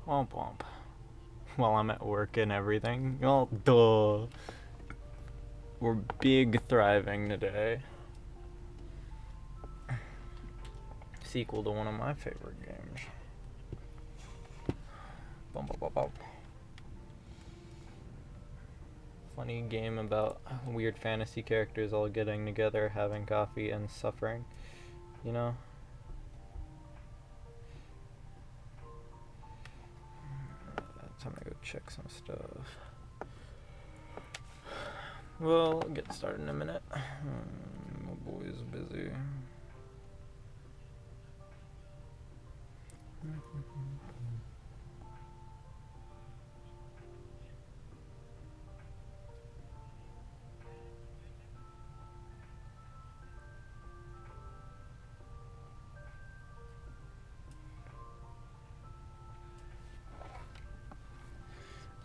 Womp womp. While I'm at work and everything. Oh, duh. We're big thriving today. Sequel to one of my favorite games. Bum, bum, bum, bum. Funny game about weird fantasy characters all getting together, having coffee, and suffering. You know? Time to go check some stuff. We'll get started in a minute. My boy's busy.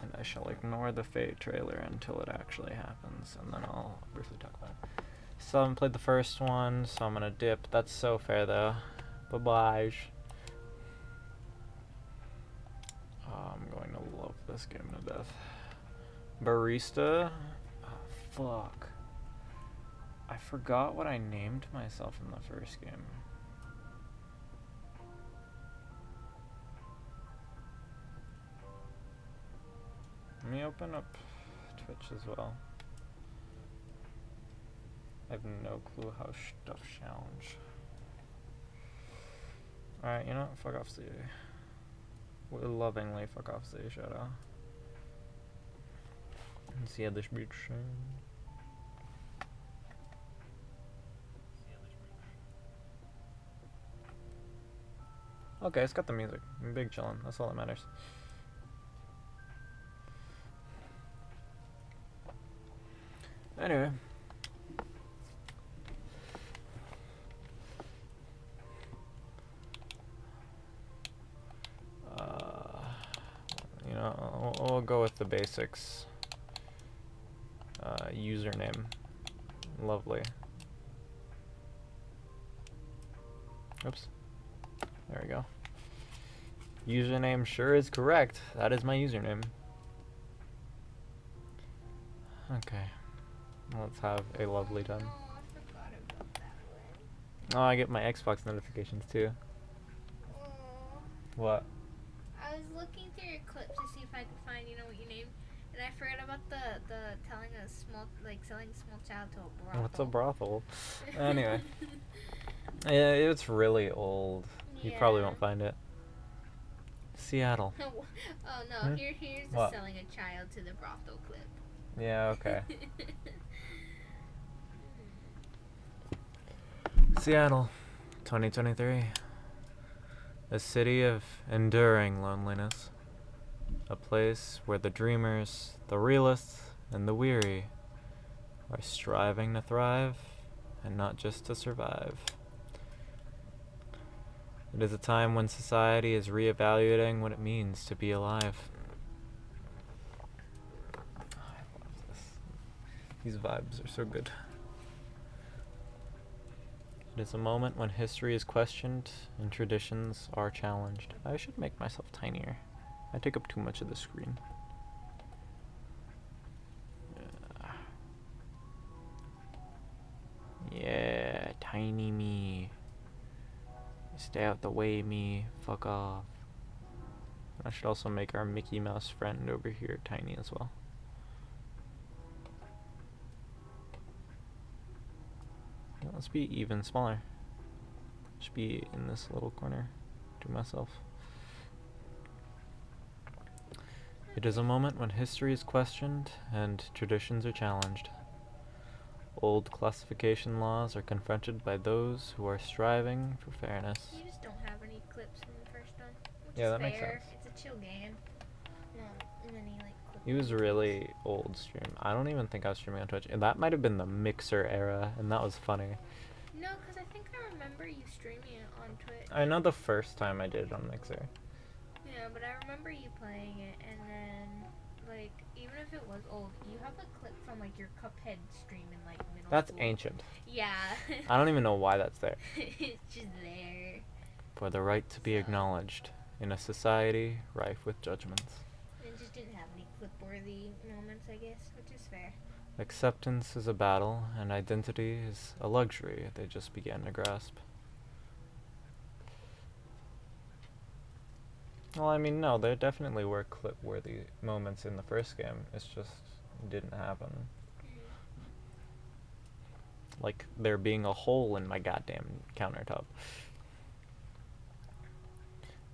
And I shall ignore the Fate trailer until it actually happens, and then I'll briefly talk about it. So I haven't played the first one, so I'm gonna dip. That's so fair though. Bye-bye. I'm going to love this game to death. Barista? Oh, fuck. I forgot what I named myself in the first game. Let me open up Twitch as well. I have no clue how stuff challenge. Alright, you know what? Fuck off, Z. We'll lovingly fuck off, Z. Shout out. Let's see how this bitch. Okay, it's got the music. I'm big chillin'. That's all that matters. Anyway. You know, we'll go with the basics. Username. Lovely. Oops. There we go. Username sure is correct. That is my username. Okay. Let's have a lovely time. Oh, I forgot about that one. Oh, I get my Xbox notifications too. Oh, What? I was looking through your clips to see if I could find, what you named, and I forgot about the telling a small, selling a small child to a brothel. What's a brothel? Anyway. Yeah, it's really old. You probably won't find it. Seattle. Oh no, here's the What? selling a child to the brothel clip. Yeah, okay. Seattle, 2023. A city of enduring loneliness. A place where the dreamers, the realists, and the weary are striving to thrive and not just to survive. It is a time when society is reevaluating what it means to be alive. I love this. These vibes are so good. It is a moment when history is questioned and traditions are challenged. I should make myself tinier. I take up too much of the screen. Yeah, tiny me. Stay out the way, me. Fuck off. I should also make our Mickey Mouse friend over here tiny as well. Let's be even smaller. Should be in this little corner to myself. It is a moment when history is questioned and traditions are challenged. Old classification laws are confronted by those who are striving for fairness. You just don't have any clips from the first one, which Yeah, is that fair. makes sense. It's a chill game. Not many clips. He was really old stream. I don't even think I was streaming on Twitch. And that might have been the Mixer era, and that was funny. No, because I think I remember you streaming it on Twitch. I know the first time I did it on Mixer. Yeah, but I remember you playing it, and then, even if it was old, you have a clip from, your Cuphead stream in, middle That's school. ancient. Yeah. I don't even know why that's there. It's just there. For the right to be acknowledged in a society rife with judgments. And just didn't have any clip-worthy moments, I guess, which is fair. Acceptance is a battle, and identity is a luxury they just began to grasp. Well, I mean, no, there definitely were clip-worthy moments in the first game. It's just didn't happen. Like there being a hole in my goddamn countertop.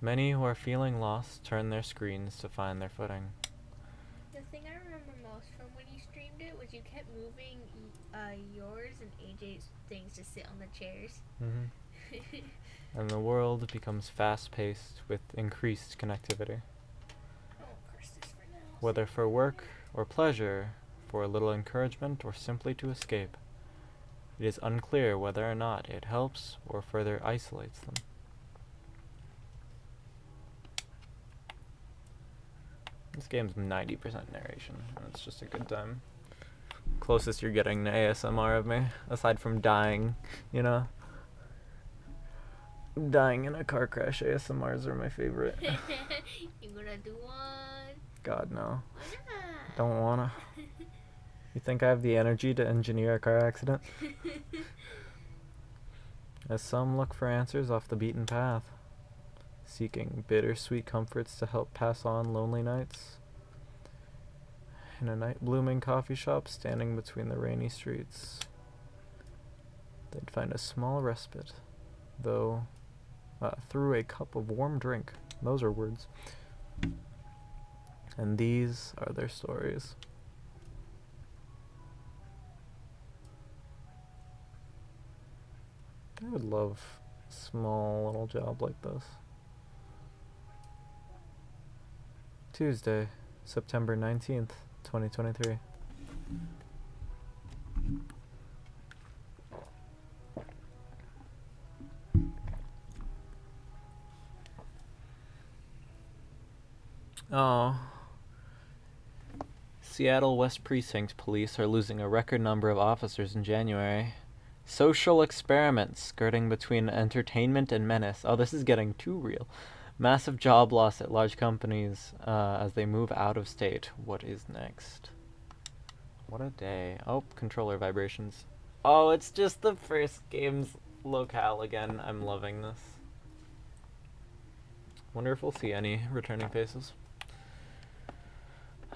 Many who are feeling lost turn their screens to find their footing. The thing I remember most from when you streamed it was you kept moving yours and AJ's things to sit on the chairs. And the world becomes fast-paced with increased connectivity. Curse this for now. Whether for work or pleasure, for a little encouragement or simply to escape, it is unclear whether or not it helps or further isolates them. This game's 90% narration, and it's just a good time. Closest you're getting to ASMR of me, aside from dying, you know? Dying in a car crash ASMRs are my favorite. You gonna do one? God, no. Why not? Don't wanna. You think I have the energy to engineer a car accident? As some look for answers off the beaten path, seeking bittersweet comforts to help pass on lonely nights. In a night-blooming coffee shop standing between the rainy streets, they'd find a small respite, though, through a cup of warm drink. Those are words. And these are their stories. I would love a small little job like this. Tuesday, September 19th, 2023. Oh. Seattle West Precinct Police are losing a record number of officers in January. Social experiments skirting between entertainment and menace. Oh, this is getting too real. Massive job loss at large companies as they move out of state. What is next? What a day. Oh, controller vibrations. Oh, it's just the first game's locale again. I'm loving this. Wonder if we'll see any returning faces.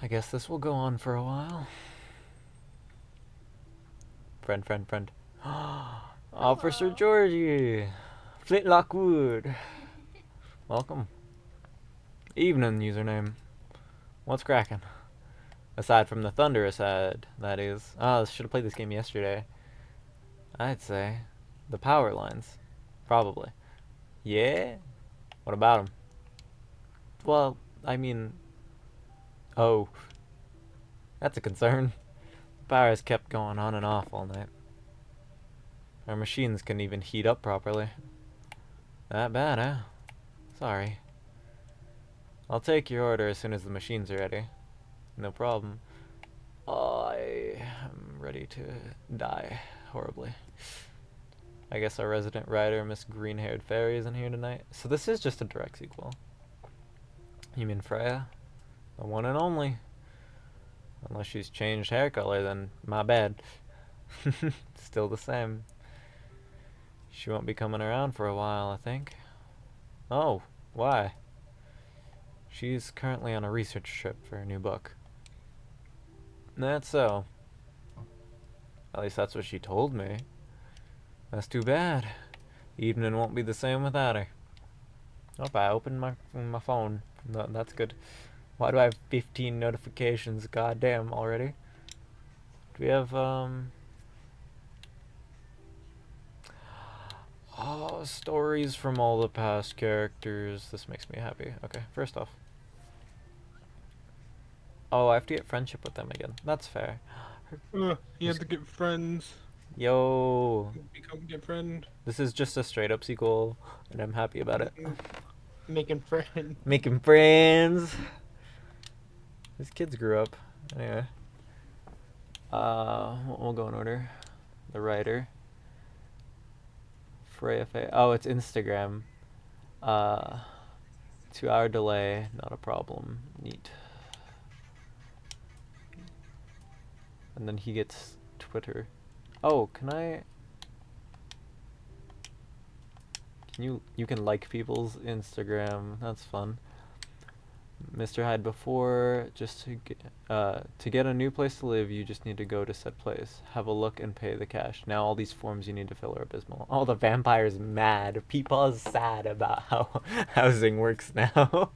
I guess this will go on for a while. Friend. Officer Georgie! Flintlock Wood! Welcome. Evening, username. What's cracking? Aside from the thunderous head, that is. Oh, I should have played this game yesterday. I'd say. The power lines. Probably. Yeah? What about them? Well, I mean... Oh. That's a concern. The power has kept going on and off all night. Our machines couldn't even heat up properly. That bad, huh? Sorry. I'll take your order as soon as the machines are ready. No problem. I am ready to die horribly. I guess our resident writer, Miss Green-Haired Fairy, isn't here tonight. So this is just a direct sequel. You mean Freya? The one and only. Unless she's changed hair color, then my bad. Still the same. She won't be coming around for a while, I think. Oh, why? She's currently on a research trip for a new book. That's so. At least that's what she told me. That's too bad. Evening won't be the same without her. Oh, I opened my phone. No, that's good. Why do I have 15 notifications? Goddamn, already. Do we have, Oh, stories from all the past characters. This makes me happy. Okay, first off. Oh, I have to get friendship with them again. That's fair. You have to get friends. Yo. Get friend. This is just a straight up sequel, and I'm happy about it. Making friends. Making friends. These kids grew up. Anyway. We'll go in order. The writer. Freya Faye. Oh, it's Instagram. 2-hour delay, not a problem. Neat. And then he gets Twitter. Oh, can I... You can like people's Instagram. That's fun. Mr. Hyde, before to get a new place to live, you just need to go to said place, have a look, and pay the cash. Now all these forms you need to fill are abysmal. Oh, the vampire's mad. Peepaw's sad about how housing works now.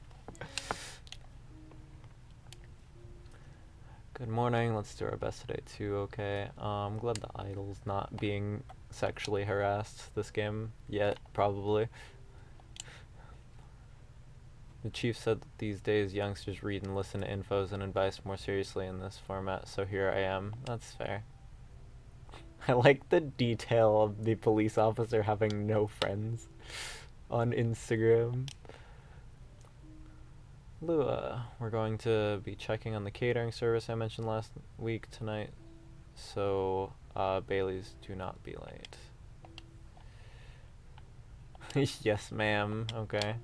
Good morning. Let's do our best today too. Okay. I'm glad the idol's not being sexually harassed this game yet. Probably. The chief said that these days youngsters read and listen to infos and advice more seriously in this format, so here I am. That's fair. I like the detail of the police officer having no friends on Instagram. Lua, we're going to be checking on the catering service I mentioned last week tonight, so Bailey's, do not be late. Yes, ma'am. Okay.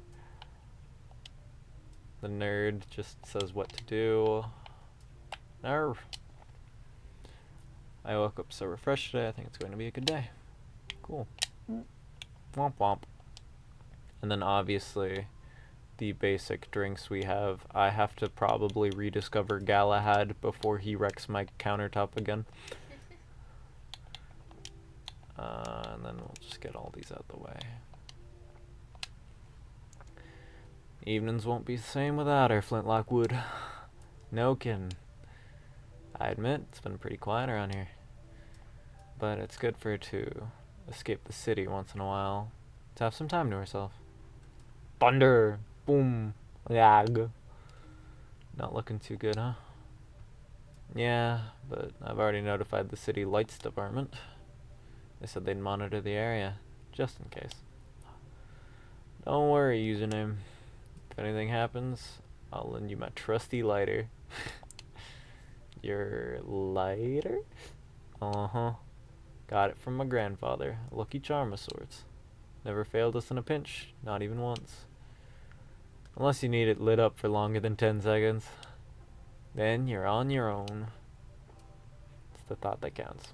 The nerd just says what to do. Arr. I woke up so refreshed today. I think it's going to be a good day. Cool. Womp womp. And then obviously the basic drinks we have. I have to probably rediscover Galahad before he wrecks my countertop again. And then we'll just get all these out the way. Evenings won't be the same without her, Flintlock Wood. No kidding. I admit, it's been pretty quiet around here. But it's good for her to escape the city once in a while. To have some time to herself. Thunder! Boom! Lag. Not looking too good, huh? Yeah, but I've already notified the city lights department. They said they'd monitor the area, just in case. Don't worry, username. If anything happens, I'll lend you my trusty lighter. Your lighter? Uh-huh. Got it from my grandfather. A lucky charm of sorts. Never failed us in a pinch, not even once. Unless you need it lit up for longer than 10 seconds. Then you're on your own. It's the thought that counts.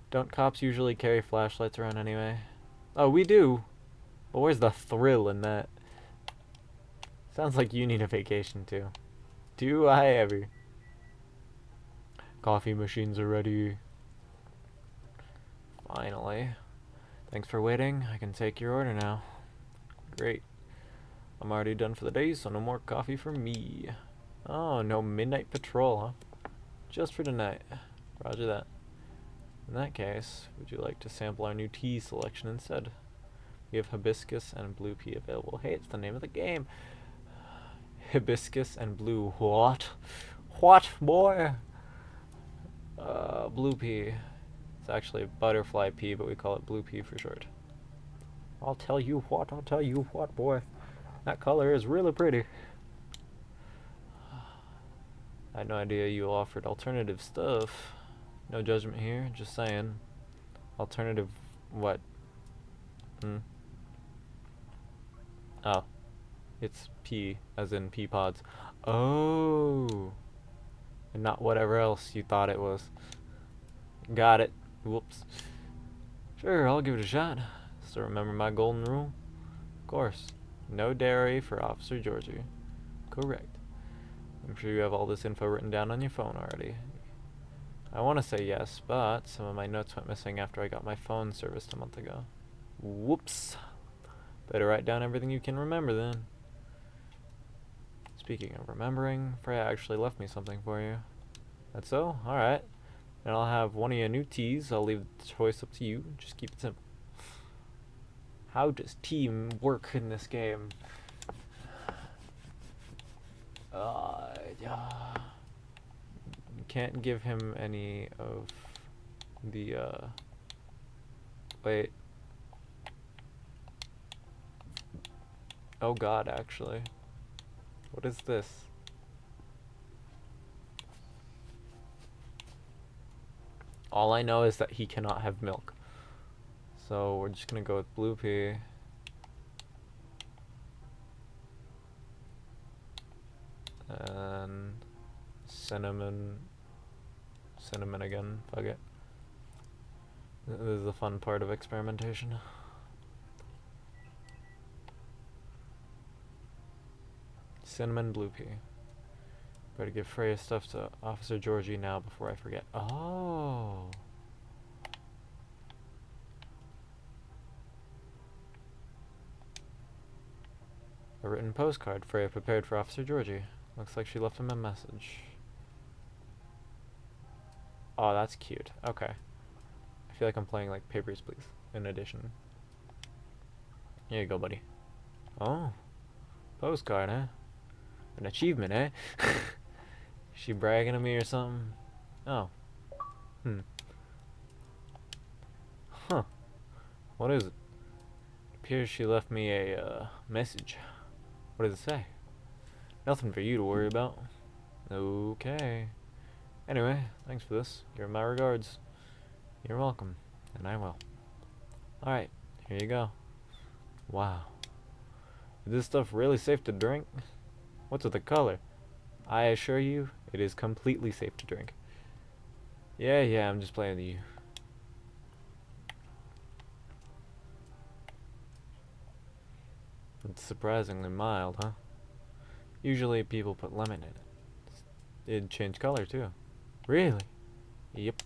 Don't cops usually carry flashlights around anyway? Oh, we do. But where's the thrill in that? Sounds like you need a vacation too. Do I ever? Coffee machines are ready. Finally. Thanks for waiting. I can take your order now. Great. I'm already done for the day, so no more coffee for me. Oh, no midnight patrol, huh? Just for tonight. Roger that. In that case, would you like to sample our new tea selection instead? We have hibiscus and blue pea available. Hey, it's the name of the game. Hibiscus and blue. What? What, boy? Blue pea. It's actually butterfly pea, but we call it blue pea for short. I'll tell you what, boy. That color is really pretty. I had no idea you offered alternative stuff. No judgment here, just saying. Alternative what? Oh. It's pea, as in pea pods. Oh. And not whatever else you thought it was. Got it. Whoops. Sure, I'll give it a shot. Still remember my golden rule? Of course. No dairy for Officer Georgie. Correct. I'm sure you have all this info written down on your phone already. I want to say yes, but some of my notes went missing after I got my phone serviced a month ago. Whoops. Better write down everything you can remember then. Speaking of remembering, Freya actually left me something for you. That's so? Alright. And I'll have one of your new teas. I'll leave the choice up to you. Just keep it simple. How does team work in this game? Yeah. You can't give him any of the, wait. Oh god, actually. What is this? All I know is that he cannot have milk. So we're just gonna go with blue pea. cinnamon again. Fuck it. This is the fun part of experimentation. Cinnamon blue pea. Better give Freya stuff to Officer Georgie now before I forget. Oh. A written postcard Freya prepared for Officer Georgie. Looks like she left him a message. Oh, that's cute. Okay. I feel like I'm playing like Papers, Please in addition. Here you go, buddy. Oh. Postcard, eh? An achievement, eh? She bragging to me or something? Oh. Huh. What is it? It appears she left me a message. What does it say? Nothing for you to worry about. Okay. Anyway, thanks for this. Give my regards. You're welcome. And I will. Alright, here you go. Wow. Is this stuff really safe to drink? What's with the color? I assure you, it is completely safe to drink. Yeah, I'm just playing with you. It's surprisingly mild, huh? Usually people put lemon in it. It'd change color too. Really? Yep.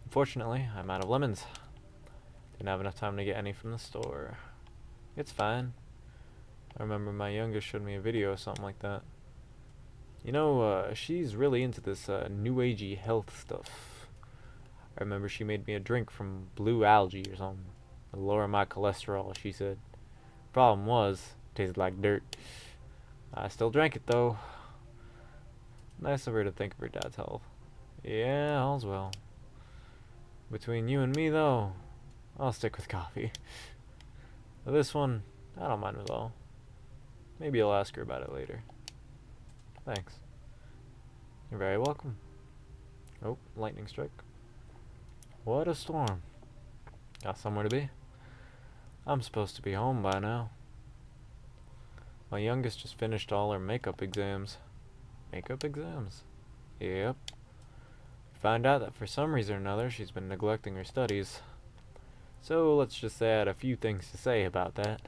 Unfortunately, I'm out of lemons. Didn't have enough time to get any from the store. It's fine. I remember my youngest showed me a video or something like that. You know, she's really into this new agey health stuff. I remember she made me a drink from blue algae or something. To lower my cholesterol, she said. Problem was, it tasted like dirt. I still drank it though. Nice of her to think of her dad's health. Yeah, all's well. Between you and me though, I'll stick with coffee. But this one, I don't mind at all. Maybe I'll ask her about it later. Thanks. You're very welcome. Oh, lightning strike. What a storm. Got somewhere to be? I'm supposed to be home by now. My youngest just finished all her makeup exams. Makeup exams? Yep. Found out that for some reason or another she's been neglecting her studies. So let's just say I had a few things to say about that.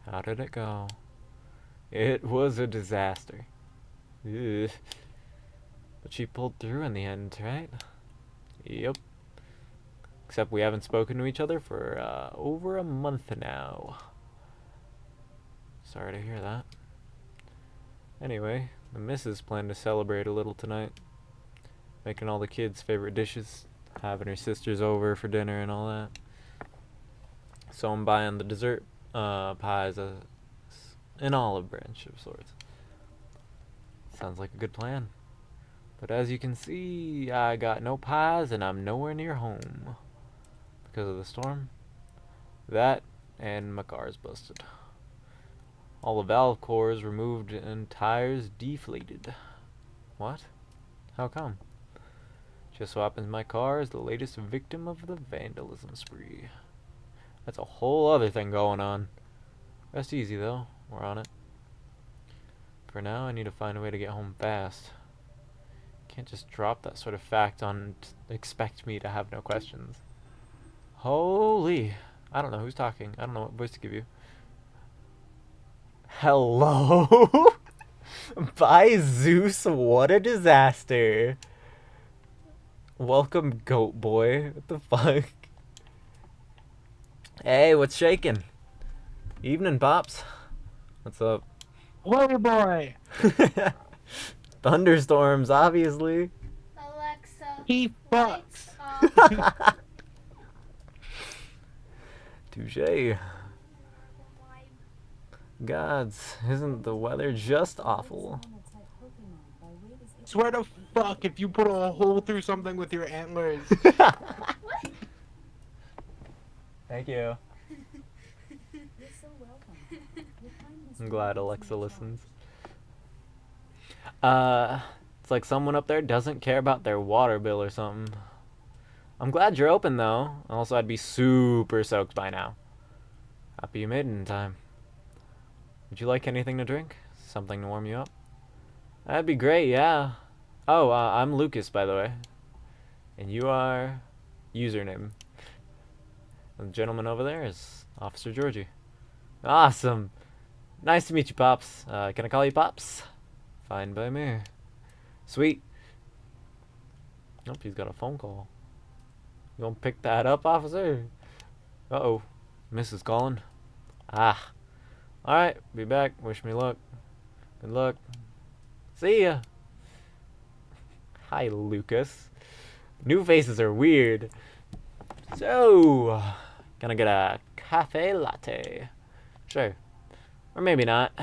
How did it go? It was a disaster. Ugh. But she pulled through in the end, right? Yep. Except we haven't spoken to each other for over a month now. Sorry to hear that. Anyway, the missus planned to celebrate a little tonight. Making all the kids' favorite dishes. Having her sisters over for dinner and all that. So I'm buying the dessert pies, an olive branch of sorts. Sounds like a good plan. But as you can see, I got no pies and I'm nowhere near home. Because of the storm. That and my car's busted. All the valve cores removed and tires deflated. What? How come? Just so happens my car is the latest victim of the vandalism spree. That's a whole other thing going on. Rest easy though, we're on it. For now, I need to find a way to get home fast. Can't just drop that sort of fact on and expect me to have no questions. Holy! I don't know who's talking. I don't know what voice to give you. Hello? By Zeus, what a disaster. Welcome, goat boy. What the fuck? Hey, what's shaking? Evening, Pops. What's up? Water boy! Thunderstorms, obviously. Alexa, He lights fucks. off. Touche. Gods, isn't the weather just awful? Swear to fuck if you put a hole through something with your antlers. Thank you. I'm glad Alexa listens. It's like someone up there doesn't care about their water bill or something. I'm glad you're open though. Also, I'd be super soaked by now. Happy you made it in time. Would you like anything to drink? Something to warm you up? That'd be great, yeah. Oh, I'm Lucas, by the way. And you are... username. And the gentleman over there is Officer Georgie. Awesome. Nice to meet you, Pops. Can I call you Pops? Fine by me. Sweet. Nope, he's got a phone call. You gonna pick that up, officer? Uh-oh. Mrs. calling. Ah. Alright, be back. Wish me luck. Good luck. See ya. Hi, Lucas. New faces are weird. So, gonna get a cafe latte. Sure. Or maybe not.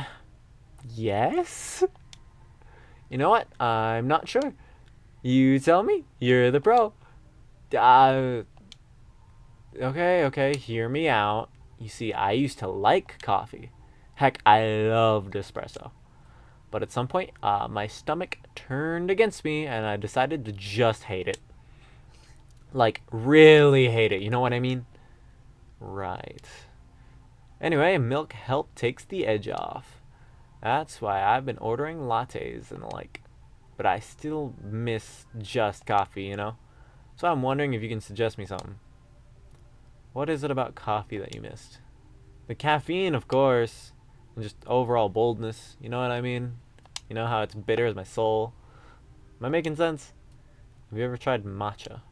Yes? You know what? I'm not sure. You tell me. You're the pro. Okay, hear me out. You see, I used to like coffee. Heck, I loved espresso. But at some point, my stomach turned against me, and I decided to just hate it. Like, really hate it. You know what I mean? Right. Anyway, milk help takes the edge off. That's why I've been ordering lattes and the like. But I still miss just coffee, you know? So I'm wondering if you can suggest me something. What is it about coffee that you missed? The caffeine, of course. And just overall boldness. You know what I mean? You know how it's bitter as my soul? Am I making sense? Have you ever tried matcha?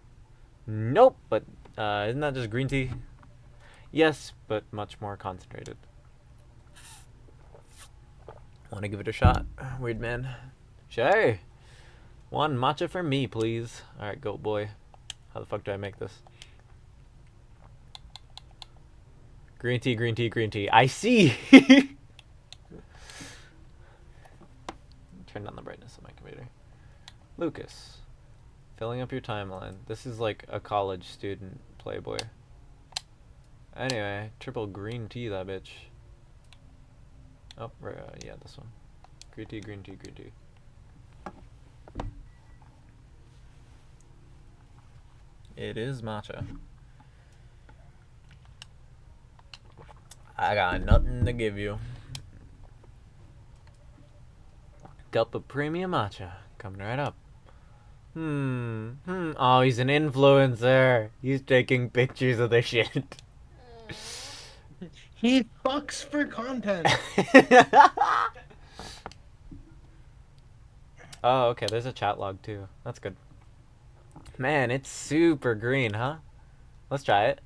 Nope, but isn't that just green tea? Yes, but much more concentrated. Want to give it a shot? Weird man. Sure. One matcha for me, please. Alright, goat boy. How the fuck do I make this? Green tea, green tea, green tea. I see! Turn down the brightness of my computer. Lucas. Filling up your timeline. This is like a college student Playboy. Anyway, triple green tea that bitch. Oh, right, yeah, this one. Green tea, green tea, green tea. It is matcha. I got nothing to give you. Cup of premium matcha. Coming right up. Oh, he's an influencer. He's taking pictures of the shit. He fucks for content. Oh, okay, there's a chat log too. That's good. Man, it's super green, huh? Let's try it.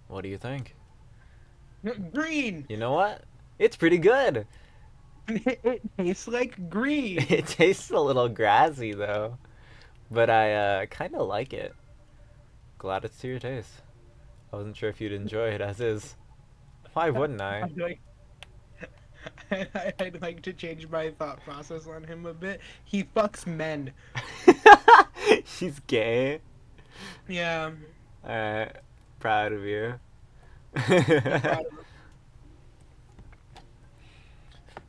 What do you think? Green. You know what? It's pretty good. It tastes like green. It tastes a little grassy though. But I kind of like it. Glad it's to your taste. I wasn't sure if you'd enjoy it as is. Why wouldn't I? I'd like to change my thought process on him a bit. He fucks men. She's gay. Yeah. Alright. Proud of you.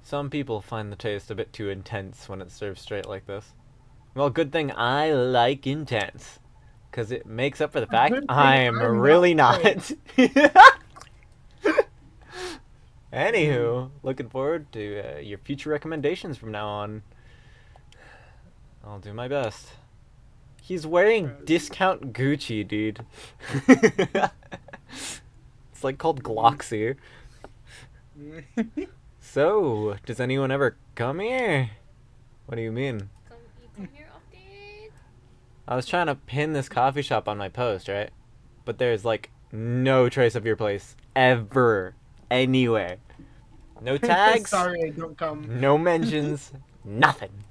Some people find the taste a bit too intense when it's served straight like this. Well, good thing I like intense. Because it makes up for the fact I am really not. Anywho, looking forward to your future recommendations from now on. I'll do my best. He's wearing discount Gucci, dude. It's like called Gloxy. So, does anyone ever come here? What do you mean? You come here often? I was trying to pin this coffee shop on my post, right? But there's like no trace of your place ever, anywhere. No tags. Sorry, I don't come. No mentions. Nothing.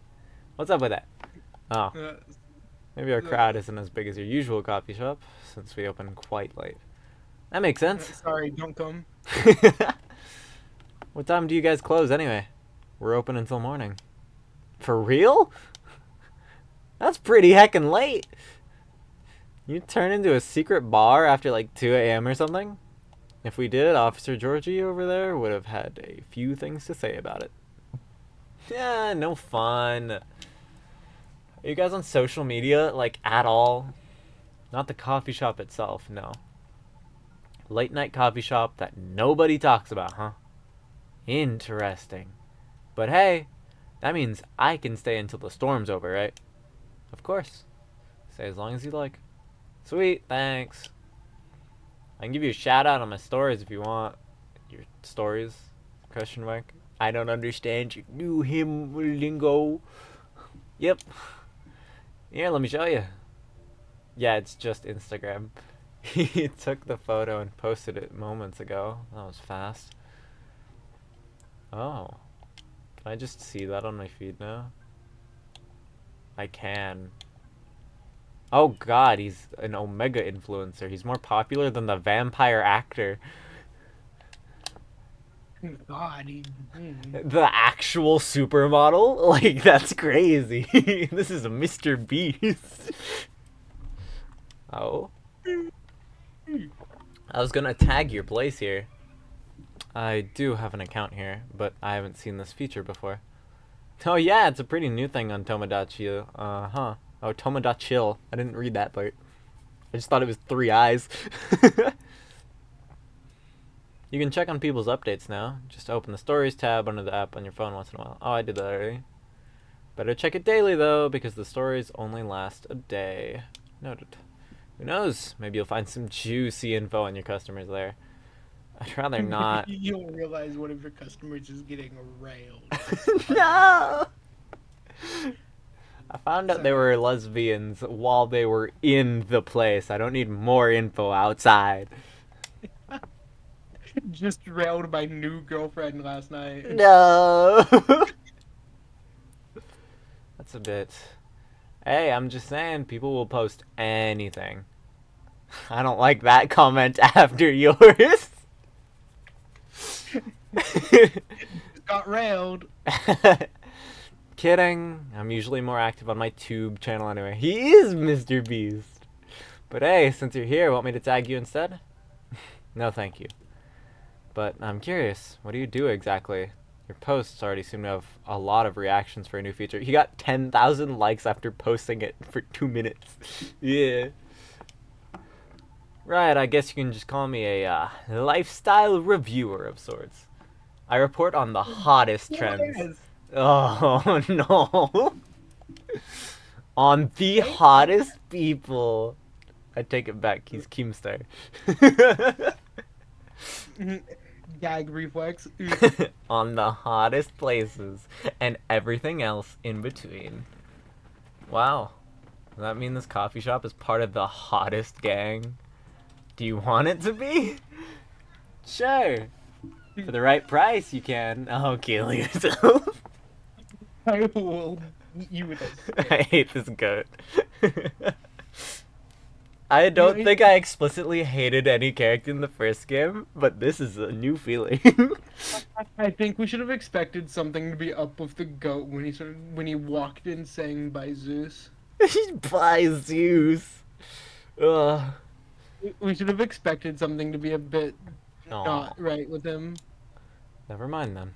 What's up with that? Oh, maybe our crowd isn't as big as your usual coffee shop since we open quite late. That makes sense. Sorry, don't come. What time do you guys close anyway? We're open until morning. For real? That's pretty heckin' late. You turn into a secret bar after like 2 a.m. or something? If we did, Officer Georgie over there would have had a few things to say about it. Yeah, no fun. Are you guys on social media, like, at all? Not the coffee shop itself, no. Late night coffee shop that nobody talks about, huh? Interesting. But hey, that means I can stay until the storm's over, right? Of course. Stay as long as you like. Sweet, thanks. I can give you a shout out on my stories if you want. Your stories? Question mark. I don't understand your new him lingo. Yep. Here, let me show you. Yeah, it's just Instagram. He took the photo and posted it moments ago. That was fast. Oh. Can I just see that on my feed now? I can. Oh god, he's an Omega influencer. He's more popular than the vampire actor. God, The actual supermodel? Like, that's crazy. This is a Mr. Beast. Oh. I was gonna tag your place here. I do have an account here, but I haven't seen this feature before. Oh yeah, it's a pretty new thing on Tomodachi. Oh, Tomodachi. I didn't read that part. I just thought it was 3 eyes. You can check on people's updates now. Just open the stories tab under the app on your phone once in a while. Oh, I did that already. Better check it daily though, because the stories only last a day. Noted. Who knows? Maybe you'll find some juicy info on your customers there. I'd rather not. You'll realize one of your customers is getting railed. No! I found out they were lesbians while they were in the place. I don't need more info outside. Just railed my new girlfriend last night. No! That's a bit... Hey, I'm just saying, people will post anything. I don't like that comment after yours. Got railed. Kidding. I'm usually more active on my tube channel anyway. He is Mr. Beast. But hey, since you're here, want me to tag you instead? No, thank you. But I'm curious, what do you do exactly? Your posts already seem to have a lot of reactions for a new feature. He got 10,000 likes after posting it for 2 minutes. Yeah. Right, I guess you can just call me a lifestyle reviewer of sorts. I report on the hottest trends. Yes. Oh, no. On the hottest people. I take it back, he's Keemstar. Gag reflex. On the hottest places and everything else in between. Wow. Does that mean this coffee shop is part of the hottest gang? Do you want it to be? Sure. For the right price, you can. Oh, kill yourself. I will eat you with a stick. I hate this goat. I don't think I explicitly hated any character in the first game, but this is a new feeling. I think we should have expected something to be up with the goat when he walked in saying by Zeus. By Zeus. Ugh. We should have expected something to be a bit Aw. not right with him. Never mind then.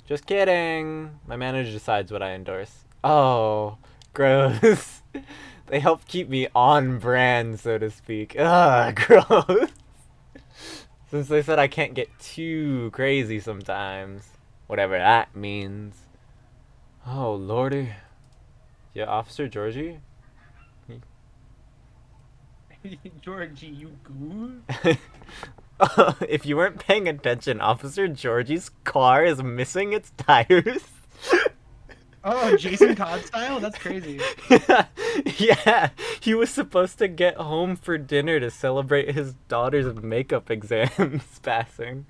Just kidding. My manager decides what I endorse. Oh, gross. They help keep me on brand, so to speak. Ugh, gross. Since they said I can't get too crazy sometimes. Whatever that means. Oh, lordy. Yeah, Officer Georgie? Georgie, you goo? If you weren't paying attention, Officer Georgie's car is missing its tires. Oh, Jason Todd style? That's crazy. Yeah, he was supposed to get home for dinner to celebrate his daughter's makeup exams passing.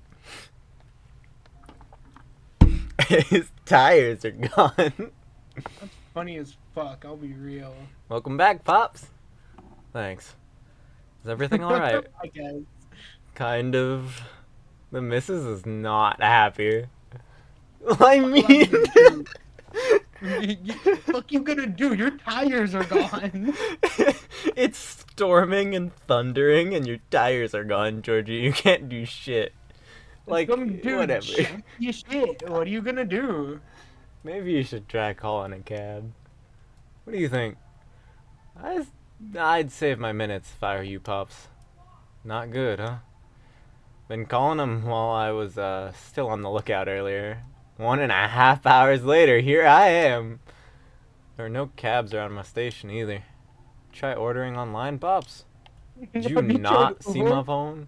His tires are gone. That's funny as fuck, I'll be real. Welcome back, Pops. Thanks. Is everything alright? I guess. Kind of. The missus is not happy. I mean... Fuck you gonna do? Your tires are gone. It's storming and thundering and your tires are gone, Georgie. You can't do shit. Like, Some dude whatever. jacked your shit. What are you gonna do? Maybe you should try calling a cab. What do you think? I'd save my minutes if I were you, Pops. Not good, huh? Been calling him while I was still on the lookout earlier. 1.5 hours later, here I am. There are no cabs around my station either. Try ordering online, Pops. Did you Have tried not see Uber? my phone?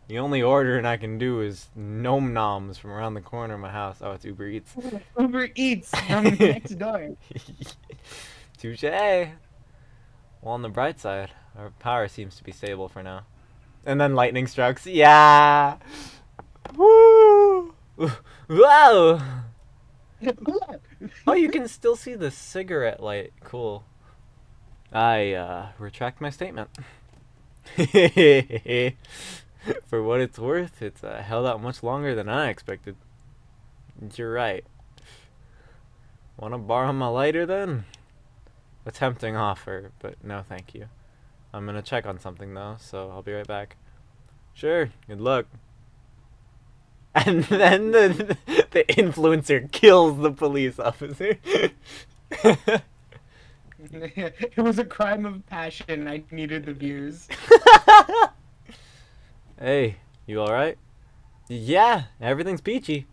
The only ordering I can do is Nom Noms from around the corner of my house. Oh, it's Uber Eats. Uber Eats from next door. Touche. Well, on the bright side, our power seems to be stable for now. And then lightning strikes. Yeah. Woo. Wow. Oh, you can still see the cigarette light. Cool. I retract my statement. For what it's worth, it's held out much longer than I expected. You're right. Want to borrow my lighter then? A tempting offer, but no thank you. I'm gonna check on something though, so I'll be right back. Sure, good luck. And then the influencer kills the police officer. It was a crime of passion. I needed the views. Hey, you alright? Yeah, everything's peachy.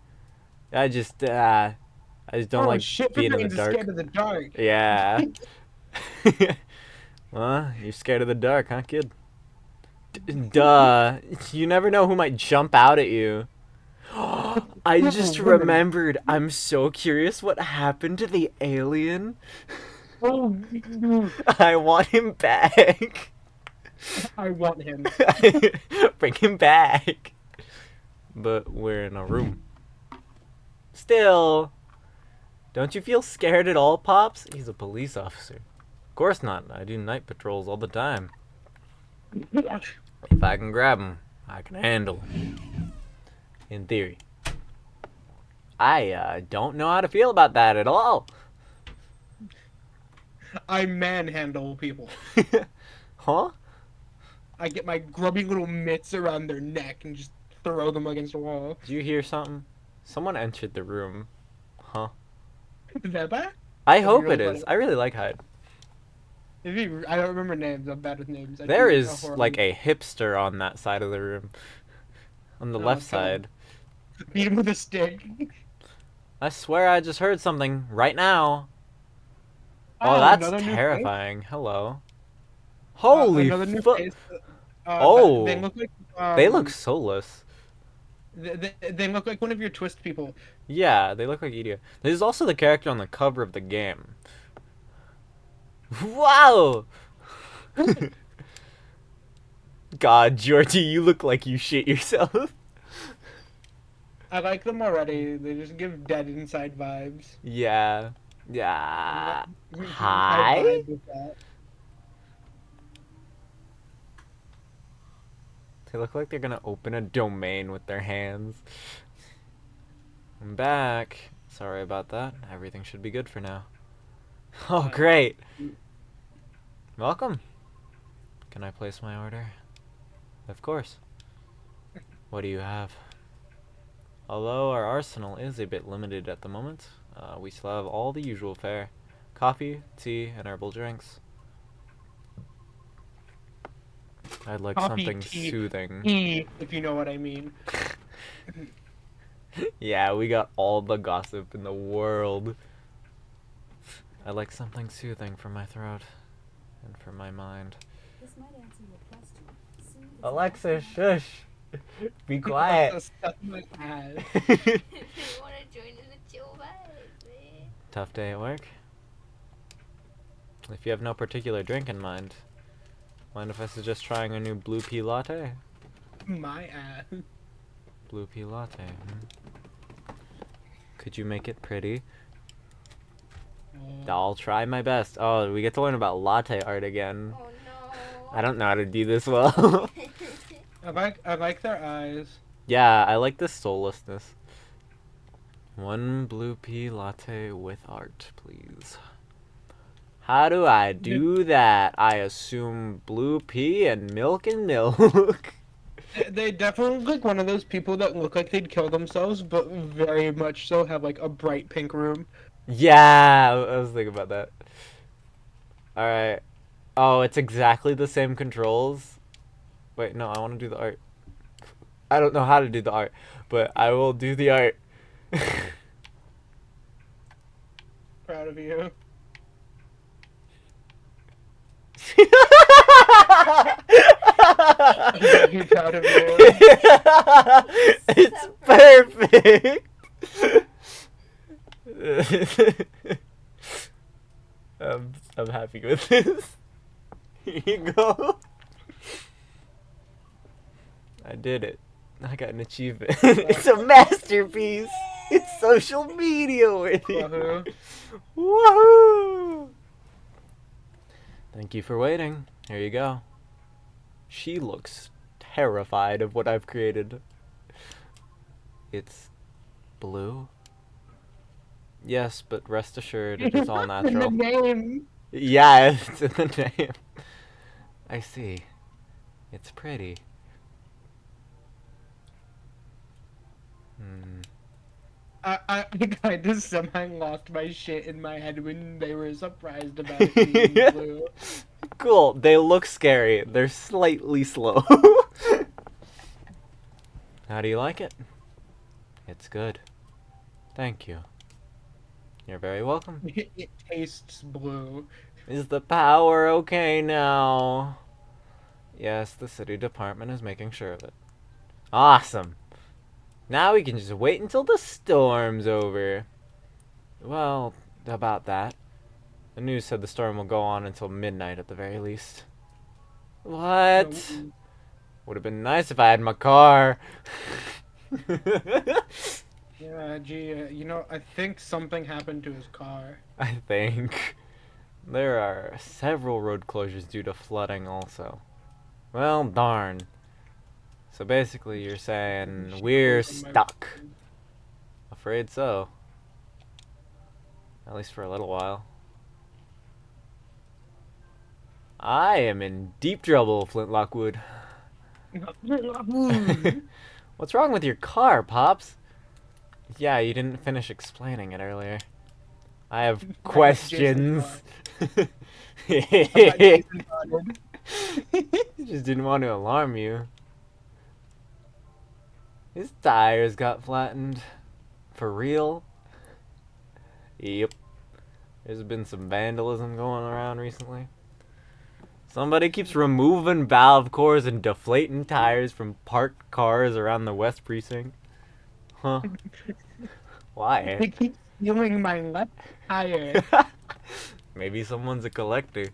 I just don't like shit, being in the Remains is dark. scared of the dark. Yeah. Well, you're scared of the dark, huh, kid? Duh. You never know who might jump out at you. I just remembered. I'm so curious what happened to the alien. Oh, dude, I want him back. I want him. Bring him back. But we're in a room. Still, don't you feel scared at all, Pops? He's a police officer. Of course not. I do night patrols all the time. If I can grab him, I can handle him. In theory. I don't know how to feel about that at all. I manhandle people. Huh? I get my grubby little mitts around their neck and just throw them against a wall. Did you hear something? Someone entered the room. Huh? Is that bad? I hope really it is. funny. I really like Hyde. I don't remember names. I'm bad with names. There is like a hipster on that side of the room. On the Oh, left come on. side. Beat him with a stick. I swear I just heard something right now. Oh, that's another new face? terrifying. Hello. Holy Another new fuck. face. Oh. They look like. They look soulless. They look like one of your twist people. Yeah, they look like idiot. This is also the character on the cover of the game. Wow! God, Georgie, you look like you shit yourself. I like them already. They just give dead inside vibes. Yeah. Yeah. I Hi? vibe with that. They look like they're gonna open a domain with their hands. I'm back. Sorry about that. Everything should be good for now. Oh, great. Welcome. Can I place my order? Of course. What do you have? Although our arsenal is a bit limited at the moment, we still have all the usual fare. Coffee, tea, and herbal drinks. I'd like Coffee, something tea, soothing. If you know what I mean. Yeah, we got all the gossip in the world. I'd like something soothing for my throat and for my mind. This might answer your question. Soon as Alexa, shush. Be quiet. That's stuff in my ass. You want to join in the chill vibes, man? Tough day at work? If you have no particular drink in mind if I suggest trying a new blue pea latte? My ass. Blue pea latte. Could you make it pretty? I'll try my best. Oh, we get to learn about latte art again. Oh no. I don't know how to do this well. I like their eyes. Yeah, I like this soullessness. One blue pea latte with art, please. How do I do that? I assume blue pea and milk and milk. They definitely look like one of those people that look like they'd kill themselves, but very much so have like a bright pink room. Yeah, I was thinking about that. Alright. Oh, it's exactly the same controls. Wait, no, I want to do the art. I don't know how to do the art, but I will do the art. Proud of you. I'm very proud of you. It's perfect. I'm happy with this. Here you go. I did it. I got an achievement. It's a masterpiece. It's social media worthy. Wahoo. Woohoo! Thank you for waiting. Here you go. She looks terrified of what I've created. It's blue. Yes, but rest assured, it is all natural. In the name. Yeah, it's in the name. I see. It's pretty. I think I just somehow lost my shit in my head when they were surprised about it being blue. Cool. They look scary. They're slightly slow. How do you like it? It's good. Thank you. You're very welcome. It tastes blue. Is the power okay now? Yes, the city department is making sure of it. Awesome. Now we can just wait until the storm's over. Well, about that. The news said the storm will go on until midnight at the very least. What? Would have been nice if I had my car. Yeah, gee, you know, I think something happened to his car. I think. There are several road closures due to flooding also. Well, darn. So basically you're saying we're stuck. Afraid so. At least for a little while. I am in deep trouble, Flint Lockwood. What's wrong with your car, Pops? Yeah, you didn't finish explaining it earlier. I have questions. Just didn't want to alarm you. His tires got flattened. For real? Yep. There's been some vandalism going around recently. Somebody keeps removing valve cores and deflating tires from parked cars around the West Precinct. Huh? Why? They keep stealing my left tire. Maybe someone's a collector.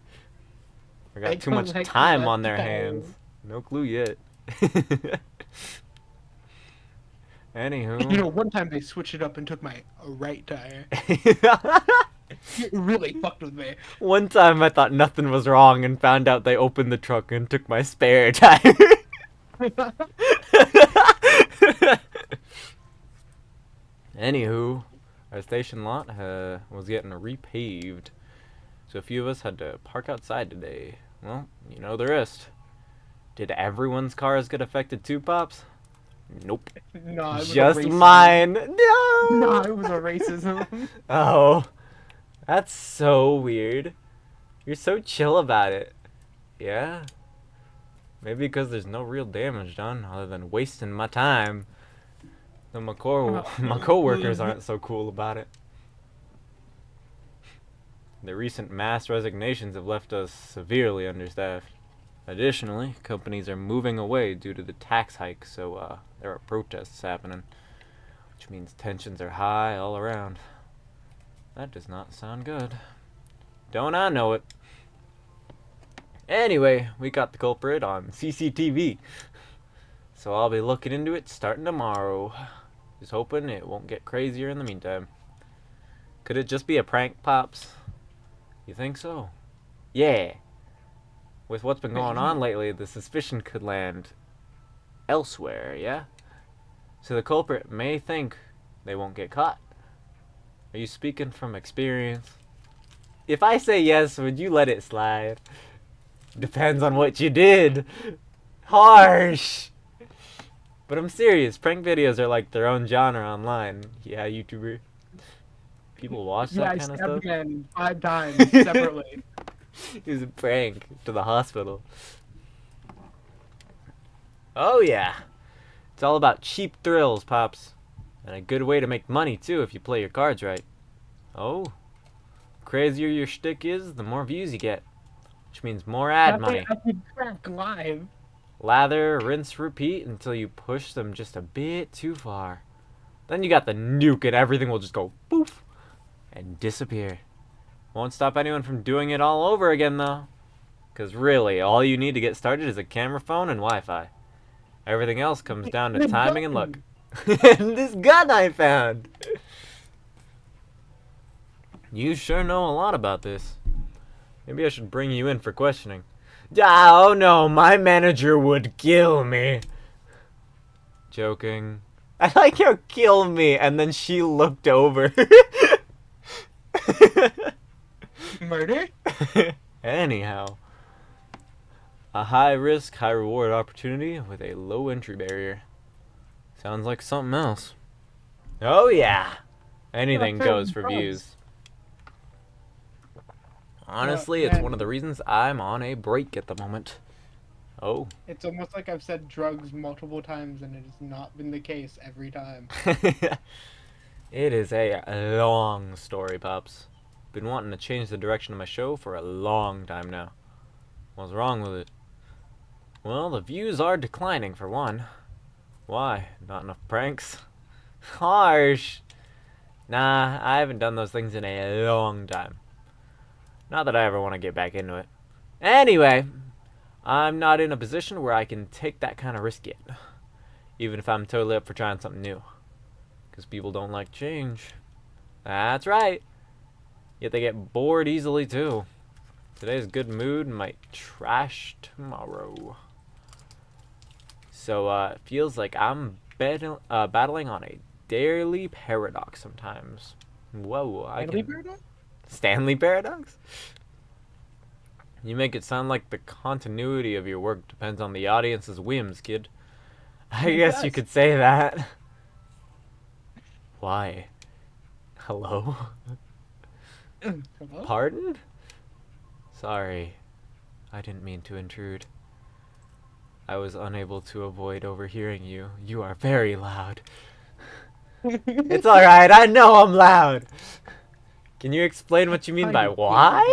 They got I too much collect time on left their tires. hands. No clue yet. Anywho. You know, one time they switched it up and took my right tire. It really fucked with me. One time I thought nothing was wrong and found out they opened the truck and took my spare tire. Anywho, our station lot was getting repaved, so a few of us had to park outside today. Well, you know the rest. Did everyone's cars get affected too, Pops? Nope. No, it was Just a racism. mine. No! No, it was a racism. Oh, that's so weird. You're so chill about it. Yeah? Maybe because there's no real damage done other than wasting my time. Then my coworkers aren't so cool about it. The recent mass resignations have left us severely understaffed. Additionally, companies are moving away due to the tax hike, so there are protests happening, which means tensions are high all around. That does not sound good. Don't I know it? Anyway, we got the culprit on CCTV, so I'll be looking into it starting tomorrow. Just hoping it won't get crazier in the meantime. Could it just be a prank, Pops? You think so? Yeah. With what's been going on lately, the suspicion could land elsewhere, yeah? So the culprit may think they won't get caught. Are you speaking from experience? If I say yes, would you let it slide? Depends on what you did. Harsh! But I'm serious, prank videos are like their own genre online. Yeah, YouTuber. People watch Yeah, I that kind of stabbed stuff. again 5 times separately. It was a prank to the hospital. Oh yeah. It's all about cheap thrills, Pops. And a good way to make money, too, if you play your cards right. Oh. Crazier your shtick is, the more views you get. Which means more ad money. I could track live. Lather, rinse, repeat until you push them just a bit too far. Then you got the nuke and everything will just go poof and disappear. Won't stop anyone from doing it all over again, though. Because really, all you need to get started is a camera phone and Wi-Fi. Everything else comes down to The timing and luck. gun. This gun I found! You sure know a lot about this. Maybe I should bring you in for questioning. Oh no, my manager would kill me. Joking. I like how kill me, and then she looked over. Murder? Anyhow. A high risk, high reward opportunity with a low entry barrier. Sounds like something else. Oh yeah! Anything goes for views. Honestly, it's one of the reasons I'm on a break at the moment. Oh. It's almost like I've said drugs multiple times and it has not been the case every time. It is a long story, Pops. Been wanting to change the direction of my show for a long time now. What's wrong with it? Well, the views are declining for one. Why? Not enough pranks? Harsh! Nah, I haven't done those things in a long time. Not that I ever want to get back into it. Anyway, I'm not in a position where I can take that kind of risk yet. Even if I'm totally up for trying something new. Because people don't like change. That's right. Yet they get bored easily too. Today's good mood might trash tomorrow. So, it feels like I'm battling on a daily paradox sometimes. Whoa, Stanley Paradox? You make it sound like the continuity of your work depends on the audience's whims, kid. I guess you could say that. Why? Hello? Hello? Pardon? Sorry. I didn't mean to intrude. I was unable to avoid overhearing you. You are very loud. It's alright, I know I'm loud! Can you explain what you mean by why?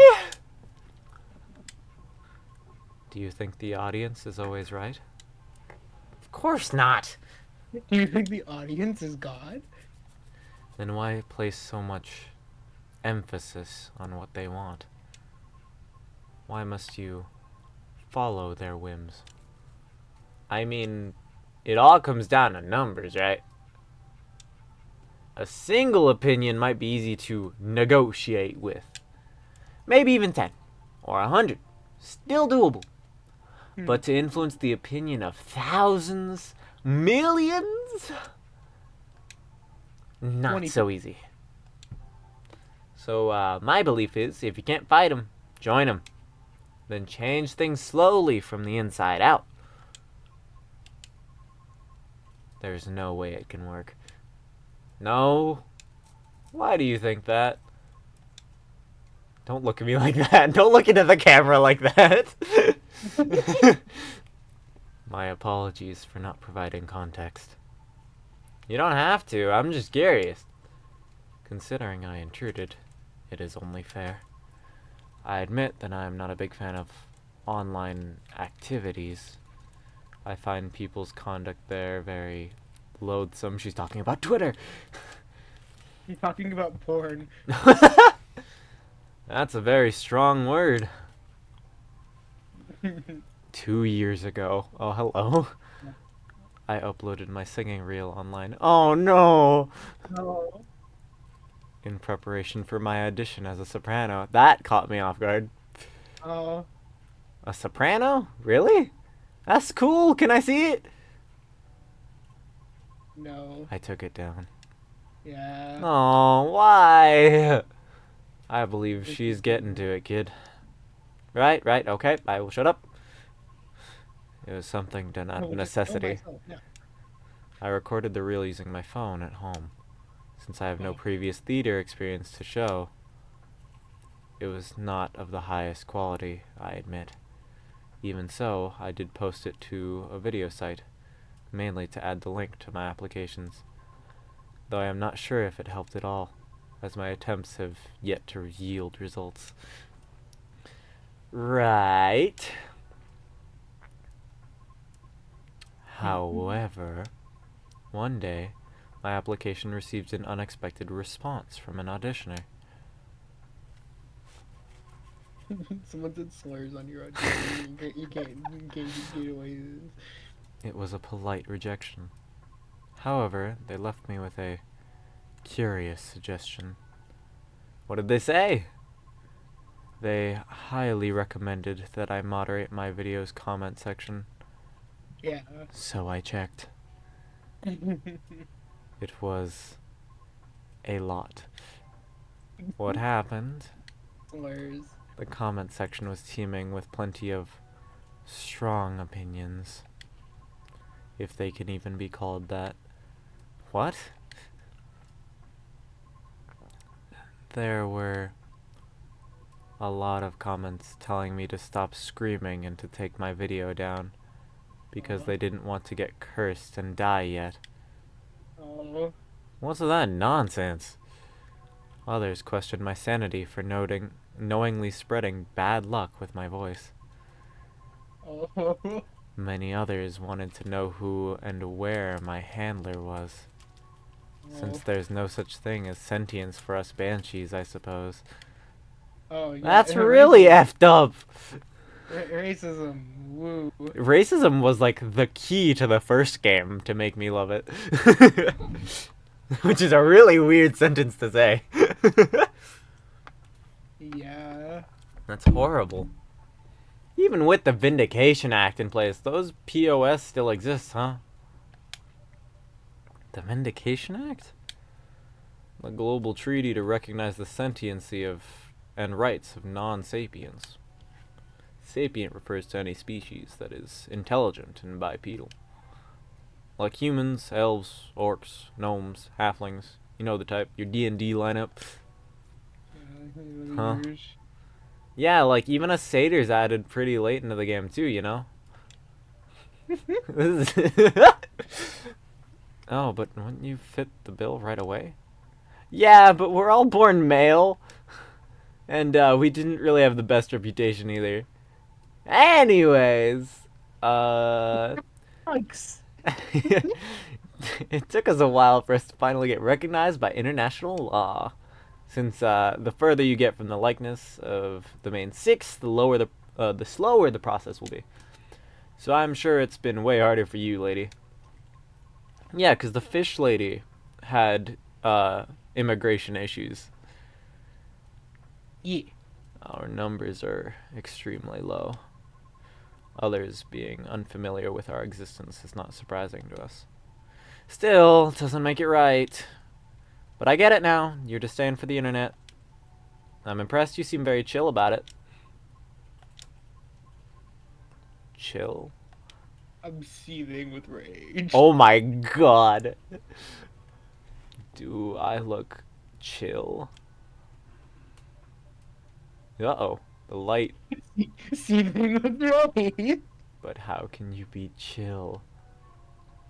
Do you think the audience is always right? Of course not! Do you think the audience is God? Then why place so much emphasis on what they want? Why must you follow their whims? I mean, it all comes down to numbers, right? A single opinion might be easy to negotiate with. Maybe even 10 or 100. Still doable. But to influence the opinion of thousands, millions? Not 20. so easy. So, my belief is, if you can't fight them, join them. Then change things slowly from the inside out. There's no way it can work. No? Why do you think that? Don't look at me like that. Don't look into the camera like that. My apologies for not providing context. You don't have to. I'm just curious. Considering I intruded, it is only fair. I admit that I am not a big fan of online activities. I find people's conduct there very loathsome. She's talking about Twitter. You're talking about porn. That's a very strong word. 2 years ago. Oh, hello. I uploaded my singing reel online. Oh, no! No. In preparation for my audition as a soprano. That caught me off guard. Oh. A soprano? Really? That's cool. Can I see it? No. I took it down. Yeah. Oh, why? I believe she's getting to it, kid. Right, okay, I will shut up. It was something done out of necessity. Yeah. I recorded the reel using my phone at home. Since I have no previous theater experience to show, it was not of the highest quality, I admit. Even so, I did post it to a video site, mainly to add the link to my applications. though I am not sure if it helped at all, as my attempts have yet to yield results. Right. However, one day, my application received an unexpected response from an auditioner. Someone said slurs on your audition. You can't get away with this. It was a polite rejection. However, they left me with a curious suggestion. What did they say? They highly recommended that I moderate my video's comment section, Yeah. so I checked. It was a lot. What happened? Slurs. The comment section was teeming with plenty of strong opinions, if they can even be called that. What? There were a lot of comments telling me to stop screaming and to take my video down, because they didn't want to get cursed and die yet. Oh. What's that nonsense? Others questioned my sanity for knowingly spreading bad luck with my voice. Oh. Many others wanted to know who and where my handler was, since there's no such thing as sentience for us banshees, I suppose. Oh, yeah. That's really effed up! Racism. Woo. Racism was like the key to the first game to make me love it. Which is a really weird sentence to say. Yeah. That's horrible. Even with the Vindication Act in place, those POS still exist, huh? The Vindication Act? The global treaty to recognize the sentiency of and rights of non-sapiens. Sapient refers to any species that is intelligent and bipedal. Like humans, elves, orcs, gnomes, halflings. You know the type. Your D&D lineup. Huh? Yeah, like even a satyr's added pretty late into the game too, you know? Oh, but wouldn't you fit the bill right away? Yeah, but we're all born male. And we didn't really have the best reputation either. Anyways, Thanks. it took us a while for us to finally get recognized by international law. Since the further you get from the likeness of the main six, the slower the process will be. So I'm sure it's been way harder for you, lady. Yeah, 'cause the fish lady had immigration issues. Yeah. Our numbers are extremely low. Others being unfamiliar with our existence is not surprising to us. Still, it doesn't make it right. But I get it now. You're disdain for the internet. I'm impressed you seem very chill about it. Chill? I'm seething with rage. Oh my god. Do I look chill? Uh-oh. The light. Seething with rage. But how can you be chill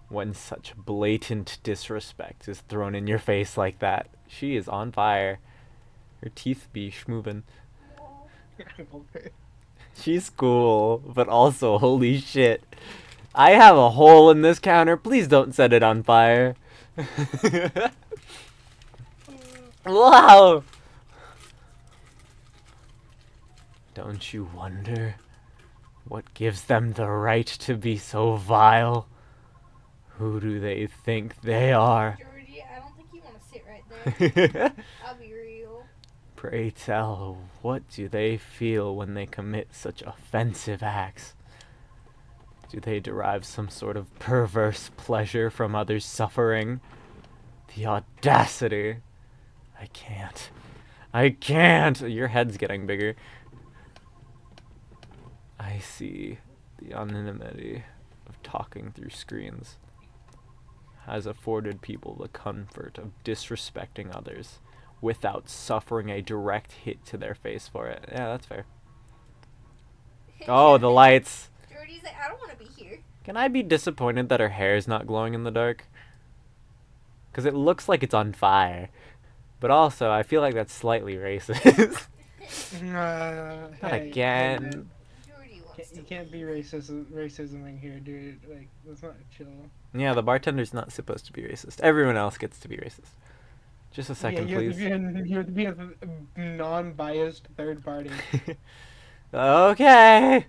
when such blatant disrespect is thrown in your face like that? She is on fire. Her teeth be schmovin'. She's cool, but also holy shit. I have a hole in this counter. Please don't set it on fire. Wow! Don't you wonder what gives them the right to be so vile? Who do they think they are? Georgie, I don't think you want to sit right there. I'll be real. Pray tell, what do they feel when they commit such offensive acts? Do they derive some sort of perverse pleasure from others' suffering? The audacity! I can't. I can't! Your head's getting bigger. I see the anonymity of talking through screens has afforded people the comfort of disrespecting others without suffering a direct hit to their face for it. Yeah, that's fair. Oh, the lights. Georgie's like, I don't want to be here. Can I be disappointed that her hair is not glowing in the dark? Because it looks like it's on fire. But also, I feel like that's slightly racist. Not Hey, again. man. Jordy wants to You can't be racisming here, dude. Like, let's not chill. Yeah, the bartender's not supposed to be racist. Everyone else gets to be racist. Just a second, yeah, please. You have to be a non-biased third party. Okay.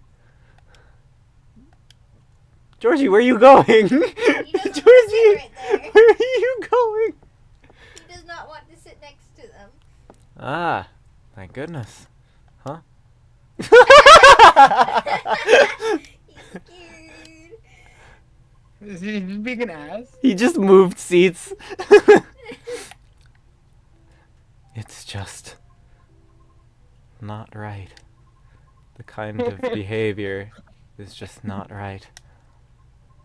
Georgie, where are you going? doesn't want to Georgie, sit right there. where are you going? He does not want to sit next to them. Ah, thank goodness. Huh? He's scared. Is he just being an ass? He just moved seats. It's just not right. The kind of behavior is just not right.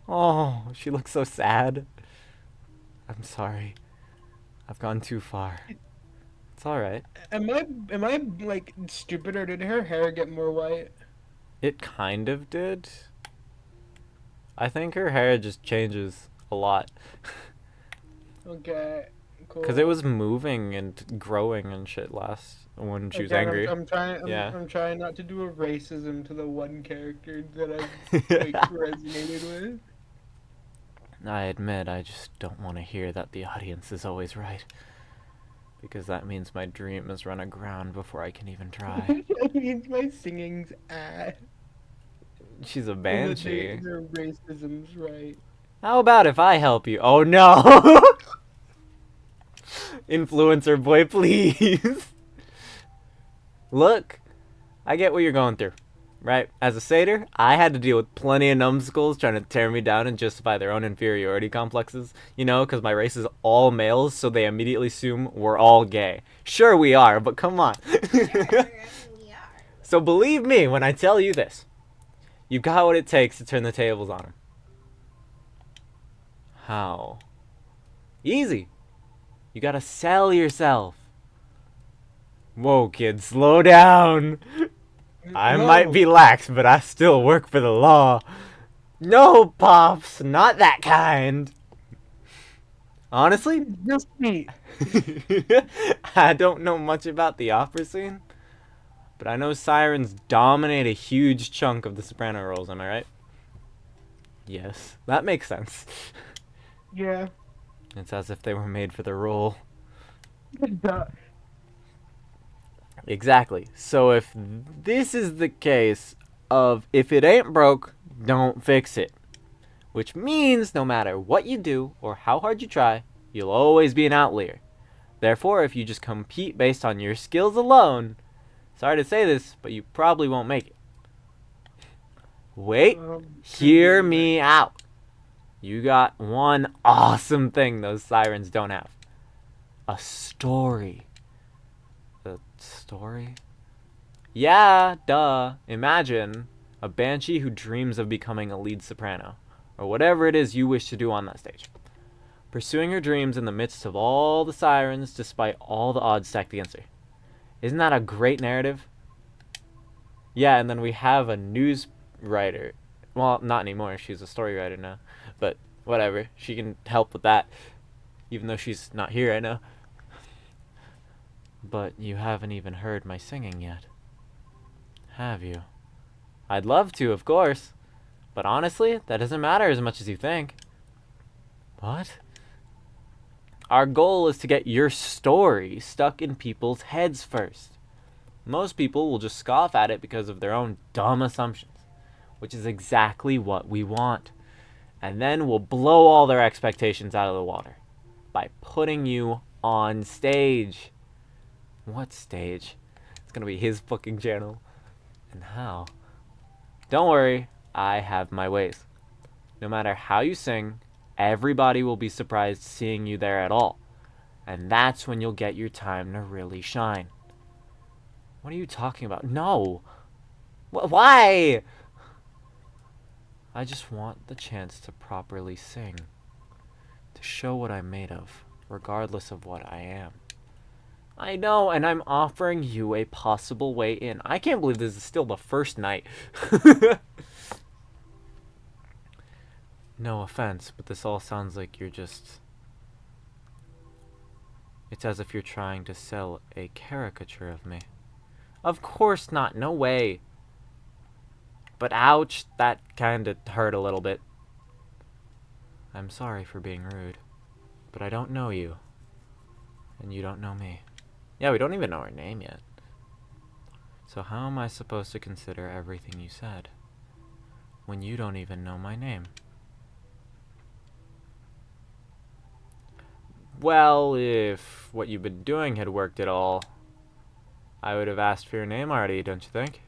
Oh, she looks so sad. I'm sorry. I've gone too far. It's alright. Am I like stupid, or did her hair get more white? It kind of did. I think her hair just changes a lot. Okay, cool. Because it was moving and growing and shit last when she was Again, angry. I'm trying. Yeah. I'm trying not to do a racism to the one character that I like resonated with. I admit, I just don't want to hear that the audience is always right. Because that means my dream is run aground before I can even try. That means my singing's ass. She's a And that banshee. their racism's right. How about if I help you? Oh no! Influencer boy, please! Look, I get what you're going through, right? As a satyr, I had to deal with plenty of numbskulls trying to tear me down and justify their own inferiority complexes. You know, because my race is all males, so they immediately assume we're all gay. Sure we are, but come on. Sure, I mean, we are. So believe me when I tell you this. You've got what it takes to turn the tables on them. How? Easy. You gotta sell yourself. Whoa, kid, slow down. I might be lax, but I still work for the law. No, Pops, not that kind. Honestly, Just me. I don't know much about the opera scene, but I know sirens dominate a huge chunk of the soprano roles, am I right? Yes, that makes sense. Yeah. It's as if they were made for the role. Duh. Exactly. So if this is the case of if it ain't broke, don't fix it. Which means no matter what you do or how hard you try, you'll always be an outlier. Therefore, if you just compete based on your skills alone, sorry to say this, but you probably won't make it. Wait, hear me out. You got one awesome thing those sirens don't have. A story. A story? Yeah, duh. Imagine a banshee who dreams of becoming a lead soprano, or whatever it is you wish to do on that stage. Pursuing her dreams in the midst of all the sirens despite all the odds stacked against her. Isn't that a great narrative? Yeah, and then we have a news writer. Well, not anymore. She's a story writer now. But whatever. She can help with that. Even though she's not here right now. But you haven't even heard my singing yet. Have you? I'd love to, of course. But honestly, that doesn't matter as much as you think. What? Our goal is to get your story stuck in people's heads first. Most people will just scoff at it because of their own dumb assumptions, which is exactly what we want. And then we'll blow all their expectations out of the water by putting you on stage. What stage? It's gonna be his fucking channel. And how? Don't worry, I have my ways. No matter how you sing, everybody will be surprised seeing you there at all. And that's when you'll get your time to really shine. What are you talking about? No! Why? I just want the chance to properly sing. To show what I'm made of, regardless of what I am. I know, and I'm offering you a possible way in. I can't believe this is still the first night. No offense, but this all sounds like you're just It's as if you're trying to sell a caricature of me. Of course not, no way. But ouch, that kinda hurt a little bit. I'm sorry for being rude, but I don't know you. And you don't know me. Yeah, we don't even know our name yet. So how am I supposed to consider everything you said when you don't even know my name? Well, if what you've been doing had worked at all, I would have asked for your name already, don't you think?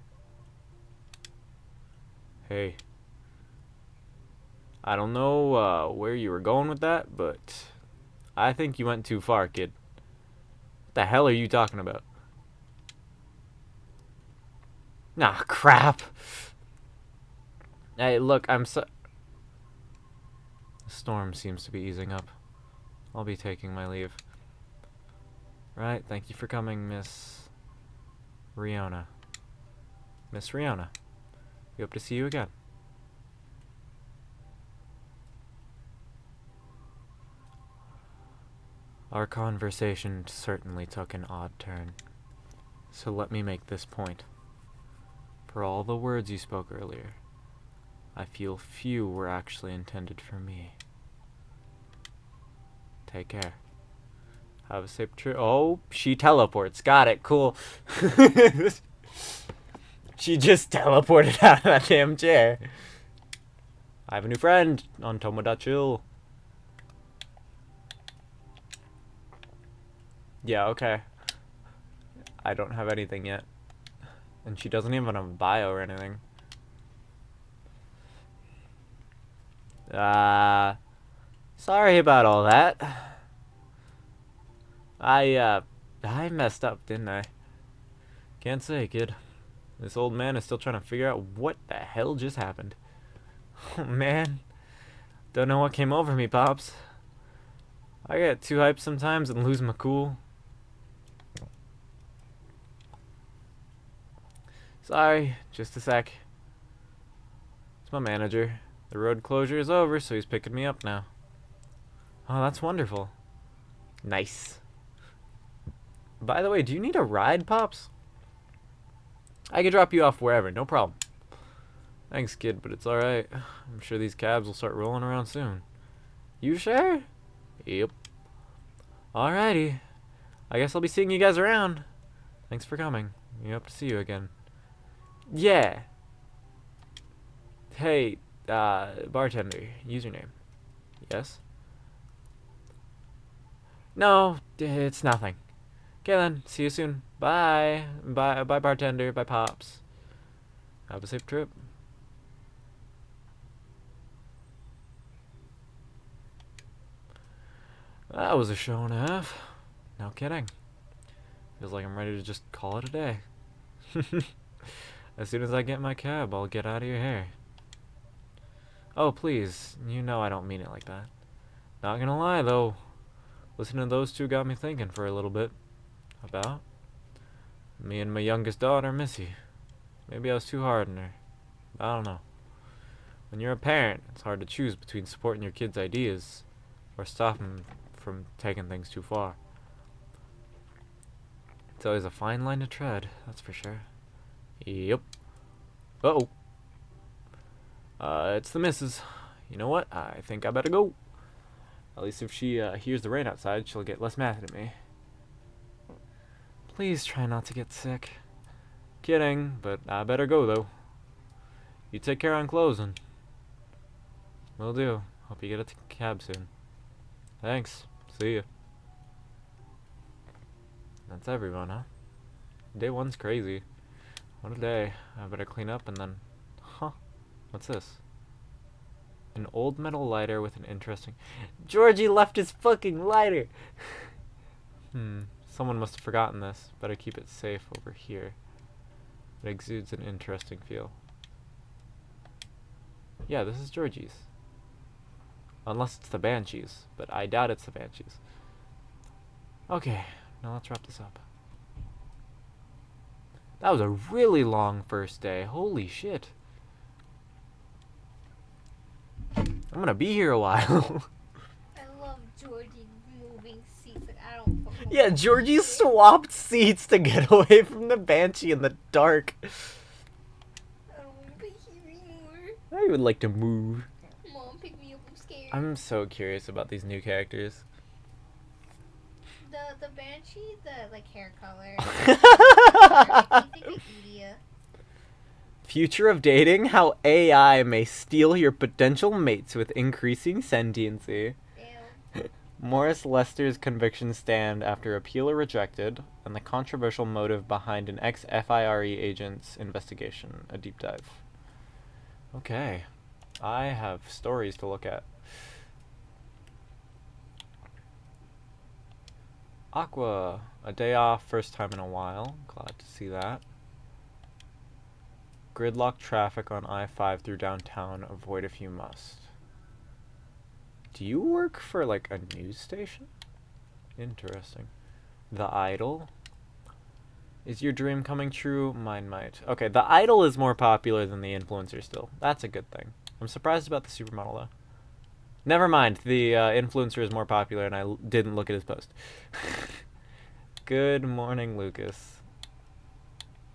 Hey. I don't know where you were going with that, but I think you went too far, kid. What the hell are you talking about? Nah, crap. Hey, look, The storm seems to be easing up. I'll be taking my leave. Right, thank you for coming, Miss Riona. Miss Riona. We hope to see you again. Our conversation certainly took an odd turn. So let me make this point. For all the words you spoke earlier, I feel few were actually intended for me. Take care. Have a safe trip. Oh, she teleports. Got it. Cool. She just teleported out of that damn chair. I have a new friend on Tomodachi. Yeah, okay. I don't have anything yet. And she doesn't even have a bio or anything. Sorry about all that. I messed up, didn't I? Can't say, kid. This old man is still trying to figure out what the hell just happened. Oh, man. Don't know what came over me, Pops. I get too hyped sometimes and lose my cool. Sorry, just a sec. It's my manager. The road closure is over, so he's picking me up now. Oh, that's wonderful. Nice. By the way, do you need a ride, Pops? I can drop you off wherever, no problem. Thanks, kid, but it's alright. I'm sure these cabs will start rolling around soon. You sure? Yep. Alrighty. I guess I'll be seeing you guys around. Thanks for coming. We hope to see you again. Yeah. Hey, bartender, username. Yes? No, it's nothing. Okay then, see you soon. Bye. Bye, bartender. Bye, Pops. Have a safe trip. That was a show and a half. No kidding. Feels like I'm ready to just call it a day. As soon as I get my cab, I'll get out of your hair. Oh, please. You know I don't mean it like that. Not gonna lie, though. Listening to those two got me thinking for a little bit. About me and my youngest daughter, Missy. Maybe I was too hard on her. I don't know. When you're a parent, it's hard to choose between supporting your kid's ideas or stopping them from taking things too far. It's always a fine line to tread, that's for sure. Yep. Uh-oh. It's the missus. You know what? I think I better go. At least if she hears the rain outside, she'll get less mad at me. Please try not to get sick. Kidding, but I better go, though. You take care on closing. Will do. Hope you get a cab soon. Thanks. See ya. That's everyone, huh? Day one's crazy. What a day. I better clean up and then... Huh. What's this? An old metal lighter with an interesting... Georgie left his fucking lighter! Someone must have forgotten this. Better keep it safe over here. It exudes an interesting feel. Yeah, this is Georgie's. Unless it's the Banshees, but I doubt it's the Banshees. Okay, now let's wrap this up. That was a really long first day. Holy shit. I'm gonna be here a while. I love Georgie moving seats. Like, I don't fucking Yeah, want Georgie this shit. swapped seats to get away from the Banshee in the dark. I don't want to be here anymore. I would like to move. Mom, pick me up. I'm scared. I'm so curious about these new characters. The Banshee, the like hair color. I think like Edea. Future of dating: how AI may steal your potential mates with increasing sentiency. Damn. Morris Lester's convictions stand after appeal are rejected, and the controversial motive behind an ex-FIRE agent's investigation. A deep dive. Okay. I have stories to look at. Aqua. A day off, first time in a while. Glad to see that. Gridlock traffic on I-5 through downtown. Avoid if you must. Do you work for, like, a news station? Interesting. The Idol. Is your dream coming true? Mine might. Okay, the Idol is more popular than the influencer still. That's a good thing. I'm surprised about the supermodel, though. Never mind. The influencer is more popular, and I didn't look at his post. Good morning, Lucas.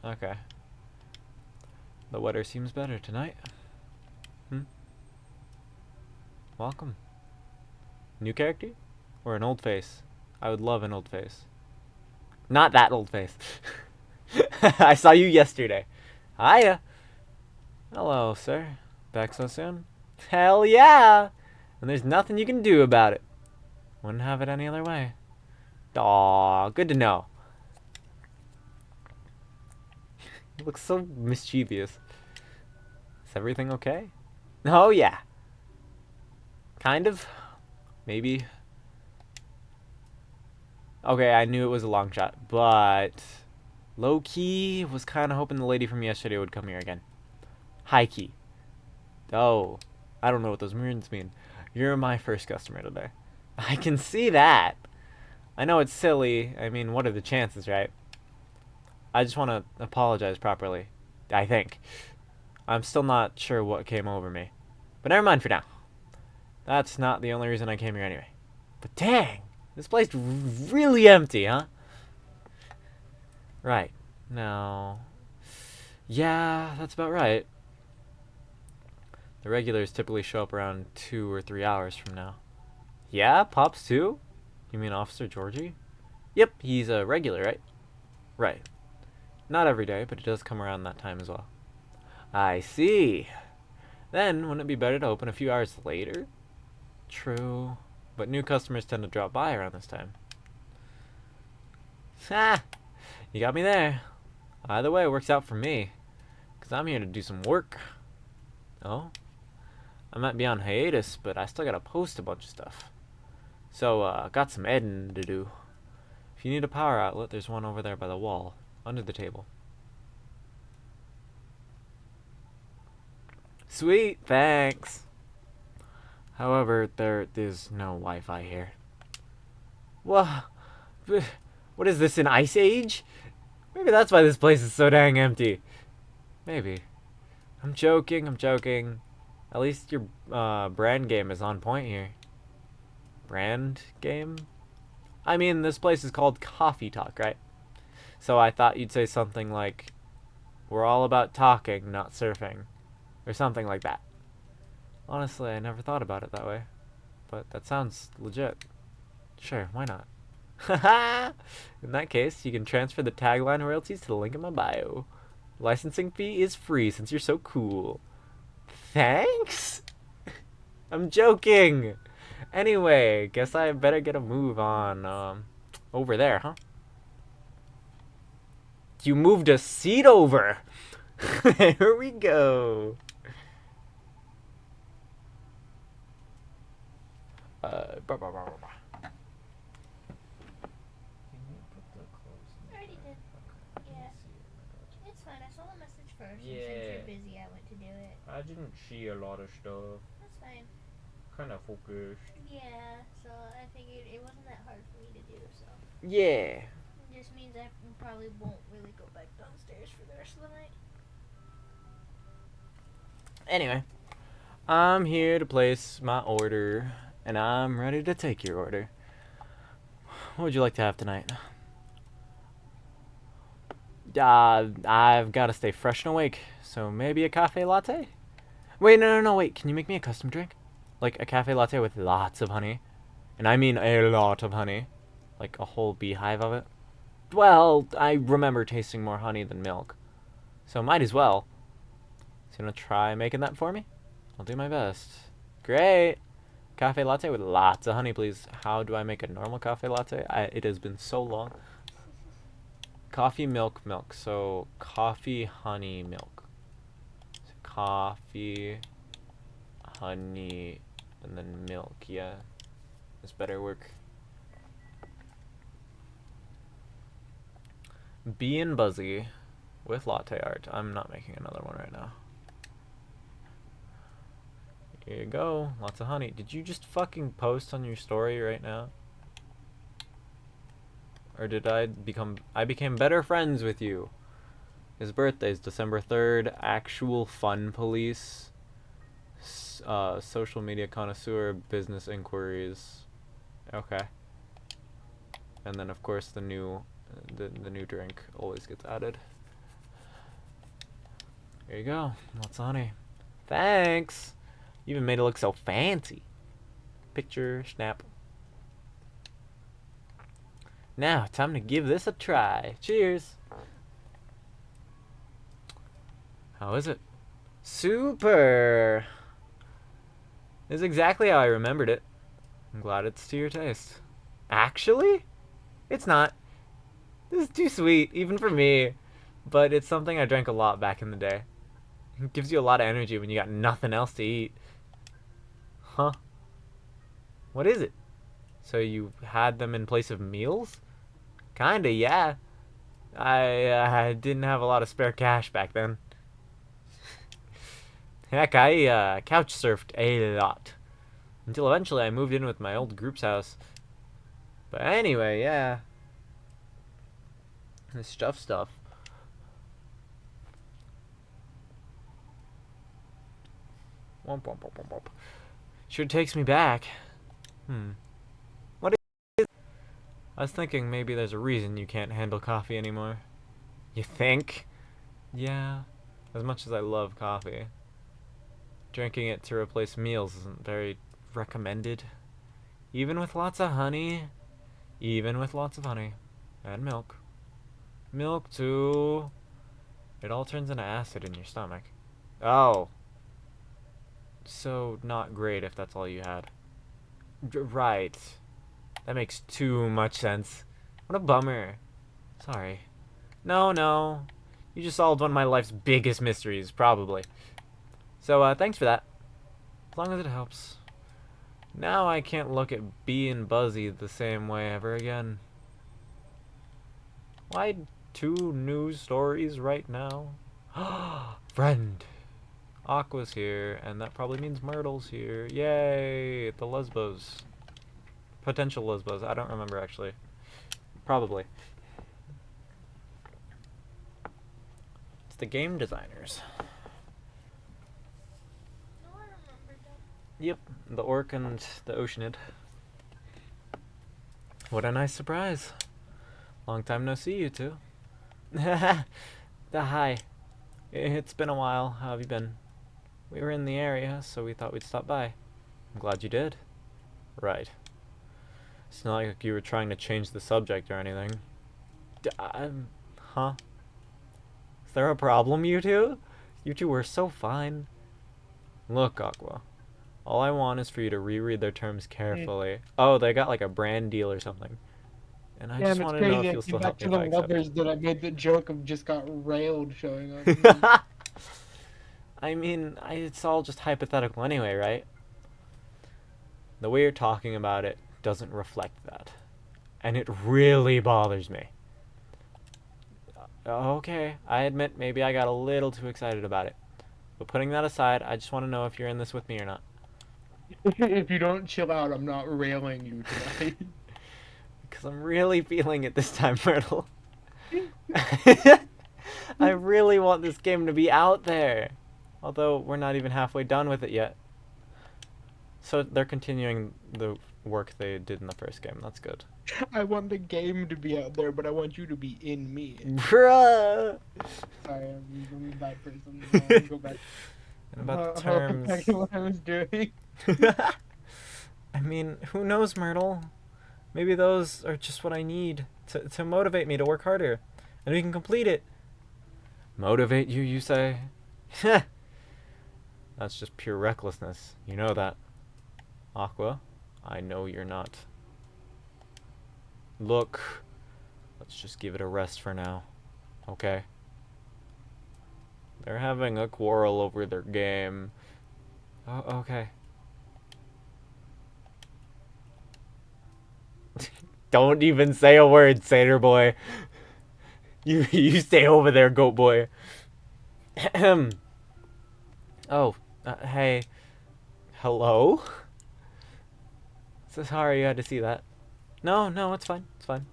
Okay. The weather seems better tonight. Welcome. New character? Or an old face? I would love an old face. Not that old face. I saw you yesterday. Hiya. Hello, sir. Back so soon? Hell yeah! And there's nothing you can do about it. Wouldn't have it any other way. Aw, good to know. You look so mischievous. Is everything okay? Oh, yeah. Kind of. Maybe. Okay, I knew it was a long shot, but low-key was kind of hoping the lady from yesterday would come here again. High-key. Oh, I don't know what those words mean. You're my first customer today. I can see that. I know it's silly. I mean, what are the chances, right? I just want to apologize properly. I think. I'm still not sure what came over me. But never mind for now. That's not the only reason I came here anyway. But dang, this place really empty, huh? Right. Now, yeah, that's about right. The regulars typically show up around 2 or 3 hours from now. Yeah, Pops too? You mean Officer Georgie? Yep, he's a regular, right? Right. Not every day, but it does come around that time as well. I see. Then, wouldn't it be better to open a few hours later? True. But new customers tend to drop by around this time. Ha! You got me there. Either way, it works out for me. Because I'm here to do some work. Oh? I might be on hiatus, but I still gotta post a bunch of stuff. So, got some editing to do. If you need a power outlet, there's one over there by the wall, under the table. Sweet, thanks. However, there is no Wi-Fi here. What is this, an ice age? Maybe that's why this place is so dang empty. Maybe. I'm joking. At least your brand game is on point here. Brand game? I mean, this place is called Coffee Talk, right? So I thought you'd say something like, we're all about talking, not surfing. Or something like that. Honestly, I never thought about it that way. But that sounds legit. Sure, why not? Haha! In that case, you can transfer the tagline royalties to the link in my bio. Licensing fee is free since you're so cool. Thanks? I'm joking! Anyway, guess I better get a move on, over there, huh? You moved a seat over! Here we go! I already did. Yeah. It's fine. I saw the message first. And since you're busy, I went to do it. I didn't see a lot of stuff. That's fine. Kind of focused. Yeah. So I figured it wasn't that hard for me to do. So Yeah. it just means I probably won't really go back downstairs for the rest of the night. Anyway, I'm here to place my order, and I'm ready to take your order. What would you like to have tonight? I've got to stay fresh and awake, so maybe a cafe latte? Wait, no, wait. Can you make me a custom drink? Like a cafe latte with lots of honey? And I mean a lot of honey. Like a whole beehive of it. Well, I remember tasting more honey than milk. So might as well. So you want to try making that for me? I'll do my best. Great! Cafe latte with lots of honey, please. How do I make a normal cafe latte? It has been so long. Coffee, milk. So, coffee, honey, milk. So, coffee, honey, and then milk. Yeah. This better work. Bee and Buzzy with latte art. I'm not making another one right now. Here you go. Lots of honey. Did you just fucking post on your story right now? Or did I became better friends with you? His birthday's December 3rd. Actual fun police. Social media connoisseur. Business inquiries. Okay. And then of course the new drink always gets added. There you go. Lots of honey. Thanks. You even made it look so fancy. Picture, snap. Now, time to give this a try. Cheers. How is it? Super. This is exactly how I remembered it. I'm glad it's to your taste. Actually, it's not. This is too sweet, even for me. But it's something I drank a lot back in the day. It gives you a lot of energy when you got nothing else to eat. Huh? What is it? So you had them in place of meals? Kinda, yeah. I didn't have a lot of spare cash back then. Heck, I couch surfed a lot. Until eventually I moved in with my old group's house. But anyway, yeah. This stuff. Womp, womp, womp, womp, womp. Sure takes me back. What is... I was thinking maybe there's a reason you can't handle coffee anymore. You think? Yeah. As much as I love coffee, drinking it to replace meals isn't very recommended. Even with lots of honey. And milk. Milk too. It all turns into acid in your stomach. Oh. So not great if that's all you had. Right. That makes too much sense. What a bummer. Sorry. No. You just solved one of my life's biggest mysteries, probably. So, thanks for that. As long as it helps. Now I can't look at Bee and Buzzy the same way ever again. Why 2 news stories right now? Friend. Aqua's here, and that probably means Myrtle's here. Yay! The Lesbos. Potential Lesbos. I don't remember, actually. Probably. It's the game designers. No, I remember that. Yep, the Orc and the Oceanid. What a nice surprise. Long time no see, you two. Hi. It's been a while. How have you been? We were in the area, so we thought we'd stop by. I'm glad you did. Right. It's not like you were trying to change the subject or anything. Huh? Is there a problem, you two? You two were so fine. Look, Aqua. All I want is for you to reread their terms carefully. Oh, they got like a brand deal or something. And I just want to know if you'll still help me if I accept lovers it. that I made the joke of just got railed showing up. I mean, it's all just hypothetical anyway, right? The way you're talking about it doesn't reflect that. And it really bothers me. Okay, I admit maybe I got a little too excited about it. But putting that aside, I just want to know if you're in this with me or not. If you don't chill out, I'm not railing you tonight. Because I'm really feeling it this time, Myrtle. I really want this game to be out there. Although we're not even halfway done with it yet. So they're continuing the work they did in the first game. That's good. I want the game to be out there, but I want you to be in me. Bruh! Sorry, I'm a bad person. Go back. And about Back terms... to what I was doing. I mean, who knows, Myrtle? Maybe those are just what I need to motivate me to work harder. And we can complete it. Motivate you, you say? That's just pure recklessness. You know that. Aqua, I know you're not. Look, let's just give it a rest for now. Okay? They're having a quarrel over their game. Oh, okay. Don't even say a word, Satyr boy. You stay over there, goat boy. Oh, hey. Hello? So sorry you had to see that. No, it's fine. It's fine.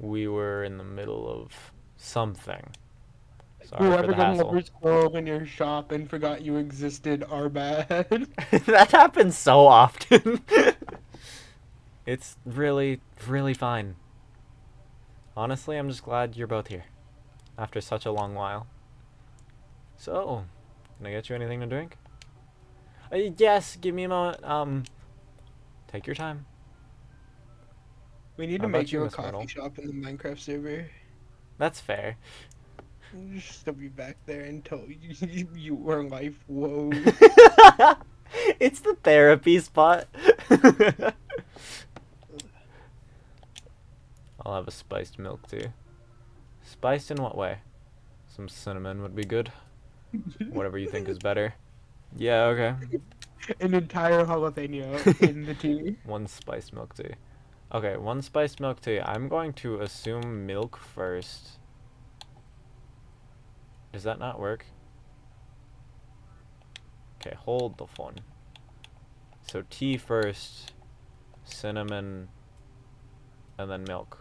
We were in the middle of something. Sorry for Whoever the got hassle. lovers quarrel in your shop and forgot you existed are bad. That happens so often. It's really, really fine. Honestly, I'm just glad you're both here. After such a long while. So, can I get you anything to drink? Yes, give me a moment. Take your time. We need How to about make you, you a Miss coffee Myrtle? shop in the Minecraft server. That's fair. Just to be back there until you were life. Whoa. It's the therapy spot. I'll have a spiced milk tea. Spiced in what way? Some cinnamon would be good. Whatever you think is better. Yeah, okay. An entire jalapeno in the tea. One spiced milk tea. Okay, one spiced milk tea. I'm going to assume milk first. Does that not work? Okay, hold the phone. So tea first, cinnamon, and then milk.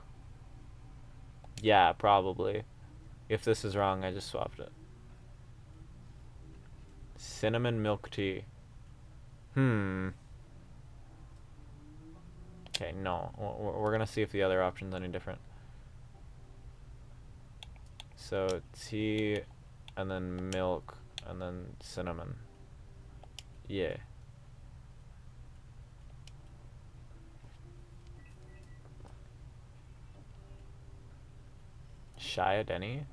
Yeah, probably. If this is wrong, I just swapped it. Cinnamon milk tea. Okay, no. We're gonna see if the other option's any different. So, tea, and then milk, and then cinnamon. Yeah. Shia Denny?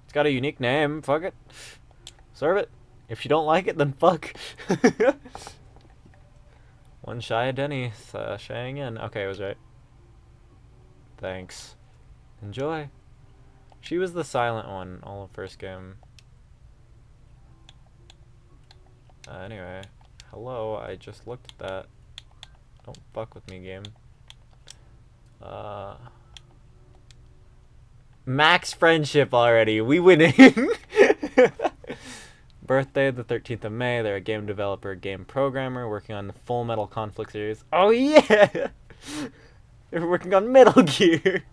It's got a unique name. Fuck it. Serve it. If you don't like it, then fuck. One Shia Denny. Shying in. Okay, I was right. Thanks. Enjoy. She was the silent one all of first game. Anyway. Hello, I just looked at that. Don't fuck with me, game. Max friendship already. We winning. Birthday, the 13th of May. They're a game developer, game programmer, working on the Full Metal Conflict series. Oh yeah! They're working on Metal Gear.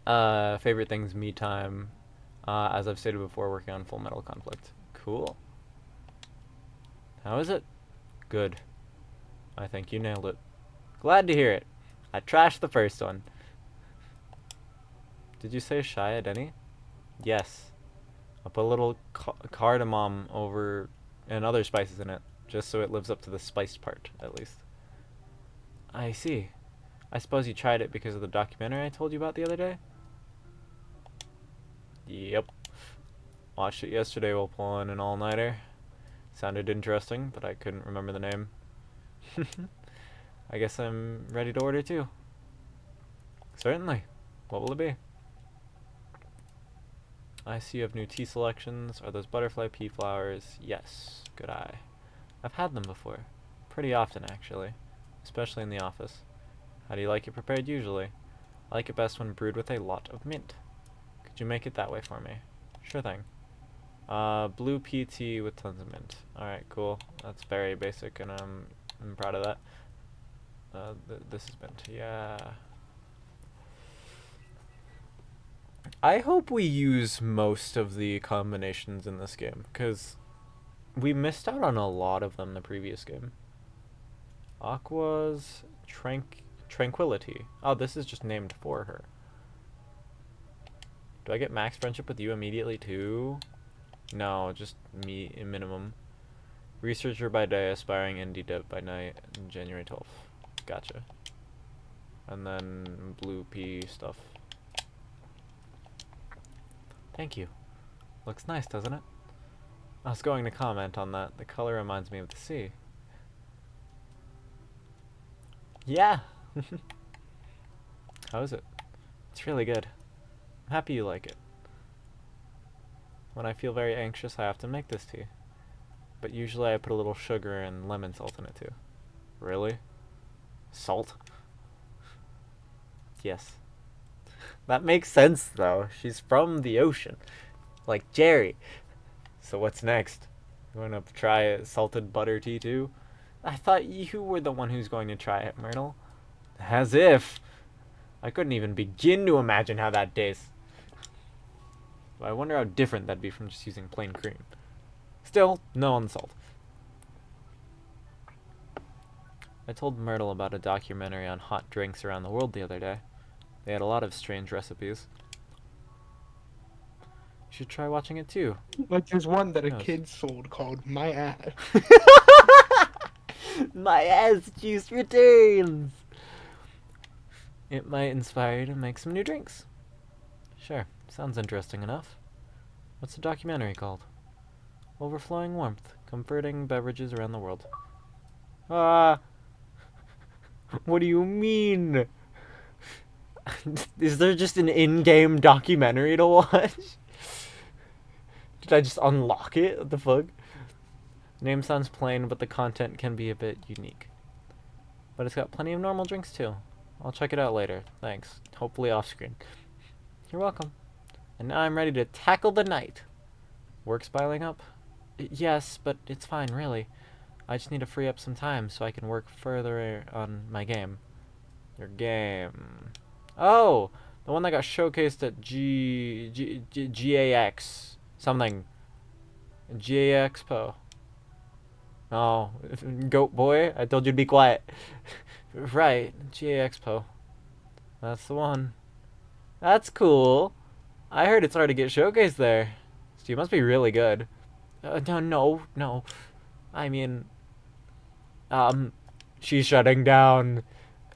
Favorite things, me time. As I've stated before, working on Full Metal Conflict. Cool. How is it? Good. I think you nailed it. Glad to hear it. I trashed the first one. Did you say Shia Denny? Yes. I'll put a little cardamom over and other spices in it, just so it lives up to the spiced part, at least. I see. I suppose you tried it because of the documentary I told you about the other day? Yep. Watched it yesterday while pulling an all-nighter. Sounded interesting, but I couldn't remember the name. I guess I'm ready to order too. Certainly. What will it be? I see you have new tea selections. Are those butterfly pea flowers? Yes. Good eye. I've had them before. Pretty often, actually. Especially in the office. How do you like it prepared usually? I like it best when brewed with a lot of mint. Could you make it that way for me? Sure thing. Blue pea tea with tons of mint. Alright, cool. That's very basic, and I'm proud of that. This is mint. Yeah. I hope we use most of the combinations in this game, because we missed out on a lot of them the previous game. Aqua's Tranquility. Oh, this is just named for her. Do I get max friendship with you immediately too? No, just me minimum. Researcher by day, aspiring indie dev by night, January 12th. Gotcha. And then blue pea stuff. Thank you. Looks nice, doesn't it? I was going to comment on that. The color reminds me of the sea. Yeah! How is it? It's really good. I'm happy you like it. When I feel very anxious, I often make this tea. But usually I put a little sugar and lemon salt in it too. Really? Salt? Yes. That makes sense though. She's from the ocean. Like Jerry. So what's next? You wanna try salted butter tea too? I thought you were the one who's going to try it, Myrtle. As if. I couldn't even begin to imagine how that tastes. I wonder how different that'd be from just using plain cream. Still, no on the salt. I told Myrtle about a documentary on hot drinks around the world the other day. They had a lot of strange recipes. You should try watching it too. Like there's one that a Yes. kid sold called My Ass. My ass juice returns! It might inspire you to make some new drinks. Sure, sounds interesting enough. What's the documentary called? Overflowing Warmth, Comforting Beverages Around the World. Ah! What do you mean? Is there just an in-game documentary to watch? Did I just unlock it? What the fuck? Name sounds plain, but the content can be a bit unique. But it's got plenty of normal drinks too. I'll check it out later. Thanks. Hopefully off screen. You're welcome. And now I'm ready to tackle the night. Work's piling up? Yes, but it's fine, really. I just need to free up some time so I can work further on my game. Your game. Oh! The one that got showcased at GAX. Something. GA Expo. Oh, Goat Boy, I told you to be quiet. Right, GA Expo. That's the one. That's cool. I heard it's hard to get showcased there. So you must be really good. No. I mean, she's shutting down.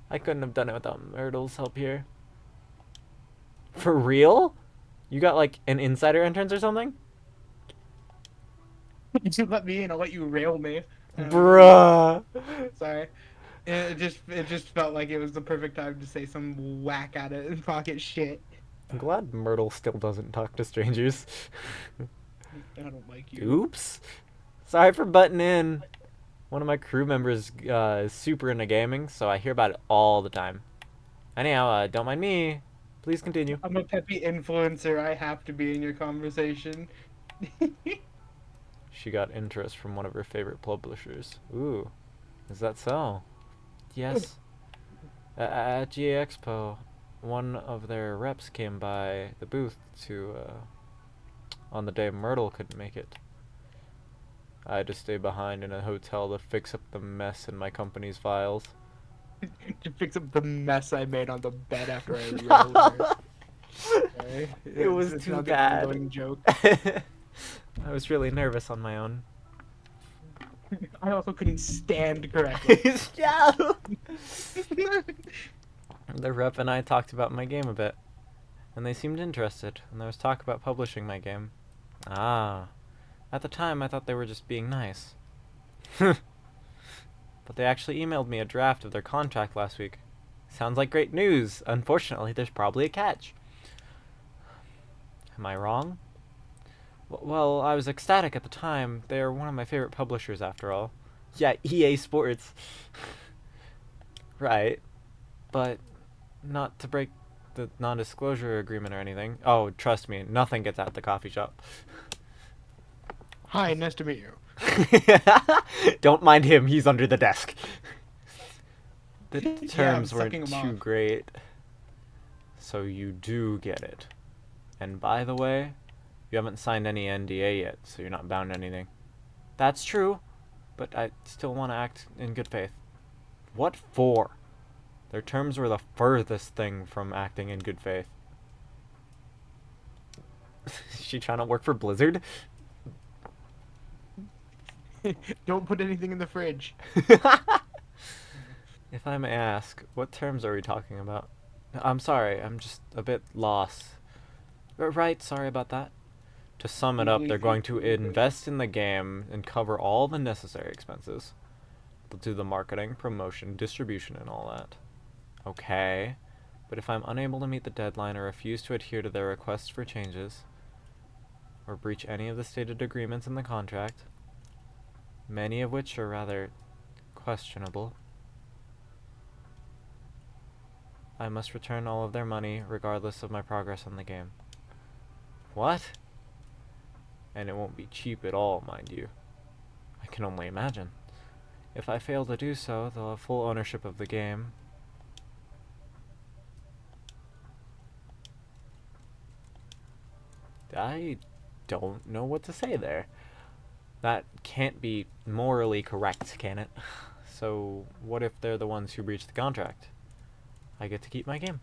I couldn't have done it without Myrtle's help here. For real? You got like an insider entrance or something? You should let me in. I'll let you rail me. Bruh. Sorry. It just felt like it was the perfect time to say some whack at it and pocket shit. I'm glad Myrtle still doesn't talk to strangers. I don't like you. Oops. Sorry for butting in. One of my crew members is super into gaming, so I hear about it all the time. Anyhow, don't mind me. Please continue. I'm a peppy influencer. I have to be in your conversation. She got interest from one of her favorite publishers. Ooh. Is that so? Yes. At GA Expo, one of their reps came by the booth to, on the day Myrtle couldn't make it. I had to stay behind in a hotel to fix up the mess in my company's files. To fix up the mess I made on the bed after I rolled her. Okay? It was It's too not the bad. ongoing joke. I was really nervous on my own. I also couldn't stand correctly. Yeah. The rep and I talked about my game a bit, and they seemed interested, and there was talk about publishing my game. Ah. At the time, I thought they were just being nice. But they actually emailed me a draft of their contract last week. Sounds like great news. Unfortunately, there's probably a catch. Am I wrong? Well, I was ecstatic at the time. They're one of my favorite publishers, after all. Yeah, EA Sports. Right. But not to break the non-disclosure agreement or anything. Oh, trust me, nothing gets out the coffee shop. Hi, nice to meet you. Don't mind him, he's under the desk. The Yeah, I'm terms weren't sucking him too off. great. So you do get it. And by the way, you haven't signed any NDA yet, so you're not bound to anything. That's true, but I still want to act in good faith. What for? Their terms were the furthest thing from acting in good faith. Is she trying to work for Blizzard? Don't put anything in the fridge. If I may ask, what terms are we talking about? I'm sorry, I'm just a bit lost. Right, sorry about that. To sum it up, they're going to invest in the game and cover all the necessary expenses. They'll do the marketing, promotion, distribution, and all that. Okay, but if I'm unable to meet the deadline or refuse to adhere to their requests for changes, or breach any of the stated agreements in the contract, many of which are rather questionable, I must return all of their money regardless of my progress on the game. What? And it won't be cheap at all, mind you. I can only imagine. If I fail to do so, they'll have full ownership of the game. I don't know what to say there. That can't be morally correct, can it? So, what if they're the ones who breached the contract? I get to keep my game.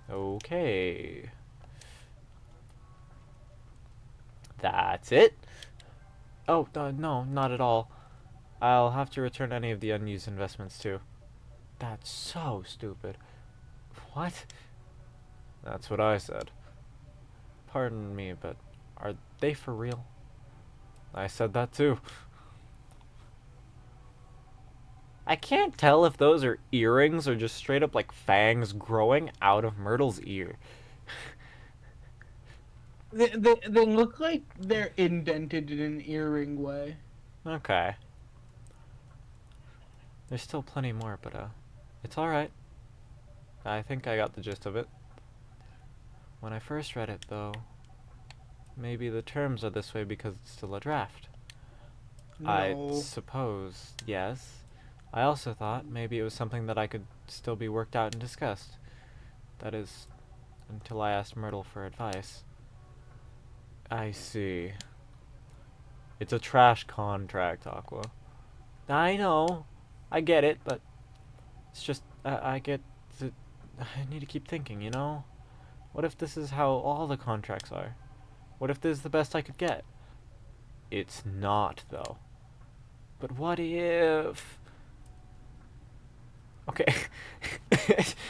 Okay. That's it? Oh, no, not at all. I'll have to return any of the unused investments too. That's so stupid. What? That's what I said. Pardon me, but are they for real? I said that too. I can't tell if those are earrings or just straight up like fangs growing out of Myrtle's ear. They look like they're indented in an earring way. Okay. There's still plenty more, but it's alright. I think I got the gist of it. When I first read it, though, maybe the terms are this way because it's still a draft. I No. suppose, yes. I also thought maybe it was something that I could still be worked out and discussed. That is, until I asked Myrtle for advice. I see. It's a trash contract, Aqua. I know. I get it, but it's just, I need to keep thinking, you know? What if this is how all the contracts are? What if this is the best I could get? It's not, though. But what if... Okay.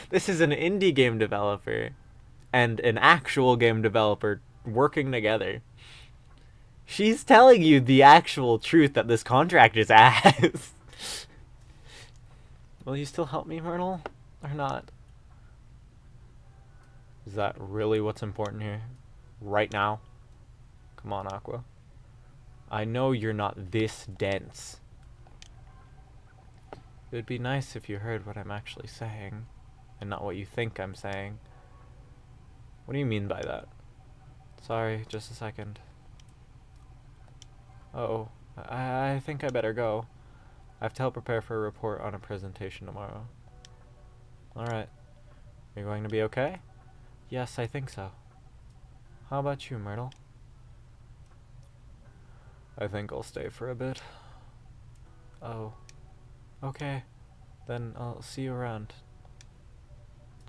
This is an indie game developer and an actual game developer working together. She's telling you the actual truth that this contract is ass. Will you still help me, Myrtle? Or not? Is that really what's important here? Right now? Come on, Aqua. I know you're not this dense. It would be nice if you heard what I'm actually saying, and not what you think I'm saying. What do you mean by that? Sorry, just a second. Uh-oh. I think I better go. I have to help prepare for a report on a presentation tomorrow. Alright. You're going to be okay? Yes, I think so. How about you, Myrtle? I think I'll stay for a bit. Oh. Okay. Then I'll see you around.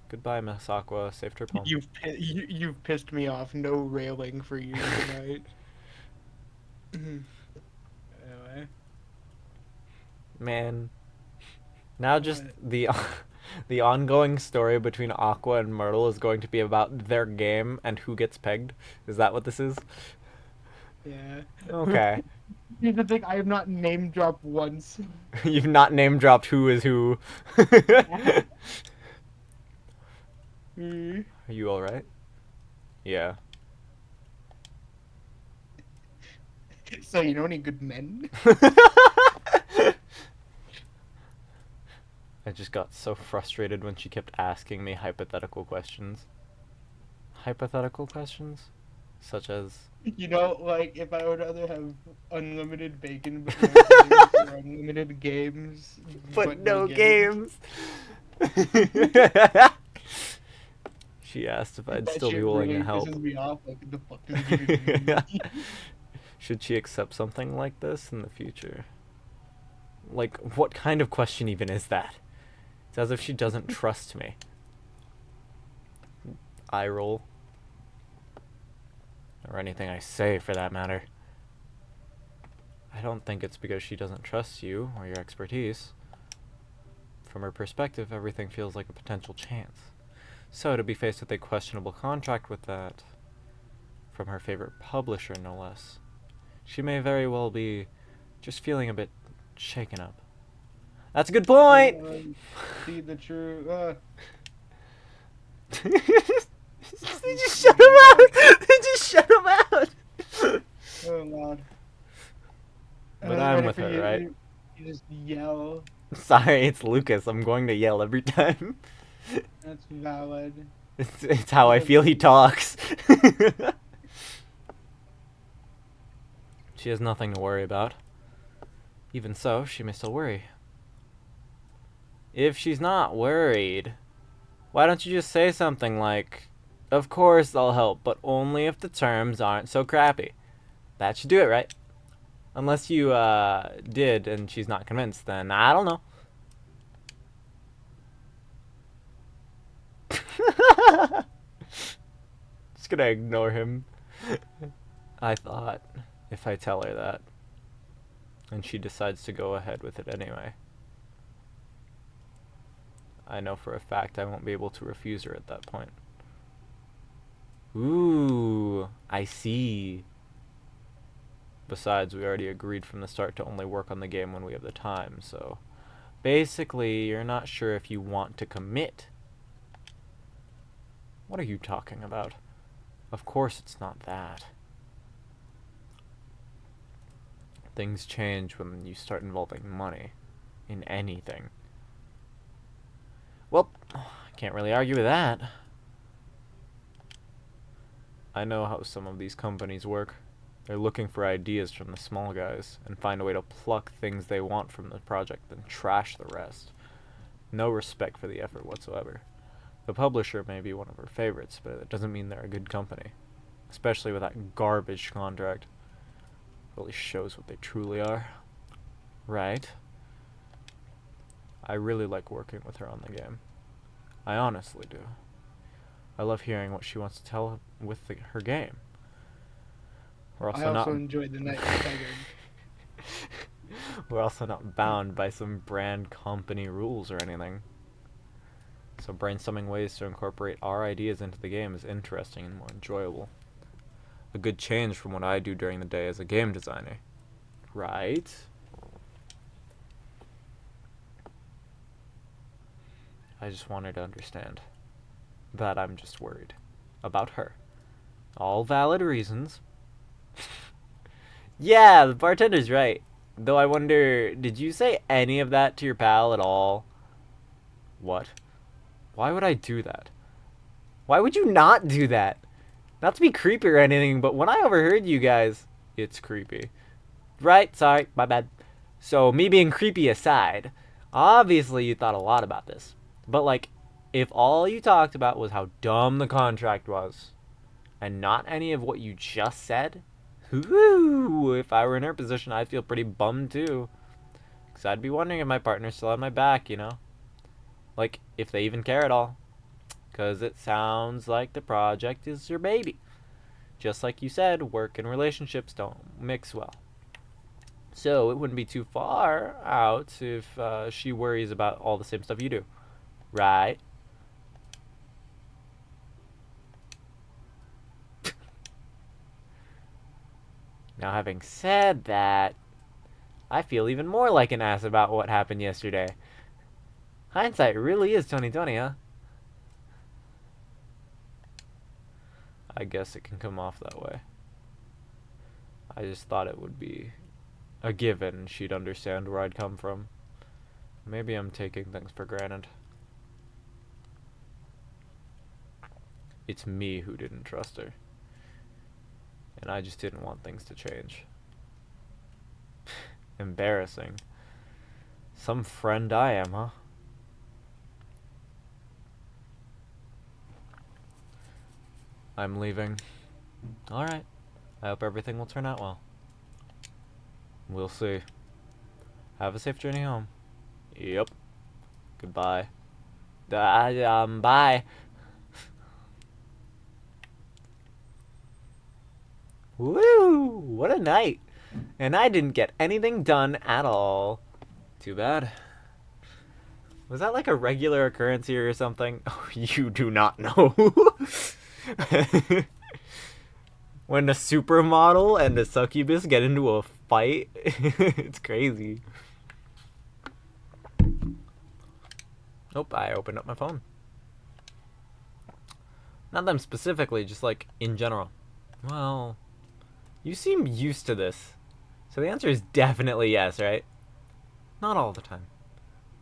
Goodbye, Miss Aqua. Safe trip home. You've pissed me off. No railing for you tonight. Anyway. Man. Now just the ongoing story between Aqua and Myrtle is going to be about their game and who gets pegged. Is that what this is? Yeah. Okay. Here's the thing, I have not name dropped once. You've not name dropped who is who. Mm. Are you alright? Yeah. So you know any good men? I just got so frustrated when she kept asking me hypothetical questions. Hypothetical questions? Such as... You know, like, if I would rather have unlimited bacon but no games, or unlimited games But no games! She asked if I'd That still be shit willing really to help. pisses me off. Like, what the fuck does it even mean? Should she accept something like this in the future? Like, what kind of question even is that? It's as if she doesn't trust me. Eye roll. Or anything I say, for that matter. I don't think it's because she doesn't trust you or your expertise. From her perspective, everything feels like a potential chance. So, to be faced with a questionable contract with that, from her favorite publisher, no less, she may very well be just feeling a bit shaken up. That's a good point! See the true. They just shut him out! They just shut him out! Oh god. But I'm with her, right? You just yell. Sorry, it's Lucas. I'm going to yell every time. That's valid. It's how I feel he talks. She has nothing to worry about. Even so, she may still worry. If she's not worried, why don't you just say something like, "Of course I'll help, but only if the terms aren't so crappy." That should do it, right? Unless you did and she's not convinced, then I don't know. Just gonna ignore him. I thought, if I tell her that, and she decides to go ahead with it anyway, I know for a fact I won't be able to refuse her at that point. Ooh, I see. Besides, we already agreed from the start to only work on the game when we have the time, so basically, you're not sure if you want to commit. What are you talking about? Of course it's not that. Things change when you start involving money in anything. Well, I can't really argue with that. I know how some of these companies work. They're looking for ideas from the small guys and find a way to pluck things they want from the project, then trash the rest. No respect for the effort whatsoever. The publisher may be one of her favorites, but it doesn't mean they're a good company. Especially with that garbage contract. Really shows what they truly are. Right? I really like working with her on the game. I honestly do. I love hearing what she wants to tell with her game. We're I also enjoyed the night tiger. We're also not bound by some brand company rules or anything. So brainstorming ways to incorporate our ideas into the game is interesting and more enjoyable. A good change from what I do during the day as a game designer. Right? I just want her to understand that I'm just worried about her. All valid reasons. Yeah, the bartender's right. Though I wonder, did you say any of that to your pal at all? What? Why would I do that? Why would you not do that? Not to be creepy or anything, but when I overheard you guys, it's creepy. Right, sorry, my bad. So, me being creepy aside, obviously you thought a lot about this. But, like, if all you talked about was how dumb the contract was, and not any of what you just said, whoo, if I were in her position, I'd feel pretty bummed too. Because I'd be wondering if my partner's still on my back, you know? Like, if they even care at all. Because it sounds like the project is your baby. Just like you said, work and relationships don't mix well. So it wouldn't be too far out if she worries about all the same stuff you do. Right? Now, having said that, I feel even more like an ass about what happened yesterday. Hindsight really is 20/20, huh? I guess it can come off that way. I just thought it would be a given she'd understand where I'd come from. Maybe I'm taking things for granted. It's me who didn't trust her. And I just didn't want things to change. Embarrassing. Some friend I am, huh? I'm leaving. Alright. I hope everything will turn out well. We'll see. Have a safe journey home. Yep. Goodbye. Bye. Woo! What a night. And I didn't get anything done at all. Too bad. Was that like a regular occurrence here or something? Oh, you do not know. When a supermodel and a succubus get into a fight, it's crazy. Nope, I opened up my phone. Not them specifically, just like in general. Well, you seem used to this. So the answer is definitely yes, right? Not all the time,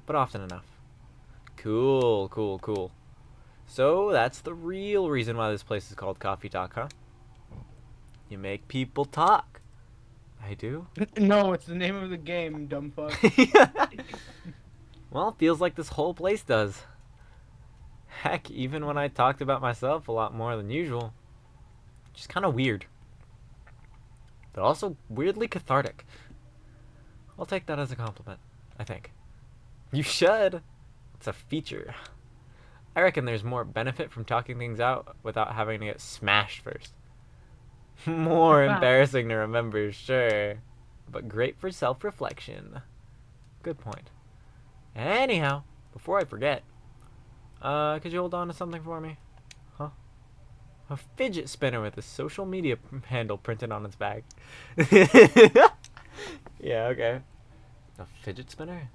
but often enough. Cool, cool, cool. So that's the real reason why this place is called Coffee Talk, huh? You make people talk. I do? No, it's the name of the game, dumb fuck. Well, feels like this whole place does. Heck, even when I talked about myself a lot more than usual. Just kind of weird. But also weirdly cathartic. I'll take that as a compliment, I think. You should. It's a feature. I reckon there's more benefit from talking things out without having to get smashed first. More embarrassing to remember, sure. But great for self-reflection. Good point. Anyhow, before I forget, could you hold on to something for me? Huh? A fidget spinner with a social media handle printed on its bag. Yeah, okay. A fidget spinner?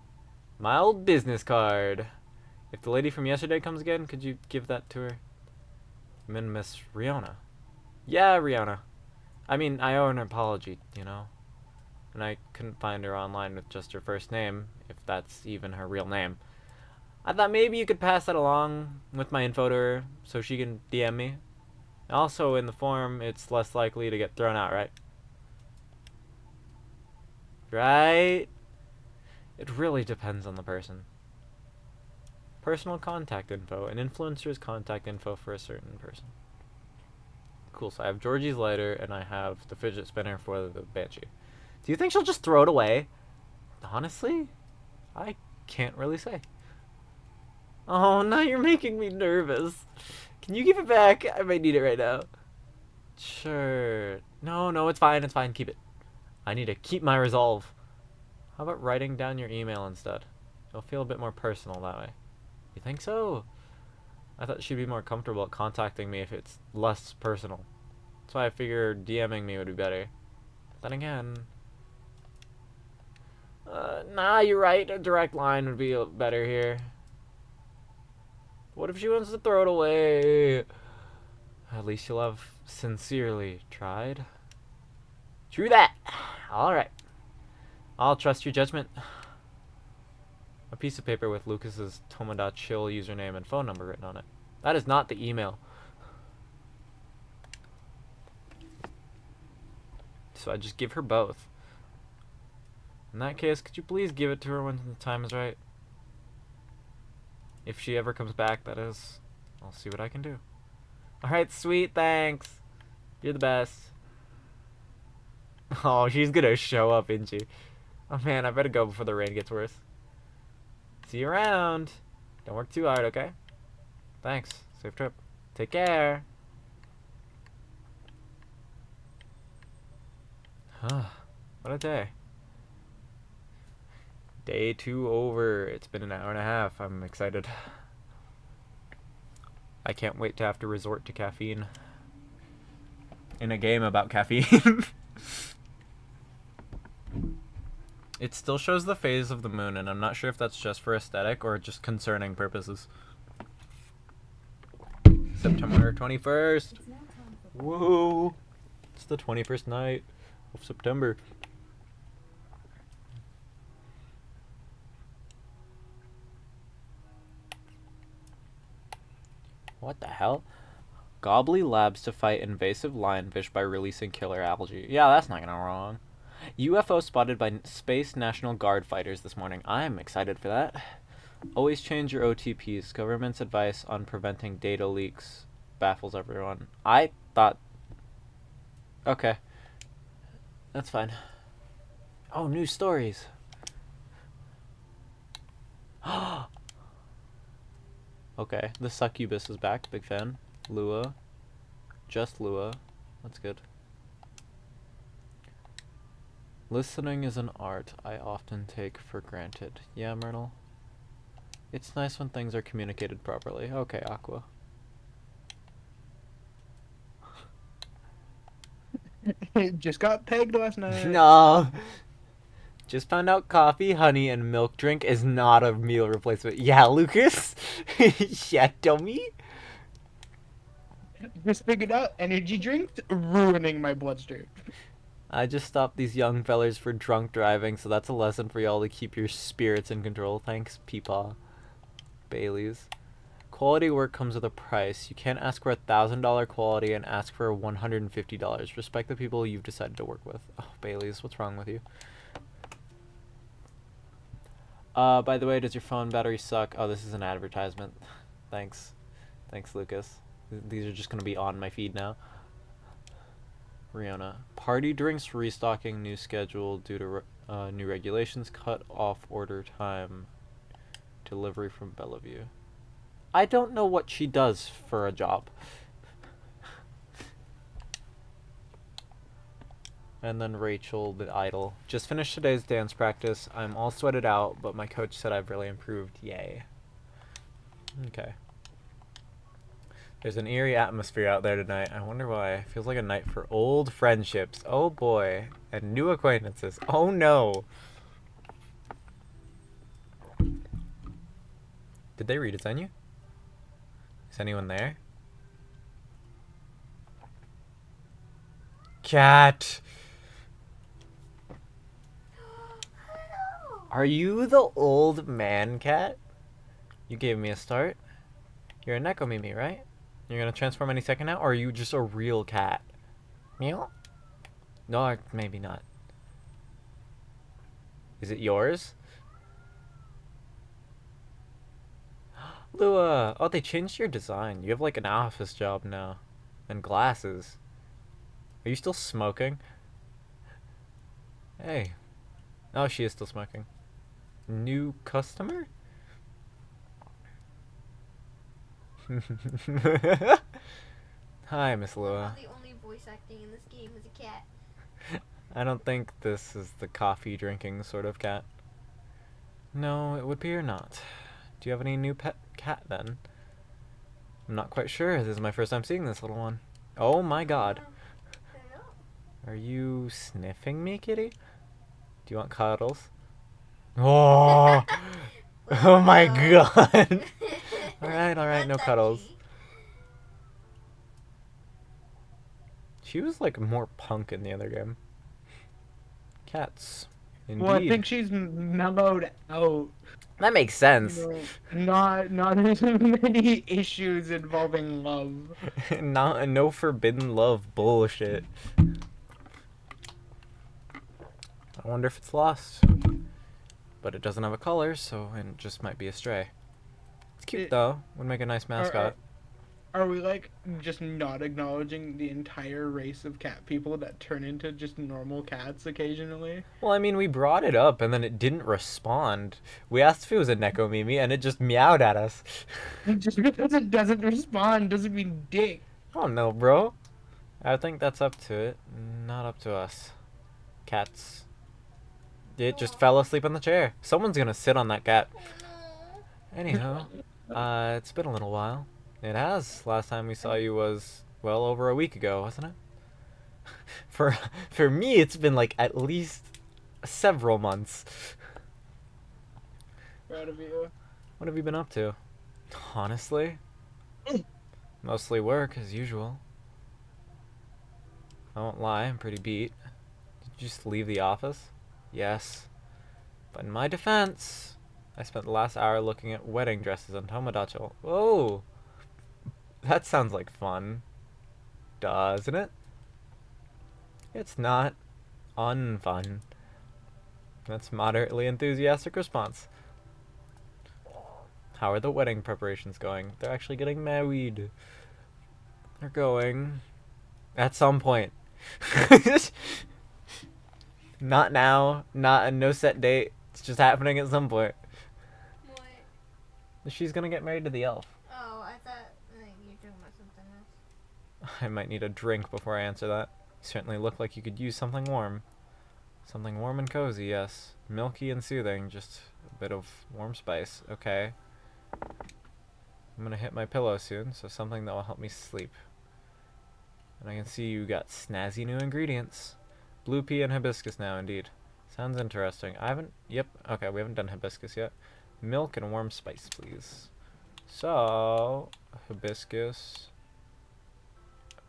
My old business card. If the lady from yesterday comes again, could you give that to her? You mean Miss Riona? Yeah, Riona. I mean, I owe her an apology, you know? And I couldn't find her online with just her first name, if that's even her real name. I thought maybe you could pass that along with my info to her so she can DM me. Also, in the form, it's less likely to get thrown out, right? Right? It really depends on the person. Personal contact info. An influencer's contact info for a certain person. Cool, so I have Georgie's lighter, and I have the fidget spinner for the Banshee. Do you think she'll just throw it away? Honestly, I can't really say. Oh, now you're making me nervous. Can you give it back? I might need it right now. Sure. No, it's fine, keep it. I need to keep my resolve. How about writing down your email instead? It'll feel a bit more personal that way. You think so? I thought she'd be more comfortable at contacting me if it's less personal. That's why I figured DMing me would be better. But then again... nah, you're right. A direct line would be better here. What if she wants to throw it away? At least you'll have sincerely tried. True that. Alright. I'll trust your judgment. A piece of paper with Lucas's Tomoda-chill username and phone number written on it. That is not the email. So I just give her both. In that case, could you please give it to her when the time is right? If she ever comes back, that is. I'll see what I can do. Alright, sweet, thanks. You're the best. Oh, she's gonna show up, isn't she? Oh man, I better go before the rain gets worse. See you around. Don't work too hard, okay? Thanks. Safe trip. Take care. Huh. What a day. Day 2 over. It's been an hour and a half. I'm excited. I can't wait to have to resort to caffeine. In a game about caffeine. It still shows the phase of the moon, and I'm not sure if that's just for aesthetic or just concerning purposes. September 21st. It's now time for Whoa. It's the 21st night of September. What the hell? Gobbly Labs to fight invasive lionfish by releasing killer algae. Yeah, that's not gonna go wrong. UFO spotted by Space National Guard fighters this morning. I'm excited for that. Always change your OTPs. Government's advice on preventing data leaks baffles everyone. I thought... Okay. That's fine. Oh, new stories. Okay, the succubus is back. Big fan. Lua. Just Lua. That's good. Listening is an art I often take for granted. Yeah, Myrtle? It's nice when things are communicated properly. Okay, Aqua. Just got pegged last night. No! Just found out coffee, honey, and milk drink is not a meal replacement. Yeah, Lucas? Yeah, dummy? Just figured out energy drinks ruining my bloodstream. I just stopped these young fellers for drunk driving, so that's a lesson for y'all to keep your spirits in control. Thanks, Peepaw. Bailey's. Quality work comes with a price. You can't ask for $1,000 quality and ask for $150. Respect the people you've decided to work with. Oh, Bailey's, what's wrong with you? By the way, does your phone battery suck? Oh, this is an advertisement. Thanks. Thanks, Lucas. These are just gonna be on my feed now. Rihanna. Party drinks restocking new schedule due to new regulations. Cut off order time. Delivery from Bellevue. I don't know what she does for a job. And then Rachel, the idol. Just finished today's dance practice. I'm all sweated out, but my coach said I've really improved. Yay. Okay. There's an eerie atmosphere out there tonight. I wonder why. It feels like a night for old friendships. Oh boy. And new acquaintances. Oh no. Did they redesign you? Is anyone there? Cat! Are you the old man cat? You gave me a start. You're a Nekomimi, right? You're gonna transform any second now, or are you just a real cat? Meow? No, maybe not. Is it yours? Lua! Oh, they changed your design. You have like an office job now. And glasses. Are you still smoking? Hey. Oh, she is still smoking. New customer? Hi, Miss Lua. The only voice acting in this game is a cat. I don't think this is the coffee drinking sort of cat. No, it would appear not. Do you have any new pet cat then? I'm not quite sure. This is my first time seeing this little one. Oh my god. Are you sniffing me, kitty? Do you want cuddles? Oh! Oh my god! Alright, no cuddles. She was like more punk in the other game. Cats. Indeed. Well, I think she's mellowed out. That makes sense. Not as many issues involving love. No forbidden love bullshit. I wonder if it's lost. But it doesn't have a color, so it just might be a stray. It's cute though. Would make a nice mascot. Are we like just not acknowledging the entire race of cat people that turn into just normal cats occasionally? Well, I mean, we brought it up and then it didn't respond. We asked if it was a Nekomimi and it just meowed at us. Just because it doesn't respond doesn't mean dick. I don't know, bro. I think that's up to it, not up to us. Cats. It just fell asleep on the chair. Someone's gonna sit on that cat. Anyhow, it's been a little while. It has. Last time we saw you was, well, over a week ago, wasn't it? For me, it's been like at least several months. Proud of you. What have you been up to? Honestly? Mostly work, as usual. I won't lie, I'm pretty beat. Did you just leave the office? Yes. But in my defense, I spent the last hour looking at wedding dresses on Tomodachi. Whoa! That sounds like fun. Doesn't it? It's not unfun. That's moderately enthusiastic response. How are the wedding preparations going? They're actually getting married. They're going. At some point. Not now. No set date. It's just happening at some point. What? She's gonna get married to the elf. I might need a drink before I answer that. You certainly look like you could use something warm. Something warm and cozy, yes. Milky and soothing, just a bit of warm spice. Okay. I'm gonna hit my pillow soon, so something that will help me sleep. And I can see you got snazzy new ingredients. Blue pea and hibiscus now, indeed. Sounds interesting. I haven't... Yep, okay, we haven't done hibiscus yet. Milk and warm spice, please. So, hibiscus,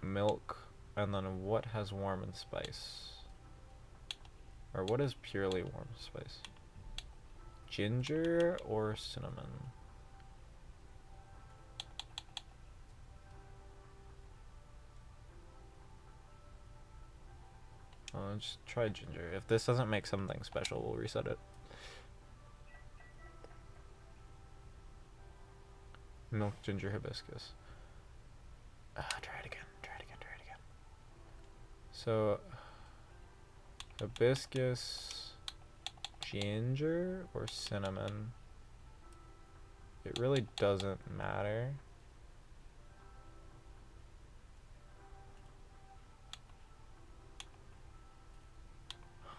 milk, and then what has warm and spice? Or what is purely warm spice? Ginger or cinnamon? Just try ginger. If this doesn't make something special, we'll reset it. Milk, ginger, hibiscus. Try it again. Try it again. Try it again. So, hibiscus, ginger, or cinnamon? It really doesn't matter.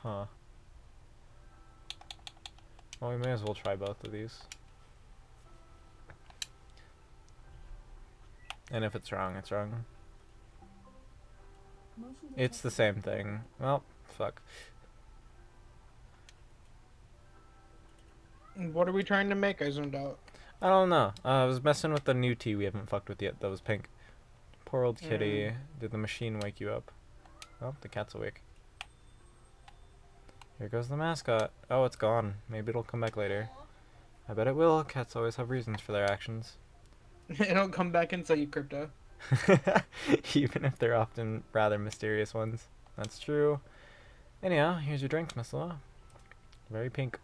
Huh. Well, we may as well try both of these. And if it's wrong, it's wrong. Motion It's the detected. same thing. Well, fuck. What are we trying to make? I zoned out. I don't know. I was messing with the new tea we haven't fucked with yet. That was pink. Poor old kitty. Did the machine wake you up? Oh, the cat's awake. Here goes the mascot. Oh, it's gone. Maybe it'll come back later. I bet it will. Cats always have reasons for their actions. It'll come back and sell you crypto. Even if they're often rather mysterious ones. That's true. Anyhow, here's your drink, Miss Law. Very pink.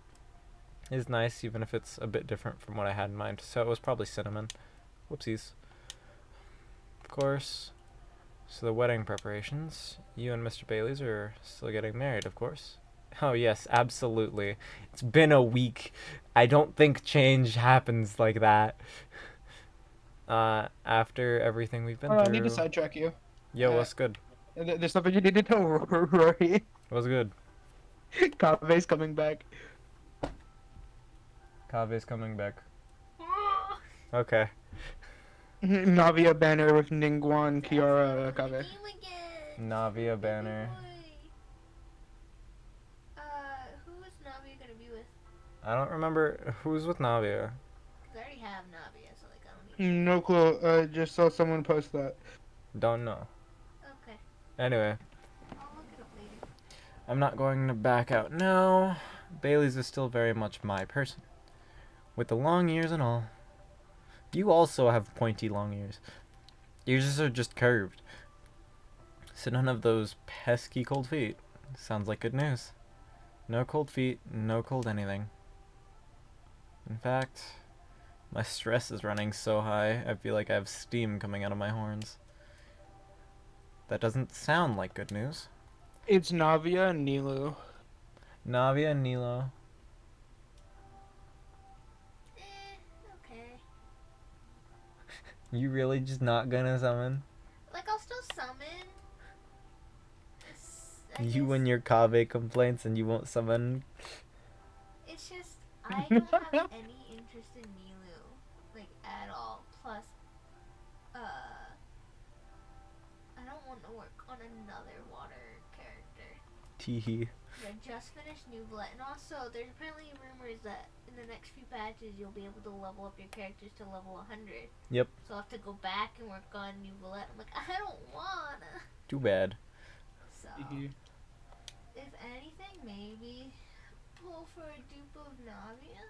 It's nice, even if it's a bit different from what I had in mind. So it was probably cinnamon. Whoopsies. Of course. So the wedding preparations. You and Mr. Bailey's are still getting married, of course. Oh yes, absolutely. It's been a week. I don't think change happens like that. After everything we've been Oh, I through. need to sidetrack you. Yo, what's good? There's something you need to know, Rory. What's good? Kave's coming back. Kave's coming back. Okay. Navia banner with Ningguan, Kiara, Kave. Game again. Navia banner. Who is Navi gonna be with? I don't remember who's with Navia. Cause I already have Navia, so like I don't need. No clue. I just saw someone post that. Don't know. Okay, Anyway, I'll look it up later. I'm not going to back out now. Bailey's is still very much my person. With the long ears and all. You also have pointy long ears. Yours are just curved. So none of those pesky cold feet. Sounds like good news. No cold feet, no cold anything. In fact, my stress is running so high, I feel like I have steam coming out of my horns. That doesn't sound like good news. It's Navia and Nilu. Navia and Nilo. Okay. You really just not gonna summon? Like I'll still summon. I You guess and your Kave complaints and you won't summon? It's just I don't have any interest in Nilu, like at all. Plus, I don't want to work on another water character. Teehee. I just finished Nublet, and also there's apparently rumors that in the next few patches you'll be able to level up your characters to level 100. Yep. So I'll have to go back and work on Nublet. I'm like, I don't wanna. Too bad. So, if anything, maybe pull for a dupe of Navia.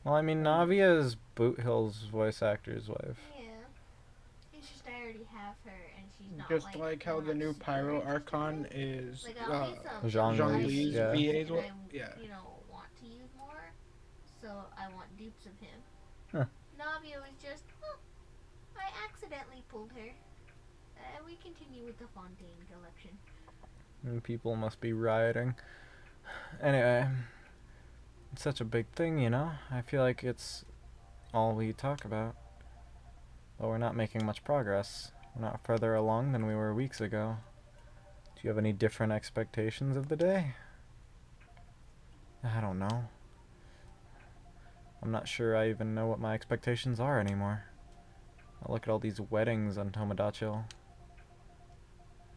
Well, I mean, Navia is Boot Hill's voice actor's wife. Yeah. It's just I already have her, and she's not Just like how one the I'm new super Pyro interested Archon in. is Like I'll need some Jean-Louis, Jean-Louis yeah. VA's and wife. I, Yeah. you know, want to use more, so I want dupes of him. Huh. Navia was just, I accidentally pulled her. We continue with the Fontaine collection. And people must be rioting. Anyway, it's such a big thing, you know? I feel like it's all we talk about. But we're not making much progress. We're not further along than we were weeks ago. Do you have any different expectations of the day? I don't know. I'm not sure I even know what my expectations are anymore. I look at all these weddings on Tomodachi.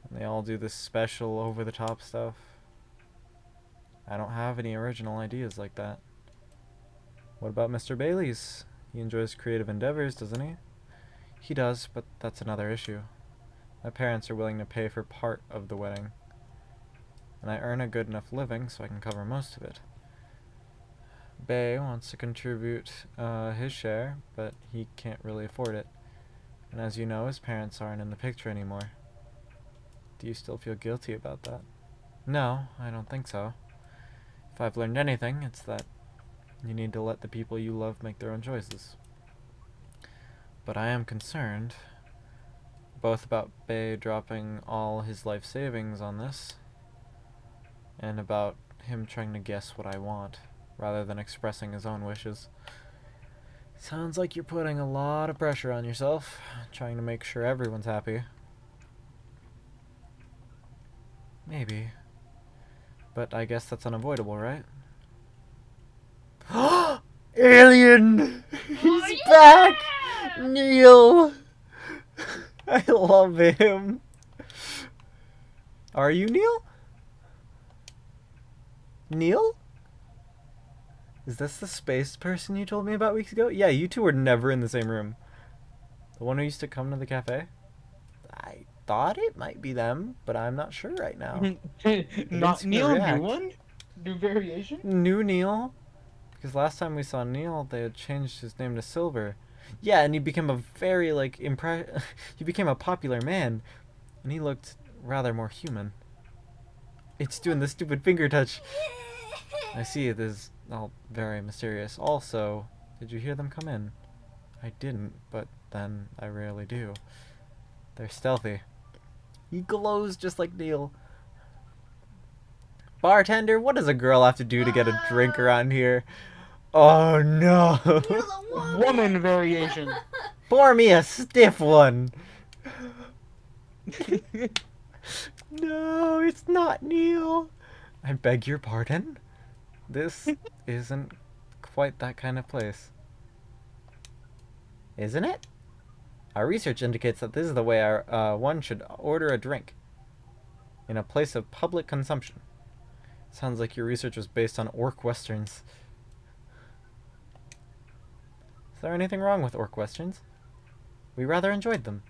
And they all do this special over-the-top stuff. I don't have any original ideas like that. What about Mr. Bailey's? He enjoys creative endeavors, doesn't he? He does, but that's another issue. My parents are willing to pay for part of the wedding. And I earn a good enough living so I can cover most of it. Bay wants to contribute his share, but he can't really afford it. And as you know, his parents aren't in the picture anymore. Do you still feel guilty about that? No, I don't think so. If I've learned anything, it's that you need to let the people you love make their own choices. But I am concerned, both about Bay dropping all his life savings on this, and about him trying to guess what I want, rather than expressing his own wishes. Sounds like you're putting a lot of pressure on yourself, trying to make sure everyone's happy. Maybe. But I guess that's unavoidable, right? Alien! He's back! Neil! I love him. Are you Neil? Neil? Is this the space person you told me about weeks ago? Yeah, you two were never in the same room. The one who used to come to the cafe? I thought it might be them, but I'm not sure right now. Not seem to Neil, react. new one? New variation? New Neil? Because last time we saw Neil, they had changed his name to Silver. Yeah, and he became a very, like, he became a popular man. And he looked rather more human. It's doing the stupid finger touch. I see, it is all very mysterious. Also, did you hear them come in? I didn't, but then I rarely do. They're stealthy. He glows just like Neil. Bartender, what does a girl have to do to get a drink around here? Oh no! Woman variation. Pour me a stiff one! No, it's not Neil. I beg your pardon? This isn't quite that kind of place. Isn't it? Our research indicates that this is the way one should order a drink. In a place of public consumption. Sounds like your research was based on orc westerns. Is there anything wrong with orc westerns? We rather enjoyed them.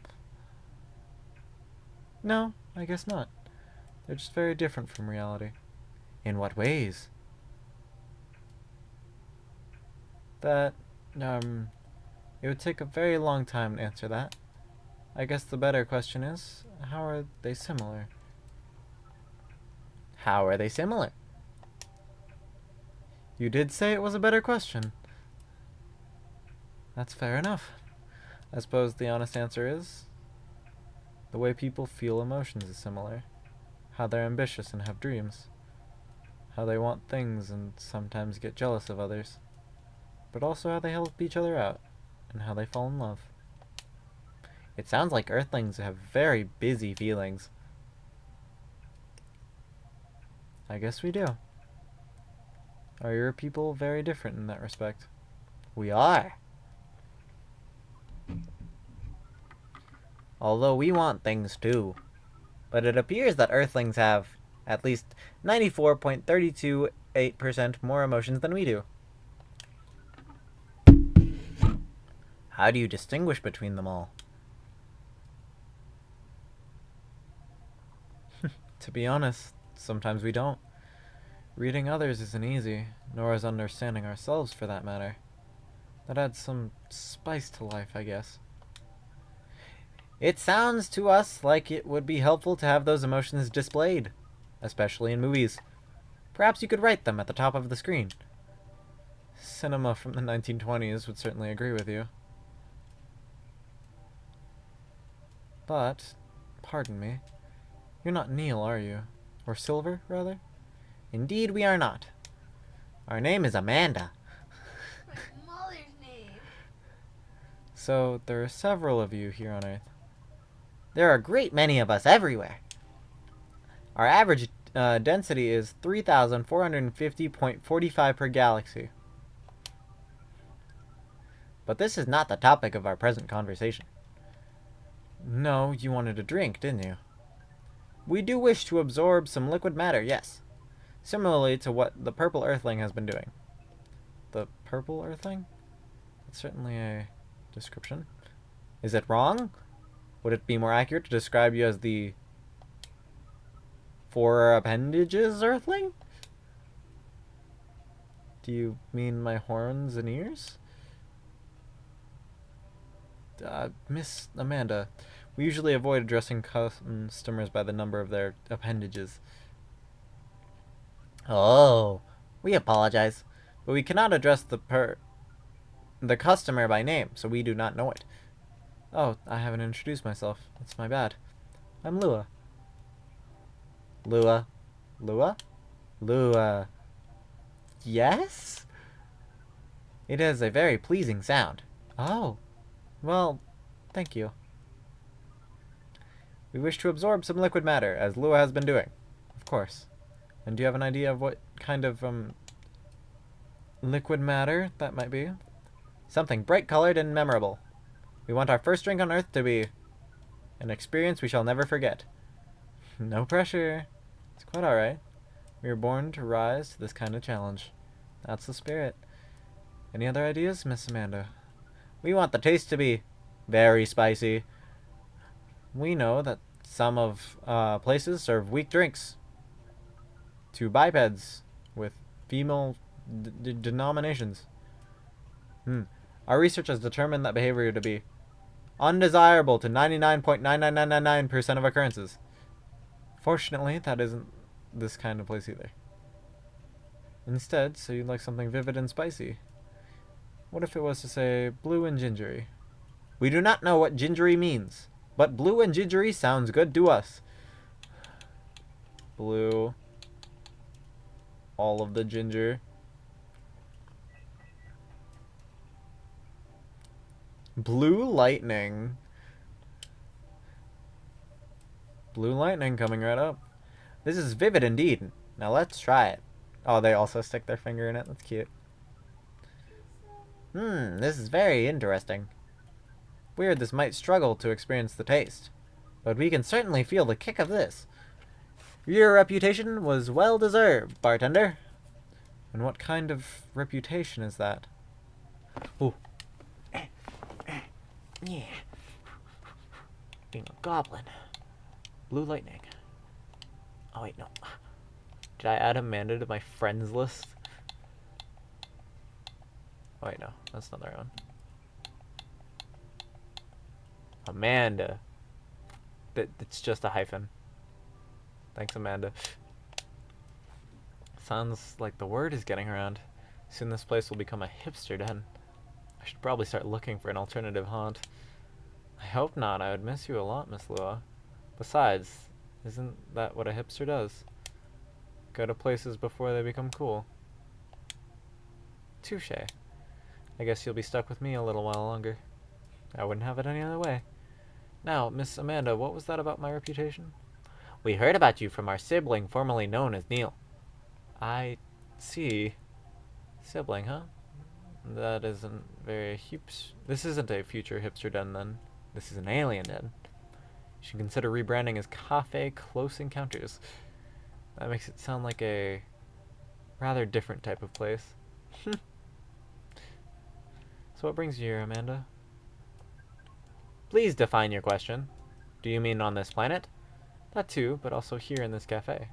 No, I guess not. They're just very different from reality. In what ways? That, it would take a very long time to answer that. I guess the better question is, how are they similar? How are they similar? You did say it was a better question. That's fair enough. I suppose the honest answer is, the way people feel emotions is similar. How they're ambitious and have dreams. How they want things and sometimes get jealous of others. But also how they help each other out, and how they fall in love. It sounds like Earthlings have very busy feelings. I guess we do. Are your people very different in that respect? We are. Although we want things too. But it appears that Earthlings have at least 94.328% more emotions than we do. How do you distinguish between them all? To be honest, sometimes we don't. Reading others isn't easy, nor is understanding ourselves for that matter. That adds some spice to life, I guess. It sounds to us like it would be helpful to have those emotions displayed, especially in movies. Perhaps you could write them at the top of the screen. Cinema from the 1920s would certainly agree with you. But, pardon me, you're not Neil, are you? Or Silver, rather? Indeed we are not. Our name is Amanda. My mother's name. So, there are several of you here on Earth. There are a great many of us everywhere. Our average density is 3,450.45 per galaxy. But this is not the topic of our present conversation. No, you wanted a drink, didn't you? We do wish to absorb some liquid matter, yes. Similarly to what the Purple Earthling has been doing. The Purple Earthling? That's certainly a description. Is it wrong? Would it be more accurate to describe you as the four appendages Earthling? Do you mean my horns and ears? Miss Amanda, we usually avoid addressing customers by the number of their appendages. Oh, we apologize. But we cannot address the customer by name, so we do not know it. Oh, I haven't introduced myself. That's my bad. I'm Lua. Lua. Lua? Lua. Yes? It has a very pleasing sound. Oh. Well, thank you. We wish to absorb some liquid matter, as Lua has been doing. Of course. And do you have an idea of what kind of, liquid matter that might be? Something bright-colored and memorable. We want our first drink on Earth to be an experience we shall never forget. No pressure. It's quite alright. We were born to rise to this kind of challenge. That's the spirit. Any other ideas, Miss Amanda? We want the taste to be very spicy. We know that some of places serve weak drinks to bipeds with female denominations. Our research has determined that behavior to be undesirable to 99.99999% of occurrences. Fortunately, that isn't this kind of place either. Instead, so you'd like something vivid and spicy. What if it was to say blue and gingery? We do not know what gingery means, but blue and gingery sounds good to us. Blue. All of the ginger. Blue lightning. Blue lightning coming right up. This is vivid indeed. Now let's try it. Oh, they also stick their finger in it. That's cute. This is very interesting. Weird this might struggle to experience the taste, but we can certainly feel the kick of this. Your reputation was well deserved, bartender. And what kind of reputation is that? Ooh. Yeah. Being a goblin. Blue lightning. Oh wait, no. Did I add Amanda to my friends list? Oh wait, no. That's not the right one. Amanda. It's just a hyphen. Thanks, Amanda. Sounds like the word is getting around. Soon this place will become a hipster den. I should probably start looking for an alternative haunt. I hope not. I would miss you a lot, Miss Lua. Besides, isn't that what a hipster does? Go to places before they become cool. Touche. I guess you'll be stuck with me a little while longer. I wouldn't have it any other way. Now, Miss Amanda, what was that about my reputation? We heard about you from our sibling formerly known as Neil. I see. Sibling, huh? That isn't very This isn't a future hipster den, then. This is an alien den. You should consider rebranding as Cafe Close Encounters. That makes it sound like a rather different type of place. So what brings you here, Amanda? Please define your question. Do you mean on this planet? That too, but also here in this cafe.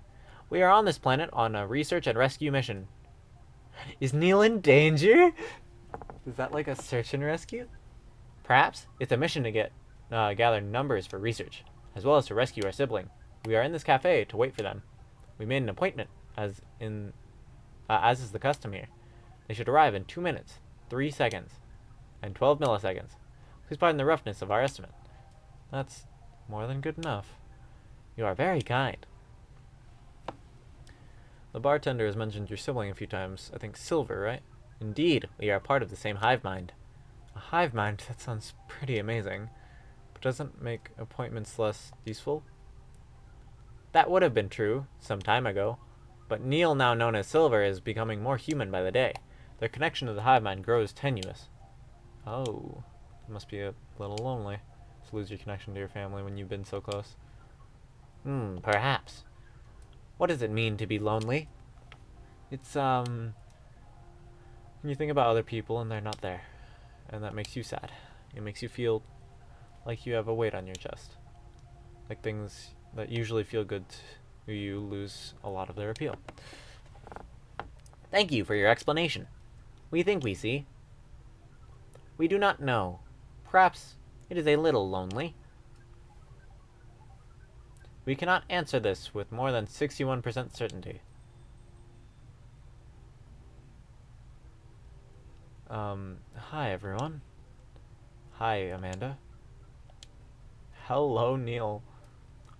We are on this planet on a research and rescue mission. Is Neil in danger? Is that like a search and rescue? Perhaps. It's a mission to gather numbers for research, as well as to rescue our sibling. We are in this cafe to wait for them. We made an appointment, as is the custom here. They should arrive in 2 minutes, 3 seconds, and 12 milliseconds. Please pardon the roughness of our estimate. That's more than good enough. You are very kind. The bartender has mentioned your sibling a few times. I think Silver, right? Indeed, we are part of the same hive mind. A hive mind, that sounds pretty amazing. But doesn't make appointments less useful? That would have been true some time ago, but Neil, now known as Silver, is becoming more human by the day. Their connection to the hive mind grows tenuous. Oh, it must be a little lonely to lose your connection to your family when you've been so close. Perhaps. What does it mean to be lonely? It's, when you think about other people and they're not there, and that makes you sad. It makes you feel like you have a weight on your chest. Like things that usually feel good to you lose a lot of their appeal. Thank you for your explanation. We think we see. We do not know. Perhaps it is a little lonely. We cannot answer this with more than 61% certainty. Hi everyone. Hi, Amanda. Hello, Neil.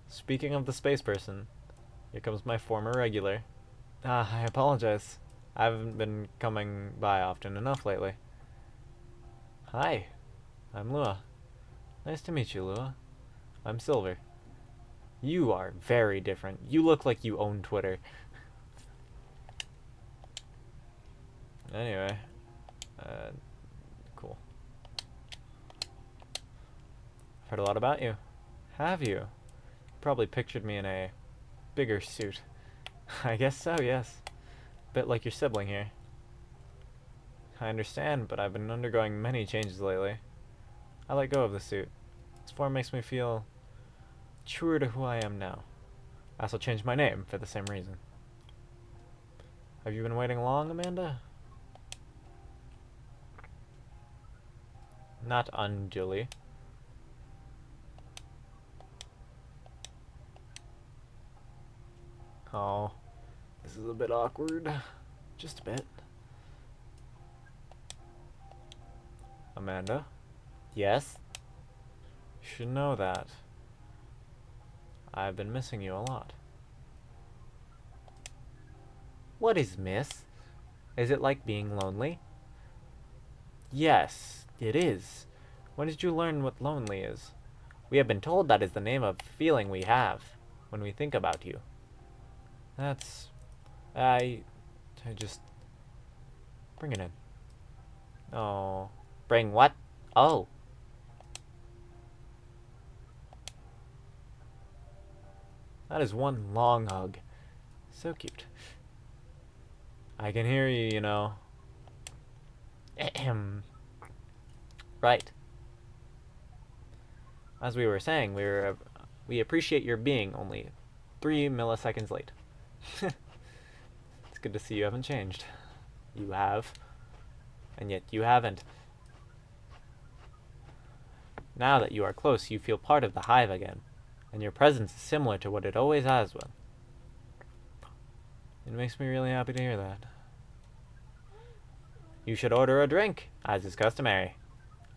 Speaking of the space person, here comes my former regular. I apologize. I haven't been coming by often enough lately. Hi, I'm Lua. Nice to meet you, Lua. I'm Silver. You are very different. You look like you own Twitter. Anyway, cool. I've heard a lot about you. Have you? You probably pictured me in a bigger suit. I guess so, yes. Bit like your sibling here. I understand, but I've been undergoing many changes lately. I let go of the suit. This form makes me feel truer to who I am now. I also changed my name for the same reason. Have you been waiting long, Amanda? Not unduly. Oh, this is a bit awkward. Just a bit. Amanda? Yes? You should know that I've been missing you a lot. What is miss? Is it like being lonely? Yes, it is. When did you learn what lonely is? We have been told that is the name of feeling we have when we think about you. That's... I just... Bring it in. Oh. Bring what? Oh. That is one long hug. So cute. I can hear you, you know. Ahem. Right. As we were saying, we appreciate your being only 3 milliseconds late. It's good to see you haven't changed. You have. And yet you haven't. Now that you are close, you feel part of the hive again, and your presence is similar to what it always has been. It makes me really happy to hear that. You should order a drink, as is customary,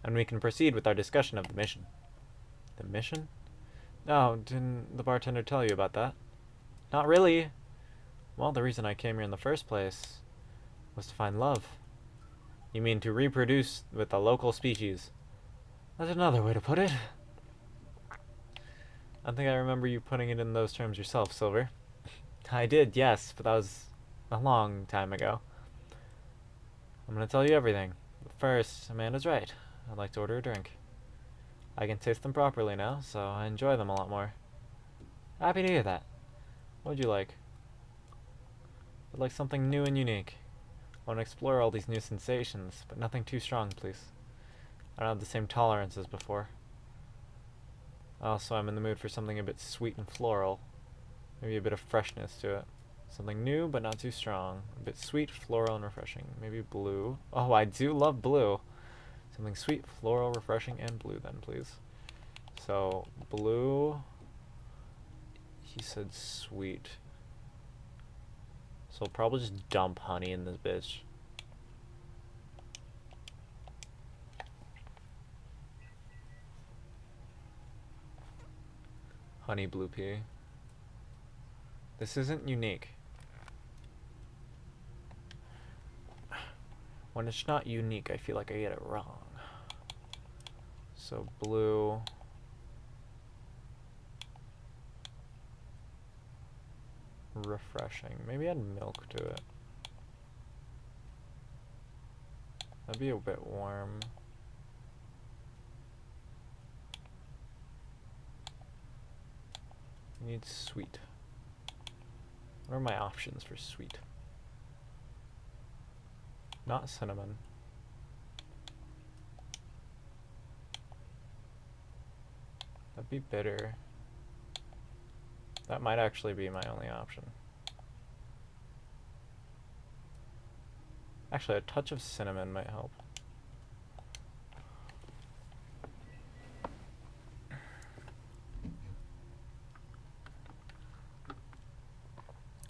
and we can proceed with our discussion of the mission. The mission? No, didn't the bartender tell you about that? Not really. Well, the reason I came here in the first place was to find love. You mean to reproduce with the local species? That's another way to put it. I think I remember you putting it in those terms yourself, Silver. I did, yes, but that was a long time ago. I'm gonna tell you everything. But first, Amanda's right. I'd like to order a drink. I can taste them properly now, so I enjoy them a lot more. Happy to hear that. What would you like? I'd like something new and unique. I want to explore all these new sensations, but nothing too strong, please. I don't have the same tolerance as before. Also, I'm in the mood for something a bit sweet and floral. Maybe a bit of freshness to it. Something new, but not too strong. A bit sweet, floral, and refreshing. Maybe blue. Oh, I do love blue. Something sweet, floral, refreshing, and blue then, please. So, blue. He said sweet. So I'll probably just dump honey in this bitch. Honey blue pea. This isn't unique. When it's not unique, I feel like I get it wrong. So blue. Refreshing. Maybe add milk to it. That'd be a bit warm. Need sweet. What are my options for sweet? Not cinnamon. That'd be bitter. That might actually be my only option. Actually, a touch of cinnamon might help.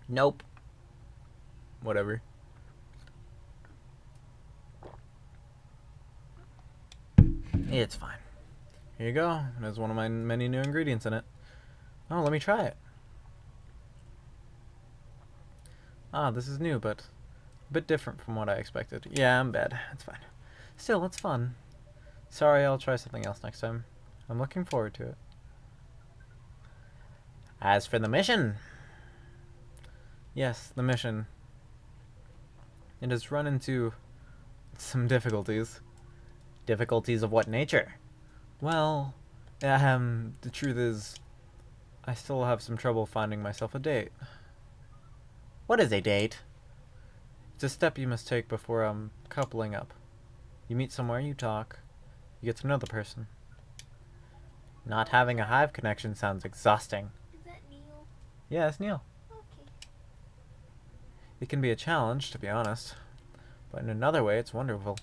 Nope. Whatever. It's fine. Here you go. There's one of my many new ingredients in it. Oh, let me try it. Ah, this is new, but a bit different from what I expected. Yeah, I'm bad. It's fine. Still, it's fun. Sorry, I'll try something else next time. I'm looking forward to it. As for the mission... Yes, the mission. It has run into some difficulties. Difficulties of what nature? Well, the truth is, I still have some trouble finding myself a date. What is a date? It's a step you must take before coupling up. You meet somewhere, you talk, you get to know the person. Not having a hive connection sounds exhausting. Is that Neil? Yeah, it's Neil. Okay. It can be a challenge, to be honest, but in another way, it's wonderful.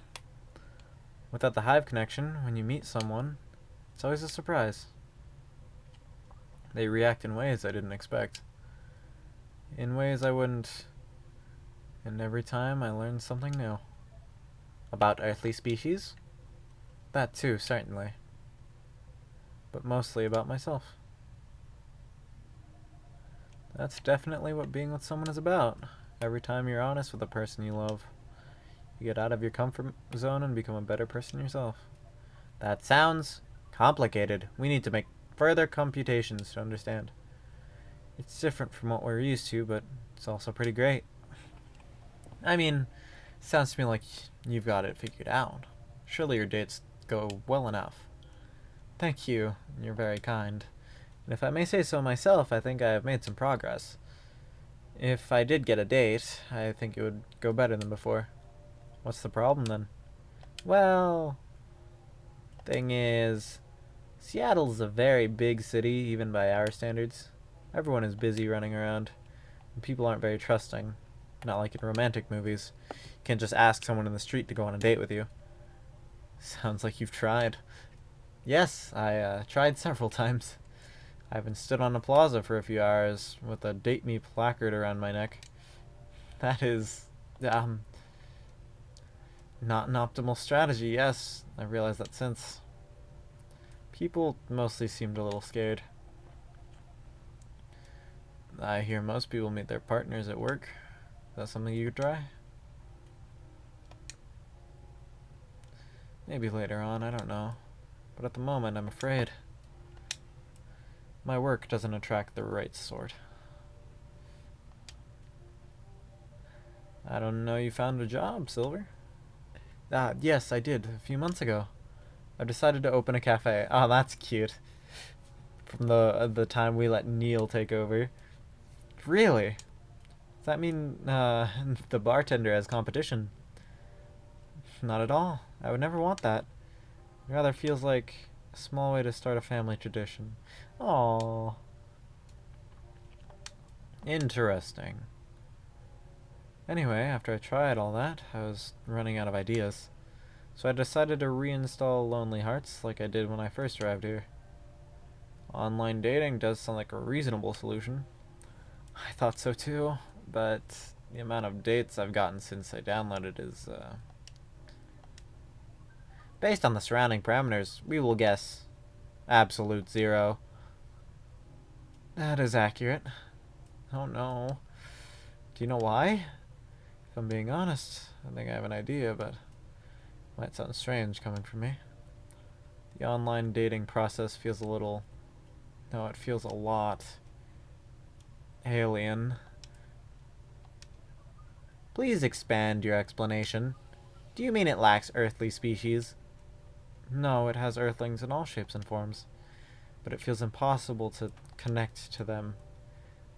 Without the hive connection, when you meet someone, it's always a surprise. They react in ways I didn't expect. In ways I wouldn't. And every time I learn something new. About earthly species? That too, certainly. But mostly about myself. That's definitely what being with someone is about. Every time you're honest with the person you love, you get out of your comfort zone and become a better person yourself. That sounds complicated. We need to make further computations to understand. It's different from what we're used to, but it's also pretty great. I mean, sounds to me like you've got it figured out. Surely your dates go well enough. Thank you. You're very kind. And if I may say so myself, I think I have made some progress. If I did get a date, I think it would go better than before. What's the problem then? Well, thing is, Seattle's a very big city, even by our standards. Everyone is busy running around, and people aren't very trusting. Not like in romantic movies. You can't just ask someone in the street to go on a date with you. Sounds like you've tried. Yes, I tried several times. I even stood on a plaza for a few hours with a date me placard around my neck. That is, not an optimal strategy, yes. I realized that since. People mostly seemed a little scared. I hear most people meet their partners at work. Is that something you could try? Maybe later on, I don't know. But at the moment, I'm afraid. My work doesn't attract the right sort. I don't know you found a job, Silver. Yes, I did, a few months ago. I've decided to open a cafe. Oh, that's cute. From the time we let Neil take over. Really? Does that mean, the bartender has competition? Not at all. I would never want that. It rather feels like a small way to start a family tradition. Aww. Interesting. Anyway, after I tried all that, I was running out of ideas. So I decided to reinstall Lonely Hearts like I did when I first arrived here. Online dating does sound like a reasonable solution. I thought so too, but the amount of dates I've gotten since I downloaded is, based on the surrounding parameters, we will guess absolute 0. That is accurate. Oh no. Do you know why? If I'm being honest, I think I have an idea, but it might sound strange coming from me. The online dating process feels a little... No, it feels a lot alien. Please expand your explanation. Do you mean it lacks earthly species? No, it has earthlings in all shapes and forms, but it feels impossible to connect to them.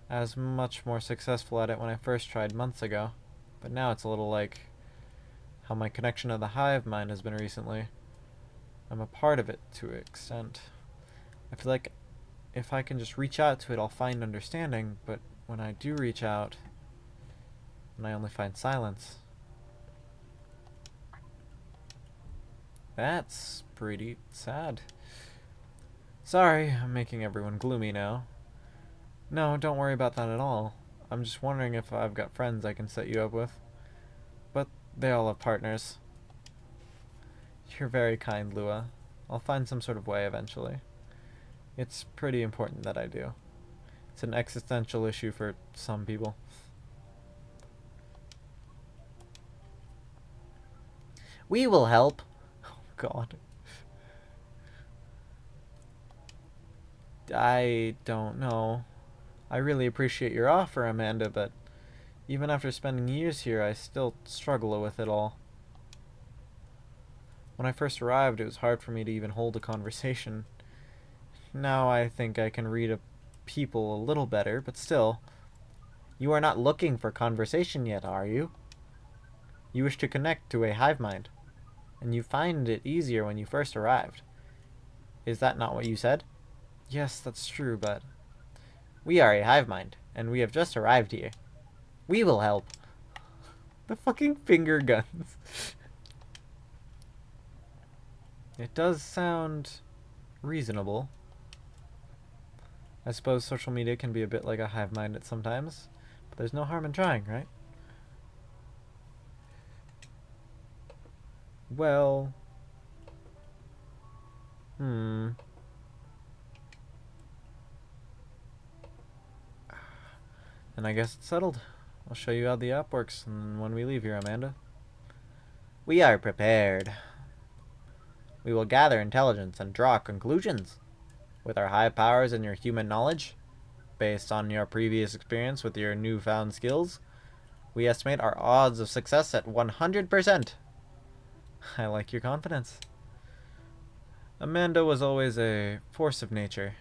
I was much more successful at it when I first tried months ago, but now it's a little like how my connection to the hive mind has been recently. I'm a part of it to an extent. I feel like if I can just reach out to it, I'll find understanding, but when I do reach out, and I only find silence. That's pretty sad. Sorry, I'm making everyone gloomy now. No, don't worry about that at all. I'm just wondering if I've got friends I can set you up with. But they all have partners. You're very kind, Lua. I'll find some sort of way eventually. It's pretty important that I do. It's an existential issue for some people. We will help. Oh, God. I don't know. I really appreciate your offer, Amanda, but even after spending years here, I still struggle with it all. When I first arrived, it was hard for me to even hold a conversation. Now I think I can read people a little better, but still. You are not looking for conversation yet, are you? You wish to connect to a hive mind, and you find it easier when you first arrived. Is that not what you said? Yes, that's true, but... We are a hive mind, and we have just arrived here. We will help. The fucking finger guns. It does sound reasonable. I suppose social media can be a bit like a hive mind at sometimes, but there's no harm in trying, right? Well... And I guess it's settled. I'll show you how the app works and when we leave here, Amanda. We are prepared. We will gather intelligence and draw conclusions. With our high powers and your human knowledge, based on your previous experience with your newfound skills, we estimate our odds of success at 100%. I like your confidence. Amanda was always a force of nature.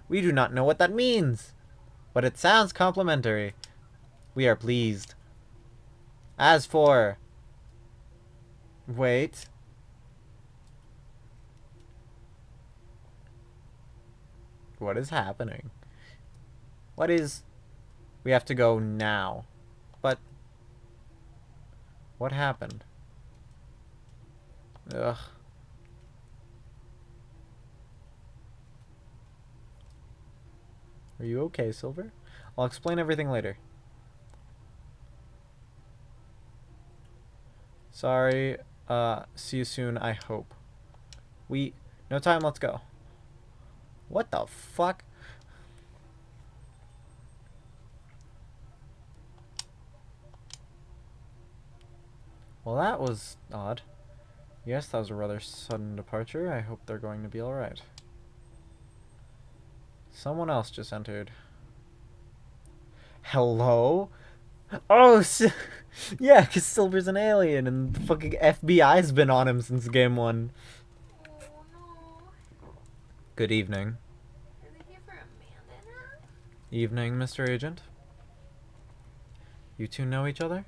We do not know what that means, but it sounds complimentary. We are pleased. As for... Wait. What is happening? What is... We have to go now. But... What happened? Ugh. Are you okay, Silver? I'll explain everything later. Sorry. See you soon, I hope. No time, let's go. What the fuck? Well, that was odd. Yes, that was a rather sudden departure. I hope they're going to be alright. Someone else just entered. Hello? Oh, yeah, because Silver's an alien and the fucking FBI's been on him since game 1. Oh no. Good evening. Are they here for Amanda now? Evening, Mr. Agent. You two know each other?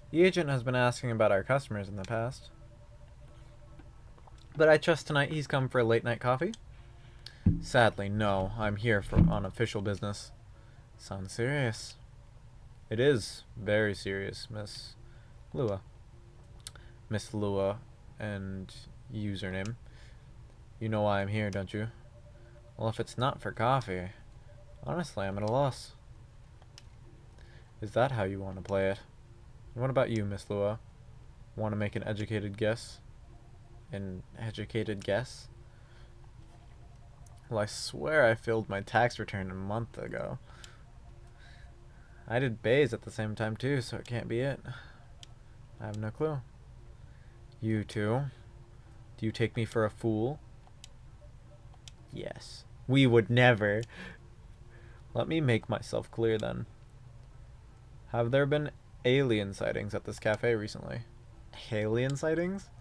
The agent has been asking about our customers in the past. But I trust tonight he's come for a late night coffee? Sadly, no. I'm here on official business. Sounds serious. It is very serious, Miss Lua. Miss Lua and username. You know why I'm here, don't you? Well, if it's not for coffee, honestly, I'm at a loss. Is that how you want to play it? And what about you, Miss Lua? Want to make an educated guess? An educated guess? Well, I swear I filled my tax return a month ago. I did Bays at the same time too, so it can't be it. I have no clue. You two. Do you take me for a fool? Yes. We would never. Let me make myself clear then. Have there been alien sightings at this cafe recently? Alien sightings?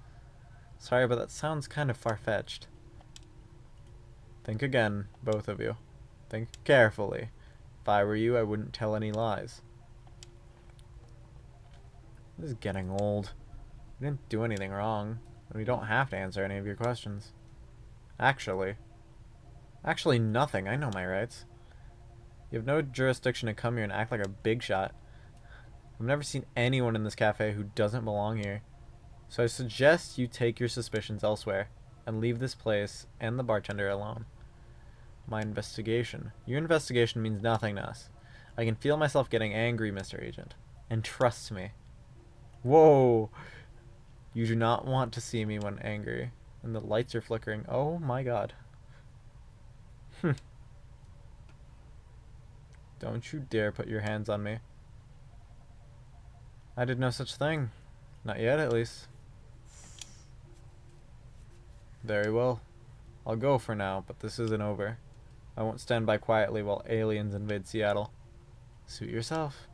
Sorry, but that sounds kind of far-fetched. Think again, both of you. Think carefully. If I were you, I wouldn't tell any lies. This is getting old. We didn't do anything wrong, and we don't have to answer any of your questions. Actually, nothing. I know my rights. You have no jurisdiction to come here and act like a big shot. I've never seen anyone in this cafe who doesn't belong here. So I suggest you take your suspicions elsewhere and leave this place and the bartender alone. My investigation. Your investigation means nothing to us. I can feel myself getting angry, Mr. Agent. And trust me. Whoa! You do not want to see me when angry. And the lights are flickering. Oh my god. Don't you dare put your hands on me. I did no such thing. Not yet, at least. Very well. I'll go for now, but this isn't over. I won't stand by quietly while aliens invade Seattle. Suit yourself.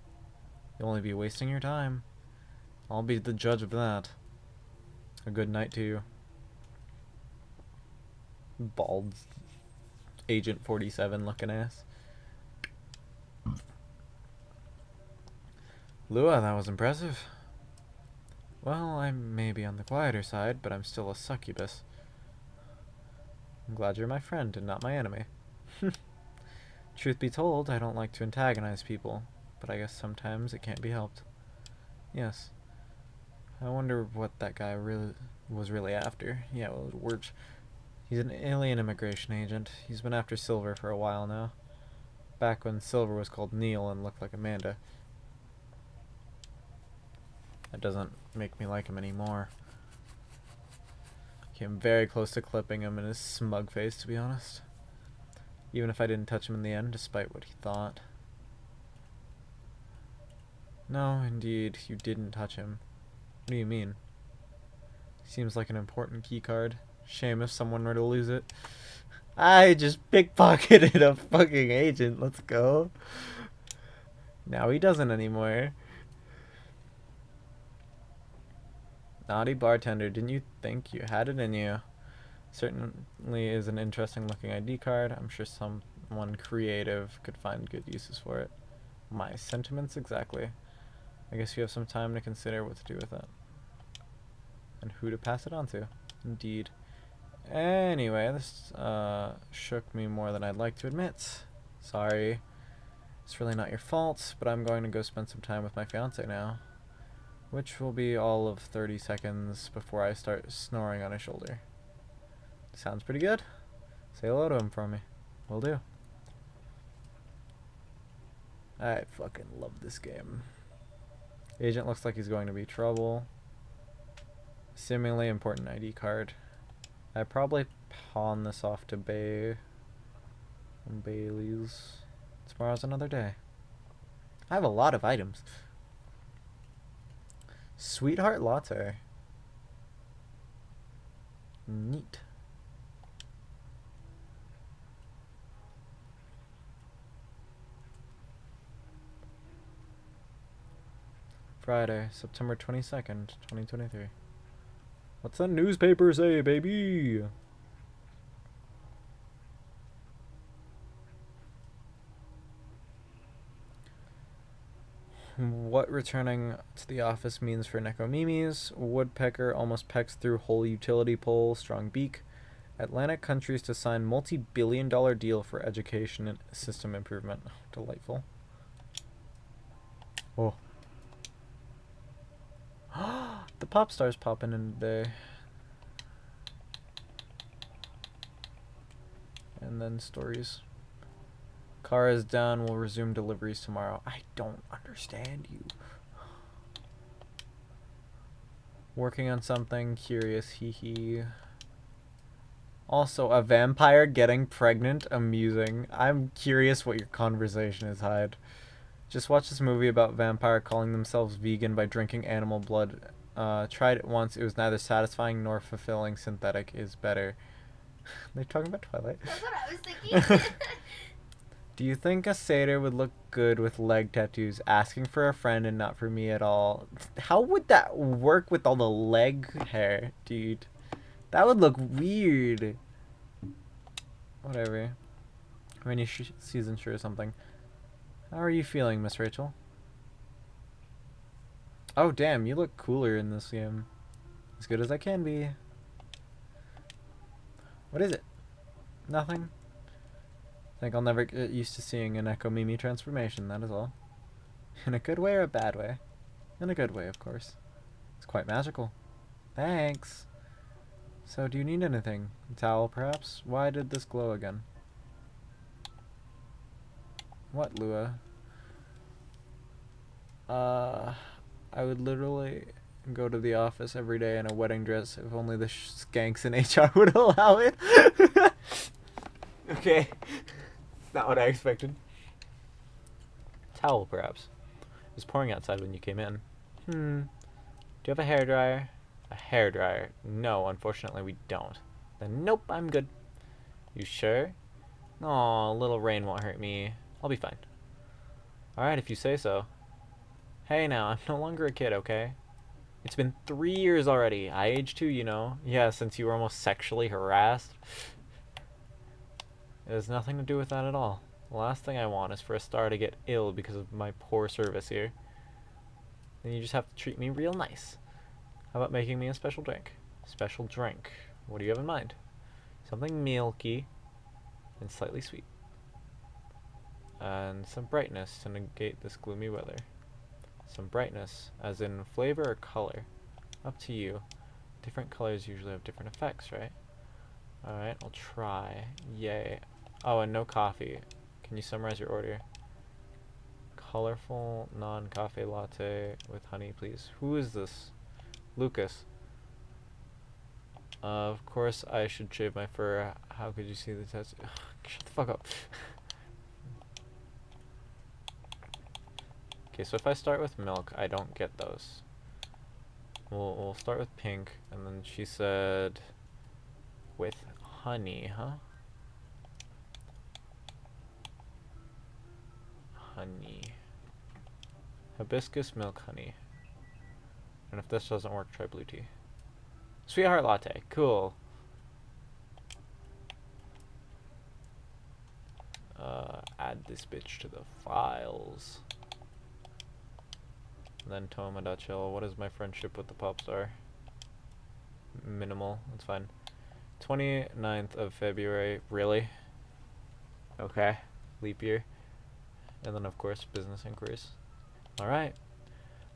You'll only be wasting your time. I'll be the judge of that. A good night to you. Bald Agent 47 looking ass. Lua, that was impressive. Well, I may be on the quieter side, but I'm still a succubus. I'm glad you're my friend and not my enemy. Truth be told, I don't like to antagonize people, but I guess sometimes it can't be helped. Yes. I wonder what that guy was really after. Yeah, well, it worked. He's an alien immigration agent. He's been after Silver for a while now. Back when Silver was called Neil and looked like Amanda. That doesn't make me like him anymore. Came very close to clipping him in his smug face, to be honest. Even if I didn't touch him in the end, despite what he thought. No, indeed, you didn't touch him. What do you mean? Seems like an important key card. Shame if someone were to lose it. I just pickpocketed a fucking agent. Let's go. Now he doesn't anymore. Naughty bartender, didn't you think you had it in you? Certainly is an interesting looking ID card. I'm sure someone creative could find good uses for it. My sentiments exactly. I guess you have some time to consider what to do with it. And who to pass it on to. Indeed. Anyway, this shook me more than I'd like to admit. Sorry. It's really not your fault, but I'm going to go spend some time with my fiance now. Which will be all of 30 seconds before I start snoring on his shoulder. Sounds pretty good. Say hello to him for me. Will do. I fucking love this game. Agent looks like he's going to be trouble. Seemingly important ID card. I probably pawn this off to Bailey's. Tomorrow's another day. I have a lot of items. Sweetheart latte. Neat. Friday, September 22nd, 2023. What's the newspaper say, baby? What returning to the office means for Nekomimis. Woodpecker almost pecks through whole utility pole. Strong beak. Atlantic countries to sign multi-billion-dollar deal for education and system improvement. Delightful. Oh. The pop stars popping in today. And then stories. Car is down. We'll resume deliveries tomorrow. I don't understand you. Working on something. Curious. Hee hee. Also, a vampire getting pregnant. Amusing. I'm curious what your conversation is, Hyde. Just watch this movie about vampire calling themselves vegan by drinking animal blood Tried it once. It was neither satisfying nor fulfilling. Synthetic is better. They're talking about Twilight. That's what I was thinking. Do you think a satyr would look good with leg tattoos? Asking for a friend and not for me at all. How would that work with all the leg hair, dude? That would look weird. Whatever. Rainy season sure or something. How are you feeling, Miss Rachel? Oh, damn, you look cooler in this game. As good as I can be. What is it? Nothing? Think I'll never get used to seeing an Echo Mimi transformation, that is all. In a good way or a bad way? In a good way, of course. It's quite magical. Thanks. So, do you need anything? A towel, perhaps? Why did this glow again? What, Lua? I would literally go to the office every day in a wedding dress if only the skanks in HR would allow it. Okay. Not what I expected. Towel, perhaps. It was pouring outside when you came in. Do you have a hairdryer? A hairdryer? No, unfortunately we don't. Then nope, I'm good. You sure? Aw, a little rain won't hurt me. I'll be fine. Alright, if you say so. Hey now, I'm no longer a kid, okay? It's been 3 years already. I aged too, you know. Yeah, since you were almost sexually harassed. It has nothing to do with that at all. The last thing I want is for a star to get ill because of my poor service here. Then you just have to treat me real nice. How about making me a special drink? Special drink. What do you have in mind? Something milky and slightly sweet. And some brightness to negate this gloomy weather. Some brightness, as in flavor or color. Up to you. Different colors usually have different effects, right? Alright, I'll try. Yay. Oh, and no coffee. Can you summarize your order? Colorful non-cafe latte with honey, please. Who is this? Lucas. Of course I should shave my fur. How could you see the test? Shut the fuck up. Okay, so if I start with milk, I don't get those. We'll start with pink, and then she said with honey, huh? Honey. Hibiscus milk honey. And if this doesn't work, try blue tea. Sweetheart latte. Cool. Add this bitch to the files. And then Toma.chill. What is my friendship with the pop star? Minimal. That's fine. 29th of February. Really? Okay. Leap year. And then, of course, business inquiries. Alright.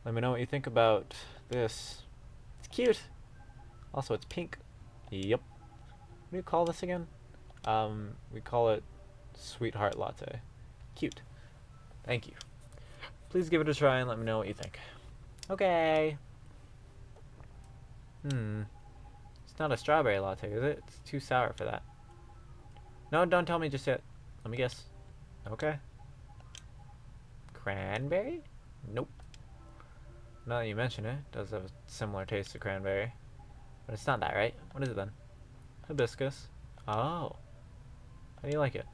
Let me know what you think about this. It's cute. Also, it's pink. Yep. What do you call this again? We call it Sweetheart Latte. Cute. Thank you. Please give it a try and let me know what you think. Okay. It's not a strawberry latte, is it? It's too sour for that. No, don't tell me just yet. Let me guess. Okay. Cranberry? Nope. Now that you mention it, it does have a similar taste to cranberry. But it's not that, right? What is it then? Hibiscus. Oh. How do you like it?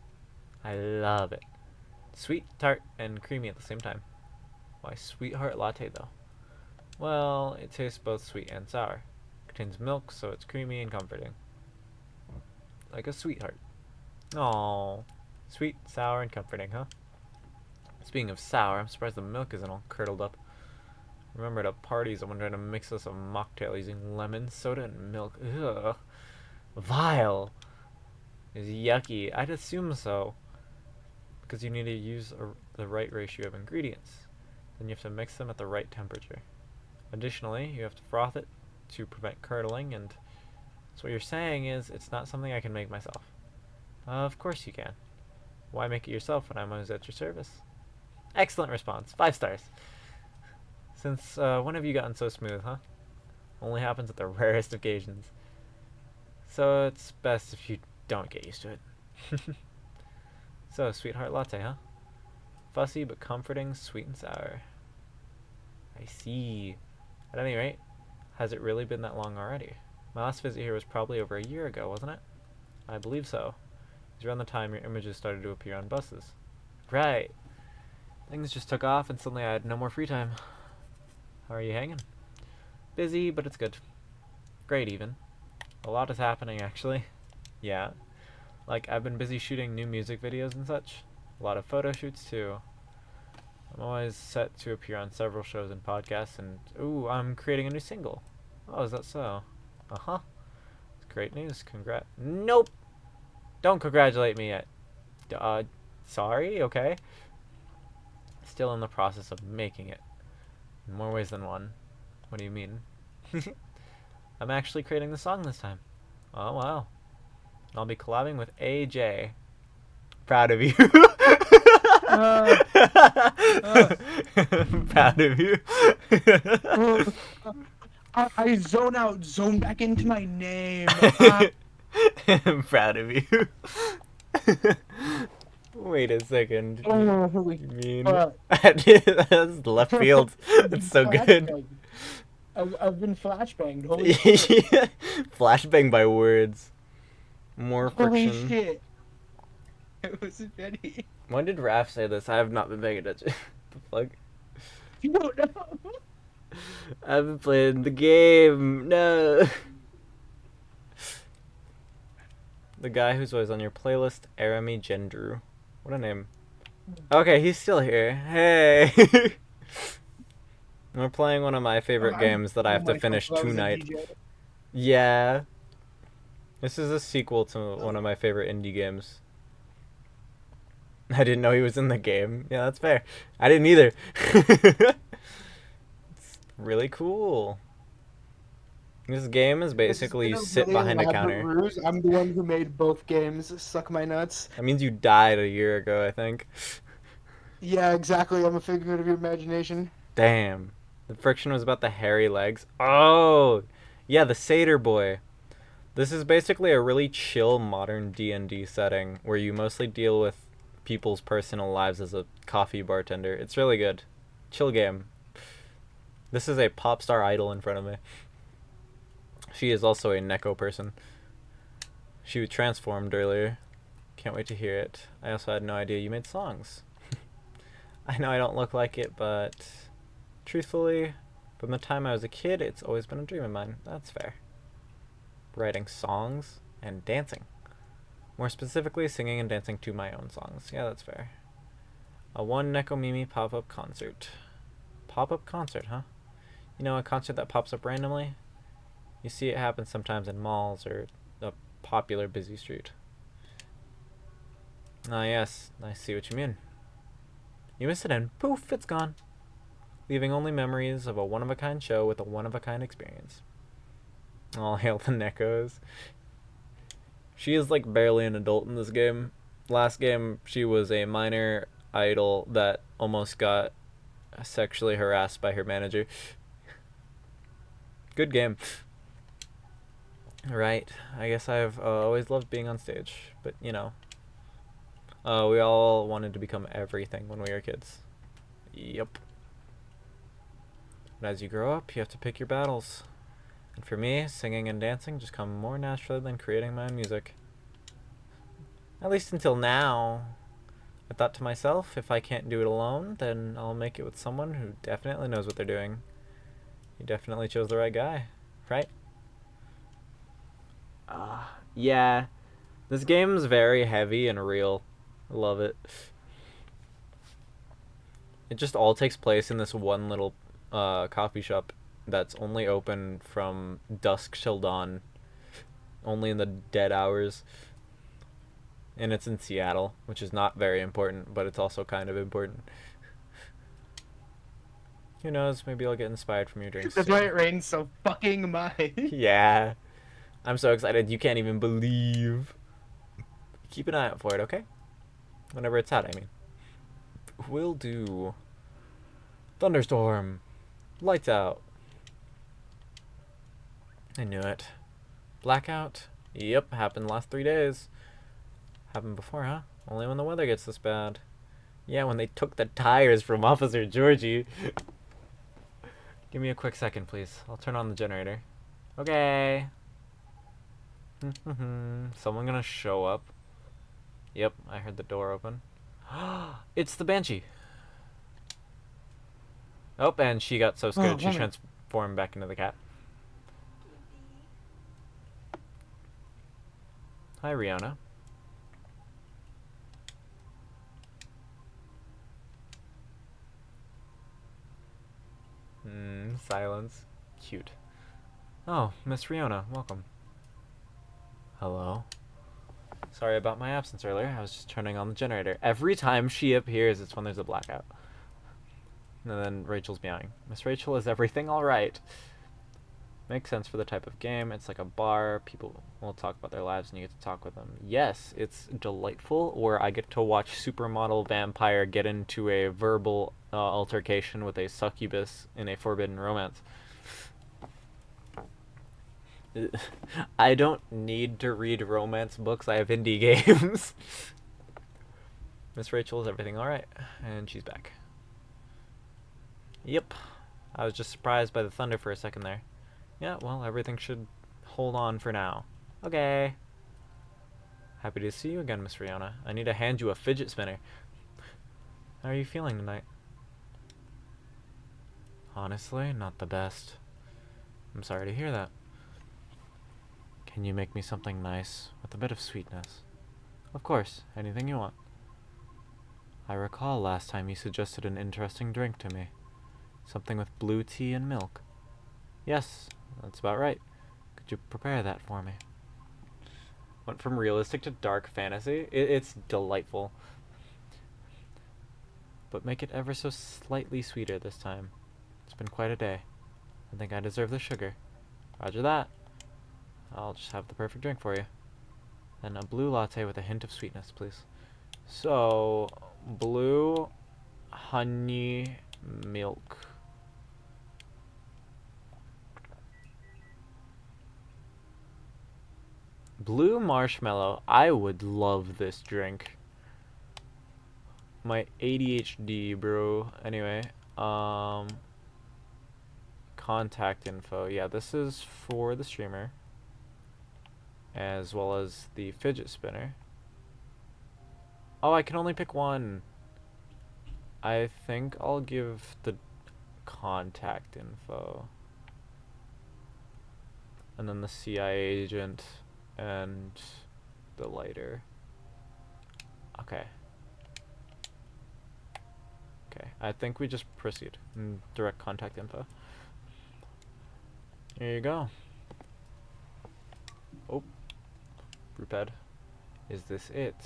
I love it. Sweet, tart, and creamy at the same time. Why Sweetheart Latte, though? Well, it tastes both sweet and sour. Contains milk, so it's creamy and comforting. Like a sweetheart. Aww. Sweet, sour, and comforting, huh? Speaking of sour, I'm surprised the milk isn't all curdled up. Remember at parties, I'm trying to mix us a mocktail using lemon, soda, and milk. Ugh. Vile. Is yucky. I'd assume so. Because you need to use the right ratio of ingredients. Then you have to mix them at the right temperature. Additionally, you have to froth it to prevent curdling, and so what you're saying is it's not something I can make myself. Of course you can. Why make it yourself when I'm always at your service? Excellent response. 5 stars. Since when have you gotten so smooth, huh? Only happens at the rarest occasions. So it's best if you don't get used to it. So, Sweetheart Latte, huh? Fussy but comforting, sweet and sour. I see. At any rate, Has it really been that long already? My last visit here was probably over a year ago, wasn't it? I believe so. It was around the time your images started to appear on buses. Right. Things just took off and suddenly I had no more free time. How are you hanging? Busy, but it's good. Great, even. A lot is happening, actually. Yeah. Like, I've been busy shooting new music videos and such. A lot of photo shoots, too. I'm always set to appear on several shows and podcasts, and ooh, I'm creating a new single. Oh, is that so? Uh-huh. It's great news. Nope! Don't congratulate me yet. Sorry? Okay. Still in the process of making it. In more ways than one. What do you mean? I'm actually creating the song this time. Oh, wow. I'll be collabing with AJ. Proud of you. Proud of you. I zone back into my name. I'm proud of you. Wait a second. Holy You mean fuck. that's left field. It's so good. I've been flashbanged. Holy shit. Flashbang by words. More Holy friction. shit. It was ready. When did Raph say this? I have not been paying attention. The fuck? You don't know. I've been playing the game. No. The guy who's always on your playlist, Arami Gendru. What a name. Okay, he's still here. Hey. We're playing one of my favorite games that I have to finish tonight. Yeah. This is a sequel to one of my favorite indie games. I didn't know he was in the game. Yeah, that's fair. I didn't either. It's really cool. This game is basically you sit behind a counter. Ruse. I'm the one who made both games. Suck my nuts. That means you died a year ago, I think. Yeah, exactly. I'm a figment of your imagination. Damn. The friction was about the hairy legs. Oh! Yeah, the Satyr Boy. This is basically a really chill modern D&D setting where you mostly deal with people's personal lives as a coffee bartender. It's really good. Chill game. This is a pop star idol in front of me. She is also a Neko person. She was transformed earlier. Can't wait to hear it. I also had no idea you made songs. I know I don't look like it, but truthfully, from the time I was a kid, it's always been a dream of mine. That's fair. Writing songs and dancing. More specifically, singing and dancing to my own songs. Yeah, that's fair. A one Neko Mimi pop-up concert. Pop-up concert, huh? You know, a concert that pops up randomly? You see it happen sometimes in malls or a popular busy street. Ah, yes, I see what you mean. You miss it and poof, it's gone. Leaving only memories of a one-of-a-kind show with a one-of-a-kind experience. All hail the Nekos. She is like barely an adult in this game. Last game, she was a minor idol that almost got sexually harassed by her manager. Good game. Right, I guess I've always loved being on stage, but you know, we all wanted to become everything when we were kids. Yep. But as you grow up, you have to pick your battles. And for me, singing and dancing just come more naturally than creating my own music. At least until now. I thought to myself, if I can't do it alone, then I'll make it with someone who definitely knows what they're doing. You definitely chose the right guy, right? Yeah. This game's very heavy and real. I love it. It just all takes place in this one little coffee shop that's only open from dusk till dawn. Only in the dead hours. And it's in Seattle, which is not very important, but it's also kind of important. Who knows, maybe I'll get inspired from your drinks. That's why it rains so fucking much. Yeah. I'm so excited you can't even believe. Keep an eye out for it, okay? Whenever it's out, I mean. Will do. Thunderstorm. Lights out. I knew it. Blackout. Yep, happened last 3 days. Happened before, huh? Only when the weather gets this bad. Yeah, when they took the tires from Officer Georgie. Give me a quick second, please. I'll turn on the generator. Okay. Someone gonna show up? Yep, I heard the door open. It's the Banshee. Oh, and she got so scared she woman. transformed back into the cat. Hi, Rihanna. Silence. Cute. Oh, Miss Riona, welcome. Hello. Sorry about my absence earlier. I was just turning on the generator. Every time she appears, it's when there's a blackout. And then Rachel's meowing. Miss Rachel, is everything alright? Makes sense for the type of game. It's like a bar. People will talk about their lives and you get to talk with them. Yes, it's delightful. Or I get to watch supermodel vampire get into a verbal altercation with a succubus in a forbidden romance. I don't need to read romance books. I have indie games. Miss Rachel, is everything alright? And she's back. Yep. I was just surprised by the thunder for a second there. Yeah, well, everything should hold on for now. Okay. Happy to see you again, Miss Rihanna. I need to hand you a fidget spinner. How are you feeling tonight? Honestly, not the best. I'm sorry to hear that. Can you make me something nice with a bit of sweetness? Of course, anything you want. I recall last time you suggested an interesting drink to me. Something with blue tea and milk. Yes, that's about right. Could you prepare that for me? Went from realistic to dark fantasy. It's delightful. But make it ever so slightly sweeter this time. It's been quite a day. I think I deserve the sugar. Roger that. I'll just have the perfect drink for you. Then a blue latte with a hint of sweetness, please. So, blue, honey, milk. Blue marshmallow. I would love this drink. My ADHD, bro. Anyway, contact info. Yeah, this is for the streamer, as well as the fidget spinner. Oh, I can only pick one. I think I'll give the contact info. And then the CIA agent and the lighter. Okay. Okay, I think we just proceed. Direct contact info. Here you go. Oh. Bruped. Is this it?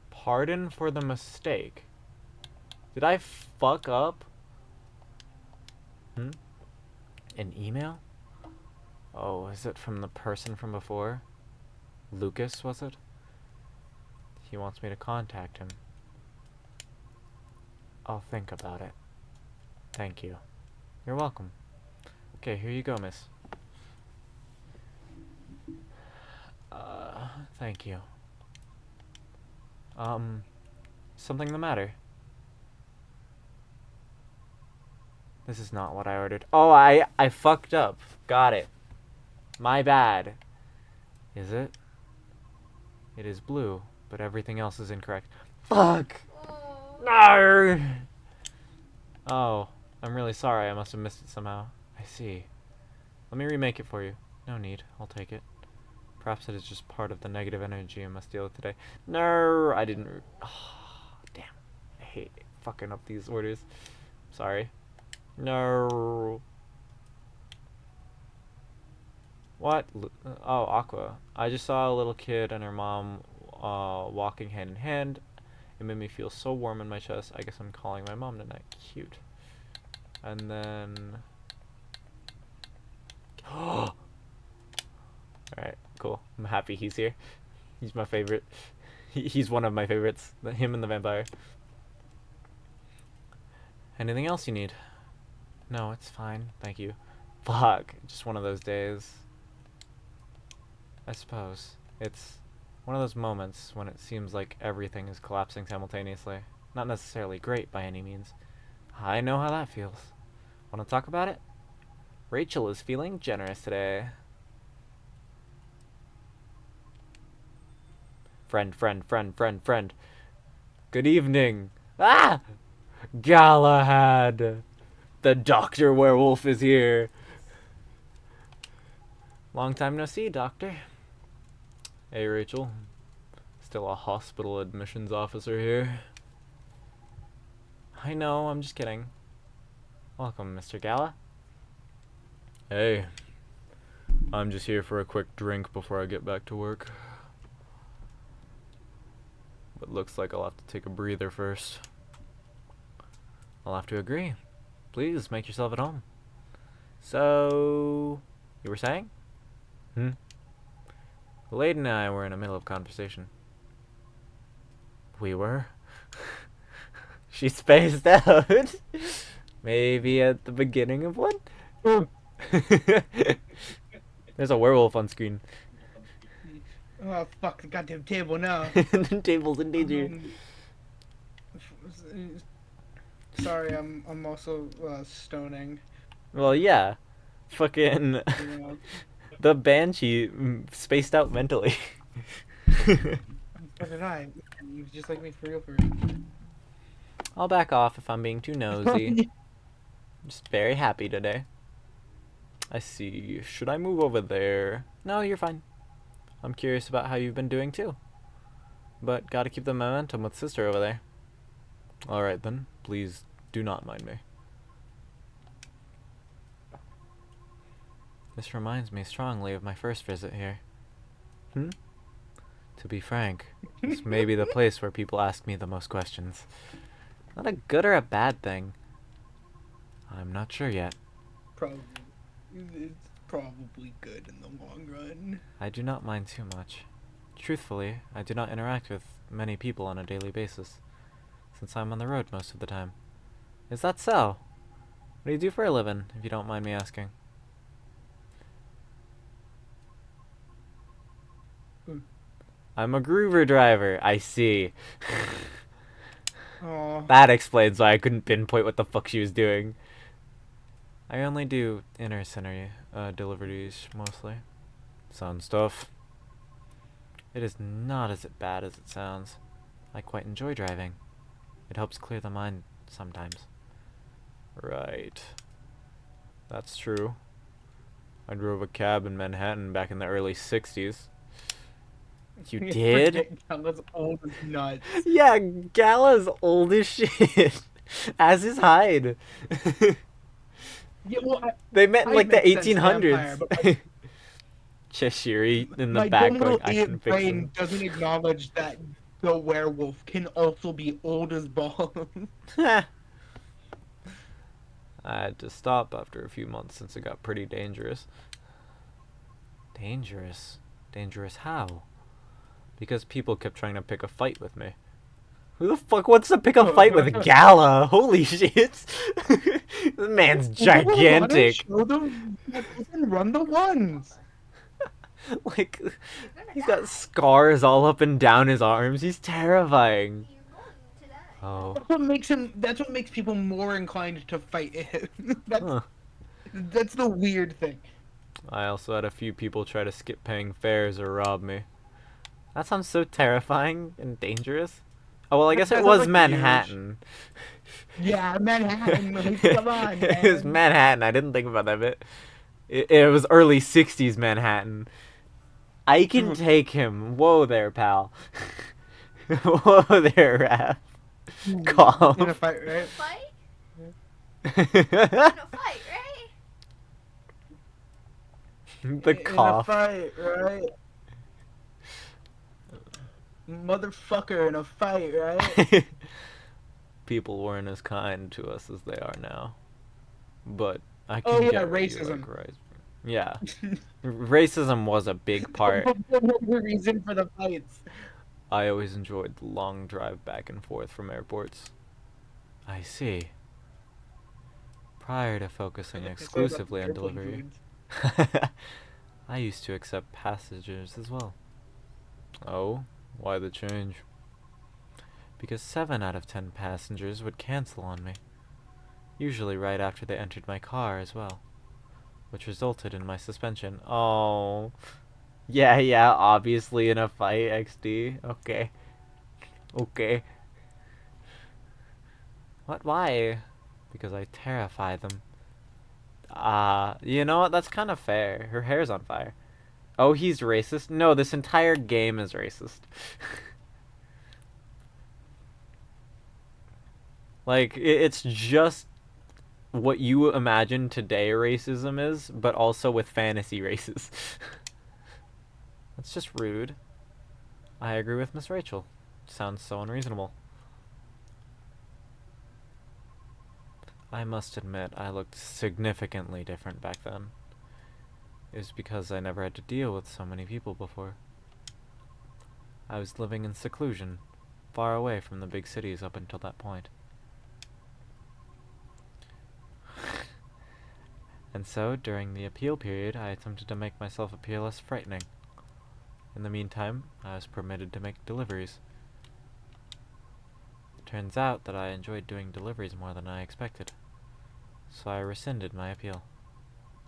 Pardon for the mistake. Did I fuck up? An email? Oh, is it from the person from before? Lucas, was it? He wants me to contact him. I'll think about it. Thank you. You're welcome. Okay, here you go, miss. Thank you. Something the matter? This is not what I ordered. Oh, I fucked up. Got it. My bad. Is it? It is blue, but everything else is incorrect. Fuck! Oh. No! Oh, I'm really sorry. I must have missed it somehow. I see. Let me remake it for you. No need. I'll take it. Perhaps it is just part of the negative energy I must deal with today. No, I didn't. Oh, damn. I hate fucking up these orders. Sorry. No. What? Oh, Aqua. I just saw a little kid and her mom walking hand in hand. It made me feel so warm in my chest. I guess I'm calling my mom tonight. Cute. And then... Alright, cool. I'm happy he's here. He's my favorite. He's one of my favorites. Him and the vampire. Anything else you need? No, it's fine. Thank you. Fuck. Just one of those days. I suppose. It's one of those moments when it seems like everything is collapsing simultaneously. Not necessarily great by any means. I know how that feels. Want to talk about it? Rachel is feeling generous today. Friend. Good evening. Ah! Galahad! The Dr. Werewolf is here. Long time no see, Doctor. Hey, Rachel. Still a hospital admissions officer here. I know, I'm just kidding. Welcome, Mr. Gala. Hey. I'm just here for a quick drink before I get back to work. But looks like I'll have to take a breather first. I'll have to agree. Please, make yourself at home. So, you were saying? The lady and I were in the middle of conversation. We were? She spaced out. Maybe at the beginning of one? There's a werewolf on screen. Oh, fuck the goddamn table now. The table's in danger. Sorry, I'm also stoning. Well, yeah. Fucking You know. the Banshee spaced out mentally. So did I. You just like me for real. I'll back off if I'm being too nosy. Just very happy today. I see. Should I move over there? No, you're fine. I'm curious about how you've been doing too. But gotta keep the momentum with sister over there. Alright then. Please do not mind me. This reminds me strongly of my first visit here. To be frank, this may be the place where people ask me the most questions. Not a good or a bad thing. I'm not sure yet. Probably. It's probably good in the long run. I do not mind too much. Truthfully, I do not interact with many people on a daily basis, since I'm on the road most of the time. Is that so? What do you do for a living, if you don't mind me asking? I'm a groover driver, I see. Oh. That explains why I couldn't pinpoint what the fuck she was doing. I only do inner center deliveries, mostly. Sound stuff. It is not as bad as it sounds. I quite enjoy driving. It helps clear the mind sometimes. Right. That's true. I drove a cab in Manhattan back in the early 60s. You did? Gala's old as nuts. Yeah, Gala's old as shit. As is Hyde. Yeah, well, They met in like the makes sense, vampire, 1800s. but Cheshire in the my back dumb going, little I idiot can fix brain him. doesn't acknowledge that the werewolf can also be old as balls. I had to stop after a few months since it got pretty dangerous. Dangerous? Dangerous how? Because people kept trying to pick a fight with me. Who the fuck wants to pick a fight with Gala? Holy shit! This man's gigantic. Show them that they can run the ones. Like, You're gonna he's die. got scars all up and down his arms. He's terrifying. You're going to die. Oh. That's what makes people more inclined to fight him. Huh. That's the weird thing. I also had a few people try to skip paying fares or rob me. That sounds so terrifying and dangerous. Oh, well, I guess That it sounds was like Manhattan. Yeah, Manhattan. Like, come on, man. It was Manhattan. I didn't think about that bit. It was early 60s Manhattan. I can take him. Whoa there, pal. Whoa there, Raph. Calm. In a fight, right? Fight? In a fight, right? The In a cough. fight, right? Motherfucker in a fight, right? People weren't as kind to us as they are now. But I Oh, can yeah, get racism. Yeah. Racism was a big part. The reason for the fights. I always enjoyed the long drive back and forth from airports. I see. Prior to focusing exclusively on delivery, I used to accept passengers as well. Oh, why the change? Because 7 out of 10 passengers would cancel on me. usually right after they entered my car as well, which resulted in my suspension. Oh. Yeah, obviously in a fight, XD. Okay. Okay. What? Why? Because I terrify them. You know what? That's kind of fair. Her hair's on fire. Oh, he's racist? No, this entire game is racist. Like, it's just what you imagine today racism is, but also with fantasy races. That's just rude. I agree with Miss Rachel. Sounds so unreasonable. I must admit, I looked significantly different back then. It was because I never had to deal with so many people before. I was living in seclusion, far away from the big cities up until that point. And so, during the appeal period, I attempted to make myself appear less frightening. In the meantime, I was permitted to make deliveries. It turns out that I enjoyed doing deliveries more than I expected, so I rescinded my appeal.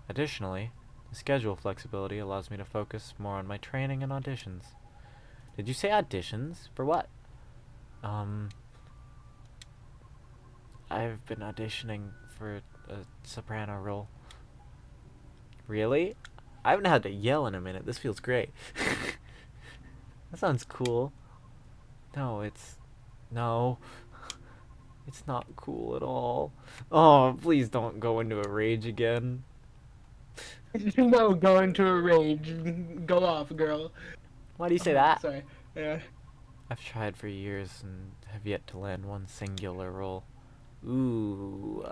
Additionally, the schedule flexibility allows me to focus more on my training and auditions. Did you say auditions? For what? I've been auditioning for a soprano role. Really? I haven't had to yell in a minute. This feels great. That sounds cool. No, it's not cool at all. Oh, please don't go into a rage again. No, go into a rage. Go off, girl. Why do you say that? Sorry. Yeah. I've tried for years and have yet to land one singular role. Ooh.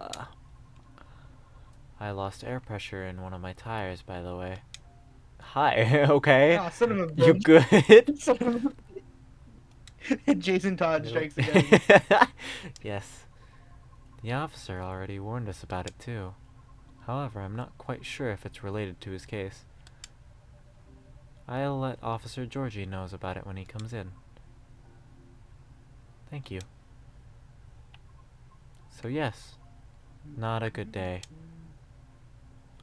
I lost air pressure in one of my tires, by the way. Hi, okay? Ah, son of a You bitch. good? Son of a- Jason Todd Nope. strikes again. Yes. The officer already warned us about it too. However, I'm not quite sure if it's related to his case. I'll let Officer Georgie knows about it when he comes in. Thank you. So yes, not a good day.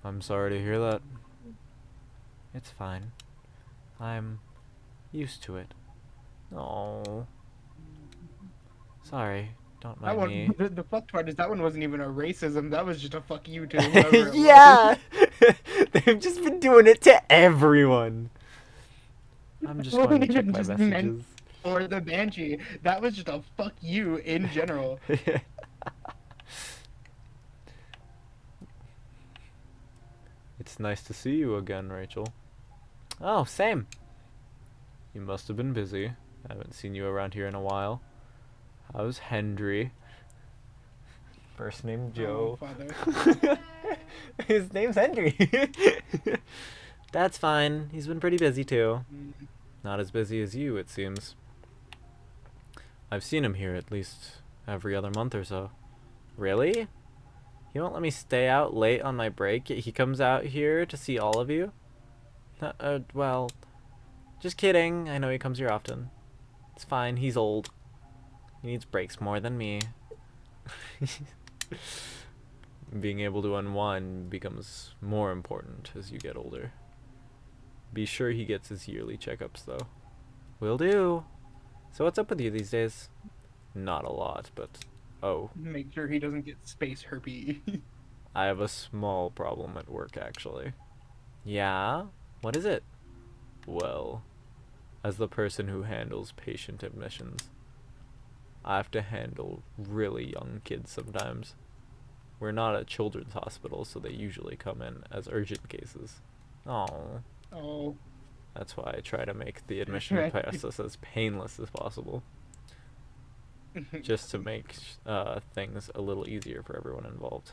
I'm sorry to hear that. It's fine. I'm used to it. Oh. Sorry, don't That mind me. one, the fuck part is that one wasn't even a racism. That was just a fuck you to whoever it was. Yeah! They've just been doing it to everyone. I'm just Well, going to check even my just meant- messages. Or the Banshee. That was just a fuck you in general. It's nice to see you again, Rachel. Oh, same. You must have been busy. I haven't seen you around here in a while. How's Hendry? First name Joe. Oh, father. His name's Hendry. That's fine. He's been pretty busy too. Not as busy as you, it seems. I've seen him here at least every other month or so. Really? He won't let me stay out late on my break, yet he comes out here to see all of you? Well, just kidding. I know he comes here often. It's fine, he's old. He needs breaks more than me. Being able to unwind becomes more important as you get older. Be sure he gets his yearly checkups, though. Will do. So what's up with you these days? Not a lot, but... Oh, Make sure he doesn't get space herpes. I have a small problem at work, actually. Yeah? What is it? Well, as the person who handles patient admissions, I have to handle really young kids sometimes. We're not a children's hospital, so they usually come in as urgent cases. Oh, Oh. that's why I try to make the admission Right. process as painless as possible, just to make things a little easier for everyone involved.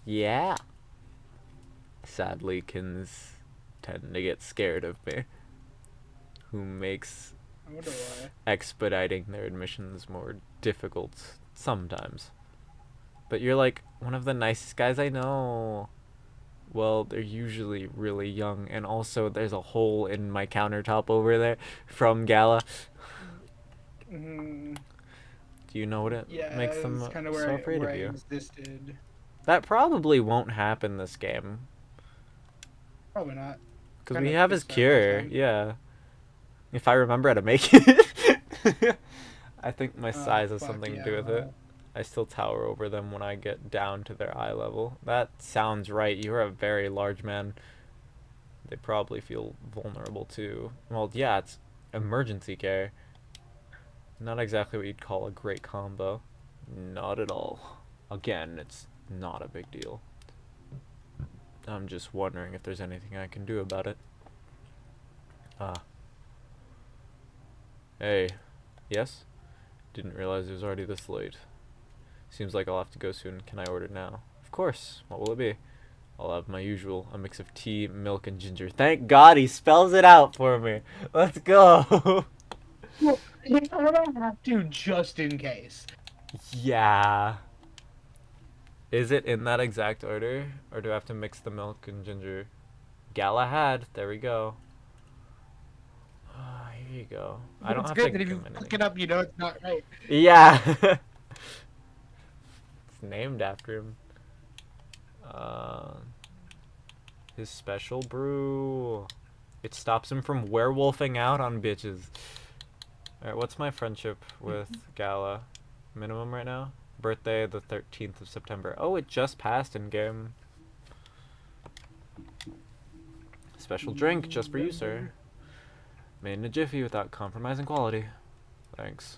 Yeah. Sadly, kids tend to get scared of me, who makes I wonder why. expediting their admissions more difficult sometimes. But you're like one of the nicest guys I know. Well, they're usually really young, and also there's a hole in my countertop over there from Gala. Mm, Do you know what it Yeah, makes them it's kind of so afraid where of I you? existed. That probably won't happen this game. Probably not. Because Kinda we have his fixed that last cure, time. yeah. If I remember how to make it. I think my Oh, size has fuck something to yeah, do with it. well. I still tower over them when I get down to their eye level. That sounds right. You're a very large man. They probably feel vulnerable too. Well, yeah, it's emergency care. Not exactly what you'd call a great combo. Not at all. Again, it's not a big deal. I'm just wondering if there's anything I can do about it. Ah. Hey. Yes? Didn't realize it was already this late. Seems like I'll have to go soon. Can I order now? Of course. What will it be? I'll have my usual, a mix of tea, milk, and ginger. Thank God he spells it out for me. Let's go. Well, you know what, I have to just in case. Yeah. Is it in that exact order? Or do I have to mix the milk and ginger? Galahad. There we go. Ah, here you go. I don't It's have to good that if give you him fuck anything. it up, you know it's not right. Yeah. It's named after him. His special brew. It stops him from werewolfing out on bitches. Alright, what's my friendship with Gala? Minimum right now? Birthday the 13th of September. Oh, it just passed in game. Special drink just for you, sir. Made in a jiffy without compromising quality. Thanks.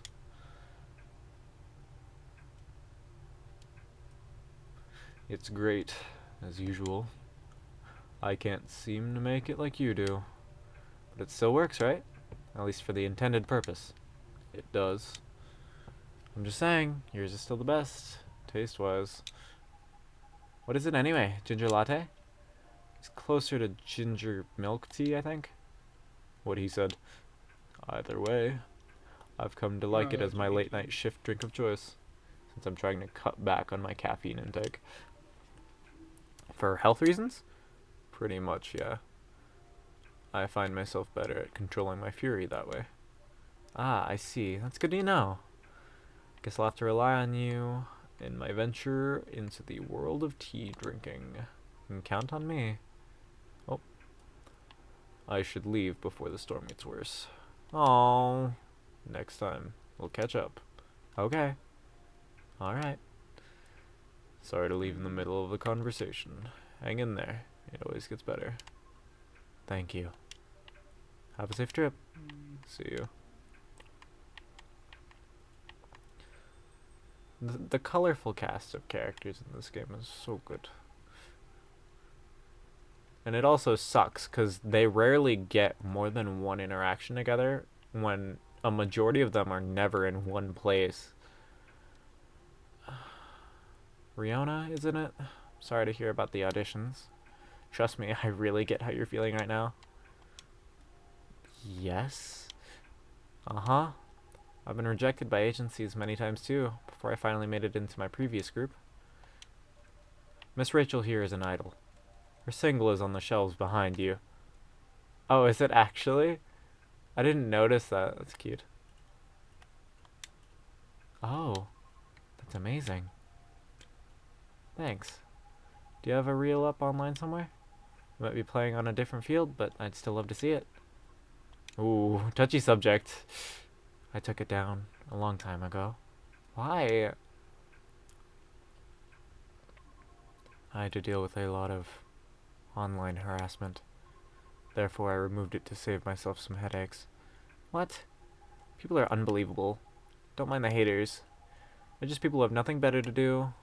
It's great, as usual. I can't seem to make it like you do. But it still works, right? At least for the intended purpose. It does. I'm just saying, yours is still the best, taste-wise. What is it anyway? Ginger latte? It's closer to ginger milk tea, I think. What he said. Either way, I've come to like it as my late-night shift drink of choice, since I'm trying to cut back on my caffeine intake. For health reasons? Pretty much, yeah. I find myself better at controlling my fury that way. Ah, I see. That's good to know. Guess I'll have to rely on you in my venture into the world of tea drinking. You can count on me. Oh. I should leave before the storm gets worse. Oh. Next time, we'll catch up. Okay. Alright. Sorry to leave in the middle of the conversation. Hang in there. It always gets better. Thank you. Have a safe trip. See you. The colorful cast of characters in this game is so good. And it also sucks because they rarely get more than one interaction together when a majority of them are never in one place. Riona, isn't it? Sorry to hear about the auditions. Trust me, I really get how you're feeling right now. Yes? Uh-huh. I've been rejected by agencies many times too, before I finally made it into my previous group. Miss Rachel here is an idol. Her single is on the shelves behind you. Oh, is it actually? I didn't notice that. That's cute. Oh, that's amazing. Thanks. Do you have a reel up online somewhere? You might be playing on a different field, but I'd still love to see it. Ooh, touchy subject. I took it down a long time ago. Why? I had to deal with a lot of online harassment. Therefore, I removed it to save myself some headaches. What? People are unbelievable. Don't mind the haters. They're just people who have nothing better to do.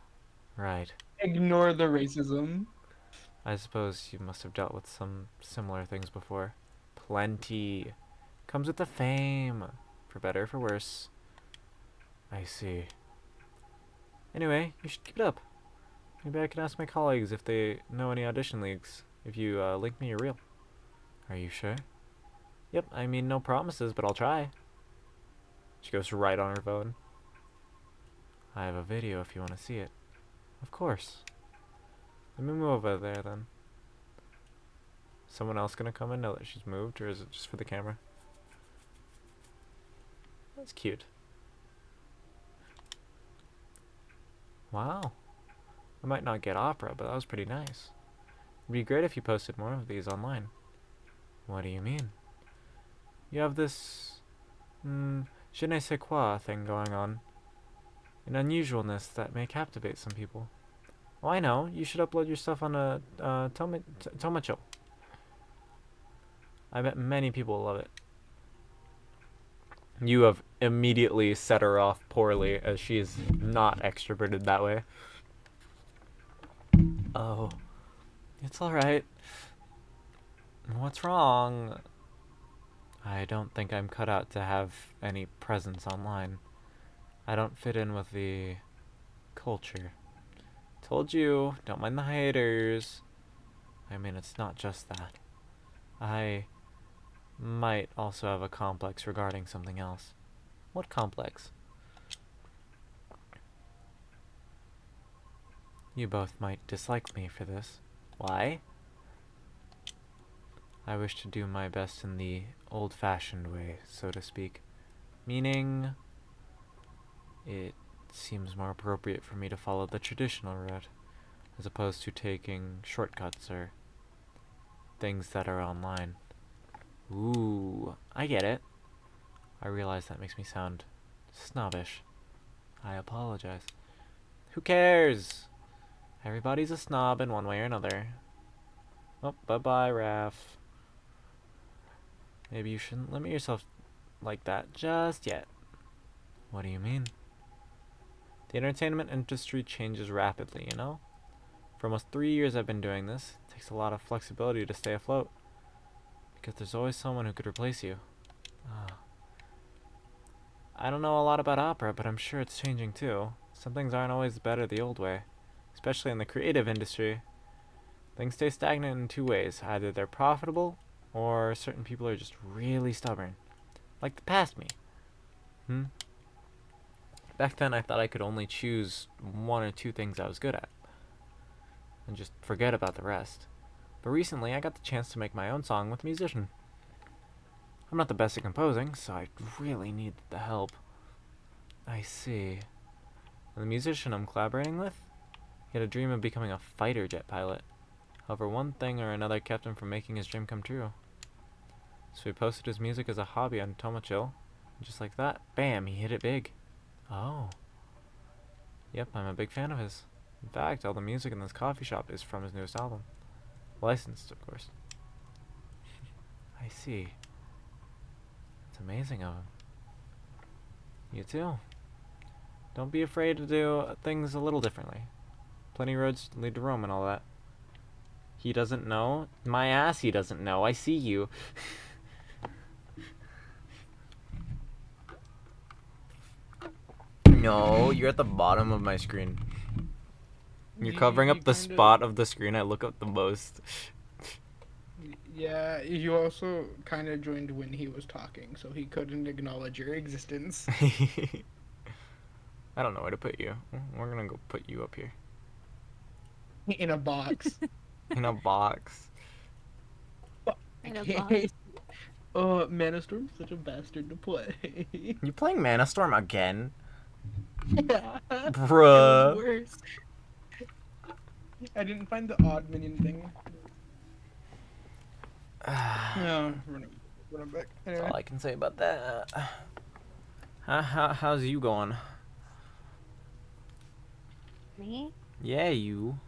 Right. Ignore the racism. I suppose you must have dealt with some similar things before. Plenty. Comes with the fame. For better or for worse. I see. Anyway, you should keep it up. Maybe I can ask my colleagues if they know any audition leagues. If you link me your reel. Are you sure? Yep, I mean no promises, but I'll try. She goes right on her phone. I have a video if you want to see it. Of course. Let me move over there then. Someone else gonna come in now that she's moved, or is it just for the camera? That's cute. Wow. I might not get opera, but that was pretty nice. It'd be great if you posted more of these online. What do you mean? You have this, je ne sais quoi thing going on. An unusualness that may captivate some people. Oh, I know. You should upload your stuff on a Tomacho. I bet many people love it. You have immediately set her off poorly, as she is not extroverted that way. Oh, it's alright. What's wrong? I don't think I'm cut out to have any presence online. I don't fit in with the culture. Told you, don't mind the haters. I mean, it's not just that. I might also have a complex regarding something else. What complex? You both might dislike me for this. Why? I wish to do my best in the old-fashioned way, so to speak. Meaning, it seems more appropriate for me to follow the traditional route, as opposed to taking shortcuts or things that are online. Ooh, I get it. I realize that makes me sound snobbish. I apologize. Who cares? Everybody's a snob in one way or another. Oh, bye-bye, Raph. Maybe you shouldn't limit yourself like that just yet. What do you mean? The entertainment industry changes rapidly, you know? For almost 3 years I've been doing this. It takes a lot of flexibility to stay afloat. Because there's always someone who could replace you. I don't know a lot about opera, but I'm sure it's changing too. Some things aren't always better the old way. Especially in the creative industry. Things stay stagnant in two ways. Either they're profitable, or certain people are just really stubborn. Like the past me. Back then I thought I could only choose one or two things I was good at. And just forget about the rest. But recently I got the chance to make my own song with a musician. I'm not the best at composing, so I really need the help. I see. And the musician I'm collaborating with, he had a dream of becoming a fighter jet pilot. However, one thing or another kept him from making his dream come true. So he posted his music as a hobby on Tomachill, and just like that, bam, he hit it big. Oh. Yep, I'm a big fan of his. In fact, all the music in this coffee shop is from his newest album. Licensed, of course. I see. It's amazing of him. You too. Don't be afraid to do things a little differently. Plenty of roads lead to Rome and all that. He doesn't know? My ass he doesn't know. I see you. No, you're at the bottom of my screen. You're covering up the spot of the screen I look up the most. Yeah, you also kind of joined when he was talking, so he couldn't acknowledge your existence. I don't know where to put you. We're gonna go put you up here. In a box. In a box. In a Okay. Oh, Manastorm's such a bastard to play. You playing Manastorm again? Yeah. Bruh. It was worse. I didn't find the odd minion thing. No, run back. That's Anyway. all I can say about that. How's you going? Me? Yeah, you.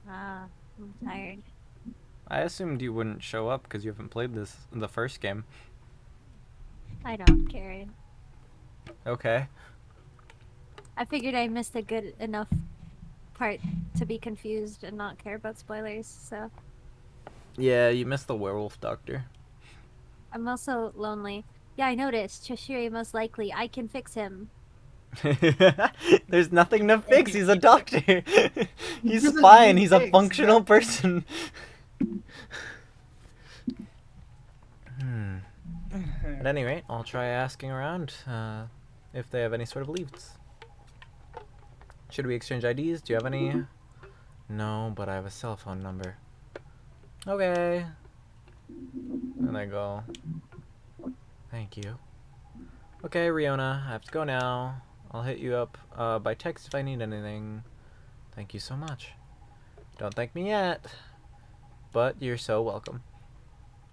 I'm tired. I assumed you wouldn't show up because you haven't played this in the first game. I don't care. Okay. I figured I missed a good enough part to be confused and not care about spoilers, so. Yeah, you missed the werewolf doctor. I'm also lonely. Yeah, I noticed. Cheshire most likely. I can fix him. There's nothing to fix. He's a doctor. He's doesn't fine. need He's a fix, functional that- person. At any rate, I'll try asking around if they have any sort of leads. Should we exchange IDs? Do you have any? No, but I have a cell phone number. Okay. And I go. Thank you. Okay, Riona, I have to go now. I'll hit you up by text if I need anything. Thank you so much. Don't thank me yet, but you're so welcome.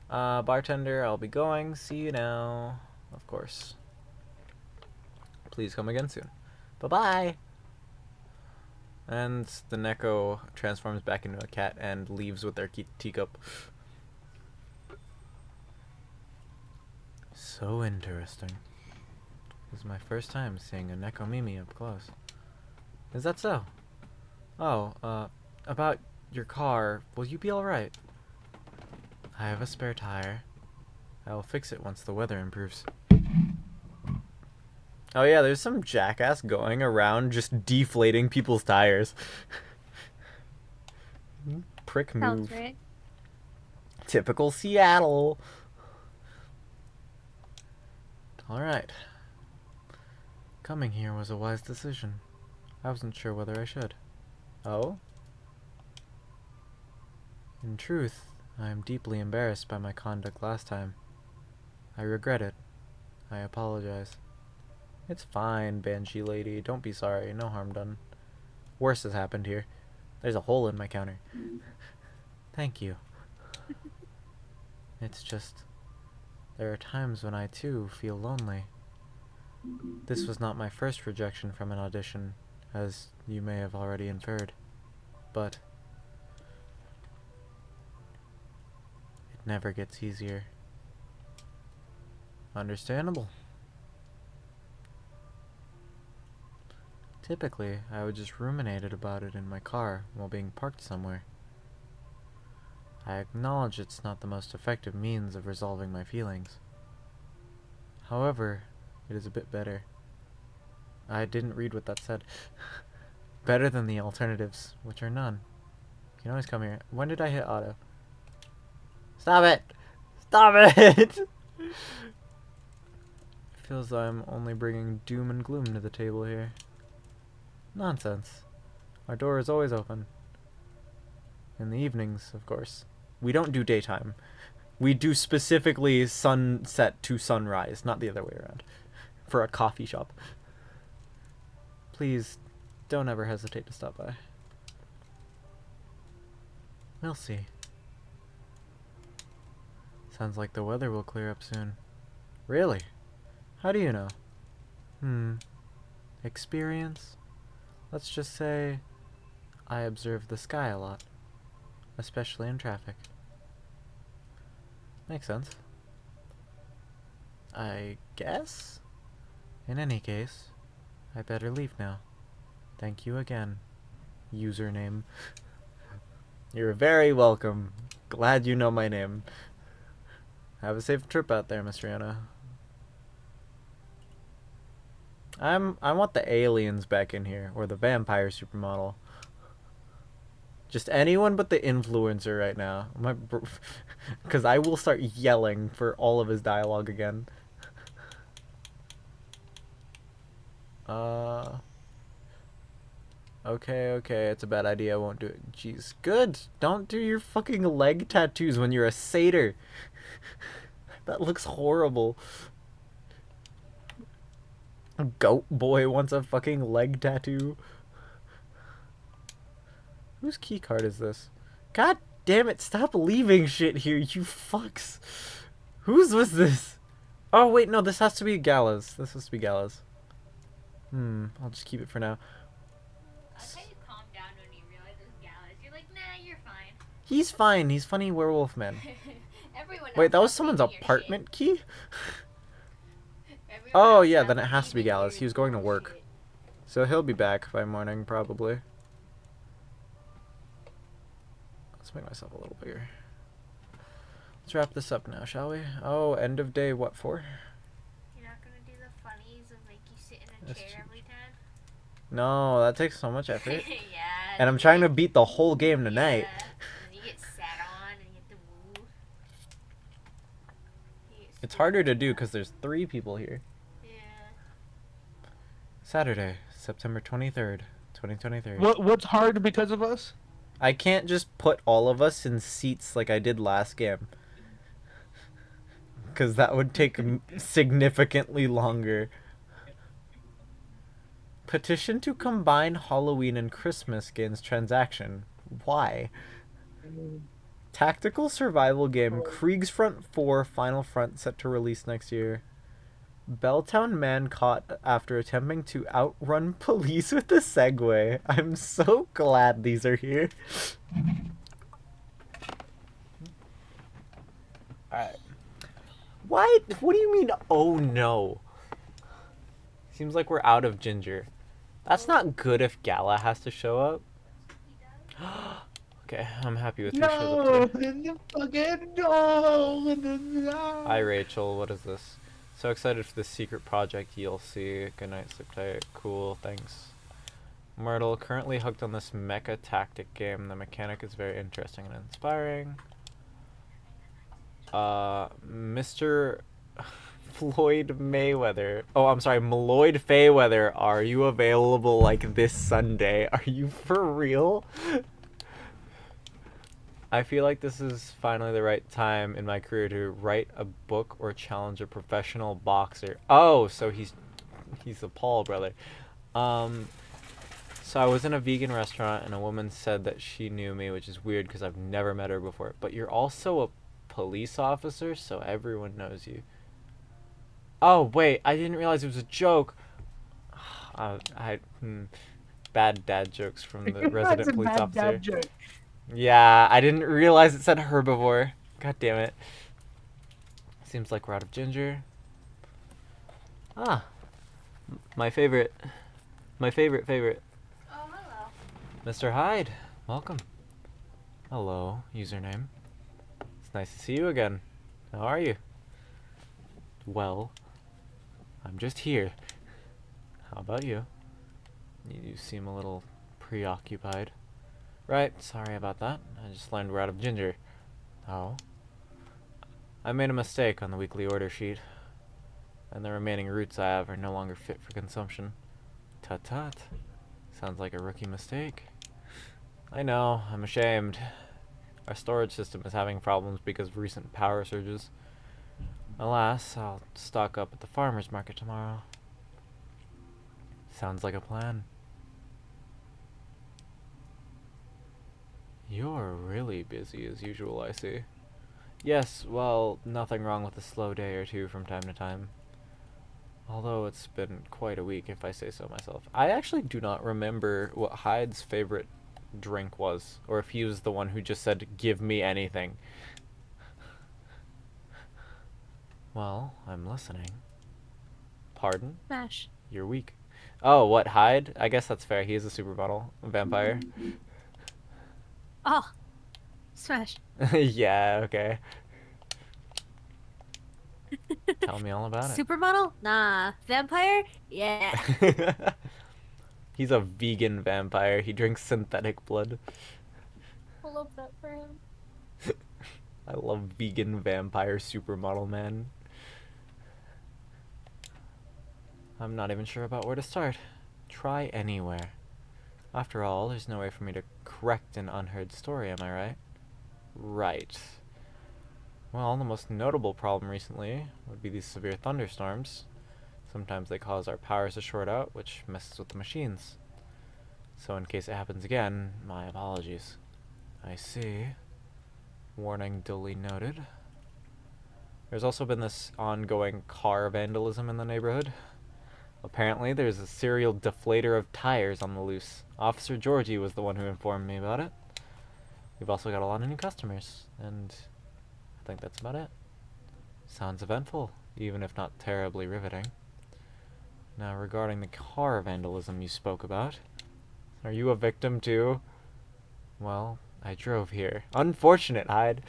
Bartender, I'll be going. See you now. Of course. Please come again soon. Bye-bye. And the Neko transforms back into a cat and leaves with their teacup. So interesting. This is my first time seeing a Neko Mimi up close. Is that so? Oh, about your car, will you be alright? I have a spare tire. I will fix it once the weather improves. Oh yeah, there's some jackass going around just deflating people's tires. Prick move. Sounds right. Typical Seattle. Alright. Coming here was a wise decision. I wasn't sure whether I should. Oh? In truth, I am deeply embarrassed by my conduct last time. I regret it. I apologize. It's fine, Banshee lady. Don't be sorry. No harm done. Worse has happened here. There's a hole in my counter. Thank you. It's just... there are times when I, too, feel lonely. This was not my first rejection from an audition, as you may have already inferred. But... it never gets easier. Understandable. Typically, I would just ruminate about it in my car while being parked somewhere. I acknowledge it's not the most effective means of resolving my feelings. However, it is a bit better. I didn't read what that said. Better than the alternatives, which are none. You can always come here. When did I hit auto? Stop it! Stop it! It feels like I'm only bringing doom and gloom to the table here. Nonsense. Our door is always open. In the evenings, of course. We don't do daytime. We do specifically sunset to sunrise, not the other way around. For a coffee shop. Please, don't ever hesitate to stop by. We'll see. Sounds like the weather will clear up soon. Really? How do you know? Experience? Let's just say I observe the sky a lot, especially in traffic. Makes sense. I guess? In any case, I better leave now. Thank you again, username. You're very welcome. Glad you know my name. Have a safe trip out there, Miss Rihanna. I want the aliens back in here, or the vampire supermodel. Just anyone but the influencer right now. Because I will start yelling for all of his dialogue again. Okay, it's a bad idea, I won't do it. Jeez, good! Don't do your fucking leg tattoos when you're a satyr. That looks horrible. Goat boy wants a fucking leg tattoo. Whose key card is this? God damn it, stop leaving shit here, you fucks. Whose was this? Oh wait, no, this has to be Gala's. This has to be Gala's. I'll just keep it for now. I like how you calm down when you realize it's Gallus. You're like, nah, you're fine. He's fine, he's funny werewolf man. Everyone Wait, else that was is someone's taking your apartment key? shit. Everyone Oh else yeah, is then it has to be taking Gallus. your He was going to work. shit. So he'll be back by morning, probably. Let's make myself a little bigger. Let's wrap this up now, shall we? Oh, end of day, what for? You're not gonna do the funnies of like you sit in a That's chair true. every time? No, that takes so much effort. Yeah. And I'm trying to beat the whole game tonight. Yeah. And you get sat on and you have to move. You get It's squished harder to like do that. because there's 3 people here. Yeah. Saturday, September 23rd, 2023. What's hard because of us? I can't just put all of us in seats like I did last game. Because that would take significantly longer. Petition to combine Halloween and Christmas gains transaction. Why? Tactical survival game Kriegsfront 4 Final Front set to release next year. Belltown man caught after attempting to outrun police with a Segway. I'm so glad these are here. Alright. What? What do you mean, oh no? Seems like we're out of ginger. That's not good if Gala has to show up. Okay, I'm happy with your shows up today. Hi Rachel, what is this? So excited for the secret project you'll see. Good night, sleep tight. Cool, thanks. Myrtle, currently hooked on this mecha tactic game. The mechanic is very interesting and inspiring. Mr. Floyd Mayweather. Oh, I'm sorry, Malloyd Fayweather. Are you available like this Sunday? Are you for real? I feel like this is finally the right time in my career to write a book or challenge a professional boxer. Oh, so he's a Paul brother. So I was in a vegan restaurant and a woman said that she knew me, which is weird because I've never met her before. But you're also a police officer, so everyone knows you. Oh, wait, I didn't realize it was a joke. Bad dad jokes from the resident police officer. Yeah, I didn't realize it said herbivore. God damn it. Seems like we're out of ginger. Ah, my favorite. My favorite. Oh, hello. Mr. Hyde, welcome. Hello, username. It's nice to see you again. How are you? Well, I'm just here. How about you? You seem a little preoccupied. Right, sorry about that. I just learned we're out of ginger. Oh. I made a mistake on the weekly order sheet, and the remaining roots I have are no longer fit for consumption. Tut-tut. Sounds like a rookie mistake. I know, I'm ashamed. Our storage system is having problems because of recent power surges. Alas, I'll stock up at the farmer's market tomorrow. Sounds like a plan. You're really busy as usual, I see. Yes, well, nothing wrong with a slow day or two from time to time. Although it's been quite a week, if I say so myself. I actually do not remember what Hyde's favorite drink was, or if he was the one who just said, "Give me anything." Well, I'm listening. Pardon? Smash. You're weak. Oh, what, Hyde? I guess that's fair. He is a supermodel vampire. Oh, smash. Yeah, okay. Tell me all about it. Supermodel? Nah. Vampire? Yeah. He's a vegan vampire. He drinks synthetic blood. I love that for him. I love vegan vampire supermodel man. I'm not even sure about where to start. Try anywhere. After all, there's no way for me to correct an unheard story, am I right? Right. Well, the most notable problem recently would be these severe thunderstorms. Sometimes they cause our powers to short out, which messes with the machines. So in case it happens again, my apologies. I see. Warning duly noted. There's also been this ongoing car vandalism in the neighborhood. Apparently, there's a serial deflator of tires on the loose. Officer Georgie was the one who informed me about it. We've also got a lot of new customers, and I think that's about it. Sounds eventful, even if not terribly riveting. Now, regarding the car vandalism you spoke about, are you a victim too? Well, I drove here. Unfortunate, Hyde.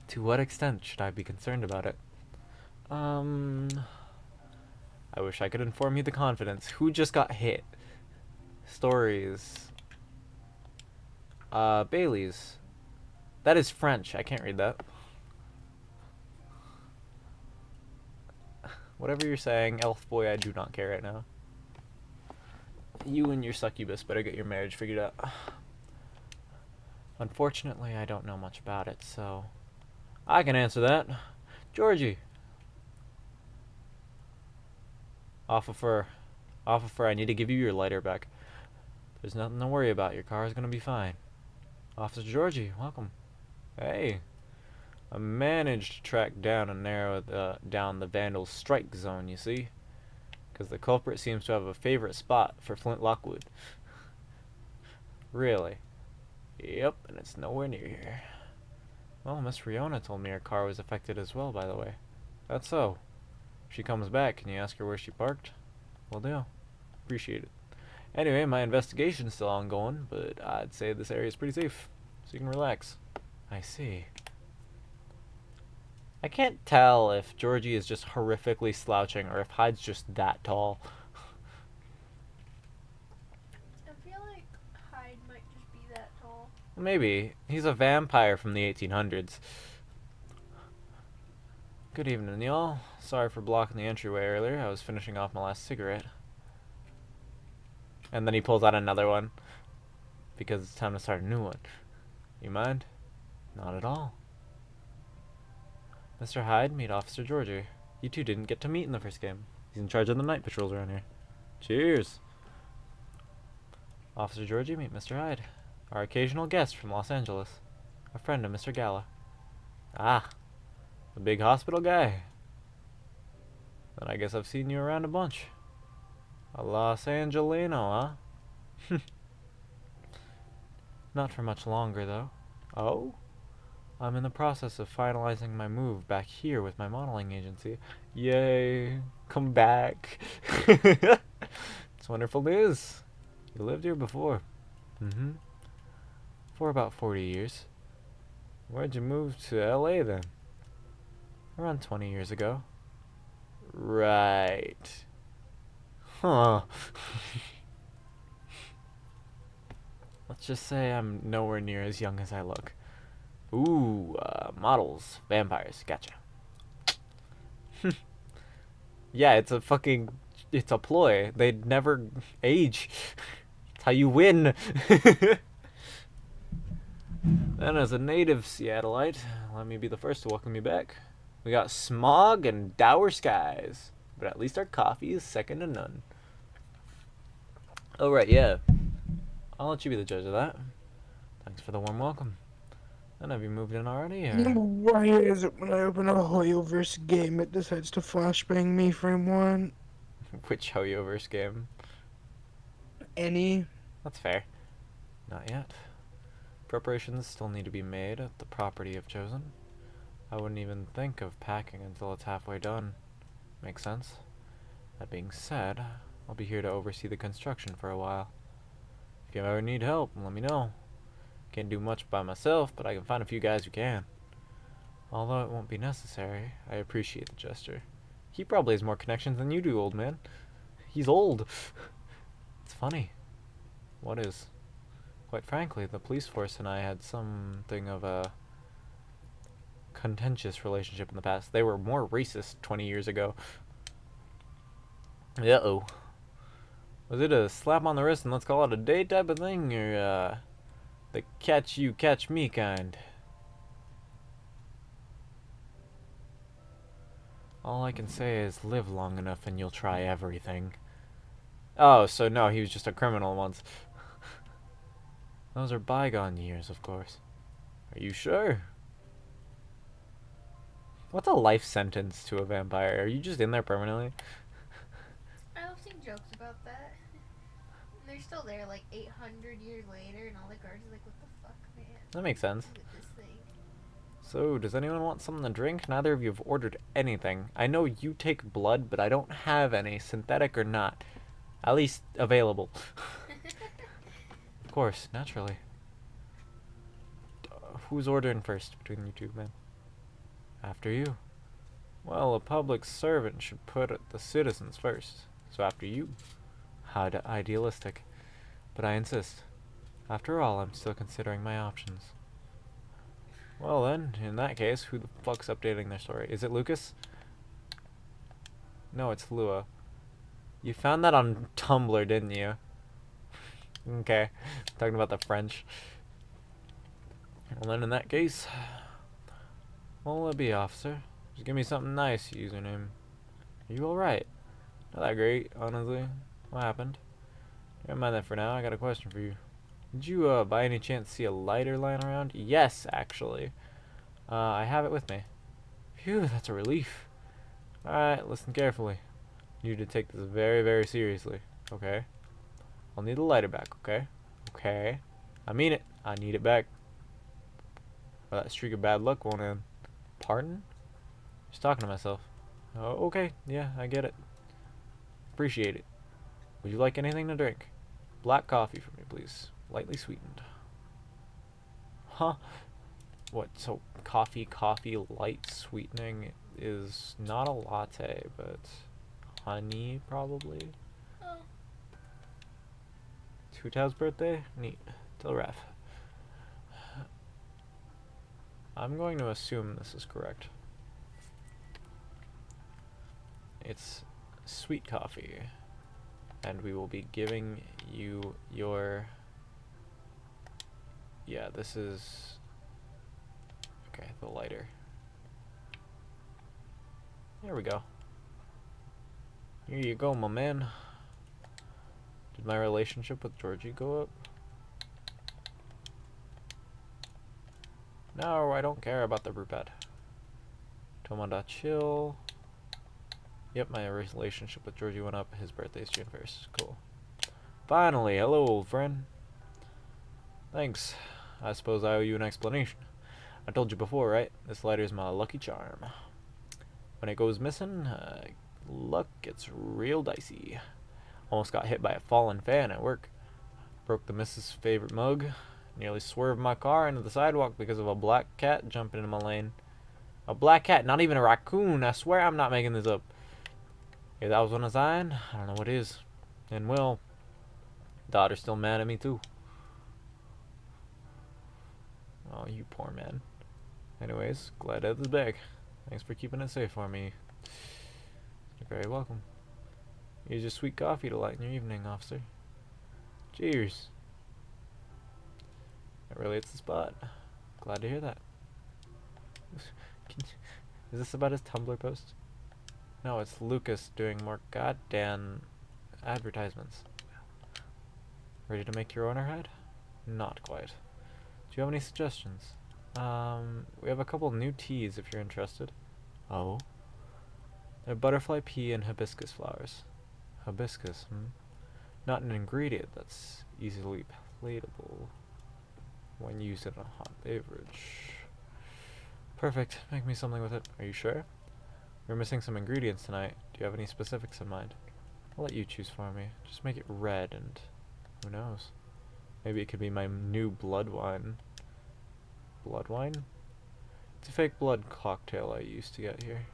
To what extent should I be concerned about it? I wish I could inform you the confidence. Who just got hit? Stories. Bailey's. That is French. I can't read that. Whatever you're saying, elf boy, I do not care right now. You and your succubus better get your marriage figured out. Unfortunately, I don't know much about it, so I can answer that. Georgie. Off of fur. Officer, I need to give you your lighter back. There's nothing to worry about. Your car is gonna be fine. Officer Georgie, welcome. Hey. I managed to track down and narrow down the vandal's strike zone, you see? Because the culprit seems to have a favorite spot for Flint Lockwood. Really? Yep, and it's nowhere near here. Well, Miss Riona told me her car was affected as well, by the way. That's so. If she comes back, can you ask her where she parked? Will do. Appreciate it. Anyway, my investigation's still ongoing, but I'd say this area is pretty safe, so you can relax. I see. I can't tell if Georgie is just horrifically slouching or if Hyde's just that tall. I feel like Hyde might just be that tall. Maybe. He's a vampire from the 1800s. Good evening, y'all. Sorry for blocking the entryway earlier. I was finishing off my last cigarette. And then he pulls out another one. Because it's time to start a new one. You mind? Not at all. Mr. Hyde, meet Officer Georgie. You two didn't get to meet in the first game. He's in charge of the night patrols around here. Cheers. Officer Georgie, meet Mr. Hyde. Our occasional guest from Los Angeles. A friend of Mr. Gala. Ah, the big hospital guy. Then I guess I've seen you around a bunch. A Los Angelino, huh? Not for much longer, though. Oh? I'm in the process of finalizing my move back here with my modeling agency. Yay! Come back! It's wonderful news. You lived here before. Mm-hmm. For about 40 years. Where'd you move to LA then? Around 20 years ago. Right. Huh. Let's just say I'm nowhere near as young as I look. Ooh, models, vampires, gotcha. Yeah, it's a ploy. They'd never age. It's how you win. Then as a native Seattleite, let me be the first to welcome you back. We got smog and dour skies, but at least our coffee is second to none. Oh right, yeah. I'll let you be the judge of that. Thanks for the warm welcome. And have you moved in already, or? Why is it when I open a Hoyoverse game it decides to flashbang me frame one? Which Hoyoverse game? Any? That's fair. Not yet. Preparations still need to be made at the property I've chosen. I wouldn't even think of packing until it's halfway done. Makes sense. That being said, I'll be here to oversee the construction for a while. If you ever need help, let me know. Can't do much by myself, but I can find a few guys who can. Although it won't be necessary, I appreciate the gesture. He probably has more connections than you do, old man. He's old. It's funny. What is? Quite frankly, the police force and I had something of a contentious relationship in the past. They were more racist 20 years ago. Uh-oh. Was it a slap on the wrist and let's call it a day type of thing, or the catch you, catch me kind? All I can say is live long enough and you'll try everything. Oh, so no, he was just a criminal once. Those are bygone years, of course. Are you sure? What's a life sentence to a vampire? Are you just in there permanently? I've seen jokes about that. And they're still there like 800 years later, and all the guards are like, what the fuck, man? That makes sense. Look at this thing. So, does anyone want something to drink? Neither of you have ordered anything. I know you take blood, but I don't have any, synthetic or not. At least available. Of course, naturally. Who's ordering first between you two men? After you. Well, a public servant should put the citizens first. So after you. How idealistic. But I insist. After all, I'm still considering my options. Well then, in that case, who the fuck's updating their story? Is it Lucas? No, it's Lua. You found that on Tumblr, didn't you? Okay. Talking about the French. Well then, in that case, what will it be, officer? Just give me something nice, username. Are you alright? Not that great, honestly. What happened? Never mind that for now. I got a question for you. Did you, by any chance, see a lighter lying around? Yes, actually. I have it with me. Phew, that's a relief. Alright, listen carefully. You need to take this very, very seriously. Okay? I'll need the lighter back, okay? Okay? I mean it. I need it back. Or that streak of bad luck won't end. Pardon? Just talking to myself. Oh, okay. Yeah, I get it. Appreciate it. Would you like anything to drink? Black coffee for me, please. Lightly sweetened. Huh? What, so coffee, light sweetening is not a latte, but honey, probably? Oh. Tutow's birthday? Neat. Tell Raph. I'm going to assume this is correct. It's sweet coffee. And we will be giving you your... Yeah, this is... Okay, the lighter. There we go. Here you go, my man. Did my relationship with Georgie go up? No, I don't care about the brewpad. Tomoda chill. Yep, my relationship with Georgie went up. His birthday's June 1st. Cool. Finally, hello, old friend. Thanks. I suppose I owe you an explanation. I told you before, right? This lighter's my lucky charm. When it goes missing, luck gets real dicey. Almost got hit by a fallen fan at work. Broke the missus' favorite mug. Nearly swerved my car into the sidewalk because of a black cat jumping into my lane. A black cat, not even a raccoon. I swear I'm not making this up. If that was one of sign, I don't know what is. And well, daughter's still mad at me too. Oh, you poor man. Anyways, glad to have this bag. Thanks for keeping it safe for me. You're very welcome. Here's your sweet coffee to lighten your evening, officer. Cheers. That really hits the spot. Glad to hear that. Is this about his Tumblr post? No, it's Lucas doing more goddamn advertisements. Ready to make your owner head? Not quite. Do you have any suggestions? We have a couple new teas if you're interested. Oh? They're butterfly pea and hibiscus flowers. Hibiscus, Not an ingredient that's easily palatable when used in a hot beverage. Perfect. Make me something with it. Are you sure? We're missing some ingredients tonight. Do you have any specifics in mind? I'll let you choose for me. Just make it red and who knows? Maybe it could be my new blood wine. Blood wine? It's a fake blood cocktail I used to get here.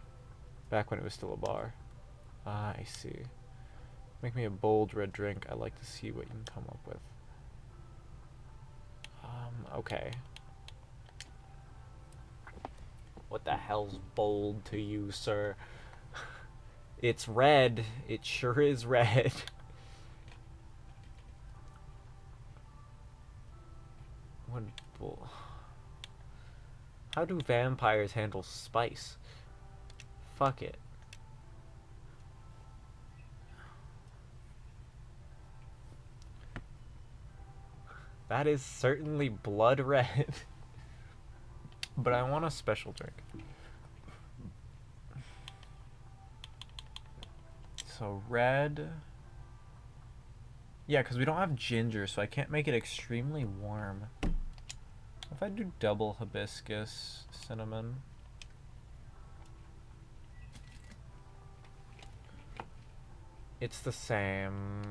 Back when it was still a bar. Ah, I see. Make me a bold red drink. I like to see what you can come up with. Okay. What the hell's bold to you, sir? It's red. It sure is red. What bull? How do vampires handle spice? Fuck it. That is certainly blood red. But I want a special drink. So red. Yeah, because we don't have ginger, so I can't make it extremely warm. If I do double hibiscus cinnamon. It's the same.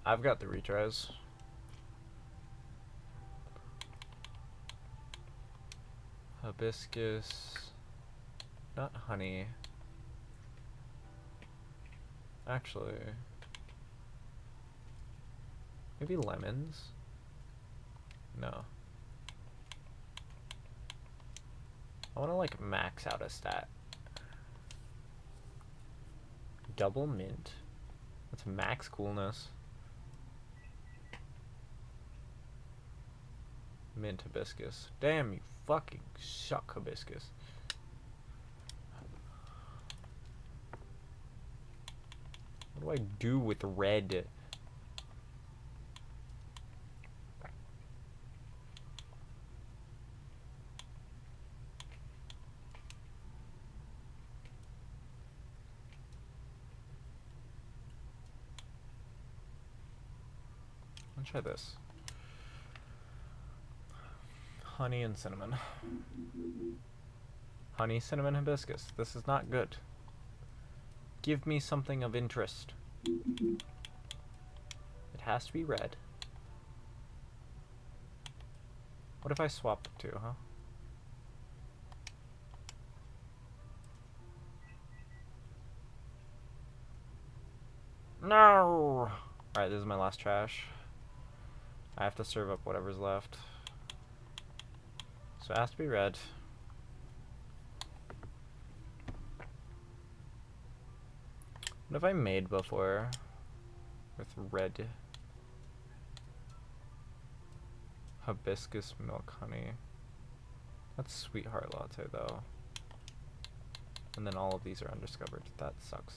I've got the retries. Hibiscus, not honey. Actually, maybe lemons? No. I want to like max out a stat. Double mint. That's max coolness. Mint hibiscus. Damn, you fucking suck, hibiscus. What do I do with red? Let's try this. Honey and cinnamon. Honey, cinnamon, hibiscus. This is not good. Give me something of interest. It has to be red. What if I swap the two, huh? No! Alright, this is my last trash. I have to serve up whatever's left. So it has to be red. What have I made before with red? Hibiscus milk honey. That's sweetheart latte though. And then all of these are undiscovered. That sucks.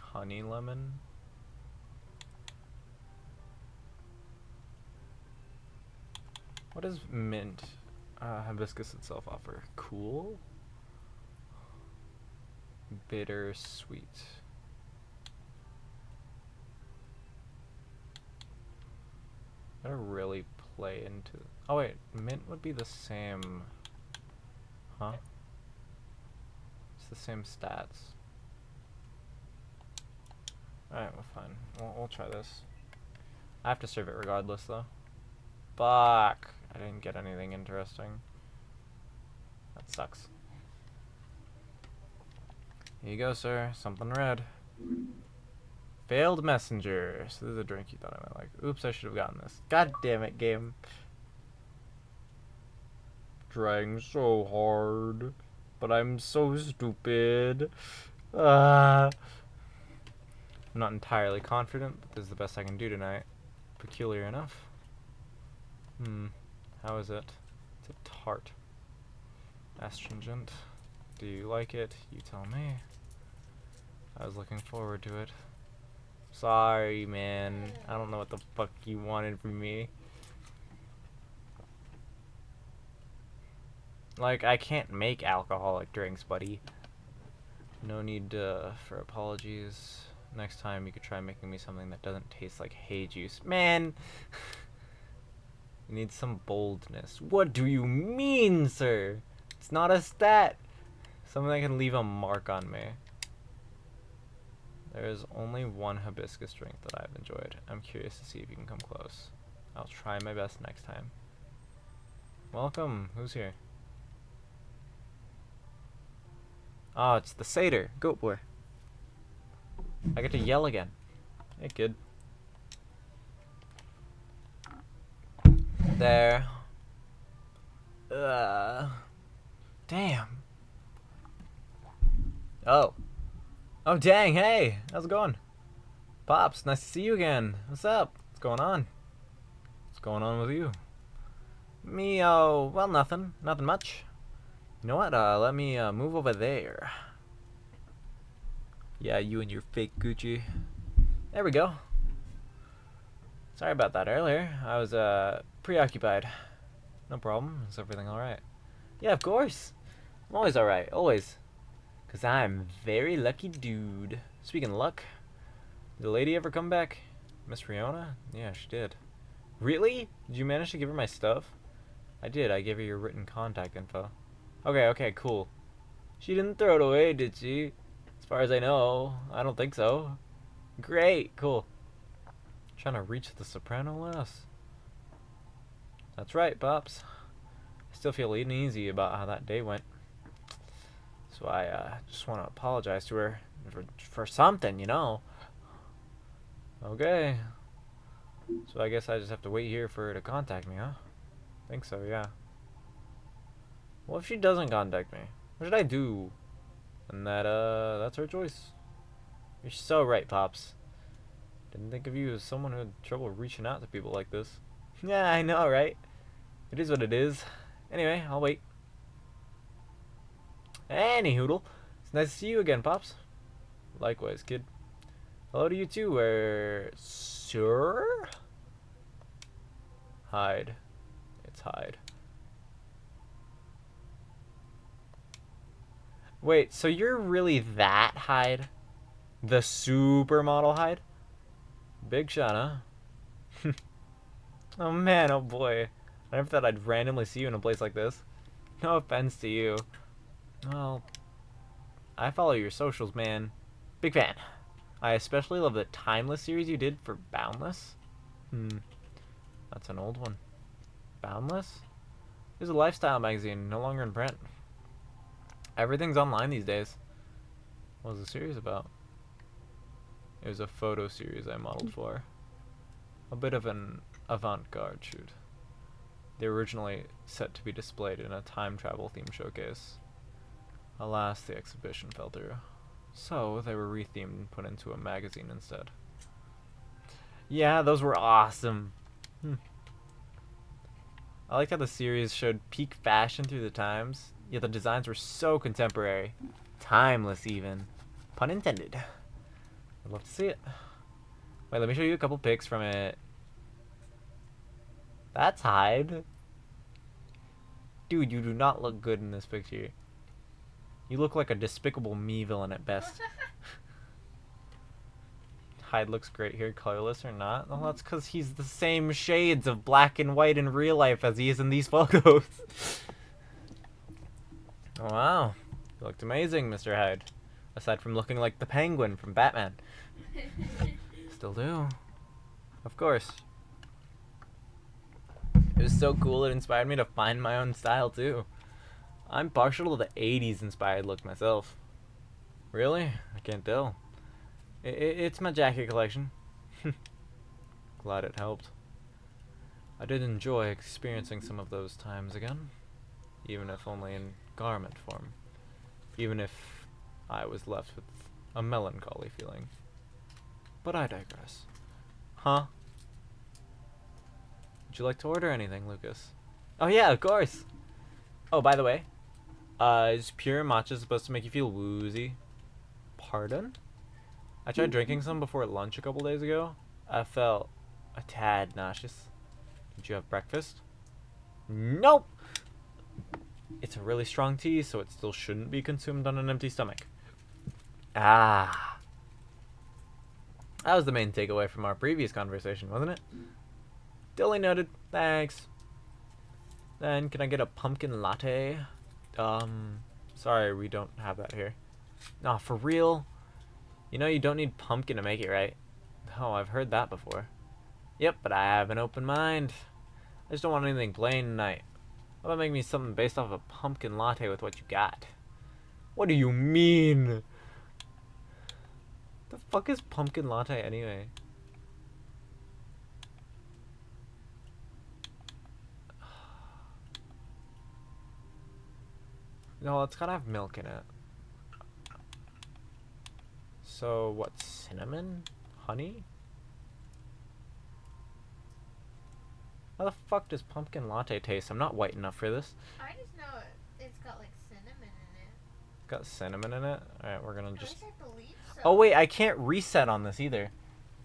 Honey lemon. What does mint hibiscus itself offer? Cool? Bitter sweet. Gotta really play into. Oh wait, mint would be the same. Huh? It's the same stats. Alright, well fine. We'll try this. I have to serve it regardless though. Fuck! I didn't get anything interesting. That sucks. Here you go, sir. Something red. Failed messenger. So this is a drink you thought I might like. Oops, I should have gotten this. God damn it, game. Trying so hard. But I'm so stupid. I'm not entirely confident, but this is the best I can do tonight. Peculiar enough. How is it? It's a tart. Astringent. Do you like it? You tell me. I was looking forward to it. Sorry, man. I don't know what the fuck you wanted from me. Like, I can't make alcoholic drinks, buddy. No need for apologies. Next time you could try making me something that doesn't taste like hay juice. Man! You need some boldness. What do you mean, sir? It's not a stat. Something that can leave a mark on me. There is only one hibiscus drink that I've enjoyed. I'm curious to see if you can come close. I'll try my best next time. Welcome. Who's here? Oh, it's the satyr. Goat boy. I get to yell again. Hey, kid. There. Damn. Oh. Oh, dang, hey. How's it going? Pops, nice to see you again. What's up? What's going on? What's going on with you? Me, well, nothing. Nothing much. You know what? Let me, move over there. Yeah, you and your fake Gucci. There we go. Sorry about that earlier. I was, preoccupied. No problem. Is everything alright? Yeah, of course. I'm always alright. Always. Because I'm a very lucky dude. Speaking of luck, did the lady ever come back? Miss Riona? Yeah, she did. Really? Did you manage to give her my stuff? I did. I gave her your written contact info. Okay, cool. She didn't throw it away, did she? As far as I know. I don't think so. Great, cool. Trying to reach the soprano less. That's right, Pops. I still feel uneasy about how that day went. So I just want to apologize to her for something, you know. Okay. So I guess I just have to wait here for her to contact me, huh? Think so, yeah. What if she doesn't contact me? What should I do? And that's her choice. You're so right, Pops. Didn't think of you as someone who had trouble reaching out to people like this. Yeah, I know, right? It is what it is. Anyway, I'll wait. Any hoodle. It's nice to see you again, Pops. Likewise, kid. Hello to you too, sir? Hyde. It's Hyde. Wait, so you're really that Hyde? The supermodel Hyde? Big shot, huh? Oh man, oh boy. I never thought I'd randomly see you in a place like this. No offense to you. Well, I follow your socials, man. Big fan. I especially love the Timeless series you did for Boundless. That's an old one. Boundless? It's a lifestyle magazine, no longer in print. Everything's online these days. What was the series about? It was a photo series I modeled for. A bit of an avant-garde shoot. They were originally set to be displayed in a time travel themed showcase. Alas, the exhibition fell through. So, they were rethemed and put into a magazine instead. Yeah, those were awesome. I liked how the series showed peak fashion through the times, yet the designs were so contemporary. Timeless, even. Pun intended. I'd love to see it. Wait, let me show you a couple pics from it. That's Hyde. Dude, you do not look good in this picture. You look like a Despicable Me villain at best. Hyde looks great here, colorless or not. Well, that's because he's the same shades of black and white in real life as he is in these photos. Oh, wow. You looked amazing, Mr. Hyde. Aside from looking like the Penguin from Batman. Still do. Of course. It was so cool, it inspired me to find my own style, too. I'm partial to the 80s inspired look myself. Really? I can't tell. It's my jacket collection. Glad it helped. I did enjoy experiencing some of those times again. Even if only in garment form. Even if I was left with a melancholy feeling. But I digress. Huh? Would you like to order anything, Lucas? Oh yeah, of course! Oh, by the way, is pure matcha supposed to make you feel woozy? Pardon? I tried drinking some before lunch a couple days ago. I felt a tad nauseous. Did you have breakfast? Nope! It's a really strong tea, so it still shouldn't be consumed on an empty stomach. Ah. That was the main takeaway from our previous conversation, wasn't it? Duly noted. Thanks. Then, can I get a pumpkin latte? Sorry, we don't have that here. Nah, for real? You know you don't need pumpkin to make it, right? Oh, I've heard that before. Yep, but I have an open mind. I just don't want anything plain tonight. How about making me something based off a pumpkin latte with what you got? What do you mean? The fuck is pumpkin latte anyway? No, it's gotta have milk in it. So, what, cinnamon? Honey? How the fuck does pumpkin latte taste? I'm not white enough for this. I just know it's got like cinnamon in it. It's got cinnamon in it? Alright, we're gonna At just... least I believe so. Oh wait, I can't reset on this either.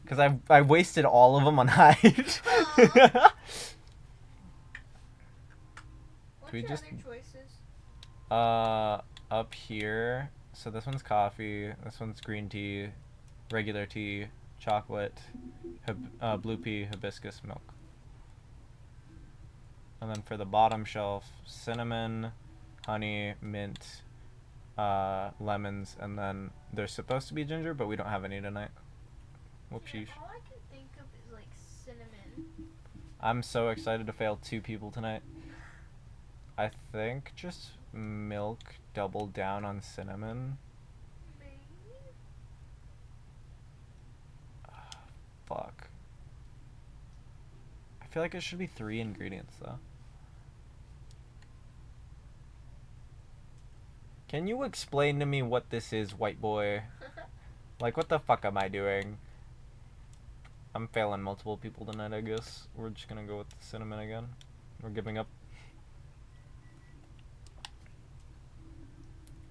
Because I wasted all of them on Hyde. Aw. What's we your just- other choices? Up here. So this one's coffee, this one's green tea, regular tea, chocolate, blue pea, hibiscus milk. And then for the bottom shelf, cinnamon, honey, mint, lemons, and then there's supposed to be ginger, but we don't have any tonight. Whoopsies. All I can think of is like cinnamon. I'm so excited to fail 2 people tonight. I think just milk doubled down on cinnamon. Maybe. Fuck. I feel like it should be 3 ingredients though. Can you explain to me what this is, white boy? Like, what the fuck am I doing? I'm failing multiple people tonight, I guess. We're just gonna go with the cinnamon again. We're giving up.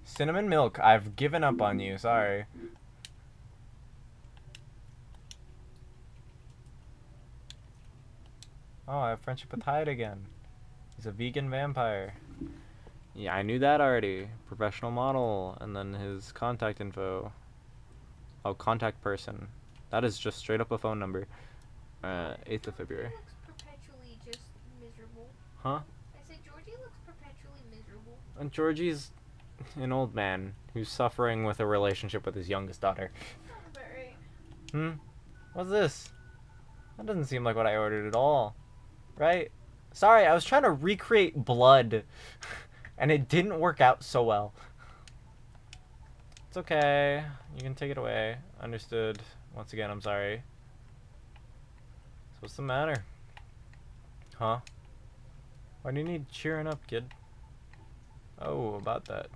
Cinnamon milk, I've given up on you, sorry. Oh, I have friendship with Hyde again. He's a vegan vampire. Yeah, I knew that already. Professional model, and then his contact info. Oh, contact person. That is just straight up a phone number. 8th of February. Georgie looks perpetually just miserable. Huh? I said Georgie looks perpetually miserable. And Georgie's an old man who's suffering with a relationship with his youngest daughter. Sounds about right. Hmm? What's this? That doesn't seem like what I ordered at all. Right? Sorry, I was trying to recreate blood. And it didn't work out so well. It's okay. You can take it away. Understood. Once again, I'm sorry. So what's the matter? Huh? Why do you need cheering up, kid? Oh, about that.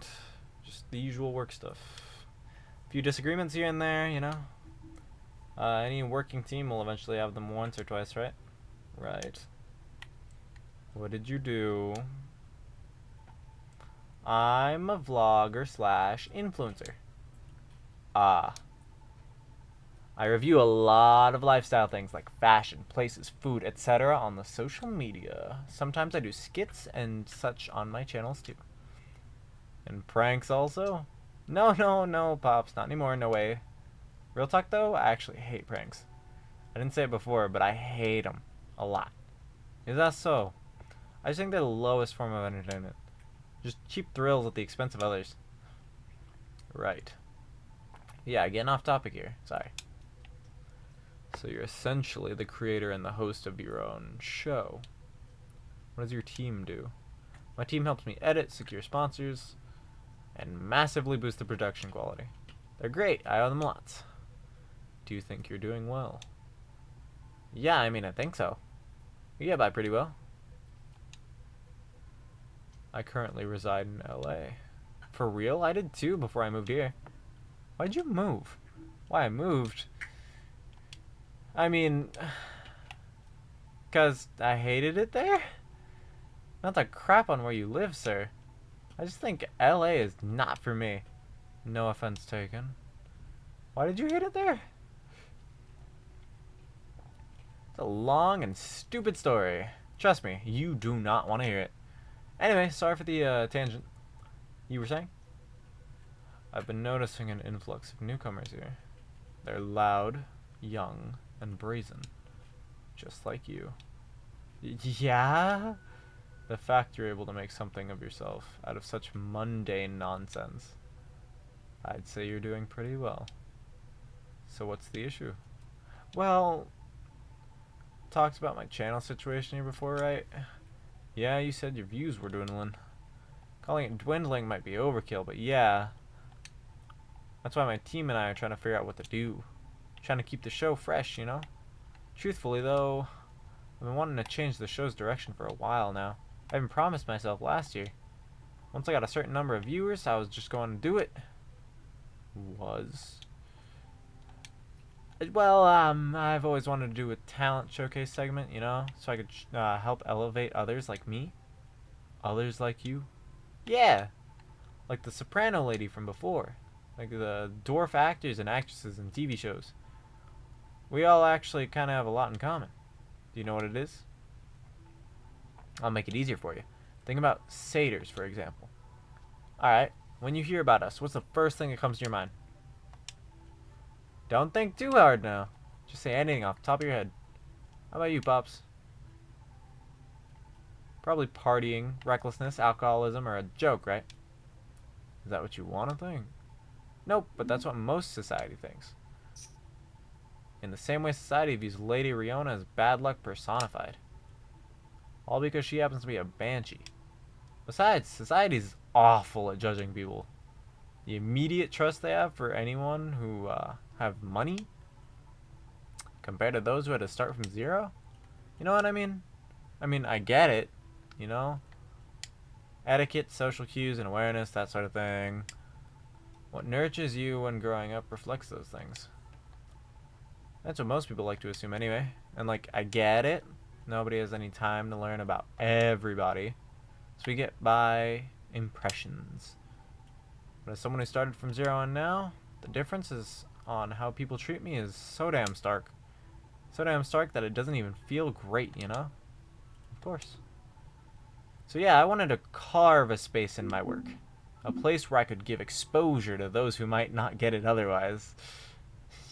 Just the usual work stuff. A few disagreements here and there, you know? Any working team will eventually have them once or twice, right? Right. What did you do? I'm a vlogger slash influencer. Ah. I review a lot of lifestyle things like fashion, places, food, etc. on the social media. Sometimes I do skits and such on my channels too. And pranks also? No, Pops, not anymore, no way. Real talk though, I actually hate pranks. I didn't say it before, but I hate them. A lot. Is that so? I just think they're the lowest form of entertainment. Just cheap thrills at the expense of others. Right. Yeah, getting off topic here. Sorry. So you're essentially the creator and the host of your own show. What does your team do? My team helps me edit, secure sponsors, and massively boost the production quality. They're great. I owe them lots. Do you think you're doing well? Yeah, I mean, I think so. We get by pretty well. I currently reside in LA. For real? I did too before I moved here. Why'd you move? Why I moved? I mean, 'cause I hated it there? Not to crap on where you live, sir. I just think LA is not for me. No offense taken. Why did you hate it there? It's a long and stupid story. Trust me, you do not want to hear it. Anyway, sorry for the tangent. You were saying? I've been noticing an influx of newcomers here. They're loud, young, and brazen. Just like you. Yeah? The fact you're able to make something of yourself out of such mundane nonsense. I'd say you're doing pretty well. So what's the issue? Well, talked about my channel situation here before, right? Yeah, you said your views were dwindling. Calling it dwindling might be overkill, but yeah. That's why my team and I are trying to figure out what to do. Trying to keep the show fresh, you know? Truthfully, though, I've been wanting to change the show's direction for a while now. I even promised myself last year. Once I got a certain number of viewers, I was just going to do it. Well, I've always wanted to do a talent showcase segment, you know, so I could help elevate others like me. Others like you. Yeah, like the soprano lady from before. Like the dwarf actors and actresses in TV shows. We all actually kind of have a lot in common. Do you know what it is? I'll make it easier for you. Think about satyrs, for example. Alright, when you hear about us, what's the first thing that comes to your mind? Don't think too hard now. Just say anything off the top of your head. How about you, Pops? Probably partying, recklessness, alcoholism, or a joke, right? Is that what you want to think? Nope, but that's what most society thinks. In the same way society views Lady Riona as bad luck personified. All because she happens to be a banshee. Besides, society's awful at judging people. The immediate trust they have for anyone who have money compared to those who had to start from zero. You know what I mean? I mean, I get it, you know? Etiquette, social cues, and awareness, that sort of thing. What nurtures you when growing up reflects those things. That's what most people like to assume anyway. And like, I get it. Nobody has any time to learn about everybody. So we get by impressions. But as someone who started from zero on now, the difference is on how people treat me is so damn stark. So damn stark that it doesn't even feel great, you know? Of course. So yeah, I wanted to carve a space in my work. A place where I could give exposure to those who might not get it otherwise.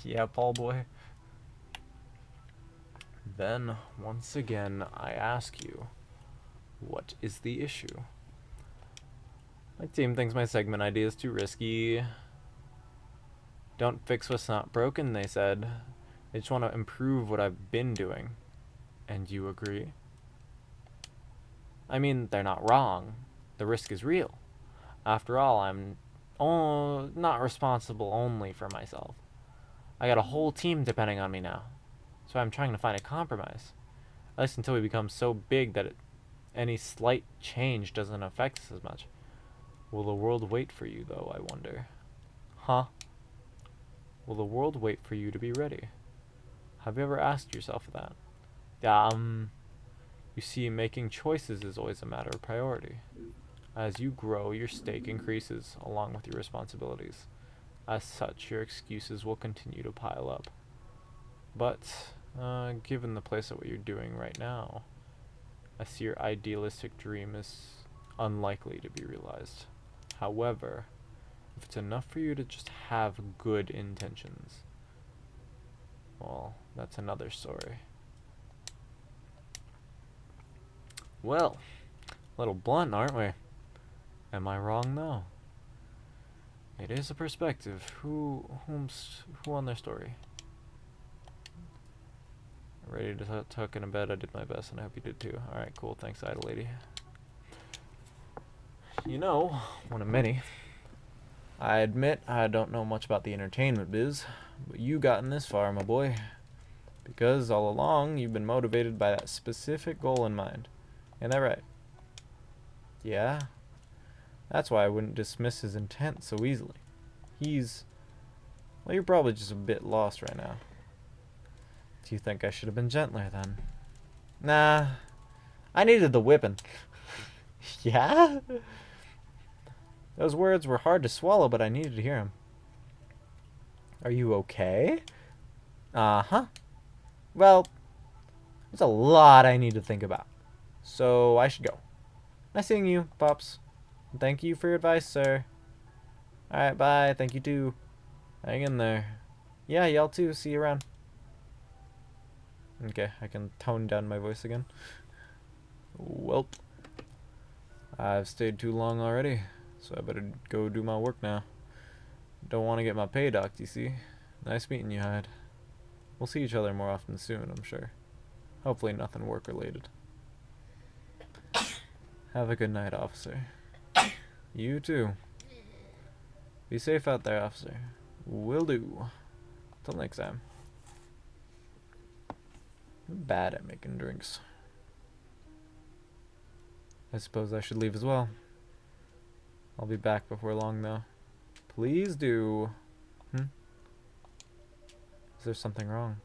Yeah, Paul boy. Then, once again, I ask you, what is the issue? My team thinks my segment idea is too risky. Don't fix what's not broken, they said. They just want to improve what I've been doing. And you agree? I mean, they're not wrong. The risk is real. After all, I'm not responsible only for myself. I got a whole team depending on me now. So I'm trying to find a compromise. At least until we become so big that any slight change doesn't affect us as much. Will the world wait for you, though, I wonder? Huh? Will the world wait for you to be ready? Have you ever asked yourself that? You see, making choices is always a matter of priority. As you grow, your stake increases, along with your responsibilities. As such, your excuses will continue to pile up. But, given the place of what you're doing right now, I see your idealistic dream is unlikely to be realized. However, if it's enough for you to just have good intentions, well, that's another story. Well, a little blunt, aren't we? Am I wrong, though? It is a perspective. Who on their story? Ready to tuck in a bed? I did my best, and I hope you did too. Alright, cool. Thanks, idle lady. You know, one of many. I admit I don't know much about the entertainment biz, but you gotten this far, my boy. Because all along, you've been motivated by that specific goal in mind. Ain't that right? Yeah? That's why I wouldn't dismiss his intent so easily. Well, you're probably just a bit lost right now. Do you think I should have been gentler then? Nah. I needed the whipping. Yeah? Those words were hard to swallow, but I needed to hear them. Are you okay? Uh-huh. Well, there's a lot I need to think about. So I should go. Nice seeing you, Pops. Thank you for your advice, sir. Alright, bye. Thank you too. Hang in there. Yeah, y'all too. See you around. Okay, I can tone down my voice again. Welp. I've stayed too long already, so I better go do my work now. Don't want to get my pay docked, you see. Nice meeting you, Hyde. We'll see each other more often soon, I'm sure. Hopefully nothing work-related. Have a good night, officer. You too. Be safe out there, officer. Will do. Till next time. I'm bad at making drinks. I suppose I should leave as well. I'll be back before long, though. Please do. Is there something wrong?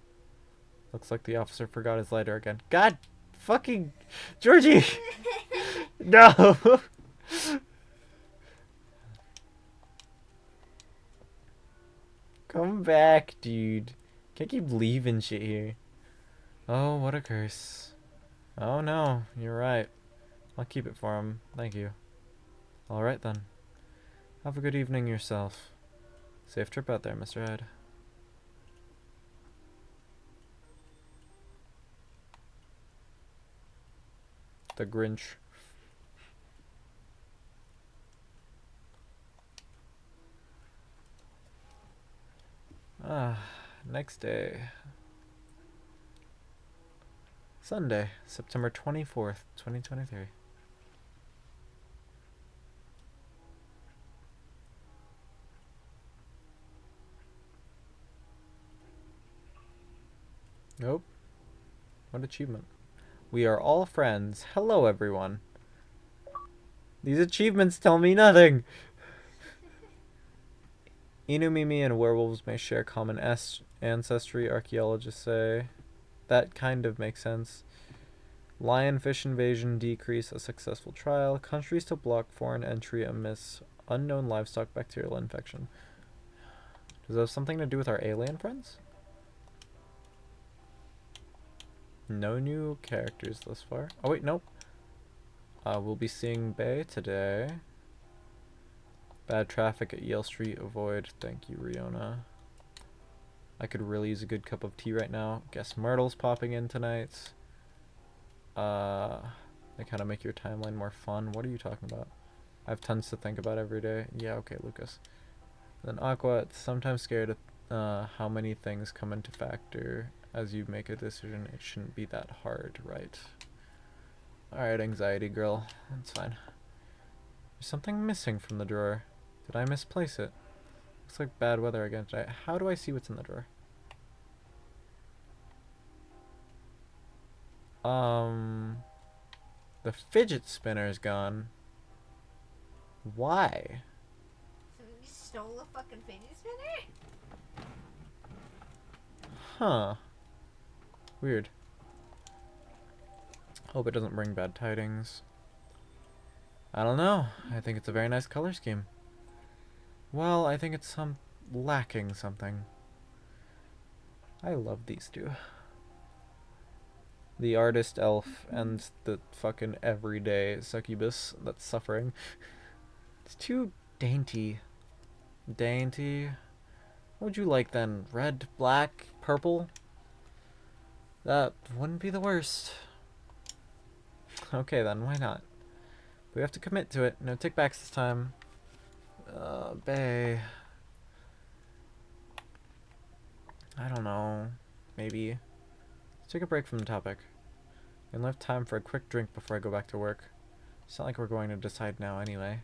Looks like the officer forgot his lighter again. God fucking Georgie! No! Come back, dude. Can't keep leaving shit here. Oh, what a curse. Oh no, you're right. I'll keep it for him. Thank you. Alright then. Have a good evening yourself. Safe trip out there, Mr. Hyde. The Grinch. Next day. Sunday, September 24th, 2023. Nope. What achievement? We are all friends. Hello, everyone. These achievements tell me nothing. Inumimi and werewolves may share common ancestry, archaeologists say. That kind of makes sense. Lionfish invasion decrease a successful trial. Countries to block foreign entry amidst unknown livestock bacterial infection. Does that have something to do with our alien friends? No new characters thus far. Oh wait, nope. We'll be seeing Bay today. Bad traffic at Yale Street. Avoid. Thank you, Riona. I could really use a good cup of tea right now. Guess Myrtle's popping in tonight. They kind of make your timeline more fun. What are you talking about? I have tons to think about every day. Yeah, okay, Lucas. Then Aqua, sometimes scared of how many things come into factor as you make a decision. It shouldn't be that hard, right? Alright, anxiety girl. That's fine. There's something missing from the drawer. Did I misplace it? Looks like bad weather again today. How do I see what's in the drawer? The fidget spinner is gone. Why? Somebody stole a fucking fidget spinner? Huh. Weird. Hope it doesn't bring bad tidings. I don't know. I think it's a very nice color scheme. Well, I think it's lacking something. I love these two. The artist elf and the fucking everyday succubus that's suffering. It's too dainty. Dainty. What would you like then? Red, black, purple? That wouldn't be the worst. Okay then, why not? We have to commit to it. No take-backs this time. Bay. I don't know. Maybe. Let's take a break from the topic. And left time for a quick drink before I go back to work. It's not like we're going to decide now anyway.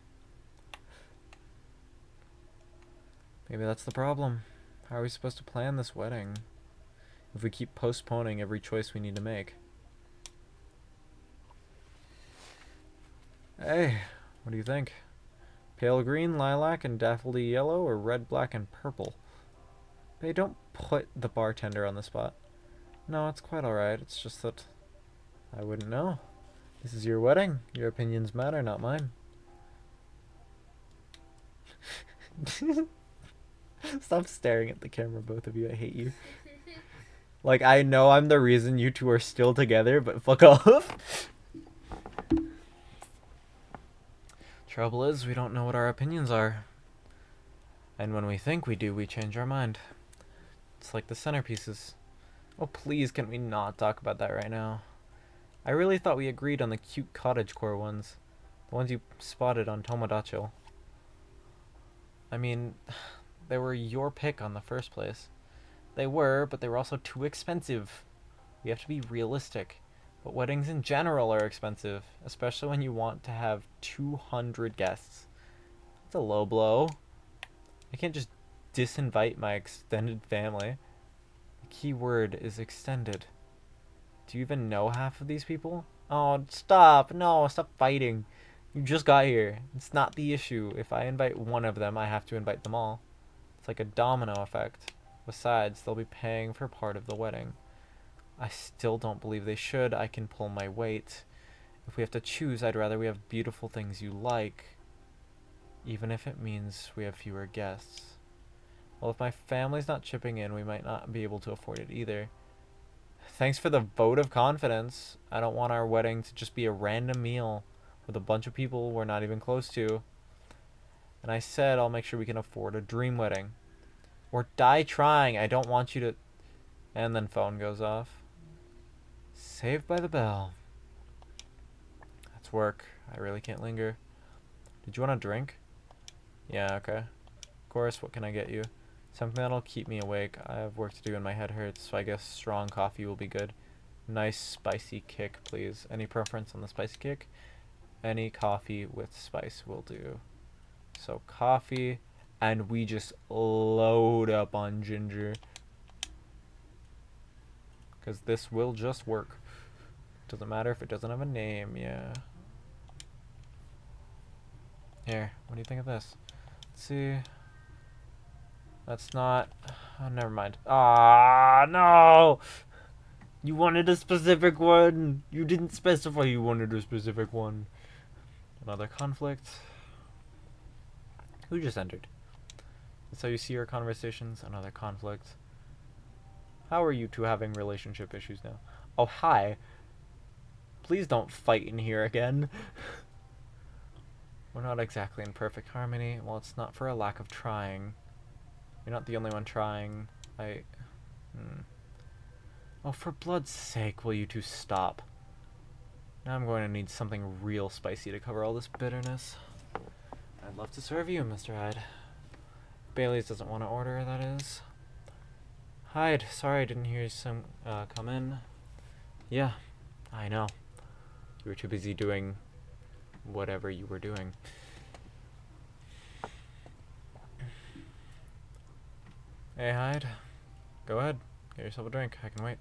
Maybe that's the problem. How are we supposed to plan this wedding if we keep postponing every choice we need to make? Hey, what do you think? Pale green, lilac, and daffodil yellow, or red, black, and purple? Hey, don't put the bartender on the spot. No, it's quite alright. It's just that I wouldn't know. This is your wedding. Your opinions matter, not mine. Stop staring at the camera, both of you. I hate you. Like, I know I'm the reason you two are still together, but fuck off. Trouble is, we don't know what our opinions are. And when we think we do, we change our mind. It's like the centerpieces. Oh, please, can we not talk about that right now? I really thought we agreed on the cute cottagecore ones. The ones you spotted on Tomodachi. I mean, they were your pick on the first place. They were, but they were also too expensive. We have to be realistic. But weddings in general are expensive, especially when you want to have 200 guests. It's a low blow. I can't just disinvite my extended family. The key word is extended. Do you even know half of these people? Oh, stop. No, stop fighting. You just got here. It's not the issue. If I invite one of them, I have to invite them all. It's like a domino effect. Besides, they'll be paying for part of the wedding. I still don't believe they should. I can pull my weight. If we have to choose, I'd rather we have beautiful things you like, even if it means we have fewer guests. Well, if my family's not chipping in, we might not be able to afford it either. Thanks for the vote of confidence. I don't want our wedding to just be a random meal with a bunch of people we're not even close to. And I said I'll make sure we can afford a dream wedding. Or die trying. I don't want you to... And then phone goes off. Saved by the bell. That's work. I really can't linger. Did you want a drink? Yeah, okay. Of course, what can I get you? Something that'll keep me awake. I have work to do and my head hurts, so I guess strong coffee will be good. Nice spicy kick, please. Any preference on the spicy kick? Any coffee with spice will do. So coffee, and we just load up on ginger. Because this will just work. Doesn't matter if it doesn't have a name, yeah. Here, what do you think of this? Let's see. That's not... Oh, never mind. Ah, no! You wanted a specific one! You didn't specify you wanted a specific one. Another conflict. Who just entered? That's how you see your conversations. Another conflict. How are you two having relationship issues now? Oh, hi. Please don't fight in here again. We're not exactly in perfect harmony. Well, it's not for a lack of trying. You're not the only one trying. Oh, for blood's sake, will you two stop? Now I'm going to need something real spicy to cover all this bitterness. I'd love to serve you, Mr. Hyde. Bailey's doesn't want to order, that is. Hyde, sorry I didn't hear you come in. Yeah, I know. You were too busy doing whatever you were doing. Hey, Hyde. Go ahead. Get yourself a drink. I can wait.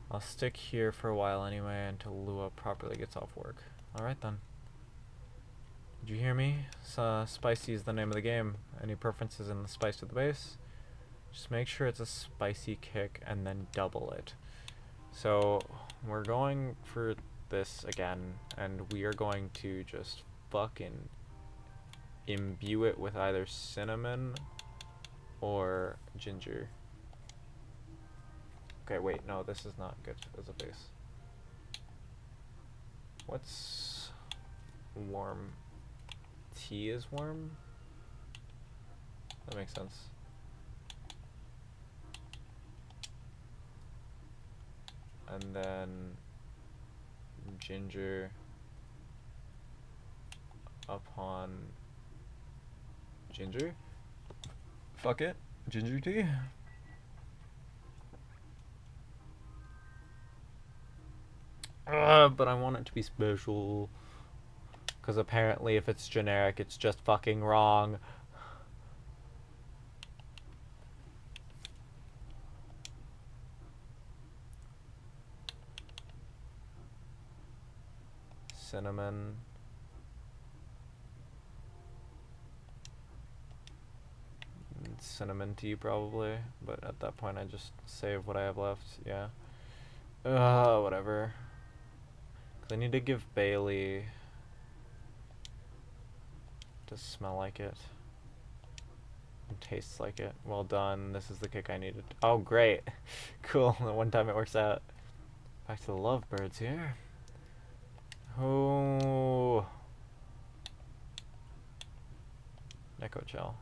I'll stick here for a while anyway until Lua properly gets off work. Alright then. Did you hear me? Spicy is the name of the game. Any preferences in the spice of the base? Just make sure it's a spicy kick and then double it. So, we're going for this again, and we are going to just fucking imbue it with either cinnamon or ginger. Okay, wait, no, this is not good as a base. What's warm? Tea is warm? That makes sense. And then ginger upon ginger? Fuck it. Ginger tea? But I want it to be special. Because apparently if it's generic, it's just fucking wrong. Cinnamon. Cinnamon tea probably, but at that point I just save what I have left, yeah. Whatever. 'Cause I need to give Bailey to smell like it. And tastes like it. Well done, this is the kick I needed. Oh great. Cool, the one time it works out. Back to the lovebirds here. Oh. Neko Chell.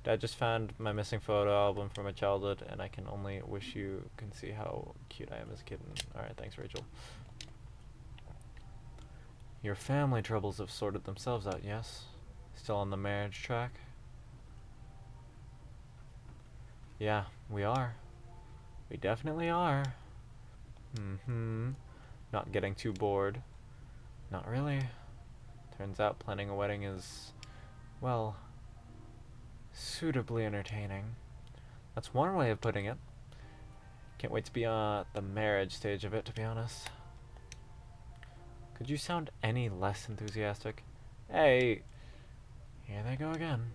Dad just found my missing photo album from my childhood, and I can only wish you can see how cute I am as a kitten. Alright, thanks, Rachel. Your family troubles have sorted themselves out, yes? Still on the marriage track? Yeah, we are. We definitely are. Not getting too bored. Not really. Turns out planning a wedding is, well, suitably entertaining. That's one way of putting it. Can't wait to be on the marriage stage of it, to be honest. Could you sound any less enthusiastic? Hey, here they go again.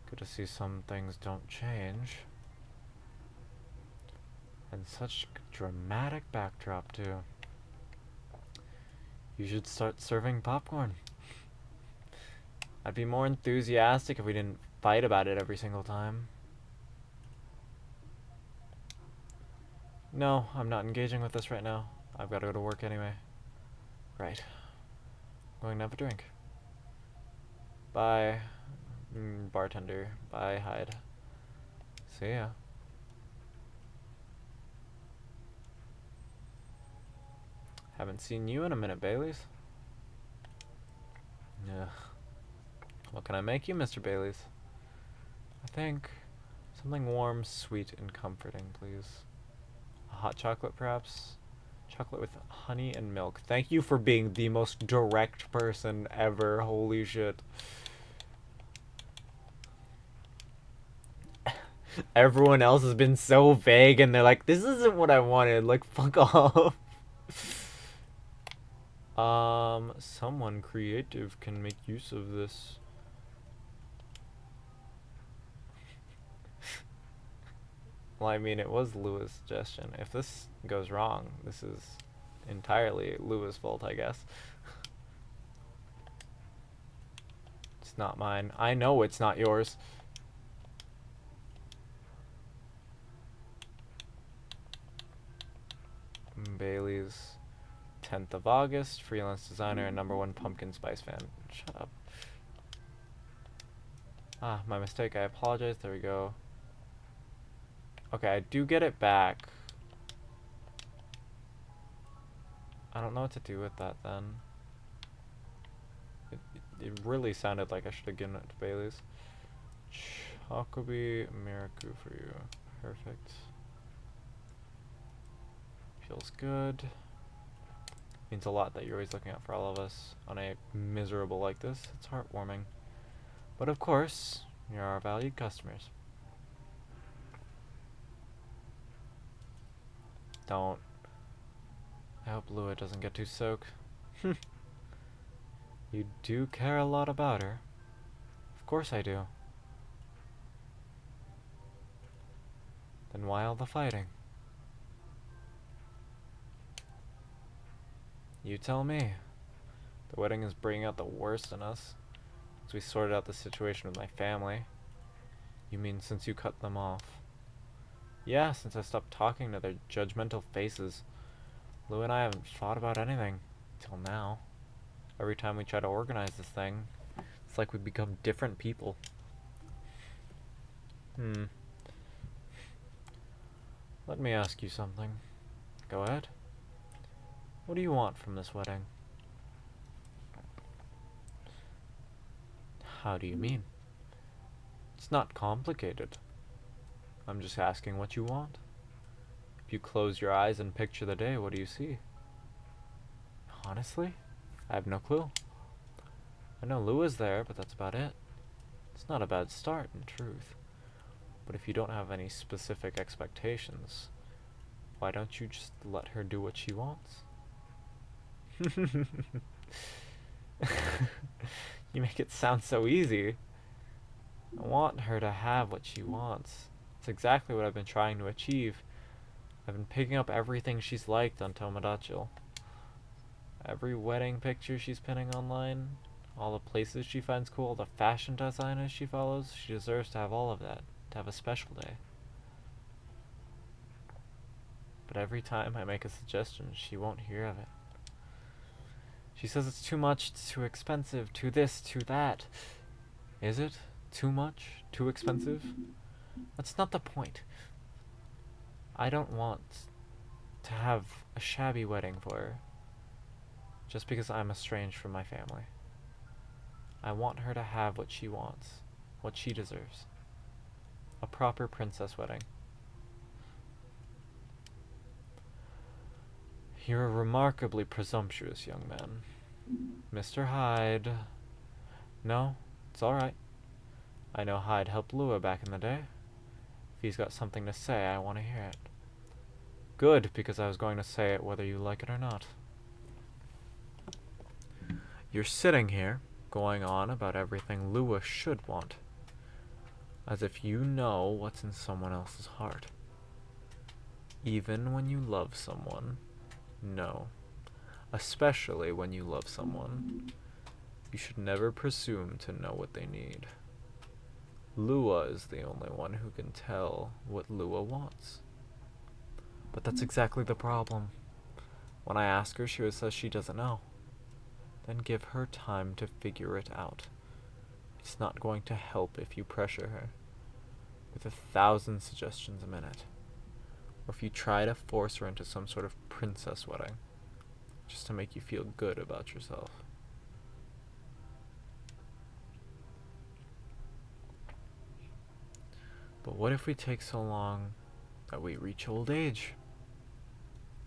Good to see some things don't change. And such dramatic backdrop, too. You should start serving popcorn. I'd be more enthusiastic if we didn't fight about it every single time. No, I'm not engaging with this right now. I've got to go to work anyway. Right. Going to have a drink. Bye, bartender. Bye, Hyde. See ya. Haven't seen you in a minute, Baileys. Ugh. What can I make you, Mr. Baileys? I think something warm, sweet, and comforting, please. A hot chocolate, perhaps? Chocolate with honey and milk. Thank you for being the most direct person ever. Holy shit. Everyone else has been so vague, and they're like, this isn't what I wanted. Like, fuck off. Someone creative can make use of this. Well, I mean, it was Lua's suggestion. If this goes wrong, this is entirely Lua's fault, I guess. It's not mine. I know it's not yours. Bailey's 10th of August, freelance designer and #1 pumpkin spice fan. Shut up. Ah, my mistake. I apologize. There we go. Okay, I do get it back. I don't know what to do with that then. It really sounded like I should have given it to Bailey's. Chocobi Miraku for you. Perfect. Feels good. Means a lot that you're always looking out for all of us on a miserable like this. It's heartwarming. But of course, you're our valued customers. Don't. I hope Lua doesn't get too soaked. You do care a lot about her. Of course I do. Then why all the fighting? You tell me. The wedding is bringing out the worst in us. Since we sorted out the situation with my family. You mean since you cut them off? Yeah, since I stopped talking to their judgmental faces. Lou and I haven't fought about anything. Till now. Every time we try to organize this thing, it's like we become different people. Let me ask you something. Go ahead. What do you want from this wedding? How do you mean? It's not complicated. I'm just asking what you want. If you close your eyes and picture the day, what do you see? Honestly, I have no clue. I know Lua's there, but that's about it. It's not a bad start, in truth. But if you don't have any specific expectations, why don't you just let her do what she wants? You make it sound so easy. I want her to have what she wants. It's exactly what I've been trying to achieve. I've been picking up everything she's liked on Tomodachi. Every wedding picture she's pinning online, all the places she finds cool, the fashion designers she follows, she deserves to have all of that, to have a special day. But every time I make a suggestion, she won't hear of it. She says it's too much, it's too expensive, too this, too that. Is it? Too much? Too expensive? That's not the point. I don't want to have a shabby wedding for her, just because I'm estranged from my family. I want her to have what she wants, what she deserves. A proper princess wedding. You're a remarkably presumptuous young man. Mr. Hyde. No, it's alright. I know Hyde helped Lua back in the day. If he's got something to say, I want to hear it. Good, because I was going to say it whether you like it or not. You're sitting here, going on about everything Lua should want. As if you know what's in someone else's heart. Even when you love someone, no. Especially when you love someone, you should never presume to know what they need. Lua is the only one who can tell what Lua wants. But that's exactly the problem. When I ask her, she always says she doesn't know. Then give her time to figure it out. It's not going to help if you pressure her with 1,000 suggestions a minute. Or if you try to force her into some sort of princess wedding, just to make you feel good about yourself. But what if we take so long that we reach old age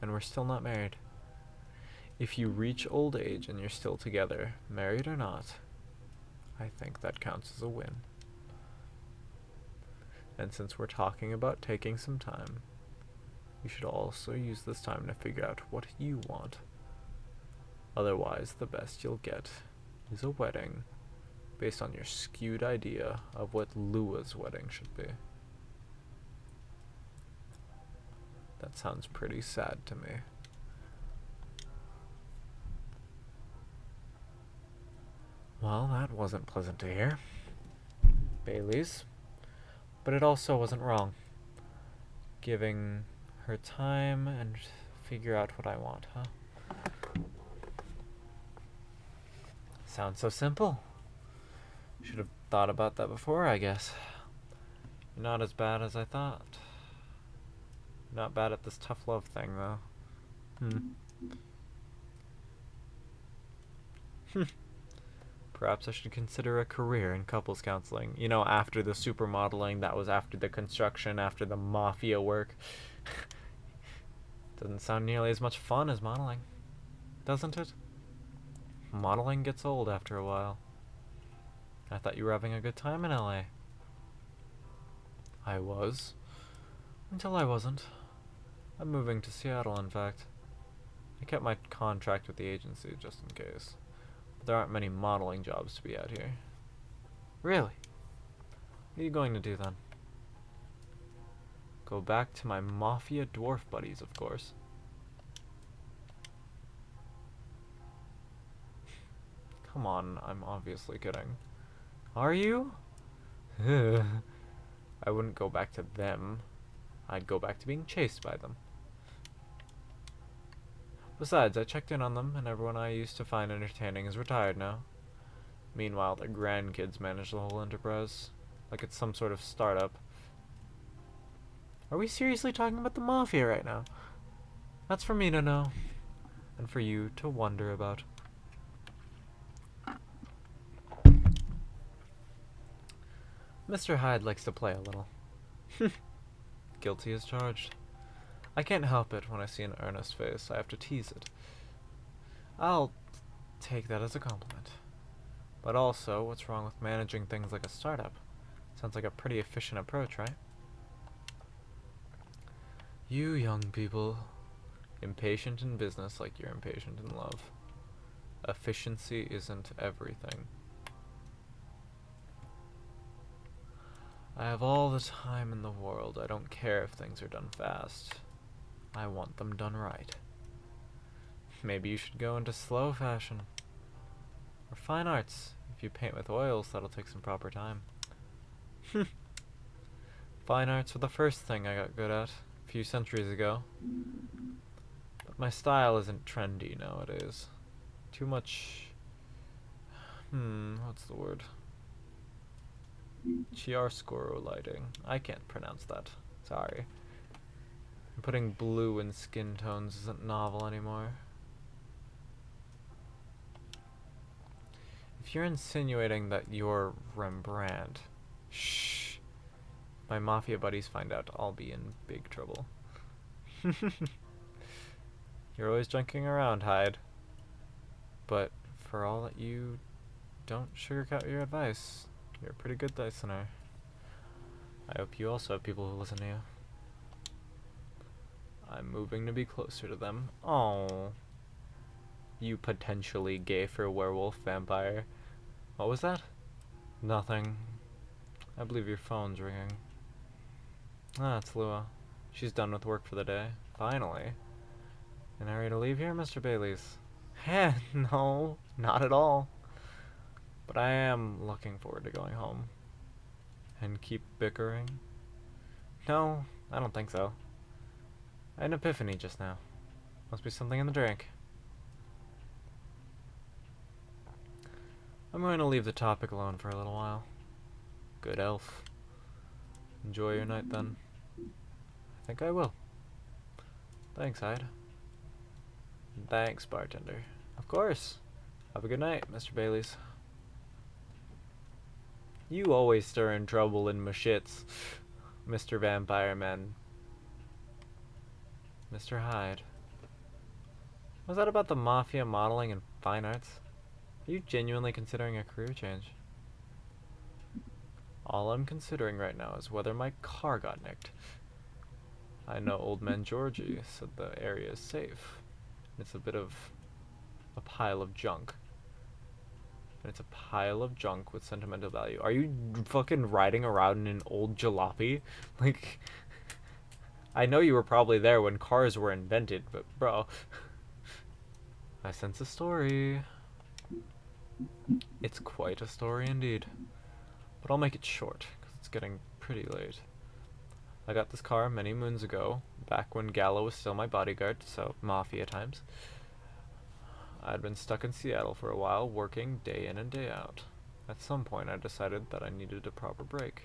and we're still not married? If you reach old age and you're still together, married or not, I think that counts as a win. And since we're talking about taking some time, you should also use this time to figure out what you want. Otherwise, the best you'll get is a wedding based on your skewed idea of what Lua's wedding should be. That sounds pretty sad to me. Well, that wasn't pleasant to hear. Bailey's. But it also wasn't wrong. Giving her time and figure out what I want, huh? Sounds so simple. Should have thought about that before, I guess. You're not as bad as I thought. Not bad at this tough love thing, though. Perhaps I should consider a career in couples counseling. You know, after the supermodeling, that was after the construction, after the mafia work. Doesn't sound nearly as much fun as modeling, doesn't it? Modeling gets old after a while. I thought you were having a good time in LA. I was. Until I wasn't. I'm moving to Seattle, in fact. I kept my contract with the agency just in case. But there aren't many modeling jobs to be out here. Really? What are you going to do then? Go back to my mafia dwarf buddies, of course. Come on, I'm obviously kidding. Are you? I wouldn't go back to them. I'd go back to being chased by them. Besides, I checked in on them, and everyone I used to find entertaining is retired now. Meanwhile, their grandkids manage the whole enterprise, like it's some sort of startup. Are we seriously talking about the mafia right now? That's for me to know, and for you to wonder about. Mr. Hyde likes to play a little. Guilty as charged. I can't help it when I see an earnest face. I have to tease it. I'll take that as a compliment. But also, what's wrong with managing things like a startup? Sounds like a pretty efficient approach, right? You young people, impatient in business like you're impatient in love. Efficiency isn't everything. I have all the time in the world. I don't care if things are done fast. I want them done right. Maybe you should go into slow fashion. Or fine arts. If you paint with oils, that'll take some proper time. Fine arts were the first thing I got good at a few centuries ago. But my style isn't trendy nowadays. Too much... what's the word? Chiaroscuro lighting. I can't pronounce that. Sorry. And putting blue in skin tones isn't novel anymore. If you're insinuating that you're Rembrandt, shh. My mafia buddies find out, I'll be in big trouble. You're always junking around, Hyde. But for all that you don't sugarcoat your advice, you're a pretty good listener. I hope you also have people who listen to you. I'm moving to be closer to them. Oh, you potentially gay for werewolf vampire. What was that? Nothing. I believe your phone's ringing. Ah, it's Lua. She's done with work for the day. Finally. In a hurry to leave here, Mr. Bailey's? Heh, no, not at all. But I am looking forward to going home. And keep bickering? No, I don't think so. I had an epiphany just now. Must be something in the drink. I'm going to leave the topic alone for a little while. Good elf. Enjoy your night then. I think I will. Thanks, Hyde. Thanks, bartender. Of course. Have a good night, Mr. Bailey's. You always stir in trouble in my shits, Mr. Vampire Man. Mr. Hyde. Was that about the mafia, modeling, and fine arts? Are you genuinely considering a career change? All I'm considering right now is whether my car got nicked. I know Old Man Georgie said the area is safe. It's a bit of a pile of junk. And it's a pile of junk with sentimental value. Are you fucking riding around in an old jalopy? Like, I know you were probably there when cars were invented, but bro. I sense a story. It's quite a story indeed. But I'll make it short, because it's getting pretty late. I got this car many moons ago, back when Gallo was still my bodyguard, so mafia times. I'd been stuck in Seattle for a while, working day in and day out. At some point I decided that I needed a proper break.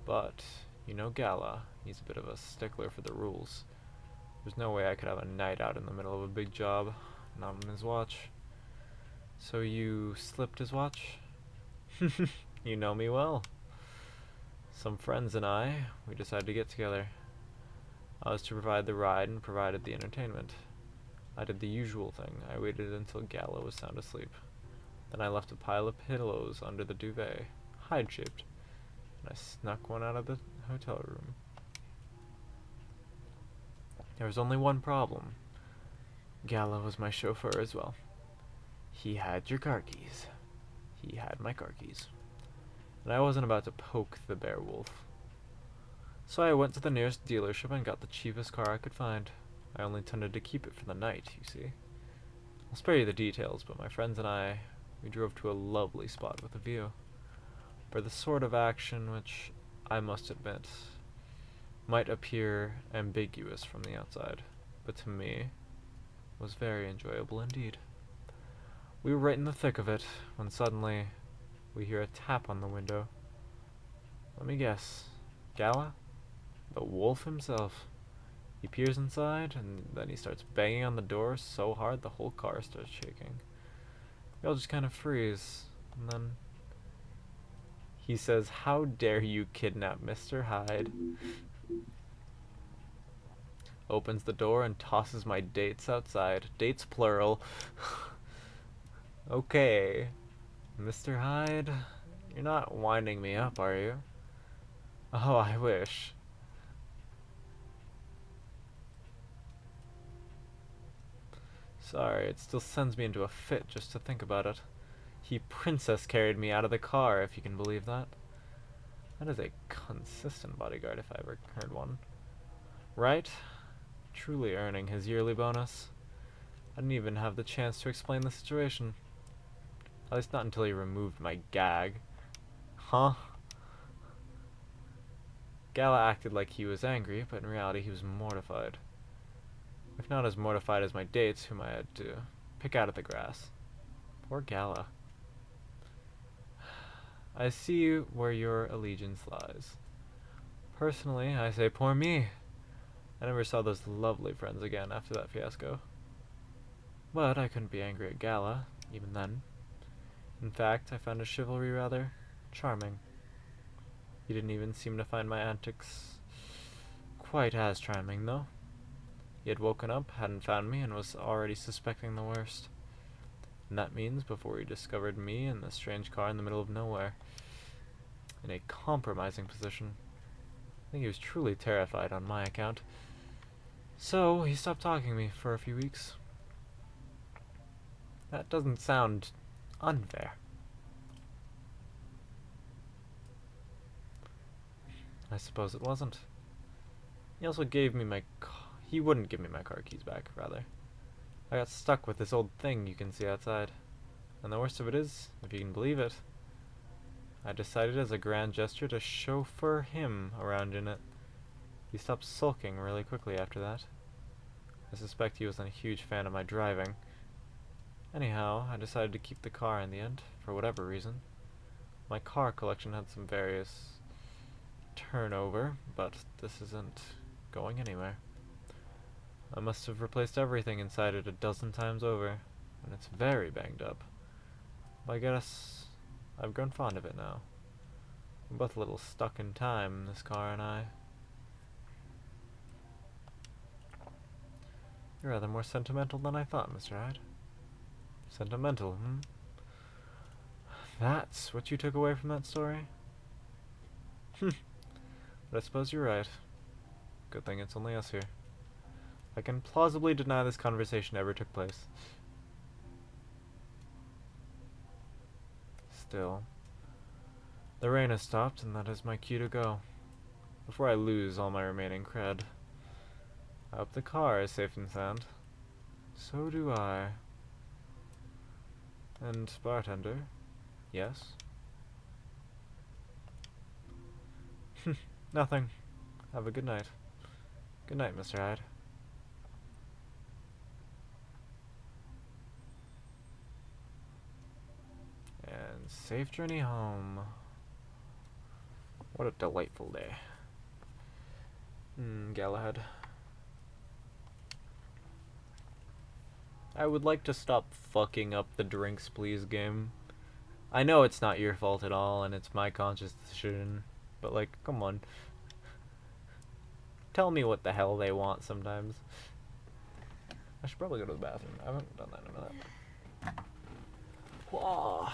But, you know Gala, he's a bit of a stickler for the rules. There's no way I could have a night out in the middle of a big job, not on his watch. So you slipped his watch? You know me well. Some friends and I, we decided to get together. I was to provide the ride and provided the entertainment. I did the usual thing. I waited until Gallo was sound asleep. Then I left a pile of pillows under the duvet, hide-shaped, and I snuck one out of the hotel room. There was only one problem. Gallo was my chauffeur as well. He had your car keys. He had my car keys. And I wasn't about to poke the bear wolf. So I went to the nearest dealership and got the cheapest car I could find. I only intended to keep it for the night, you see. I'll spare you the details, but my friends and I, we drove to a lovely spot with a view. For the sort of action which, I must admit, might appear ambiguous from the outside, but to me, was very enjoyable indeed. We were right in the thick of it, when suddenly, we hear a tap on the window. Let me guess. Gala? The wolf himself. He peers inside, and then he starts banging on the door so hard the whole car starts shaking. We all just kind of freeze, and then he says, "How dare you kidnap Mr. Hyde?" Opens the door and tosses my dates outside. Dates plural. Okay. Mr. Hyde, you're not winding me up, are you? Oh, I wish. Sorry, it still sends me into a fit just to think about it. He princess carried me out of the car, if you can believe that. That is a consistent bodyguard if I ever heard one. Right? Truly earning his yearly bonus. I didn't even have the chance to explain the situation. At least not until he removed my gag. Huh? Gala acted like he was angry, but in reality he was mortified. If not as mortified as my dates, whom I had to pick out of the grass. Poor Gala. I see where your allegiance lies. Personally, I say poor me. I never saw those lovely friends again after that fiasco. But I couldn't be angry at Gala, even then. In fact, I found his chivalry rather charming. He didn't even seem to find my antics quite as charming, though. He had woken up, hadn't found me, and was already suspecting the worst. And that means before he discovered me in the strange car in the middle of nowhere, in a compromising position. I think he was truly terrified on my account. So, he stopped talking to me for a few weeks. That doesn't sound unfair. I suppose it wasn't. He also gave me my he wouldn't give me my car keys back, rather. I got stuck with this old thing you can see outside. And the worst of it is, if you can believe it, I decided as a grand gesture to chauffeur him around in it. He stopped sulking really quickly after that. I suspect he wasn't a huge fan of my driving. Anyhow, I decided to keep the car in the end, for whatever reason. My car collection had some various turnover, but this isn't going anywhere. I must have replaced everything inside it a dozen times over, and it's very banged up. But I guess I've grown fond of it now. We're both a little stuck in time, this car and I. You're rather more sentimental than I thought, Mr. Hyde. Sentimental, hmm? That's what you took away from that story? But I suppose you're right. Good thing it's only us here. I can plausibly deny this conversation ever took place. Still, the rain has stopped, and that is my cue to go. Before I lose all my remaining cred. Hope the car is safe and sound. So do I. And bartender, yes? Nothing. Have a good night. Good night, Mr. Hyde. And safe journey home. What a delightful day. Galahad. I would like to stop fucking up the drinks please game. I know it's not your fault at all and it's my conscious decision, but like, come on. Tell me what the hell they want sometimes. I should probably go to the bathroom. I haven't done that in a minute. Whoa.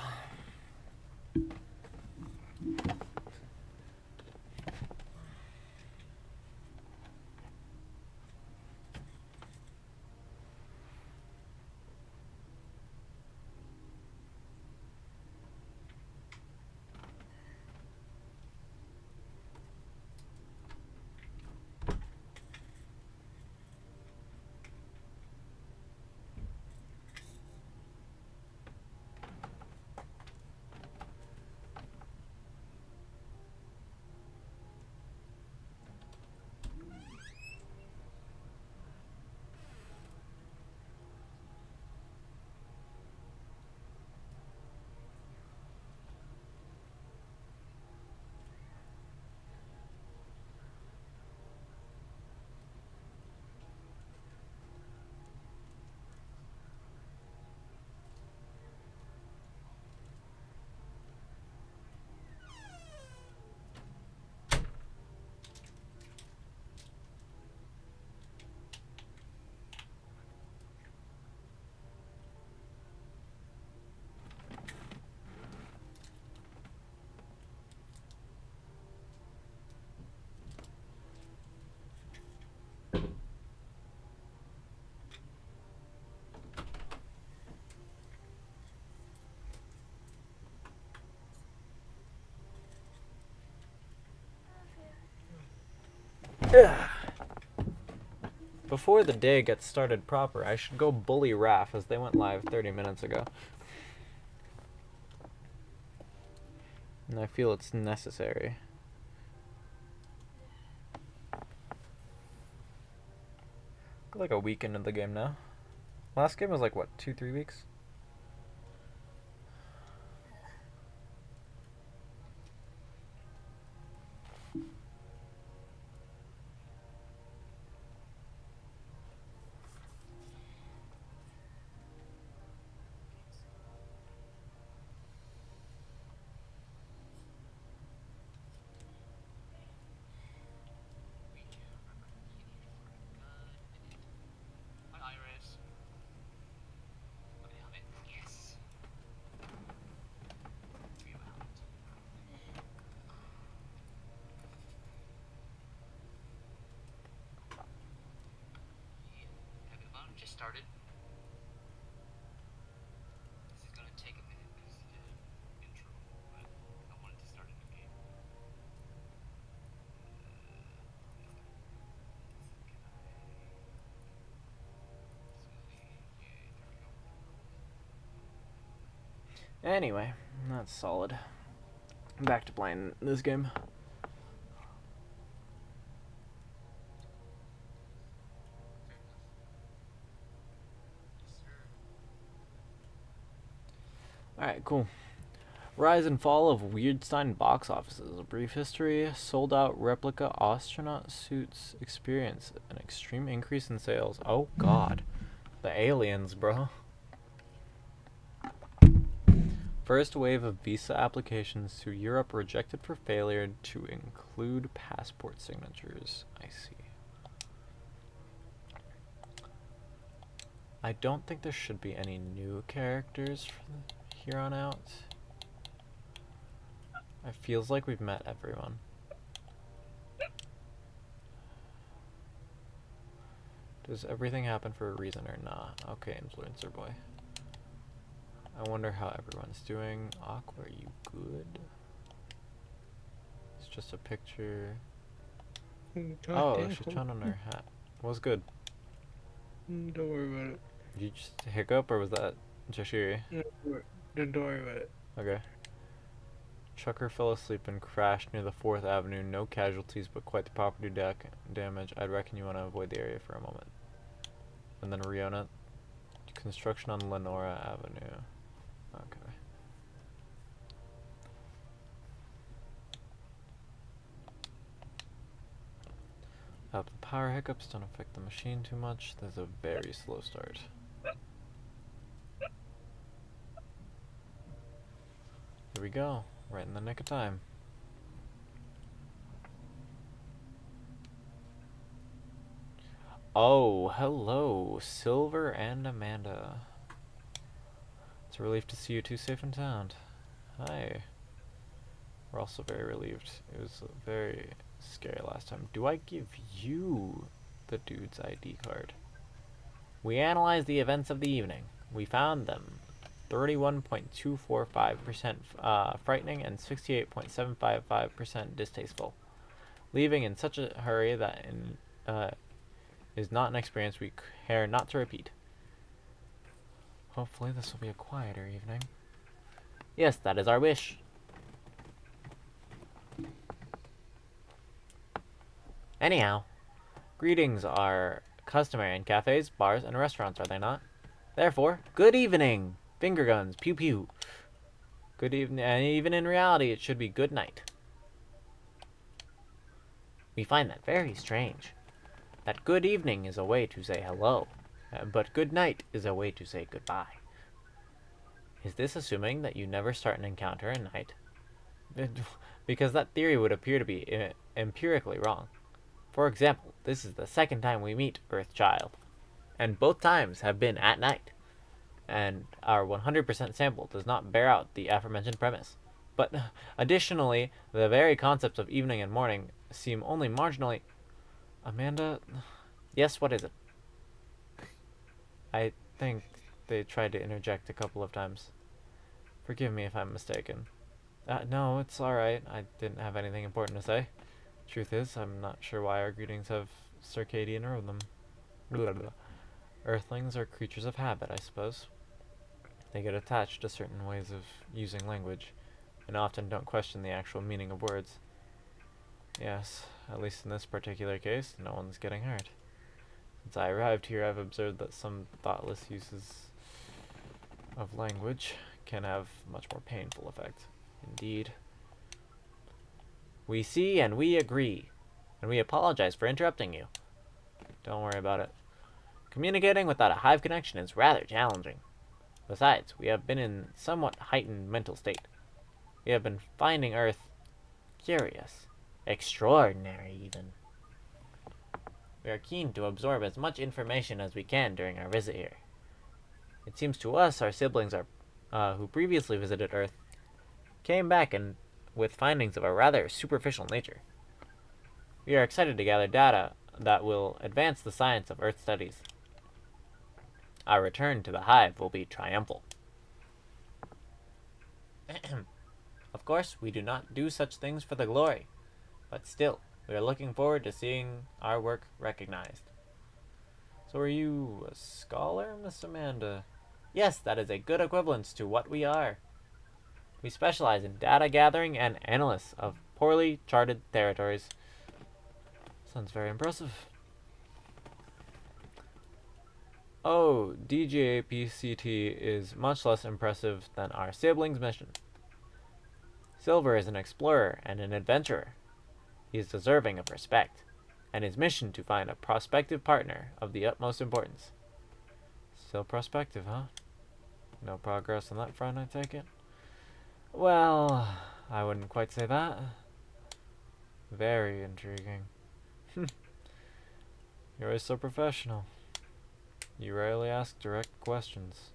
Before the day gets started proper, I should go bully Raph as they went live 30 minutes ago. And I feel it's necessary. Like a week into the game now. Last game was like what, 2-3 weeks? Just started. This is gonna take a minute because intro, but I wanted to start a new game. Anyway, that's solid. I'm back to playing this game. Alright, cool. Rise and fall of Weirdstein box offices. A brief history. Sold out replica astronaut suits experience. An extreme increase in sales. Oh god. The aliens, bro. First wave of visa applications to Europe rejected for failure to include passport signatures. I see. I don't think there should be any new characters from here on out. It feels like we've met everyone. Does everything happen for a reason or not? Okay, influencer boy. I wonder how everyone's doing. Aqua, are you good? It's just a picture. Oh, she's trying on her hat. What's good? Don't worry about it. Did you just hiccup, or was that just you? Don't worry about it. Okay. Trucker fell asleep and crashed near the 4th Avenue. No casualties, but quite the property damage. I'd reckon you want to avoid the area for a moment. And then Riona. Construction on Lenora Avenue. Okay. Hope the power hiccups don't affect the machine too much. There's a very slow start. Here we go. Right in the nick of time. Oh, hello, Silver and Amanda. It's a relief to see you two safe and sound. Hi. We're also very relieved. It was very scary last time. Do I give you the dude's ID card? We analyzed the events of the evening. We found them 31.245% frightening and 68.755% distasteful. Leaving in such a hurry that is not an experience we care not to repeat. Hopefully this will be a quieter evening. Yes, that is our wish. Anyhow, greetings are customary in cafes, bars, and restaurants, are they not? Therefore, good evening! Finger guns, pew pew. Good evening, and even in reality, it should be good night. We find that very strange. That good evening is a way to say hello, but good night is a way to say goodbye. Is this assuming that you never start an encounter at night? Because that theory would appear to be empirically wrong. For example, this is the second time we meet Earthchild, and both times have been at night, and our 100% sample does not bear out the aforementioned premise. But additionally, the very concepts of evening and morning seem only marginally... Amanda? Yes, what is it? I think they tried to interject a couple of times. Forgive me if I'm mistaken. No, it's alright. I didn't have anything important to say. Truth is, I'm not sure why our greetings have circadian rhythm. Blah, blah. Earthlings are creatures of habit, I suppose. They get attached to certain ways of using language, and often don't question the actual meaning of words. Yes, at least in this particular case, no one's getting hurt. Since I arrived here, I've observed that some thoughtless uses of language can have much more painful effect. Indeed. We see and we agree, and we apologize for interrupting you. Don't worry about it. Communicating without a hive connection is rather challenging. Besides, we have been in somewhat heightened mental state. We have been finding Earth curious, extraordinary even. We are keen to absorb as much information as we can during our visit here. It seems to us our siblings who previously visited Earth came back with findings of a rather superficial nature. We are excited to gather data that will advance the science of Earth studies. Our return to the hive will be triumphal. Of course, we do not do such things for the glory, but still, we are looking forward to seeing our work recognized. So are you a scholar, Miss Amanda? Yes, that is a good equivalence to what we are. We specialize in data gathering and analysis of poorly charted territories. Sounds very impressive. Oh, DJPCT is much less impressive than our siblings' mission. Silver is an explorer and an adventurer. He is deserving of respect, and his mission to find a prospective partner of the utmost importance. Still prospective, huh? No progress on that front, I take it? Well, I wouldn't quite say that. Very intriguing. You're always so professional. You rarely ask direct questions.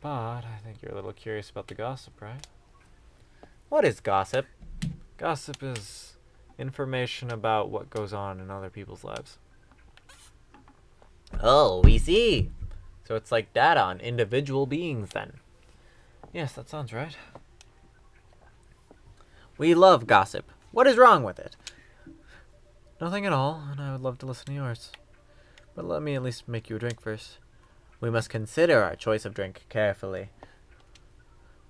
But I think you're a little curious about the gossip, right? What is gossip? Gossip is information about what goes on in other people's lives. Oh, we see. So it's like data on individual beings, then. Yes, that sounds right. We love gossip. What is wrong with it? Nothing at all, and I would love to listen to yours. But let me at least make you a drink first. We must consider our choice of drink carefully.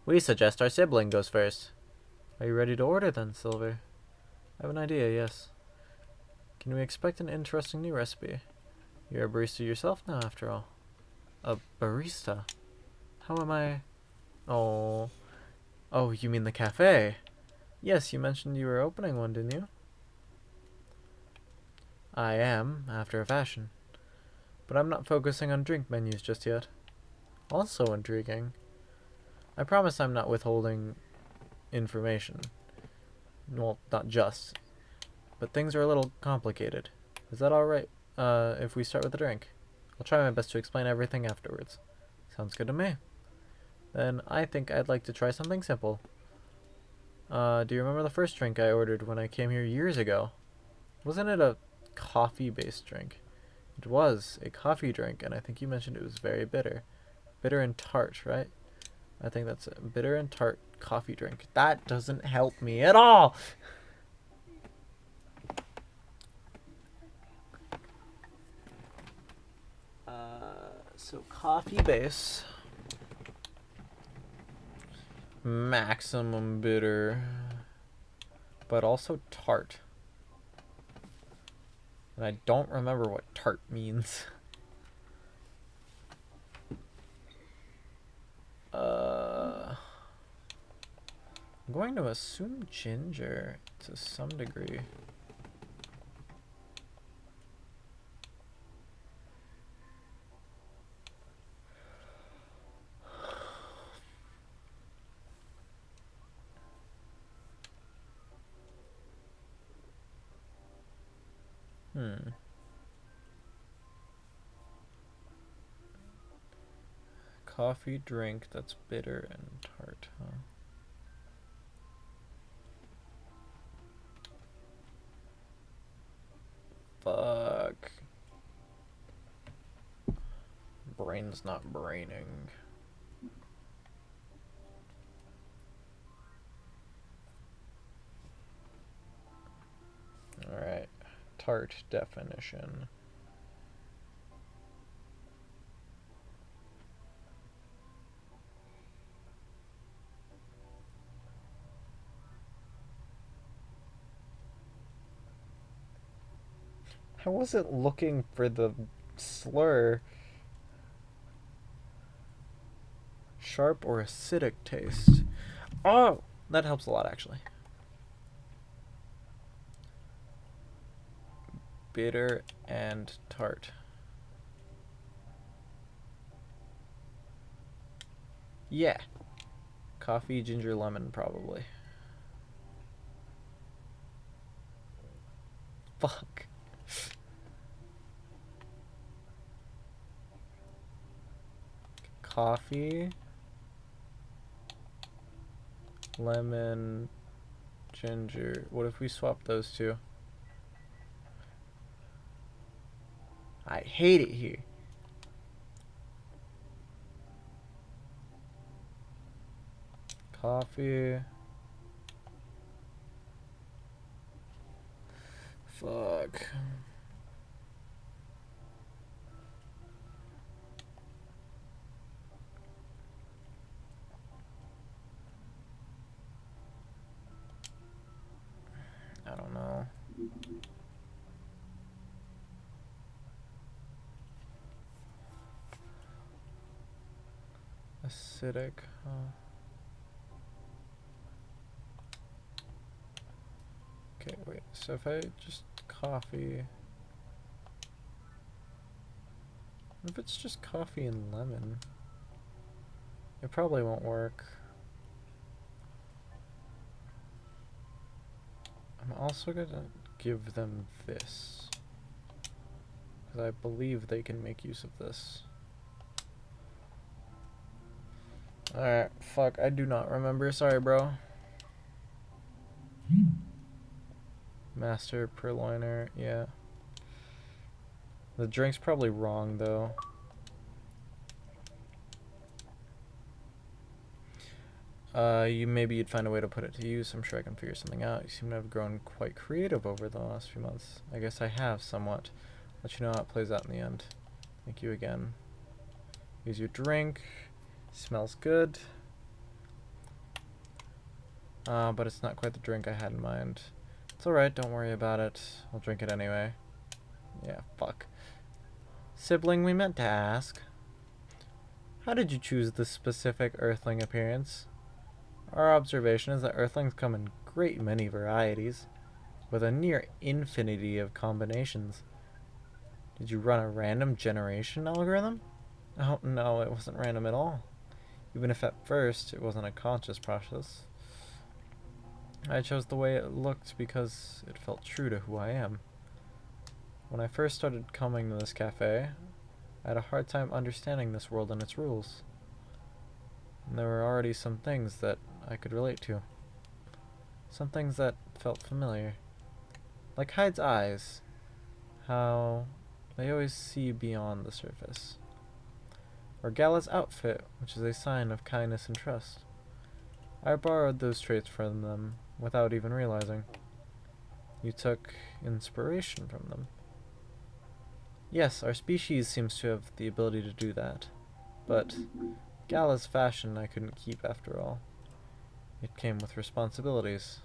We suggest our sibling goes first. Are you ready to order then, Silver? I have an idea, yes. Can we expect an interesting new recipe? You're a barista yourself now, after all. A barista? How am I... Oh... Oh, you mean the cafe? Yes, you mentioned you were opening one, didn't you? I am, after a fashion. But I'm not focusing on drink menus just yet. Also intriguing. I promise I'm not withholding information. Well, not just. But things are a little complicated. Is that alright, if we start with the drink? I'll try my best to explain everything afterwards. Sounds good to me. Then I think I'd like to try something simple. Do you remember the first drink I ordered when I came here years ago? Wasn't it a coffee-based drink? It was a coffee drink, and I think you mentioned it was very bitter. Bitter and tart, right? I think that's a bitter and tart coffee drink. That doesn't help me at all! So coffee base. Maximum bitter. But also tart. And I don't remember what tart means. I'm going to assume ginger to some degree. Coffee drink that's bitter and tart, huh? Fuck. Brain's not braining. Alright. Tart definition. I wasn't looking for the slur. Sharp or acidic taste. Oh, that helps a lot actually. Bitter and tart. Yeah. Coffee, ginger, lemon, probably. Fuck. Coffee, lemon, ginger. What if we swap those two? I hate it here. Coffee. Fuck. I don't know. Acidic, huh? Okay, wait. So if I just coffee... If it's just coffee and lemon, it probably won't work. I'm also gonna give them this, because I believe they can make use of this. Alright, fuck, I do not remember. Sorry, bro. Master Purloiner, yeah. The drink's probably wrong, though. Maybe you'd find a way to put it to use. I'm sure I can figure something out. You seem to have grown quite creative over the last few months. I guess I have, somewhat. Let you know how it plays out in the end. Thank you again. Here's your drink. Smells good. But it's not quite the drink I had in mind. It's alright, don't worry about it. I'll drink it anyway. Yeah, fuck. Sibling, we meant to ask. How did you choose this specific Earthling appearance? Our observation is that Earthlings come in great many varieties, with a near infinity of combinations. Did you run a random generation algorithm? Oh, no, it wasn't random at all. Even if at first it wasn't a conscious process. I chose the way it looked because it felt true to who I am. When I first started coming to this cafe, I had a hard time understanding this world and its rules. And there were already some things that I could relate to. Some things that felt familiar. Like Hyde's eyes. How they always see beyond the surface. Or Gala's outfit, which is a sign of kindness and trust. I borrowed those traits from them without even realizing. You took inspiration from them. Yes, our species seems to have the ability to do that. But Gala's fashion I couldn't keep after all. It came with responsibilities.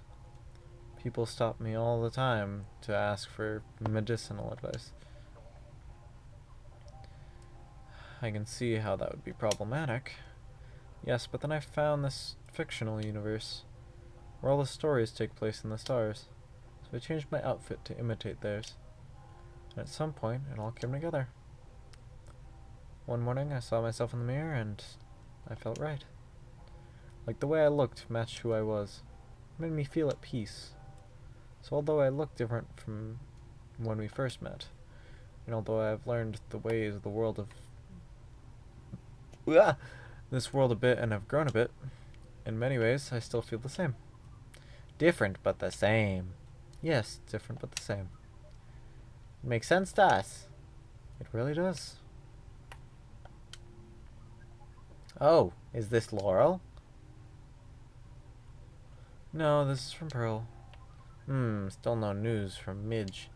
People stop me all the time to ask for medicinal advice. I can see how that would be problematic. Yes, but then I found this fictional universe, where all the stories take place in the stars, so I changed my outfit to imitate theirs. And at some point, it all came together. One morning, I saw myself in the mirror, and I felt right. Like the way I looked matched who I was. It made me feel at peace. So although I look different from when we first met, and although I have learned the ways of the world of this world a bit and have grown a bit, in many ways I still feel the same. Different but the same. Yes, different but the same. It makes sense to us. It really does. Oh, is this Laurel? No, this is from Pearl. Still no news from Midge.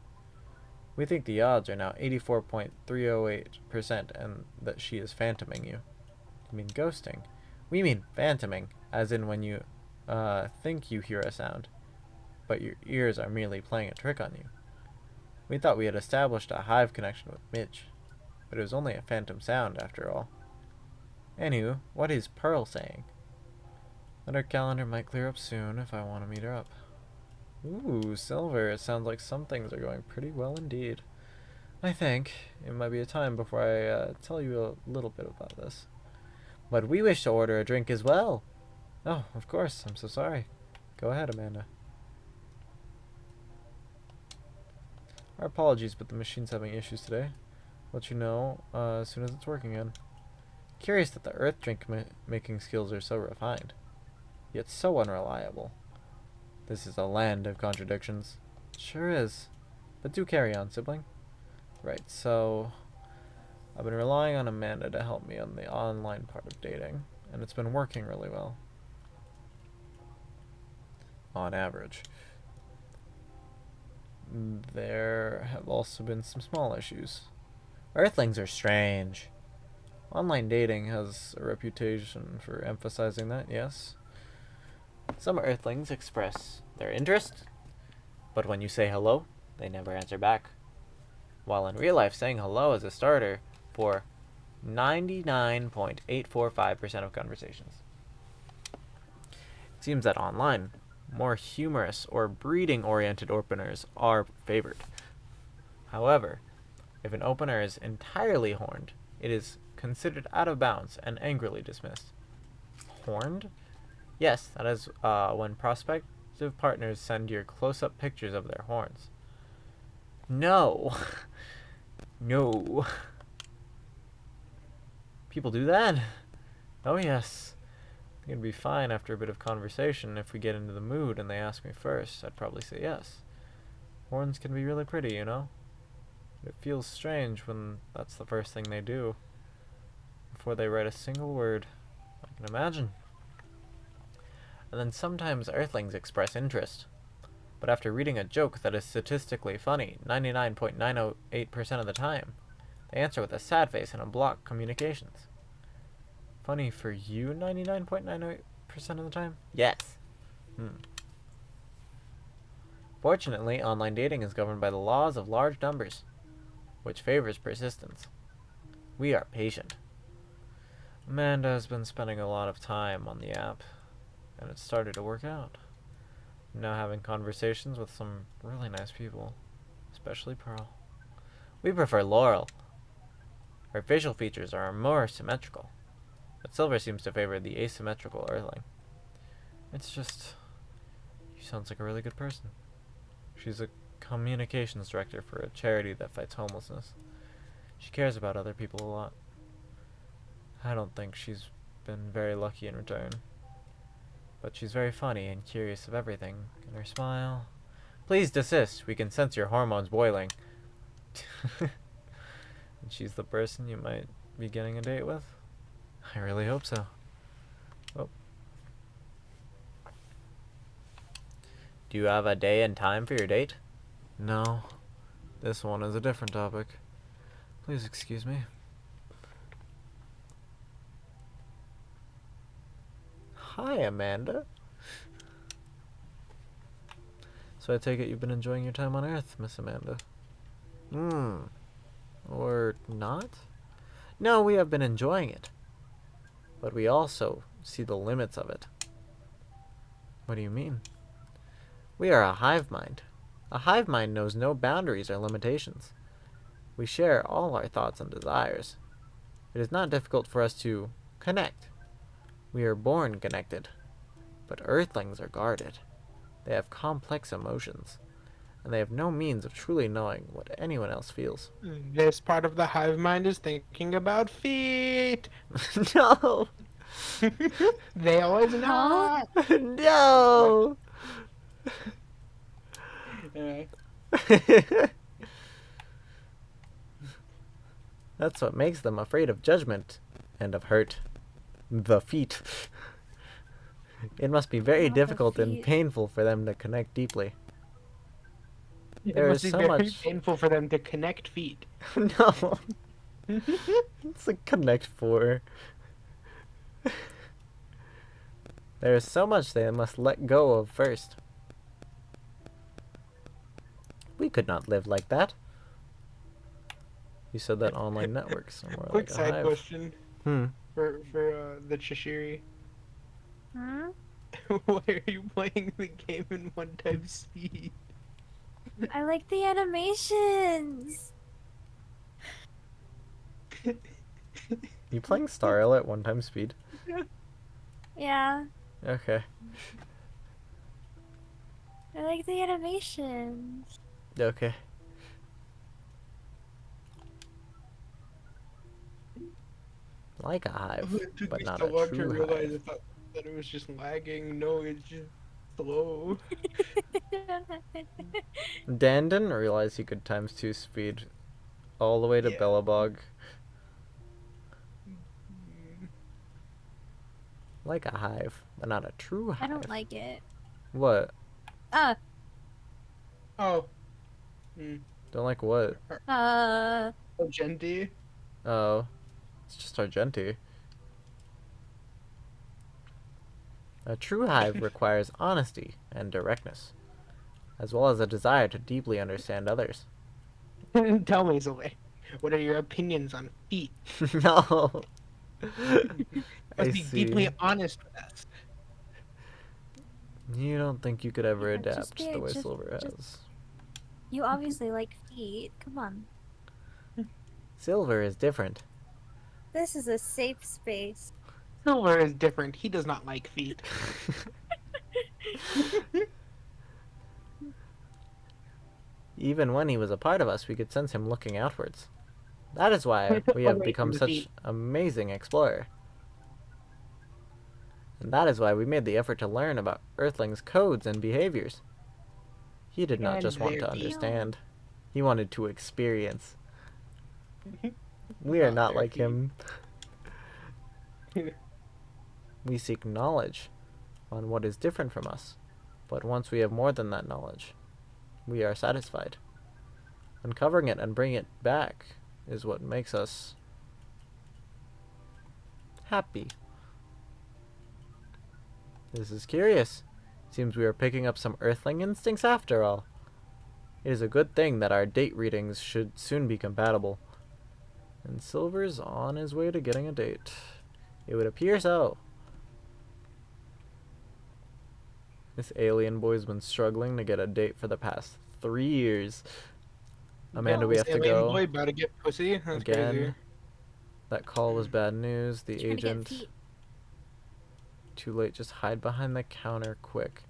We think the odds are now 84.308% and that she is phantoming you. You mean ghosting? We mean phantoming, as in when you think you hear a sound, but your ears are merely playing a trick on you. We thought we had established a hive connection with Midge, but it was only a phantom sound after all. Anywho, what is Pearl saying? That her calendar might clear up soon if I want to meet her up. Ooh, Silver, it sounds like some things are going pretty well indeed. I think it might be a time before I tell you a little bit about this. But we wish to order a drink as well. Oh, of course, I'm so sorry. Go ahead, Amanda. Our apologies, but the machine's having issues today. Let you know as soon as it's working again. Curious that the Earth drink making skills are so refined, yet so unreliable. This is a land of contradictions. Sure is. But do carry on, sibling. Right, so I've been relying on Amanda to help me on the online part of dating, and it's been working really well. On average. There have also been some small issues. Earthlings are strange. Online dating has a reputation for emphasizing that, yes. Some Earthlings express their interest, but when you say hello, they never answer back. While in real life, saying hello is a starter for 99.845% of conversations. It seems that online, more humorous or breeding-oriented openers are favored. However, if an opener is entirely horned, it is considered out of bounds and angrily dismissed. Horned? Yes, that is when prospective partners send you close-up pictures of their horns. No. No. People do that? Oh yes. I think it'd be fine after a bit of conversation if we get into the mood and they ask me first. I'd probably say yes. Horns can be really pretty, you know? It feels strange when that's the first thing they do. Before they write a single word. I can imagine. and then sometimes Earthlings express interest. But after reading a joke that is statistically funny 99.908% of the time, they answer with a sad face and block communications. Funny for you 99.908% of the time? Yes. Fortunately, online dating is governed by the laws of large numbers, which favors persistence. We are patient. Amanda has been spending a lot of time on the app, and it started to work out. I'm now having conversations with some really nice people, especially Pearl. We prefer Laurel. Her facial features are more symmetrical, but Silver seems to favor the asymmetrical Earthling. It's just, she sounds like a really good person. She's a communications director for a charity that fights homelessness. She cares about other people a lot. I don't think she's been very lucky in return. But she's very funny and curious of everything, and her smile... Please desist, we can sense your hormones boiling. And she's the person you might be getting a date with? I really hope so. Oh. Do you have a day and time for your date? No. This one is a different topic. Please excuse me. Hi, Amanda. So I take it you've been enjoying your time on Earth, Miss Amanda. Or not? No, we have been enjoying it. But we also see the limits of it. What do you mean? We are a hive mind. A hive mind knows no boundaries or limitations. We share all our thoughts and desires. It is not difficult for us to connect. We are born connected. But Earthlings are guarded. They have complex emotions, and they have no means of truly knowing what anyone else feels. This part of the hive mind is thinking about feet. No! They always know. No! That's what makes them afraid of judgment and of hurt. The feet. It must be very Not the difficult and feet. painful for them to connect deeply. It There must is be so very much- painful for them to connect feet. No. It's a Connect 4. There is so much they must let go of first. We could not live like that. You said that online networks are more Quick like a side hive. question Hmm. for the Chishiri. Hmm? Why are you playing the game in 1 times speed? I like the animations. You playing Starl at 1 time speed? Yeah, Okay. I like the animations. Okay. Like a hive, It took but me not so a long to true realize hive. I thought that it was just lagging. No, it's just slow. Dan didn't realize he could times 2 speed all the way to Yeah. Bellabog. Like a hive, but not a true I hive. don't like it. What? Uh, Oh. Don't like what? uh, Oh, Genti. Oh. It's just Argenti. A true hive requires honesty and directness, as well as a desire to deeply understand others. Tell me, Zoe. What are your opinions on feet? No. I Must be deeply see. honest with us. You don't think you could ever Yeah, just adapt get- the way just- Silver just- has. you obviously like feet. Come on. Silver is different. This is a safe space. Silver is different. He does not like feet. Even when he was a part of us, we could sense him looking outwards. That is why we have Away become from the such feet. amazing explorer. And that is why we made the effort to learn about Earthlings' codes and behaviors. He did not And just want to their understand. He wanted to experience. We are Not not their like him. We seek knowledge, on what is different from us. But once we have more than that knowledge, we are satisfied. Uncovering it and bringing it back is what makes us happy. This is curious. Seems we are picking up some earthling instincts after all. It is a good thing that our date readings should soon be compatible. And Silver's on his way to getting a date. It would appear so. This alien boy's been struggling to get a date for the past 3 years. Amanda, we have to Alien go boy about to get pussy. That's again. crazy. That call was bad news. The Trying to get agent. feet. Too late. Just hide behind the counter quick.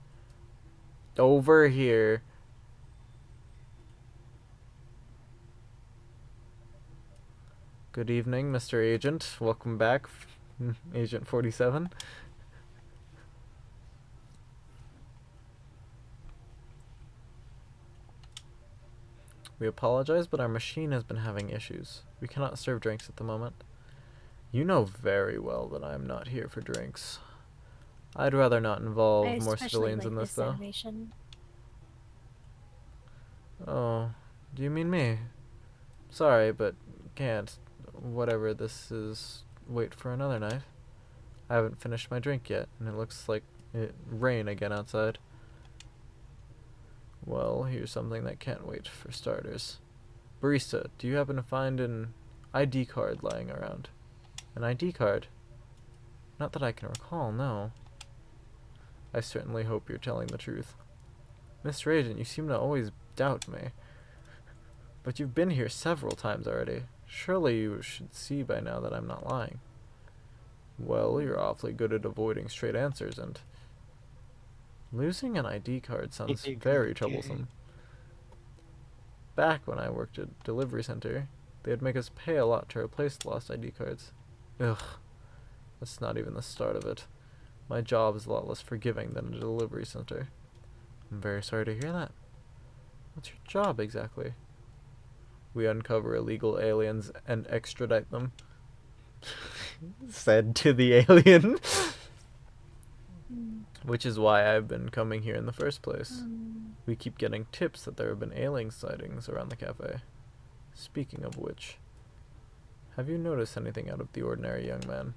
Over here. Good evening, Mr. Agent. Welcome back, Agent 47. We apologize, but our machine has been having issues. We cannot serve drinks at the moment. You know very well that I am not here for drinks. I'd rather not involve I more especially civilians like in this, though. animation. Oh, do you mean me? Sorry, but can't. Whatever this is, wait for another night. I haven't finished my drink yet, and it looks like it rain again outside. Well, here's something that can't wait for starters. Barista, do you happen to find an ID card lying around? An ID card? Not that I can recall, no. I certainly hope you're telling the truth. Mr. Agent, you seem to always doubt me. But you've been here several times already. Surely you should see by now that I'm not lying. Well, you're awfully good at avoiding straight answers, and losing an ID card sounds very troublesome. Back when I worked at delivery center, they'd make us pay a lot to replace the lost ID cards. Ugh, that's not even the start of it. My job is a lot less forgiving than a delivery center. I'm very sorry to hear that. What's your job exactly? We uncover illegal aliens and extradite them. Said to the alien. Which is why I've been coming here in the first place. We keep getting tips that there have been alien sightings around the cafe. Speaking of which, have you noticed anything out of the ordinary, young man?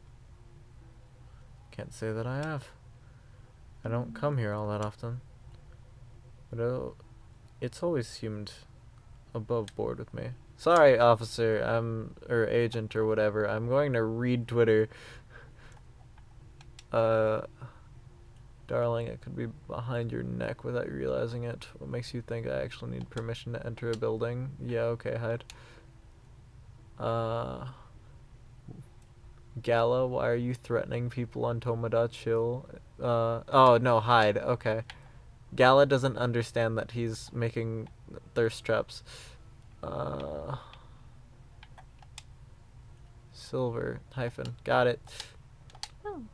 Can't say that I have. I don't come here all that often. But it's always seemed above board with me. Sorry, officer, or agent or whatever. I'm going to read Twitter. Darling, it could be behind your neck without you realizing it. What makes you think I actually need permission to enter a building? Yeah, okay, hide. Gala, why are you threatening people on Tomodachi Hill? Oh, no, hide. Okay. Gala doesn't understand that he's making thirst traps. Silver hyphen. Got it. Oh.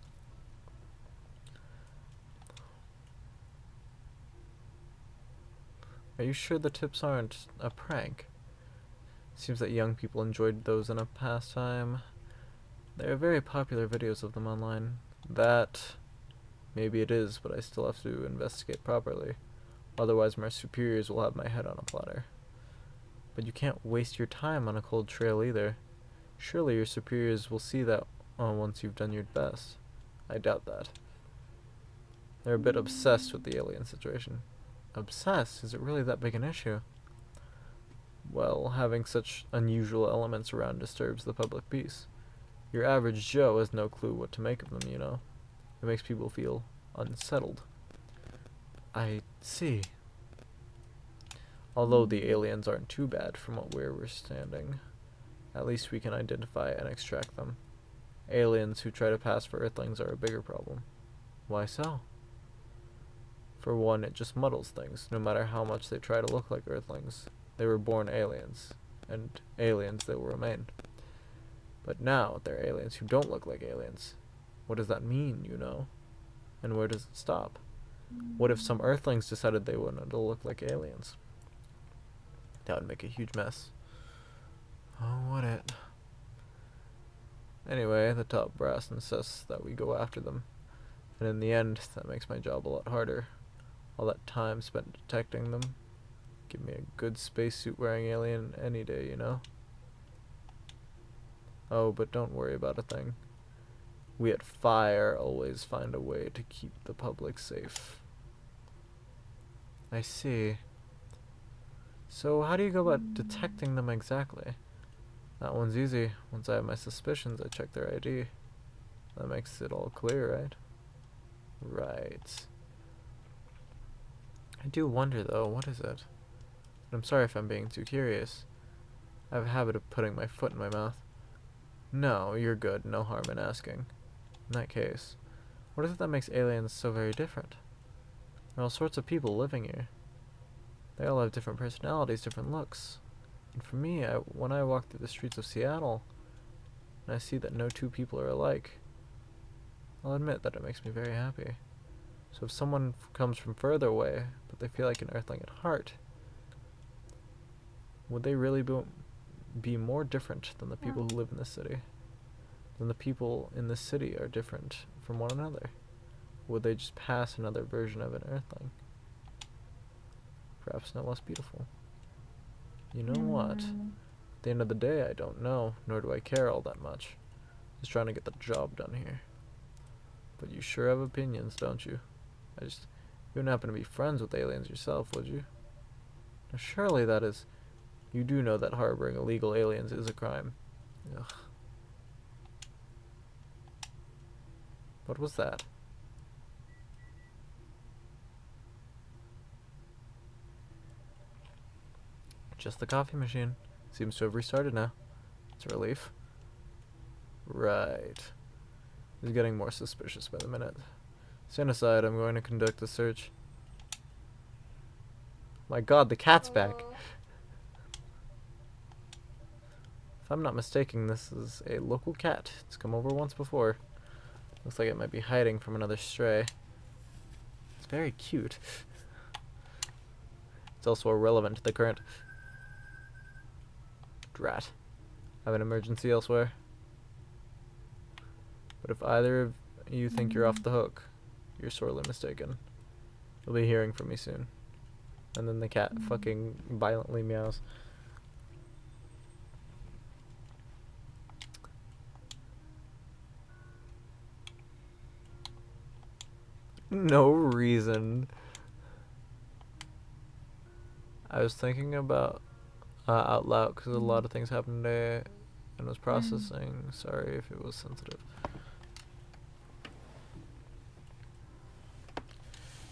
Are you sure the tips aren't a prank? Seems that young people enjoyed those in a pastime. There are very popular videos of them online. That, maybe it is, but I still have to investigate properly. Otherwise my superiors will have my head on a platter. But you can't waste your time on a cold trail either. Surely your superiors will see that once you've done your best. I doubt that. They're a bit obsessed with the alien situation. Obsessed? Is it really that big an issue? Well, having such unusual elements around disturbs the public peace. Your average Joe has no clue what to make of them, you know. It makes people feel unsettled. I see. Although the aliens aren't too bad from where we're standing, at least we can identify and extract them. Aliens who try to pass for Earthlings are a bigger problem. Why so? For one, it just muddles things, no matter how much they try to look like Earthlings. They were born aliens, and aliens they will remain. But now, they're aliens who don't look like aliens. What does that mean, you know? And where does it stop? What if some Earthlings decided they wanted to look like aliens? That would make a huge mess. Oh, would it? Anyway, the top brass insists that we go after them. And in the end, that makes my job a lot harder. All that time spent detecting them. Give me a good spacesuit wearing alien any day, you know? Oh, but don't worry about a thing. We at FIRE always find a way to keep the public safe. I see. So how do you go about detecting them exactly? That one's easy. Once I have my suspicions, I check their ID. That makes it all clear, right? Right. I do wonder, though, what is it? I'm sorry if I'm being too curious. I have a habit of putting my foot in my mouth. No, you're good. No harm in asking. In that case, what is it that makes aliens so very different? There are all sorts of people living here. They all have different personalities, different looks. And for me, when I walk through the streets of Seattle, and I see that no two people are alike, I'll admit that it makes me very happy. So if someone comes from further away, but they feel like an Earthling at heart, would they really be more different than the people who live in this city? Than the people in this city are different from one another? Would they just pass another version of an Earthling? Perhaps no less beautiful. You know what? At the end of the day, I don't know, nor do I care all that much. Just trying to get the job done here. But you sure have opinions, don't you? You wouldn't happen to be friends with aliens yourself, would you? Now surely that is... You do know that harboring illegal aliens is a crime. Ugh. What was that? Just the coffee machine. Seems to have restarted now. It's a relief. Right. He's getting more suspicious by the minute. Stand aside, I'm going to conduct a search. My god, the cat's back. Oh. If I'm not mistaken, this is a local cat. It's come over once before. Looks like it might be hiding from another stray. It's very cute. It's also irrelevant to the current... Drat. I have an emergency elsewhere. But if either of you think you're off the hook, you're sorely mistaken. You'll be hearing from me soon. And then the cat fucking violently meows. No reason. I was thinking about out loud because a lot of things happened today and was processing. Sorry if it was sensitive.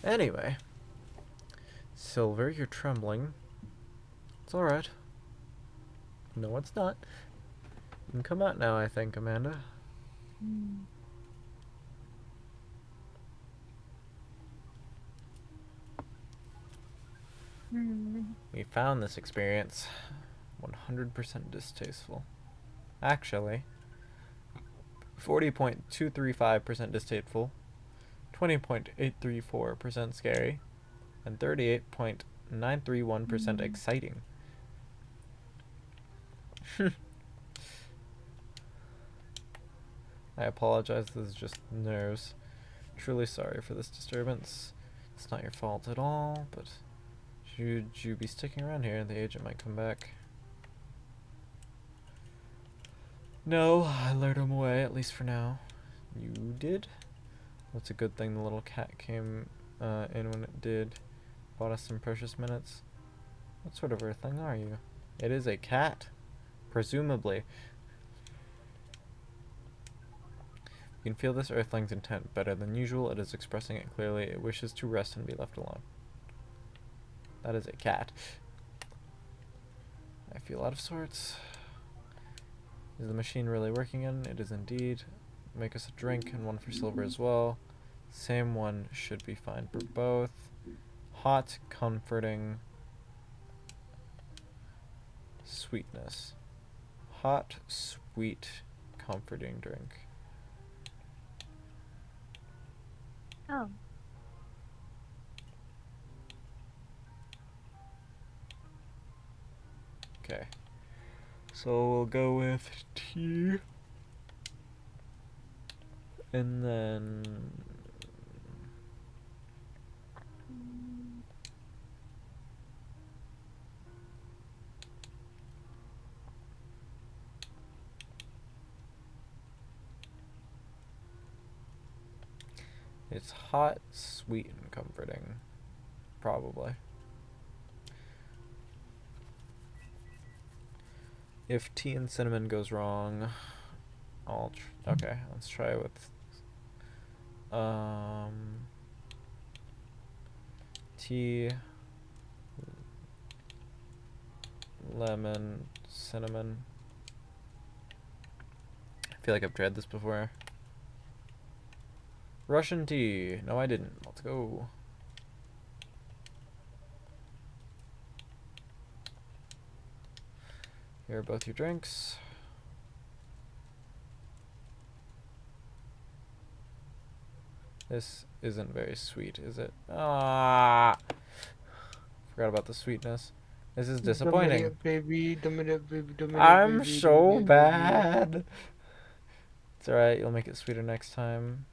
Anyway, Silver, you're trembling. It's alright. No, it's not. You can come out now, I think, Amanda. We found this experience 100% distasteful. Actually, 40.235% distasteful, 20.834% scary, and 38.931% exciting. I apologize, this is just nerves. Truly sorry for this disturbance. It's not your fault at all, but should you be sticking around here, the agent might come back. No, I lured him away, at least for now. You did? That's a good thing the little cat came in when it did. Bought us some precious minutes. What sort of Earthling are you? It is a cat. Presumably. You can feel this Earthling's intent better than usual. It is expressing it clearly. It wishes to rest and be left alone. That is a cat. I feel out of sorts. Is the machine really working in? It is indeed. Make us a drink and one for Silver as well. Same one should be fine for both. Hot, comforting, sweetness. Hot, sweet, comforting drink. Oh. Okay. So we'll go with tea. And then It's hot, sweet, and comforting. Probably. If tea and cinnamon goes wrong, okay, let's try with tea, lemon, cinnamon. I feel like I've tried this before. Russian tea. No, I didn't. Let's go. Here are both your drinks. This isn't very sweet, is it? Ah, forgot about the sweetness. This is disappointing. I'm so bad. It's alright, you'll make it sweeter next time.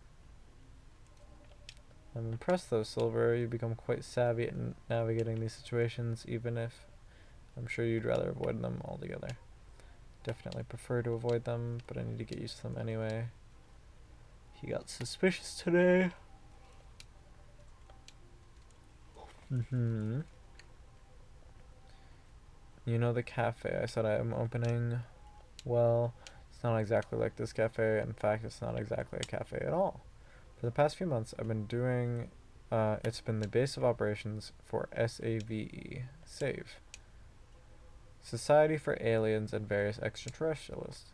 I'm impressed though, Silver. You become quite savvy at navigating these situations, even if I'm sure you'd rather avoid them altogether. Definitely prefer to avoid them, but I need to get used to them anyway. He got suspicious today. You know the cafe I said I am opening? Well, it's not exactly like this cafe. In fact, it's not exactly a cafe at all. For the past few months, I've been doing, it's been the base of operations for SAVE, SAVE. Society for Aliens and Various Extraterrestrialists.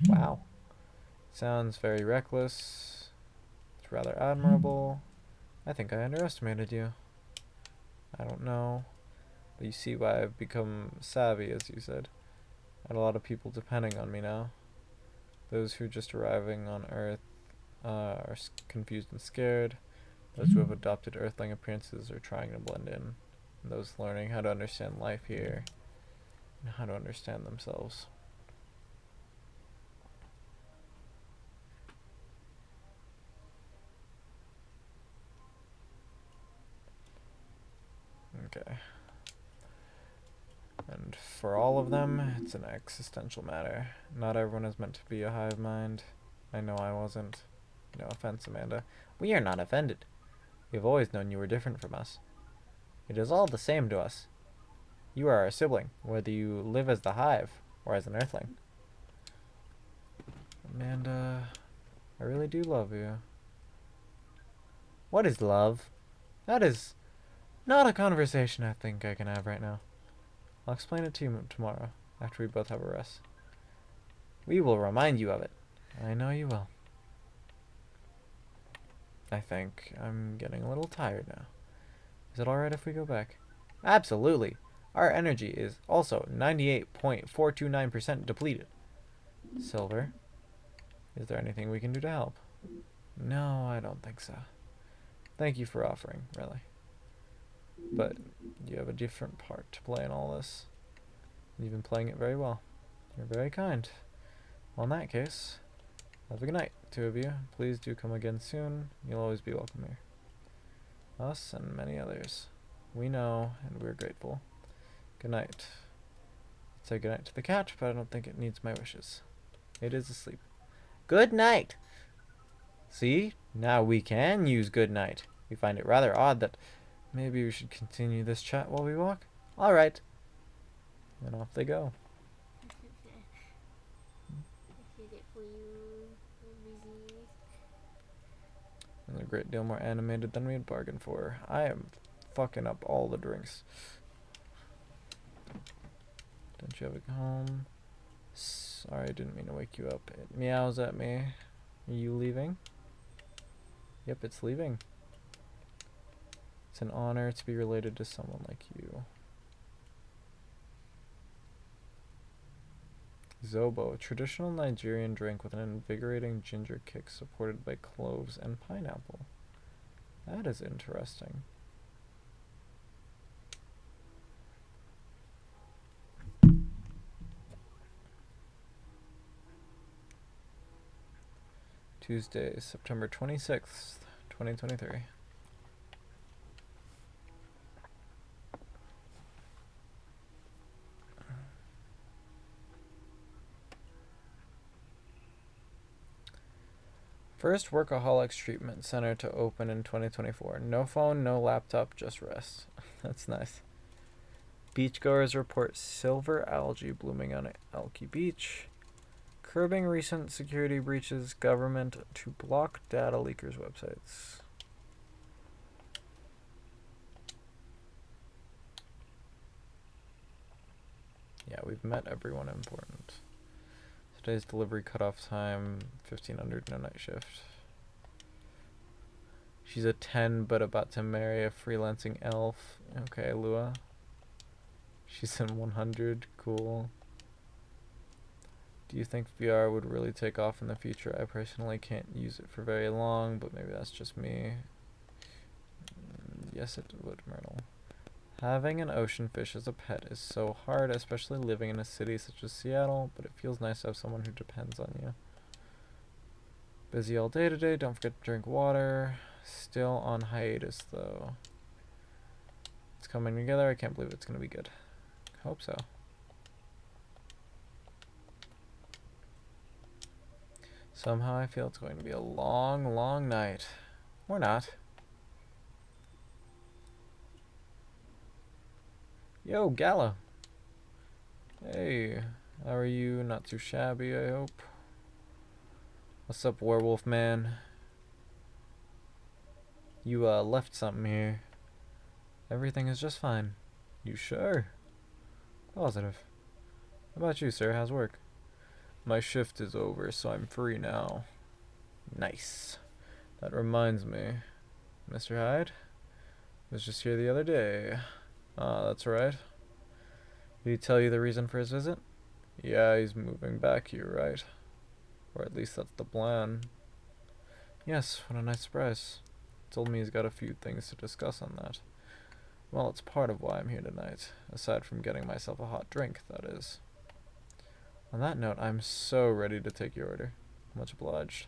Wow. Sounds very reckless. It's rather admirable. I think I underestimated you. I don't know. But you see why I've become savvy, as you said. I had a lot of people depending on me now. Those who are just arriving on Earth are confused and scared. Those who have adopted Earthling appearances are trying to blend in. And those learning how to understand life here and how to understand themselves. Okay. And for all of them, it's an existential matter. Not everyone is meant to be a hive mind. I know I wasn't. No offense, Amanda. We are not offended. We have always known you were different from us. It is all the same to us. You are our sibling, whether you live as the hive or as an earthling. Amanda, I really do love you. What is love? That is not a conversation I think I can have right now. I'll explain it to you tomorrow, after we both have a rest. We will remind you of it. I know you will. I think I'm getting a little tired now. Is it alright if we go back? Absolutely. Our energy is also 98.429% depleted. Silver, is there anything we can do to help? No, I don't think so. Thank you for offering, really. But you have a different part to play in all this. You've been playing it very well. You're very kind. Well, in that case, have a good night, two of you. Please do come again soon. You'll always be welcome here. Us and many others. We know, and we're grateful. Good night. Say good night to the cat, but I don't think it needs my wishes. It is asleep. Good night! See? Now we can use good night. We find it rather odd that maybe we should continue this chat while we walk. Alright. And off they go. And a great deal more animated than we had bargained for. I am fucking up all the drinks. Don't you have a home? Sorry, I didn't mean to wake you up. It meows at me. Are you leaving? Yep, it's leaving. It's an honor to be related to someone like you. Zobo, a traditional Nigerian drink with an invigorating ginger kick supported by cloves and pineapple. That is interesting. Tuesday, September 26th, 2023. First Workaholics Treatment Center to open in 2024. No phone, no laptop, just rest. That's nice. Beachgoers report silver algae blooming on Elky Beach. Curbing recent security breaches. Government to block data leakers' websites. Yeah, we've met everyone important. Today's delivery cutoff time, 1500, no night shift. She's a 10 but about to marry a freelancing elf. Okay, Lua. She's in 100, cool. Do you think VR would really take off in the future? I personally can't use it for very long, but maybe that's just me. Yes, it would, Myrtle. Having an ocean fish as a pet is so hard, especially living in a city such as Seattle, but it feels nice to have someone who depends on you. Busy all day today, don't forget to drink water. Still on hiatus, though. It's coming together, I can't believe it's gonna be good. Hope so. Somehow I feel it's going to be a long, long night. Or not. Yo, Gala. Hey, how are you? Not too shabby, I hope. What's up, werewolf man? You, left something here. Everything is just fine. You sure? Positive. How about you, sir? How's work? My shift is over, so I'm free now. Nice. That reminds me. Mr. Hyde was just here the other day. Ah, that's right. Did he tell you the reason for his visit? Yeah, he's moving back here, right? Or at least that's the plan. Yes, what a nice surprise. Told me he's got a few things to discuss on that. Well, it's part of why I'm here tonight, aside from getting myself a hot drink, that is. On that note, I'm so ready to take your order. Much obliged.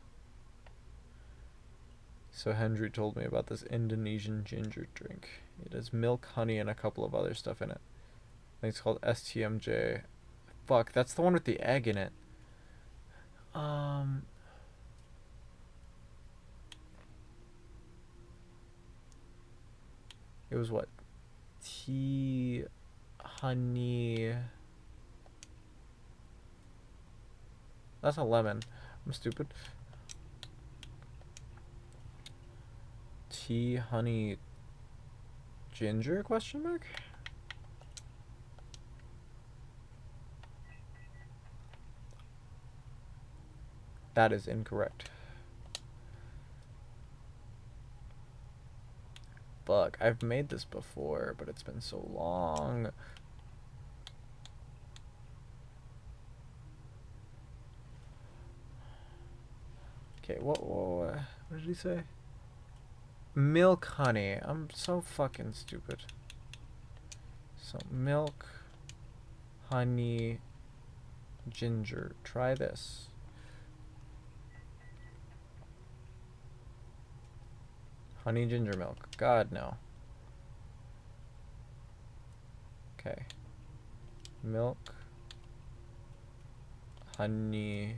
So Hendry told me about this Indonesian ginger drink. It has milk, honey, and a couple of other stuff in it. I think it's called STMJ. Fuck, that's the one with the egg in it. It was what? Tea, honey. That's a lemon. I'm stupid. Tea, honey, ginger, question mark? That is incorrect. Fuck, I've made this before, but it's been so long. Okay, what did he say? Milk honey. I'm so fucking stupid. So milk, honey, ginger. Try this. Honey ginger milk. God, no. Okay. Milk, honey.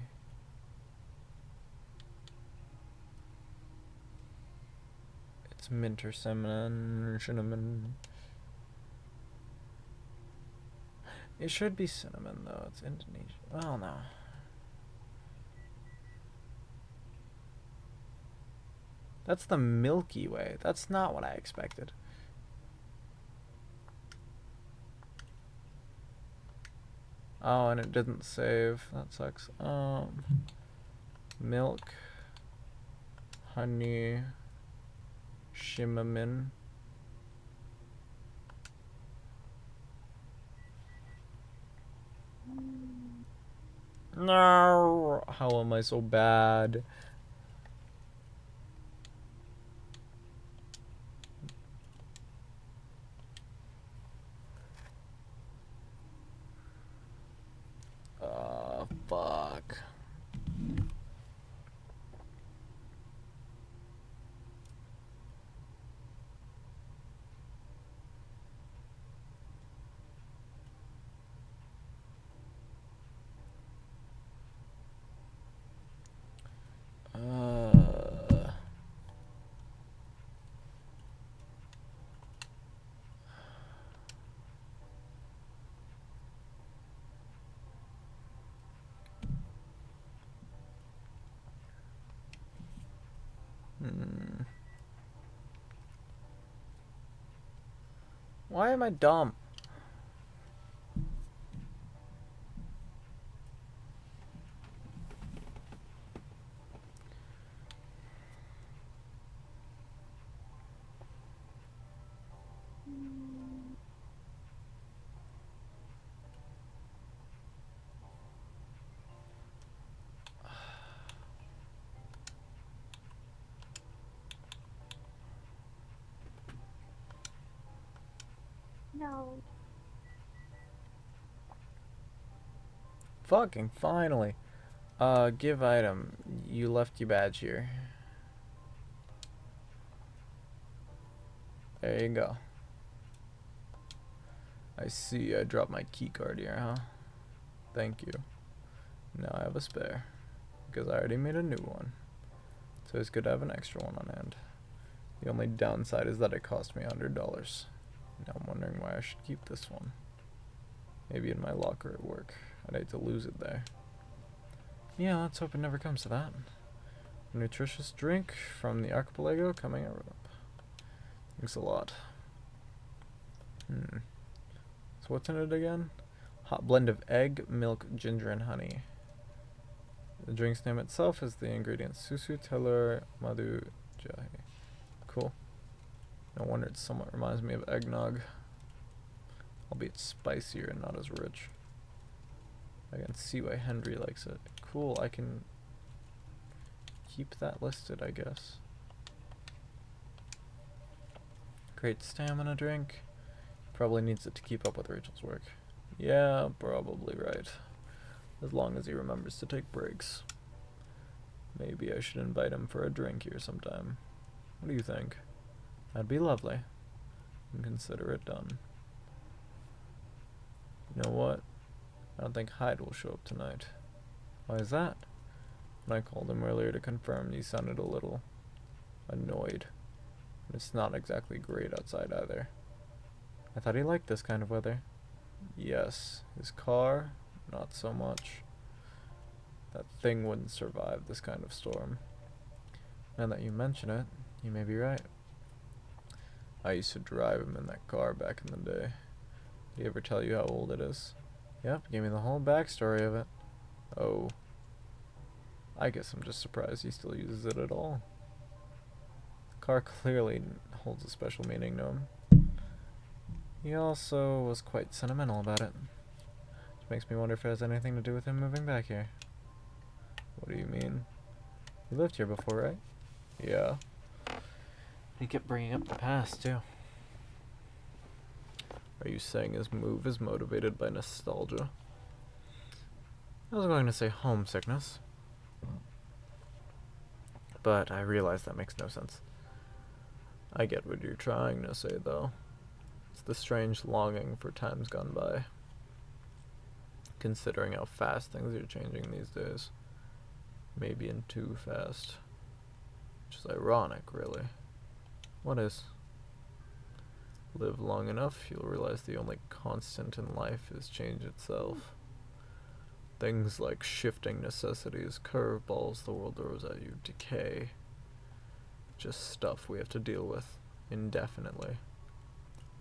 It's mint or cinnamon. It should be cinnamon though. It's Indonesian. Well, no. That's the Milky Way. That's not what I expected. Oh, and it didn't save. That sucks. Milk, honey, cinnamon. No, how am I so bad? Fuck. Why am I dumb? No. Fucking finally. Give item. You left your badge here. There you go. I see I dropped my key card here, huh? Thank you. Now I have a spare. Because I already made a new one. So it's good to have an extra one on hand. The only downside is that it cost me $100. Now I'm wondering why I should keep this one. Maybe in my locker at work. I'd hate to lose it there. Yeah, let's hope it never comes to that. A nutritious drink from the archipelago coming out. Thanks a lot. So what's in it again? Hot blend of egg, milk, ginger, and honey. The drink's name itself is the ingredients Susu, Telur, Madhu, Jahi. Cool. No wonder it somewhat reminds me of eggnog. Albeit spicier and not as rich. I can see why Henry likes it. Cool, I can keep that listed, I guess. Great stamina drink. Probably needs it to keep up with Rachel's work. Yeah, probably right. As long as he remembers to take breaks. Maybe I should invite him for a drink here sometime. What do you think? That'd be lovely. And consider it done. You know what? I don't think Hyde will show up tonight. Why is that? When I called him earlier to confirm, he sounded a little annoyed. And it's not exactly great outside either. I thought he liked this kind of weather. Yes, his car, not so much. That thing wouldn't survive this kind of storm. Now that you mention it, you may be right. I used to drive him in that car back in the day. Did he ever tell you how old it is? Yep, gave me the whole backstory of it. Oh. I guess I'm just surprised he still uses it at all. The car clearly holds a special meaning to him. He also was quite sentimental about it. Which makes me wonder if it has anything to do with him moving back here. What do you mean? You lived here before, right? Yeah. He kept bringing up the past, too. Are you saying his move is motivated by nostalgia? I was going to say homesickness. But I realize that makes no sense. I get what you're trying to say, though. It's the strange longing for times gone by. Considering how fast things are changing these days. Maybe in too fast. Which is ironic, really. What is? Live long enough, you'll realize the only constant in life is change itself. Things like shifting necessities, curveballs the world throws at you, decay. Just stuff we have to deal with indefinitely.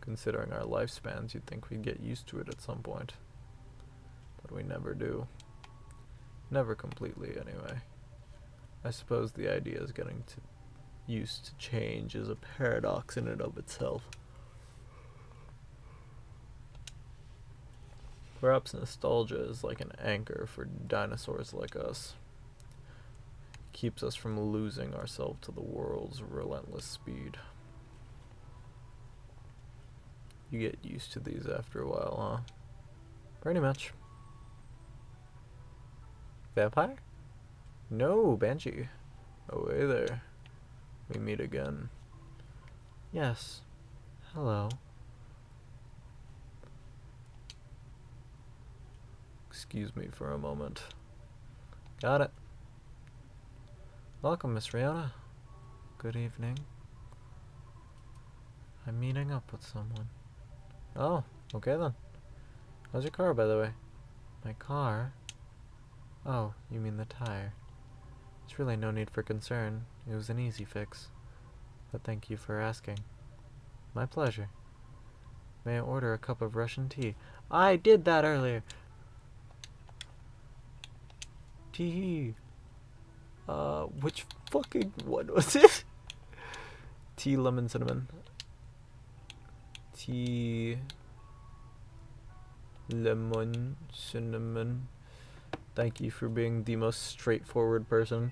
Considering our lifespans, you'd think we'd get used to it at some point. But we never do. Never completely, anyway. I suppose the idea is getting used to change is a paradox in and of itself. Perhaps nostalgia is like an anchor for dinosaurs like us. It keeps us from losing ourselves to the world's relentless speed. You get used to these after a while, huh? Pretty much. Vampire? No, Banshee. Oh, hey there. We meet again. Yes. Hello. Excuse me for a moment. Got it. Welcome, Miss Rihanna. Good evening. I'm meeting up with someone. Oh, okay then. How's your car, by the way? My car? Oh, you mean the tire. There's really no need for concern. It was an easy fix. But thank you for asking. My pleasure. May I order a cup of Russian tea? I did that earlier. Tea. Which fucking one was it? Tea, lemon, cinnamon. Tea, lemon, cinnamon. Thank you for being the most straightforward person.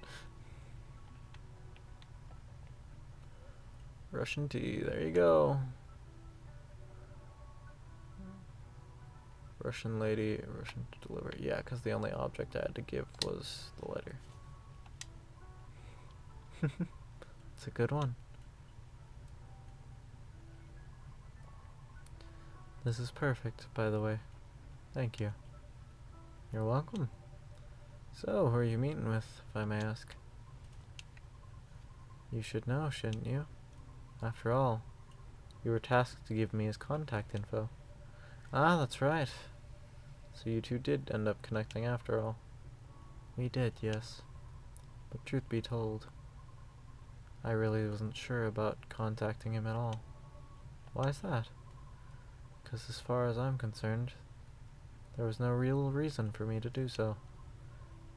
Russian tea, there you go. Russian lady, Russian delivery. Yeah, because the only object I had to give was the letter. It's a good one. This is perfect, by the way. Thank you. You're welcome. So, who are you meeting with, if I may ask? You should know, shouldn't you? After all, you were tasked to give me his contact info. Ah, that's right. So you two did end up connecting after all. We did, yes. But truth be told, I really wasn't sure about contacting him at all. Why is that? Because as far as I'm concerned, there was no real reason for me to do so.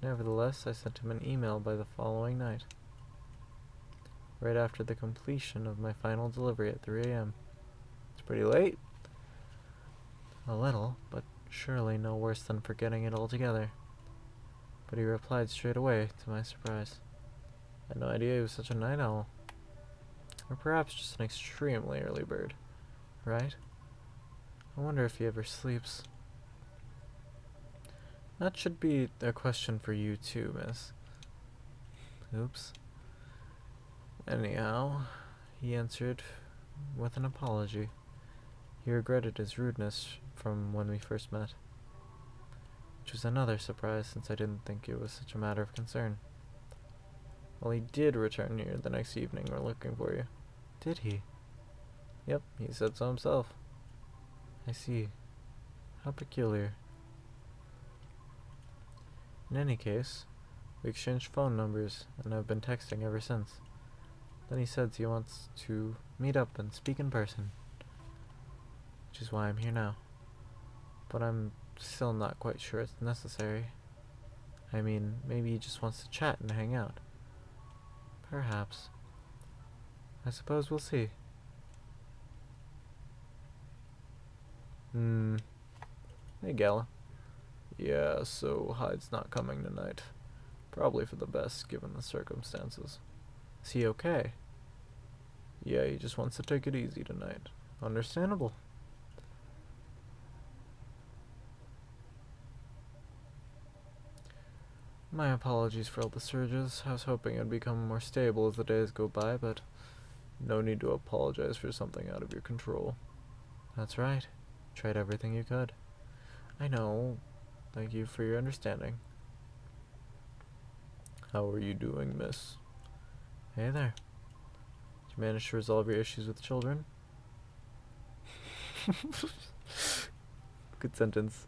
Nevertheless, I sent him an email by the following night, right after the completion of my final delivery at 3 a.m. It's pretty late. A little, but surely no worse than forgetting it altogether. But he replied straight away, to my surprise. I had no idea he was such a night owl. Or perhaps just an extremely early bird, right? I wonder if he ever sleeps. That should be a question for you too, miss. Oops. Anyhow, he answered with an apology. He regretted his rudeness from when we first met. Which was another surprise, since I didn't think it was such a matter of concern. Well, he did return here the next evening. We're looking for you. Did he? Yep, he said so himself. I see. How peculiar. In any case, we exchanged phone numbers, and I've been texting ever since. Then he says he wants to meet up and speak in person, which is why I'm here now. But I'm still not quite sure it's necessary. I mean, maybe he just wants to chat and hang out. Perhaps. I suppose we'll see. Hey, Gala. Yeah, so Hyde's not coming tonight. Probably for the best, given the circumstances. Is he okay? Yeah, he just wants to take it easy tonight. Understandable. My apologies for all the surges. I was hoping it'd become more stable as the days go by, but no need to apologize for something out of your control. That's right. Tried everything you could. I know. Thank you for your understanding. How are you doing, miss? Hey there. Did you manage to resolve your issues with children? Good sentence.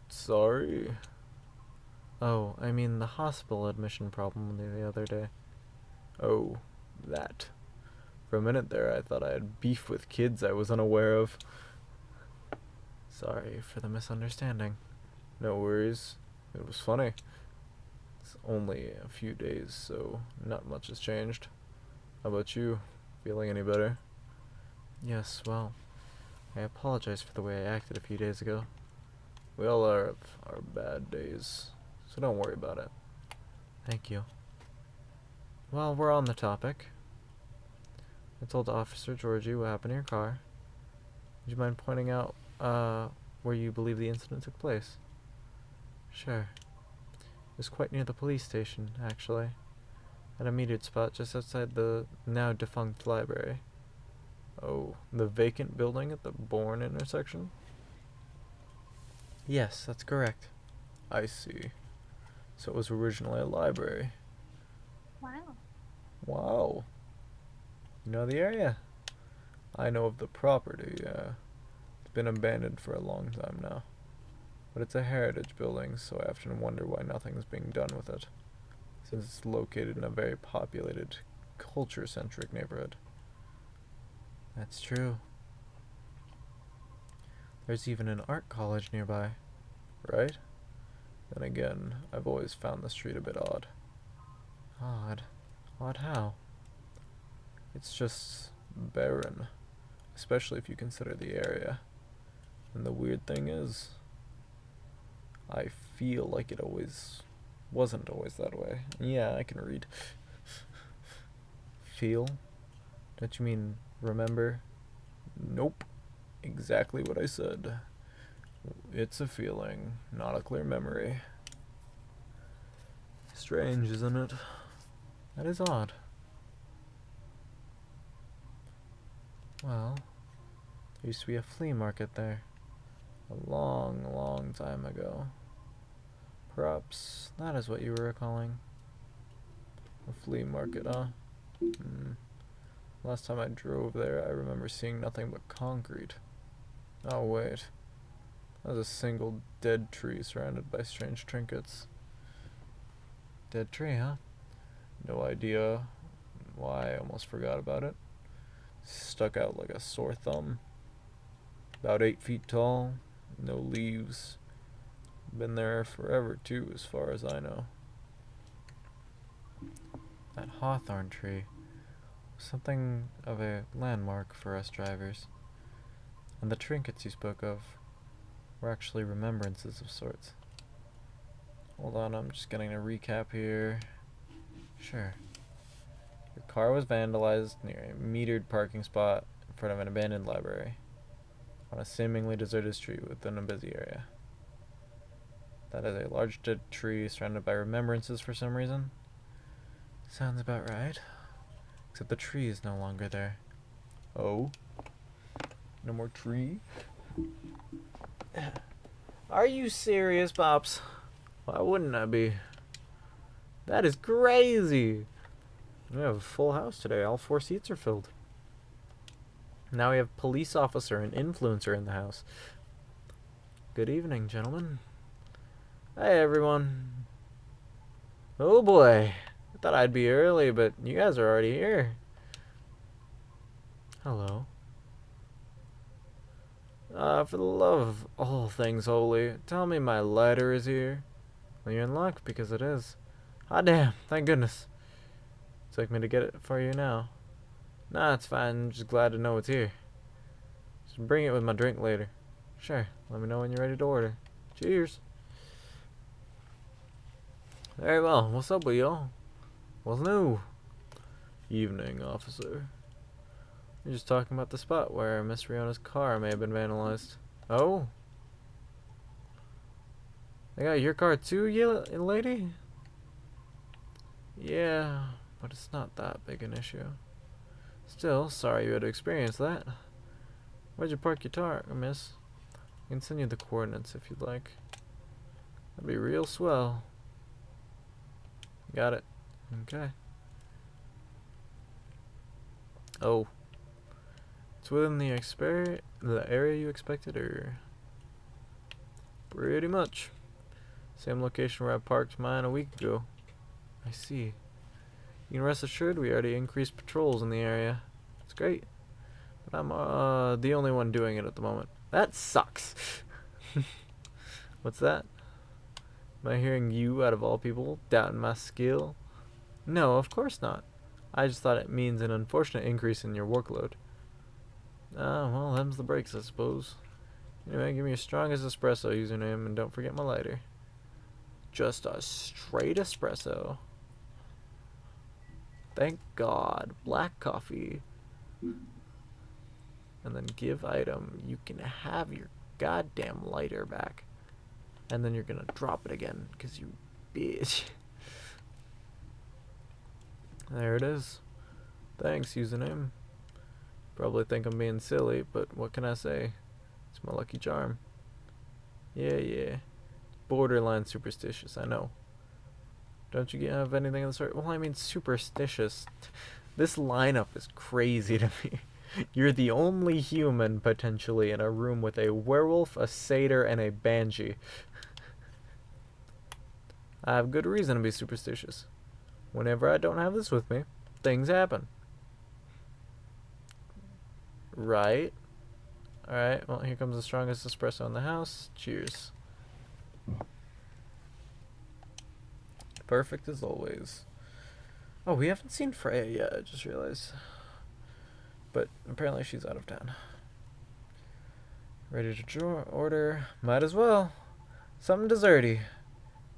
Sorry? Oh, I mean the hospital admission problem the other day. Oh, that. For a minute there, I thought I had beef with kids I was unaware of. Sorry for the misunderstanding. No worries. It was funny. It's only a few days, so not much has changed. How about you? Feeling any better? Yes, well, I apologize for the way I acted a few days ago. We all have our bad days, so don't worry about it. Thank you. While we're on the topic, I told Officer Georgie what happened to your car. Would you mind pointing out where you believe the incident took place? Sure. It was quite near the police station, actually. At a metered spot just outside the now defunct library. Oh, the vacant building at the Bourne intersection? Yes, that's correct. I see. So it was originally a library. Wow. Wow. You know the area? I know of the property, It's been abandoned for a long time now. But it's a heritage building, so I often wonder why nothing's being done with it, since it's located in a very populated, culture-centric neighborhood. That's true. There's even an art college nearby, right? Then again, I've always found the street a bit odd. Odd? Odd how? It's just barren, especially if you consider the area. And the weird thing is, I feel like it always wasn't always that way. Yeah, I can read. Feel? Don't you mean remember? Nope. Exactly what I said. It's a feeling, not a clear memory. Strange, isn't it? That is odd. Well, there used to be a flea market there. A long, long time ago. Perhaps that is what you were recalling. A flea market, huh? Last time I drove there, I remember seeing nothing but concrete. Oh, wait. That was a single dead tree surrounded by strange trinkets. Dead tree, huh? No idea why I almost forgot about it. Stuck out like a sore thumb. About 8 feet tall. No leaves. Been there forever, too, as far as I know. That hawthorn tree was something of a landmark for us drivers. And the trinkets you spoke of were actually remembrances of sorts. Hold on, I'm just getting a recap here. Sure. Your car was vandalized near a metered parking spot in front of an abandoned library on a seemingly deserted street within a busy area. That is a large dead tree surrounded by remembrances for some reason. Sounds about right. Except the tree is no longer there. Oh? No more tree? Are you serious, Pops? Why wouldn't I be? That is crazy! We have a full house today. All 4 seats are filled. Now we have police officer and influencer in the house. Good evening, gentlemen. Hey, everyone. Oh boy. I thought I'd be early, but you guys are already here. Hello. For the love of all things holy, tell me my lighter is here. Well, you're in luck, because it is. Ah, damn. Thank goodness. It's like me to get it for you now. Nah, it's fine. I'm just glad to know it's here. Just bring it with my drink later. Sure. Let me know when you're ready to order. Cheers. Very well. What's up with y'all? What's new? Evening, officer. You're just talking about the spot where Miss Riona's car may have been vandalized. Oh? They got your car too, lady? Yeah, but it's not that big an issue. Still, sorry you had to experience that. Where'd you park your car, miss? I can send you the coordinates if you'd like. That'd be real swell. Got it. Okay. Oh. It's within the area you expected, or? Pretty much. Same location where I parked mine a week ago. I see. You can rest assured we already increased patrols in the area. It's great. But I'm the only one doing it at the moment. That sucks. What's that? Am I hearing you, out of all people, doubting my skill? No, of course not. I just thought it means an unfortunate increase in your workload. Well, them's the breaks, I suppose. Anyway, give me your strongest espresso username, and don't forget my lighter. Just a straight espresso. Thank God. Black coffee. And then give item. You can have your goddamn lighter back. And then you're gonna drop it again, because you bitch. There it is. Thanks, username. Probably think I'm being silly, but what can I say? It's my lucky charm. Yeah. Borderline superstitious, I know. Don't you have anything of the sort? Well, I mean, superstitious. This lineup is crazy to me. You're the only human, potentially, in a room with a werewolf, a satyr, and a banshee. I have good reason to be superstitious. Whenever I don't have this with me, things happen. Right? Alright, well, here comes the strongest espresso in the house. Cheers. Perfect as always. Oh, we haven't seen Freya yet, I just realized. But apparently she's out of town. Ready to order. Might as well. Something desserty.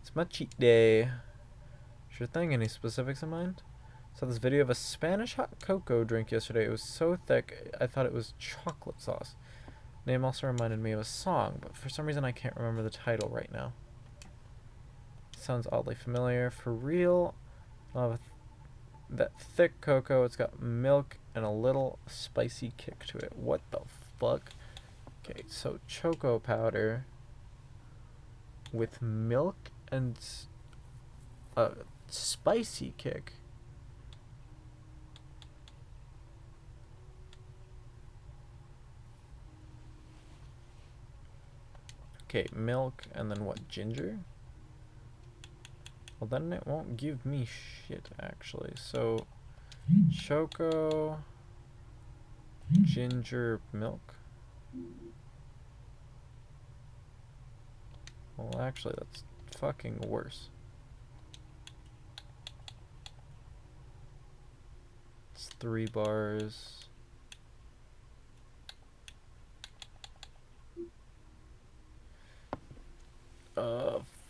It's my cheat day. Sure thing, any specifics in mind? Saw this video of a Spanish hot cocoa drink yesterday. It was so thick, I thought it was chocolate sauce. Name also reminded me of a song, but for some reason I can't remember the title right now. Sounds oddly familiar. For real, that thick cocoa, it's got milk and a little spicy kick to it. What the fuck? Okay, so choco powder with milk and a spicy kick. Okay, milk and then what, ginger? Well, then it won't give me shit, actually. So, choco, ginger, milk. Well, actually, that's fucking worse. It's 3 bars.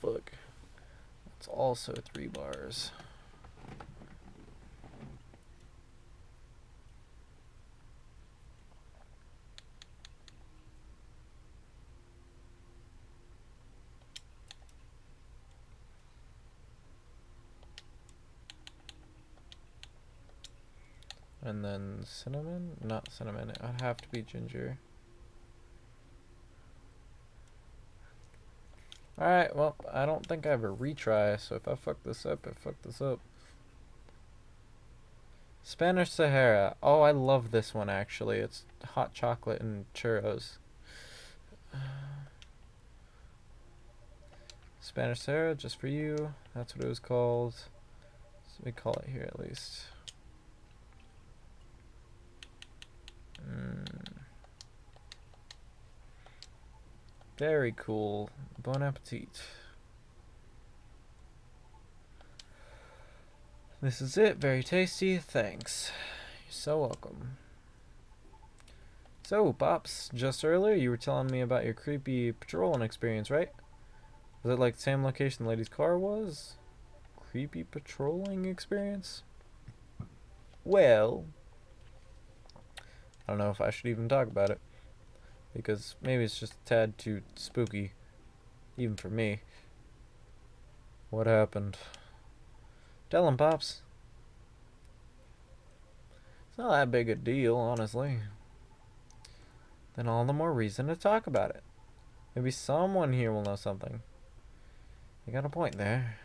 Fuck. It's also 3 bars. And then cinnamon? Not cinnamon, it would have to be ginger. Alright, well, I don't think I have a retry, so if I fuck this up, I fuck this up. Spanish Sahara. Oh, I love this one, actually. It's hot chocolate and churros. Spanish Sahara, just for you. That's what it was called. So we call it here, at least. Very cool. Bon appetit. This is it. Very tasty. Thanks. You're so welcome. So, Pops, just earlier you were telling me about your creepy patrolling experience, right? Was it like the same location the lady's car was? Creepy patrolling experience? Well, I don't know if I should even talk about it. Because maybe it's just a tad too spooky. Even for me. What happened? Tell him, Pops. It's not that big a deal, honestly. Then all the more reason to talk about it. Maybe someone here will know something. You got a point there.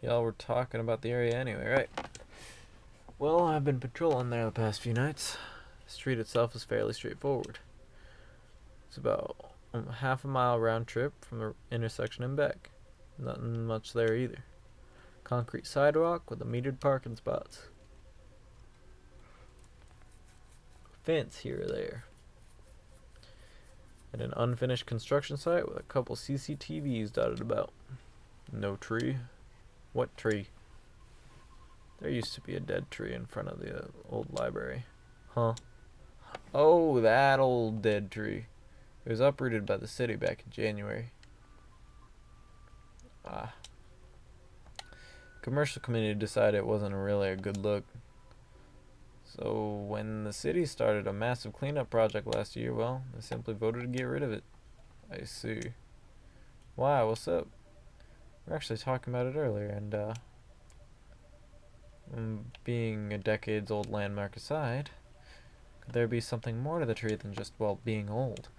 Y'all were talking about the area anyway, right? Well, I've been patrolling there the past few nights. The street itself is fairly straightforward. It's about half a mile round trip from the intersection and back. Nothing much there either. Concrete sidewalk with a metered parking spots. Fence here or there. And an unfinished construction site with a couple CCTVs dotted about. No tree. What tree? There used to be a dead tree in front of the old library. Huh? Oh, that old dead tree. It was uprooted by the city back in January. Ah. Commercial committee decided it wasn't really a good look. So when the city started a massive cleanup project last year, well, they simply voted to get rid of it. I see. Why? What's up? We were actually talking about it earlier, and being a decades-old landmark aside, could there be something more to the tree than just, well, being old?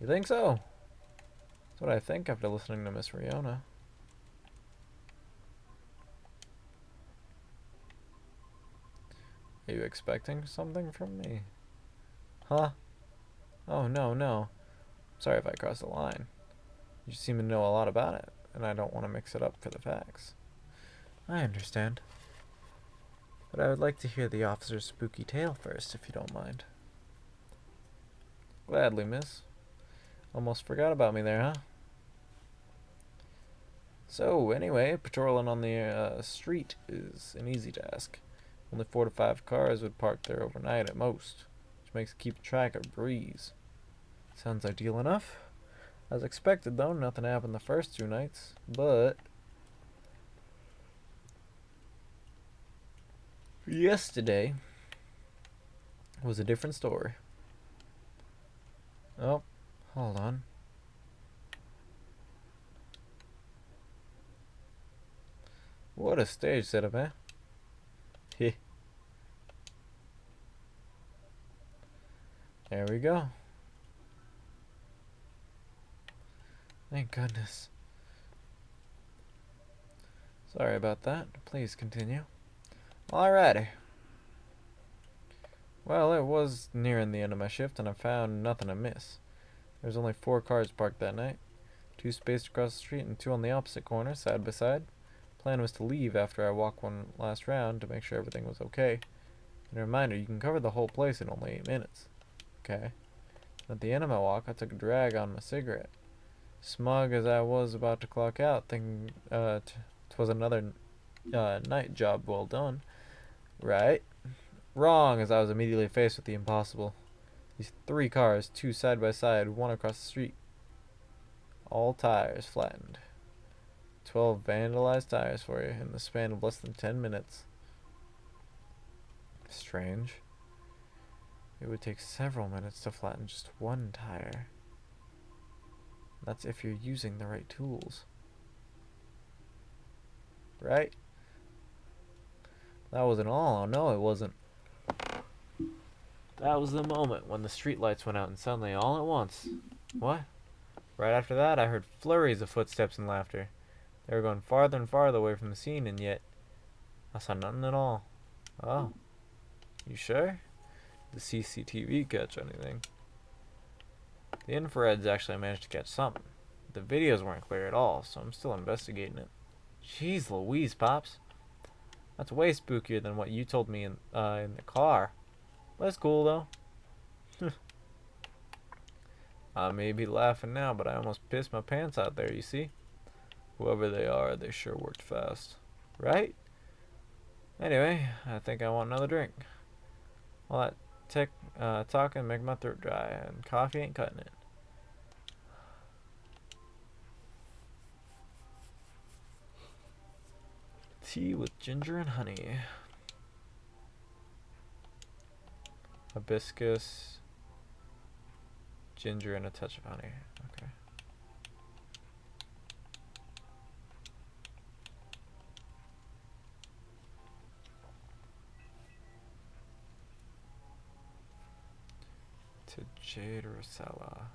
You think so? That's what I think after listening to Miss Riona. Are you expecting something from me? Huh? Oh, no. Sorry if I crossed the line. You seem to know a lot about it, and I don't want to mix it up for the facts. I understand. But I would like to hear the officer's spooky tale first, if you don't mind. Gladly, miss. Almost forgot about me there, huh? So, anyway, patrolling on the street is an easy task. Only 4 to 5 cars would park there overnight at most, which makes keep track a breeze. Sounds ideal enough. As expected, though, nothing happened the first 2 nights, but yesterday was a different story. Oh, hold on. What a stage setup, eh? Heh. There we go. Thank goodness. Sorry about that. Please continue. Alrighty. Well, it was nearing the end of my shift and I found nothing amiss. There was only 4 cars parked that night. 2 spaced across the street and 2 on the opposite corner, side by side. Plan was to leave after I walked one last round to make sure everything was okay. And a reminder, you can cover the whole place in only 8 minutes. Okay. At the end of my walk, I took a drag on my cigarette. Smug as I was about to clock out, thinking 'twas another night job well done. Right? Wrong, as I was immediately faced with the impossible. These 3 cars, 2 side by side, 1 across the street. All tires flattened. 12 vandalized tires for you in the span of less than 10 minutes. Strange. It would take several minutes to flatten just 1 tire. That's if you're using the right tools. Right? That wasn't all. No, it wasn't. That was the moment when the streetlights went out and suddenly, all at once... What? Right after that, I heard flurries of footsteps and laughter. They were going farther and farther away from the scene, and yet I saw nothing at all. Oh. You sure? Did the CCTV catch anything? The infrareds actually managed to catch something. The videos weren't clear at all, so I'm still investigating it. Jeez Louise, Pops. That's way spookier than what you told me in the car. That's cool, though. I may be laughing now, but I almost pissed my pants out there, you see? Whoever they are, they sure worked fast. Right? Anyway, I think I want another drink. All that talking make my throat dry, and coffee ain't cutting it. Tea with ginger and honey. Hibiscus, ginger, and a touch of honey. Okay. To Jade Rosella.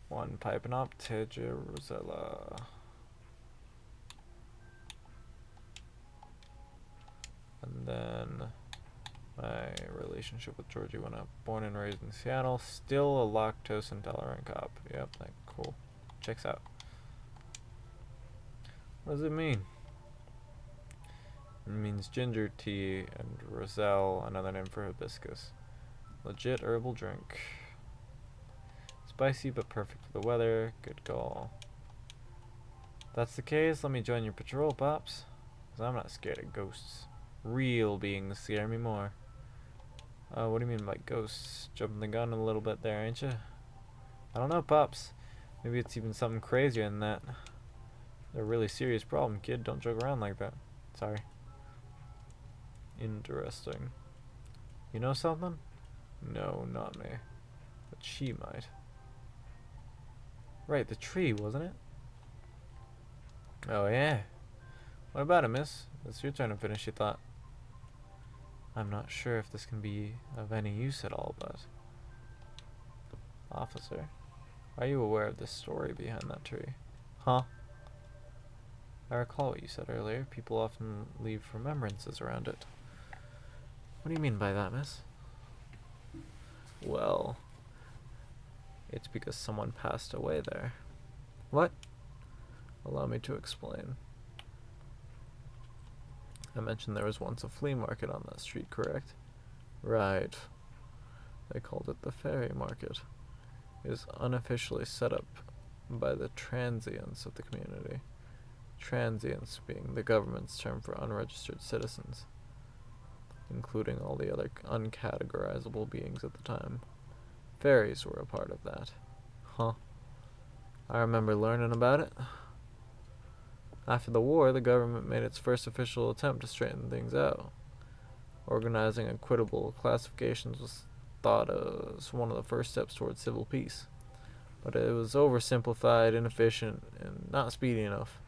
One piping up, Tejay Rosella. And then my relationship with Georgie went up. Born and raised in Seattle, still a lactose intolerant cop. Yep, like cool. Checks out. What does it mean? It means ginger tea and Roselle, another name for hibiscus. Legit herbal drink. Spicy but perfect for the weather. Good call. If that's the case, let me join your patrol, Pops. 'Cause I'm not scared of ghosts. Real beings scare me more. What do you mean by ghosts? Jumping the gun a little bit there, ain't you? I don't know, Pops. Maybe it's even something crazier than that. They're a really serious problem, kid. Don't joke around like that. Sorry. Interesting. You know something? No, not me. But she might. Right, the tree, wasn't it? Oh, yeah. What about it, miss? It's your turn to finish your thought. I'm not sure if this can be of any use at all, but... Officer, are you aware of the story behind that tree? Huh? I recall what you said earlier. People often leave remembrances around it. What do you mean by that, miss? Well... It's because someone passed away there. What? Allow me to explain. I mentioned there was once a flea market on that street, correct? Right. They called it the Ferry Market. It was unofficially set up by the transients of the community. Transients being the government's term for unregistered citizens, including all the other uncategorizable beings at the time. Fairies were a part of that. Huh. I remember learning about it. After the war, the government made its first official attempt to straighten things out. Organizing equitable classifications was thought as one of the first steps towards civil peace. But it was oversimplified, inefficient, and not speedy enough.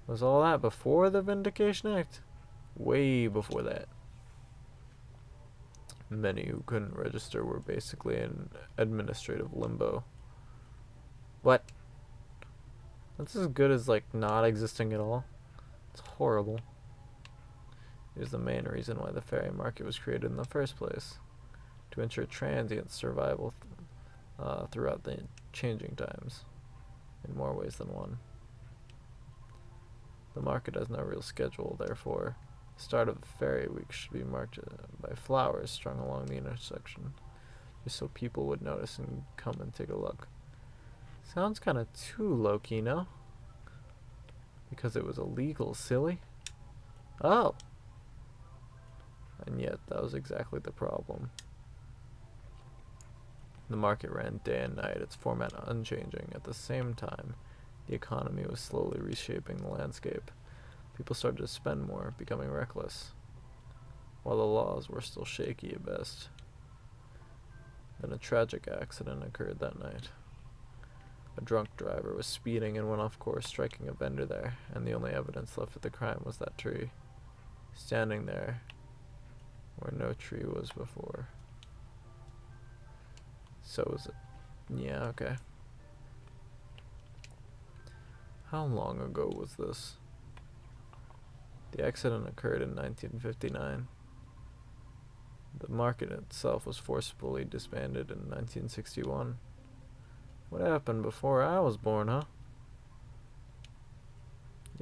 Was all that before the Vindication Act? Way before that. Many who couldn't register were basically in administrative limbo. What? That's as good as, like, not existing at all. It's horrible. It is the main reason why the ferry market was created in the first place. To ensure transient survival throughout the changing times. In more ways than one. The market has no real schedule, therefore, the start of the ferry week should be marked by flowers strung along the intersection, just so people would notice and come and take a look. Sounds kind of too low-key, no? Because it was illegal, silly? Oh! And yet, that was exactly the problem. The market ran day and night, its format unchanging. At the same time, the economy was slowly reshaping the landscape. People started to spend more, becoming reckless, while the laws were still shaky at best. Then a tragic accident occurred that night. A drunk driver was speeding and went off course, striking a vendor there, and the only evidence left of the crime was that tree, standing there where no tree was before. So was it? Yeah, okay. How long ago was this? The accident occurred in 1959. The market itself was forcibly disbanded in 1961. What happened before I was born, huh?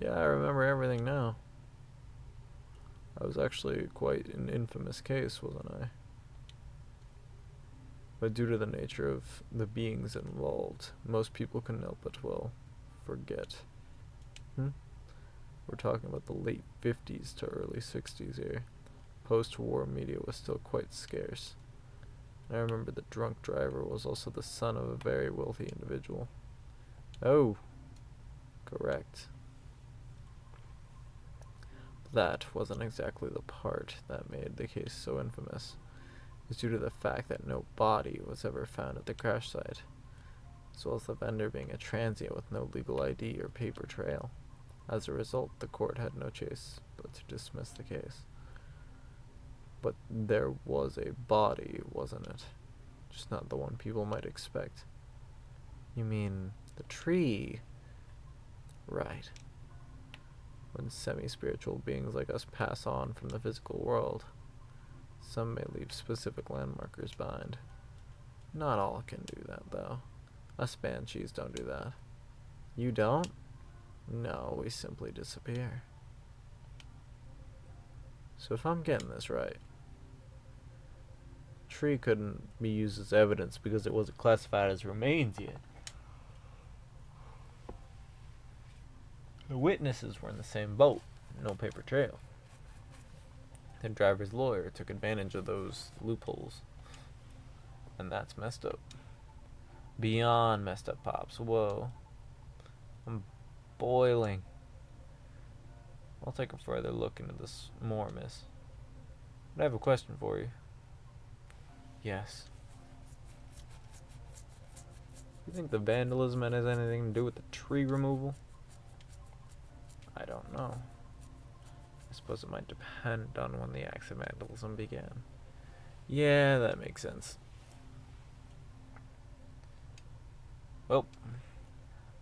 Yeah, I remember everything now. I was actually quite an infamous case, wasn't I? But due to the nature of the beings involved, most people couldn't help but, well, forget. We're talking about the late 50s to early 60s here. Post-war media was still quite scarce. And I remember the drunk driver was also the son of a very wealthy individual. Oh, correct. That wasn't exactly the part that made the case so infamous. It was due to the fact that no body was ever found at the crash site, as well as the vendor being a transient with no legal ID or paper trail. As a result, the court had no choice but to dismiss the case. But there was a body, wasn't it? Just not the one people might expect. You mean the tree? Right. When semi-spiritual beings like us pass on from the physical world, some may leave specific landmarkers behind. Not all can do that, though. Us banshees don't do that. You don't? No, we simply disappear. So if I'm getting this right, tree couldn't be used as evidence because it wasn't classified as remains yet. The witnesses were in the same boat, no paper trail. The driver's lawyer took advantage of those loopholes. And that's messed up. Beyond messed up, Pops. Whoa. I'm boiling. I'll take a further look into this more, miss. But I have a question for you. Yes. You think the vandalism has anything to do with the tree removal? I don't know. I suppose it might depend on when the acts of vandalism began. Yeah, that makes sense. Well,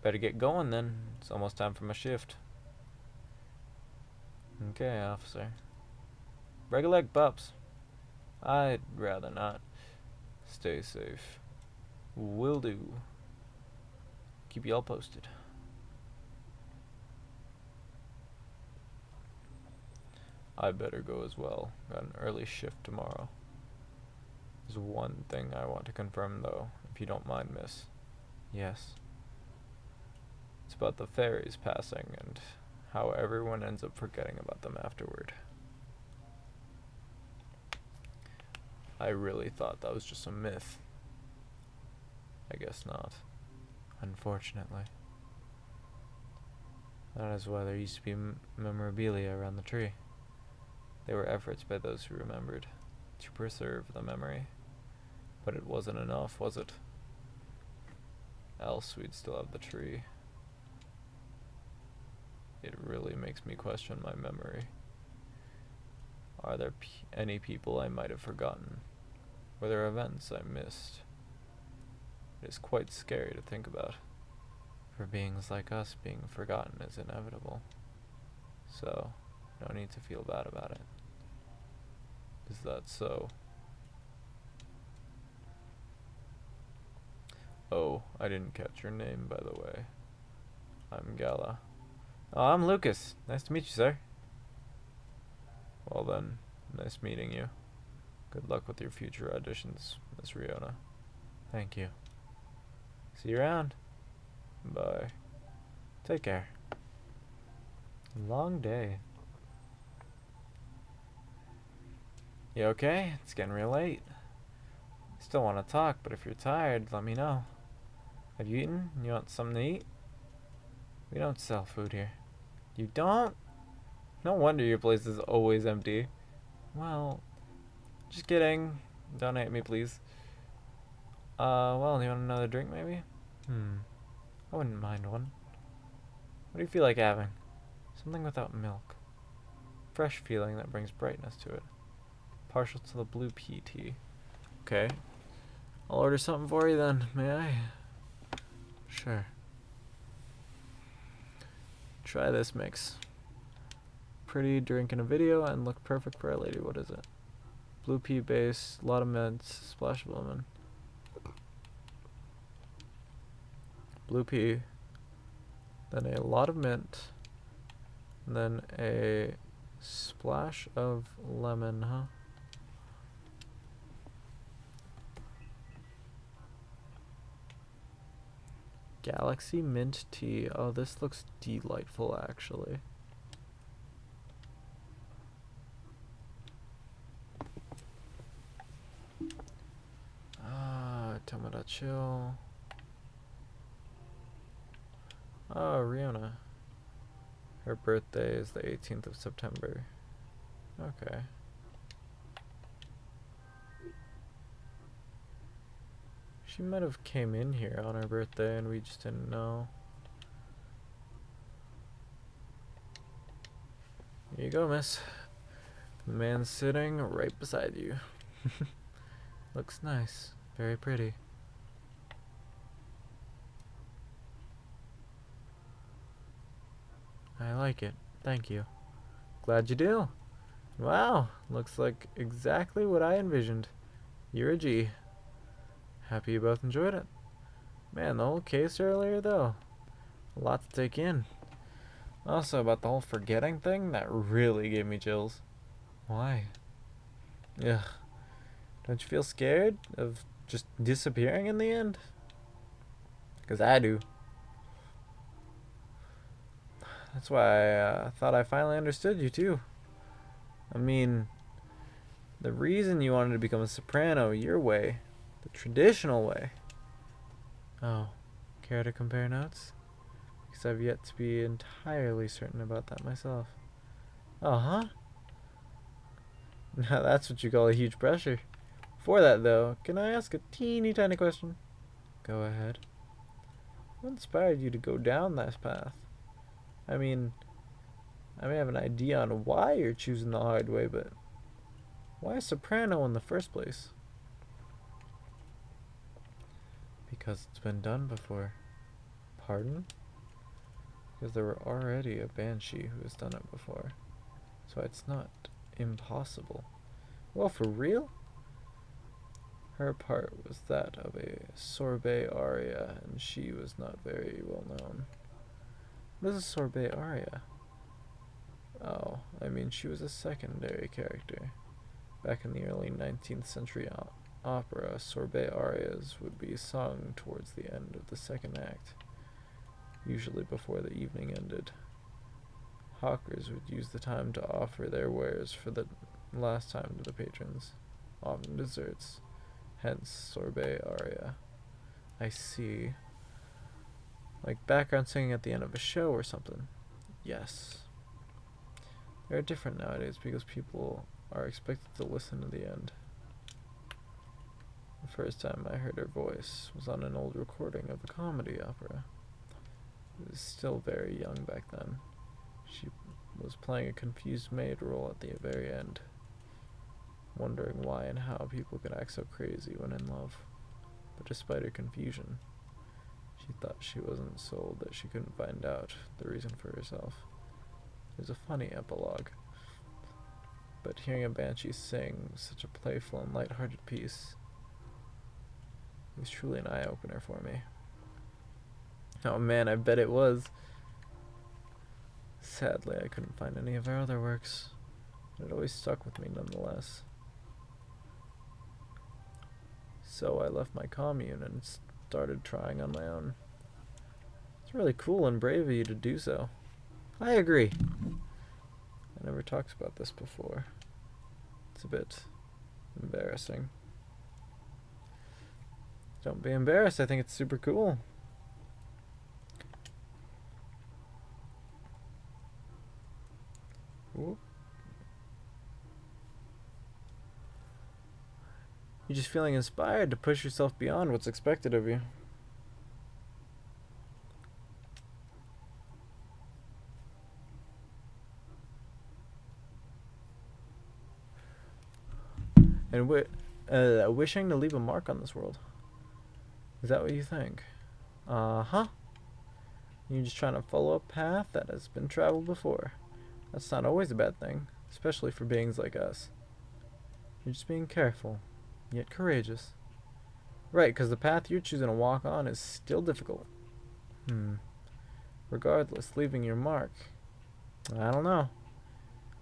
better get going then. It's almost time for my shift. Okay, officer. Break a leg, Pops. I'd rather not. Stay safe. Will do. Keep y'all posted. I better go as well. Got an early shift tomorrow. There's one thing I want to confirm, though, if you don't mind, miss. Yes. It's about the fairies passing and how everyone ends up forgetting about them afterward. I really thought that was just a myth. I guess not. Unfortunately. That is why there used to be memorabilia around the tree. They were efforts by those who remembered to preserve the memory. But it wasn't enough, was it? Else we'd still have the tree. It really makes me question my memory. Are there any people I might have forgotten? Were there events I missed? It is quite scary to think about. For beings like us, being forgotten is inevitable. So, no need to feel bad about it. Is that so? Oh, I didn't catch your name, by the way. I'm Gala. Oh, I'm Lucas. Nice to meet you, sir. Well then, nice meeting you. Good luck with your future auditions, Miss Riona. Thank you. See you around. Bye. Take care. Long day. You okay? It's getting real late. Still want to talk, but if you're tired, let me know. Have you eaten? You want something to eat? We don't sell food here. You don't? No wonder your place is always empty. Well, just kidding. Don't hate me, please. Well, do you want another drink, maybe? I wouldn't mind one. What do you feel like having? Something without milk. Fresh feeling that brings brightness to it. Partial to the blue pea tea. Okay. I'll order something for you then, may I? Sure. Try this mix. Pretty drink in a video and look perfect for a lady. What is it? Blue pea base, a lot of mints, splash of lemon. Blue pea, then a lot of mint, then a splash of lemon, huh? Galaxy mint tea. Oh, this looks delightful, actually. Tamada chill. Oh, Riona. Her birthday is the 18th of September. Okay. She might have came in here on her birthday and we just didn't know. Here you go, miss. The man sitting right beside you. Looks nice. Very pretty. I like it. Thank you. Glad you do. Wow. Looks like exactly what I envisioned. You're a G. Happy you both enjoyed it. Man, the whole case earlier, though. A lot to take in. Also, about the whole forgetting thing, that really gave me chills. Why? Ugh. Don't you feel scared of just disappearing in the end? 'Cause I do. That's why I thought I finally understood you, too. I mean, the reason you wanted to become a soprano your way, the traditional way. Oh, care to compare notes? Because I've yet to be entirely certain about that myself. Uh-huh. Now that's what you call a huge pressure. Before that, though, can I ask a teeny tiny question? Go ahead. What inspired you to go down this path? I mean, I may have an idea on why you're choosing the hard way, but why soprano in the first place? Because it's been done before. Pardon? Because there were already a banshee who has done it before. So it's not impossible. Well, for real? Her part was that of a sorbet aria, and she was not very well known. What is a sorbet aria? Oh, I mean, she was a secondary character. Back in the early 19th century opera, sorbet arias would be sung towards the end of the second act, usually before the evening ended. Hawkers would use the time to offer their wares for the last time to the patrons, often desserts, hence sorbet aria. I see. Like background singing at the end of a show or something. Yes. They're different nowadays because people are expected to listen to the end. The first time I heard her voice was on an old recording of a comedy opera. I was still very young back then. She was playing a confused maid role at the very end, wondering why and how people could act so crazy when in love. But despite her confusion, she thought she wasn't sold that she couldn't find out the reason for herself. It was a funny epilogue. But hearing a banshee sing such a playful and light-hearted piece was truly an eye-opener for me. Oh man, I bet it was. Sadly, I couldn't find any of her other works, but it always stuck with me nonetheless. So I left my commune and started trying on my own. It's really cool and brave of you to do so. I agree. I never talked about this before. It's a bit embarrassing. Don't be embarrassed, I think it's super cool. Whoop. You're just feeling inspired to push yourself beyond what's expected of you. And wishing to leave a mark on this world. Is that what you think? Uh-huh. You're just trying to follow a path that has been traveled before. That's not always a bad thing, especially for beings like us. You're just being careful, yet courageous. Right, because the path you're choosing to walk on is still difficult. Regardless, leaving your mark. I don't know.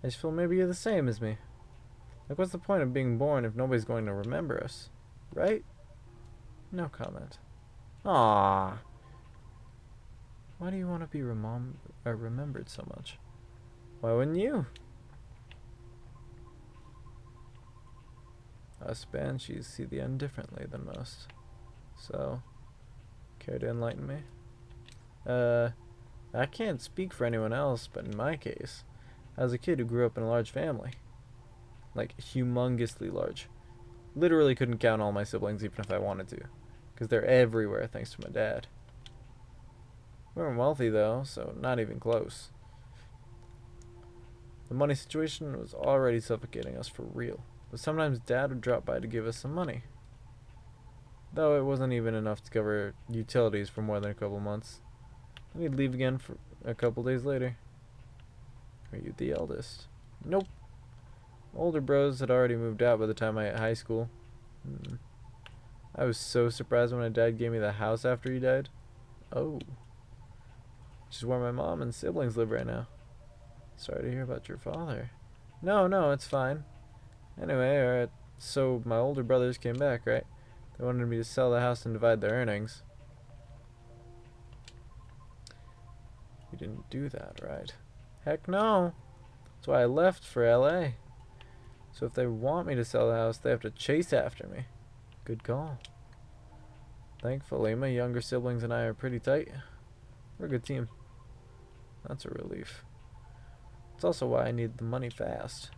I just feel maybe you're the same as me. Like, what's the point of being born if nobody's going to remember us? Right? No comment. Ah. Why do you want to be remembered so much? Why wouldn't you? Us banshees see the end differently than most. So, care to enlighten me? I can't speak for anyone else, but in my case, I was a kid who grew up in a large family. Like, humongously large. Literally couldn't count all my siblings even if I wanted to, because they're everywhere thanks to my dad. We weren't wealthy though, so not even close. The money situation was already suffocating us for real, but sometimes Dad would drop by to give us some money. Though it wasn't even enough to cover utilities for more than a couple months. Then he'd leave again for a couple days later. Are you the eldest? Nope. Older bros had already moved out by the time I hit high school. I was so surprised when my dad gave me the house after he died. Oh. Which is where my mom and siblings live right now. Sorry to hear about your father. No, it's fine. Anyway, so my older brothers came back, right? They wanted me to sell the house and divide the earnings. You didn't do that, right? Heck no. That's why I left for LA. So if they want me to sell the house, they have to chase after me. Good call. Thankfully, my younger siblings and I are pretty tight. We're a good team. That's a relief. It's also why I need the money fast.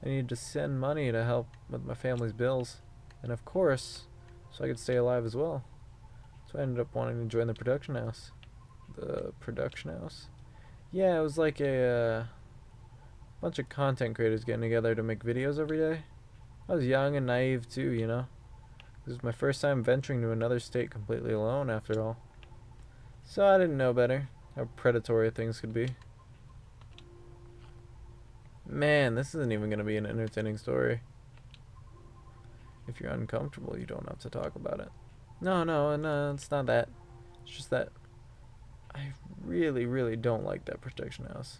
I needed to send money to help with my family's bills. And of course, so I could stay alive as well. So I ended up wanting to join the production house. The production house? Yeah, it was like a bunch of content creators getting together to make videos every day. I was young and naive too, you know. This was my first time venturing to another state completely alone, after all. So I didn't know better, how predatory things could be. Man, this isn't even going to be an entertaining story. If you're uncomfortable, you don't have to talk about it. No, it's not that. It's just that I really don't like that protection house.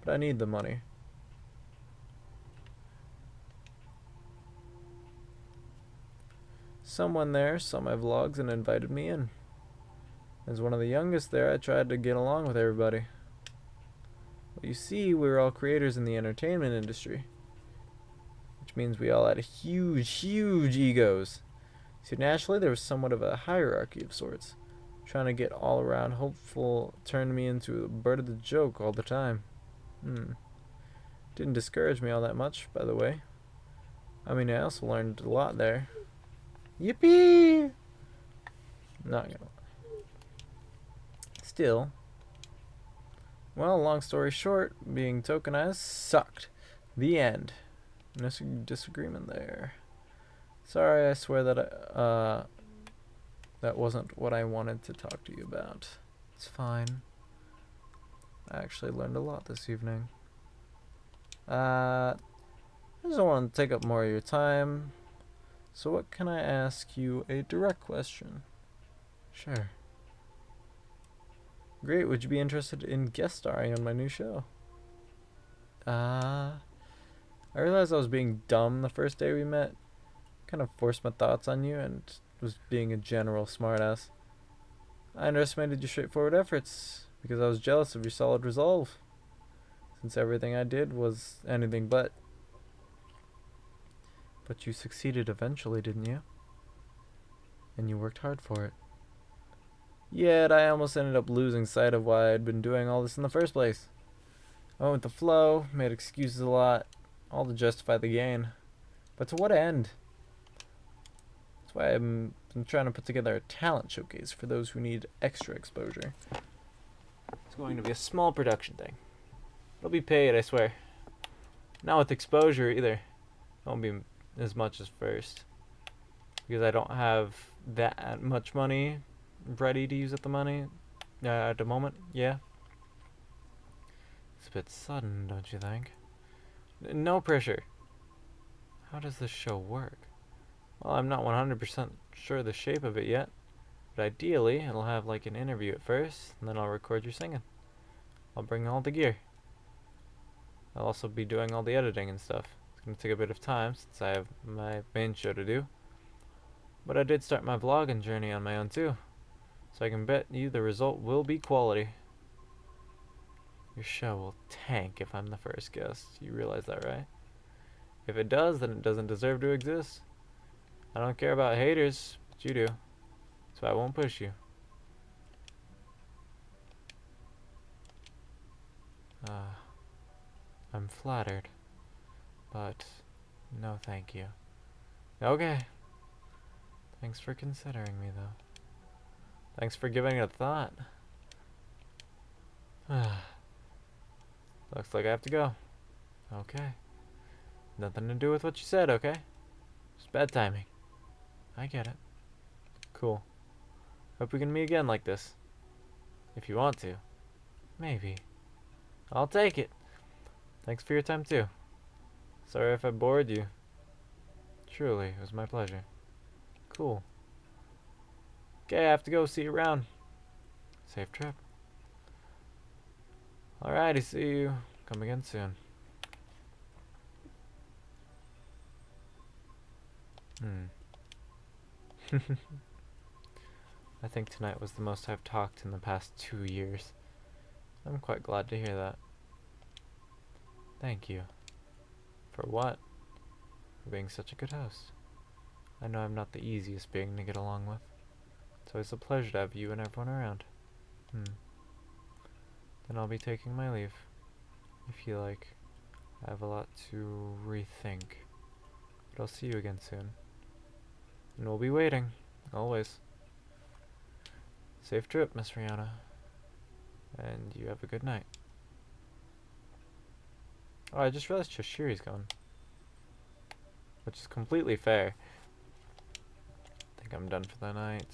but I need the money. Someone there saw my vlogs and invited me in. As one of the youngest there, I tried to get along with everybody. Well, you see, we were all creators in the entertainment industry, which means we all had huge egos. So naturally, there was somewhat of a hierarchy of sorts. Trying to get all around hopeful turned me into a butt of the joke all the time. Didn't discourage me all that much, by the way. I mean, I also learned a lot there. Yippee! Not gonna lie. Still. Well, long story short, being tokenized sucked. The end. No disagreement there. Sorry, I swear that that wasn't what I wanted to talk to you about. It's fine. I actually learned a lot this evening. I just don't want to take up more of your time. So what can I ask you a direct question? Sure. Great, would you be interested in guest starring on my new show? I realized I was being dumb the first day we met. Kind of forced my thoughts on you and was being a general smartass. I underestimated your straightforward efforts because I was jealous of your solid resolve, since everything I did was anything but. But you succeeded eventually, didn't you? And you worked hard for it. Yet I almost ended up losing sight of why I'd been doing all this in the first place. I went with the flow, made excuses a lot, all to justify the gain. But to what end? That's why I'm trying to put together a talent showcase for those who need extra exposure. It's going to be a small production thing. It'll be paid, I swear. Not with exposure either. It won't be as much as first, because I don't have that much money ready to use at the moment. Yeah, it's a bit sudden, don't you think? No pressure. How does this show work? Well, I'm not 100% sure the shape of it yet, but ideally it'll have like an interview at first, and then I'll record you singing. I'll bring all the gear. I'll also be doing all the editing and stuff. It's gonna take a bit of time since I have my main show to do. But I did start my vlogging journey on my own too, so I can bet you the result will be quality. Your show will tank if I'm the first guest. You realize that, right? If it does, then it doesn't deserve to exist. I don't care about haters, but you do. So I won't push you. I'm flattered, but no thank you. Okay. Thanks for considering me, though. Thanks for giving it a thought. Looks like I have to go. Okay. Nothing to do with what you said, okay? Just bad timing. I get it. Cool. Hope we can meet again like this. If you want to. Maybe. I'll take it. Thanks for your time, too. Sorry if I bored you. Truly, it was my pleasure. Cool. Okay, I have to go. See you around. Safe trip. Alrighty, see you. Come again soon. I think tonight was the most I've talked in the past 2 years. I'm quite glad to hear that. Thank you. For what? For being such a good host. I know I'm not the easiest being to get along with. It's always a pleasure to have you and everyone around. Then I'll be taking my leave. If you like. I have a lot to rethink. But I'll see you again soon. And we'll be waiting. Always. Safe trip, Miss Rihanna. And you have a good night. Oh, I just realized Cheshiri's gone. Which is completely fair. I think I'm done for the night.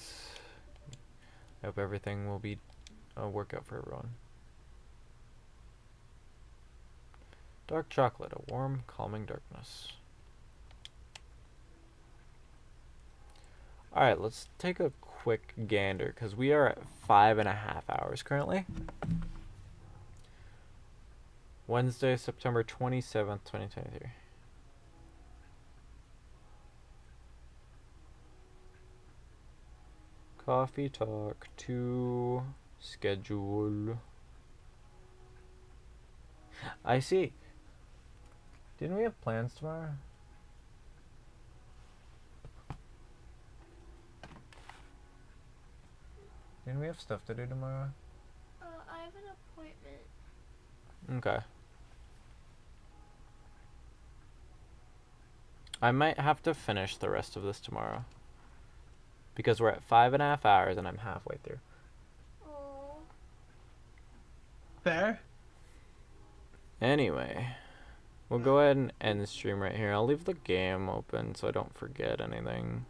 I hope everything will be a workout for everyone. Dark chocolate, a warm, calming darkness. Alright, let's take a quick gander, because we are at 5.5 hours currently. Wednesday, September 27th, 2023. Coffee talk to schedule. I see. Didn't we have plans tomorrow? Didn't we have stuff to do tomorrow? I have an appointment. Okay. I might have to finish the rest of this tomorrow. Because we're at 5.5 hours and I'm halfway through. Oh. Fair. Anyway, we'll go ahead and end the stream right here. I'll leave the game open so I don't forget anything.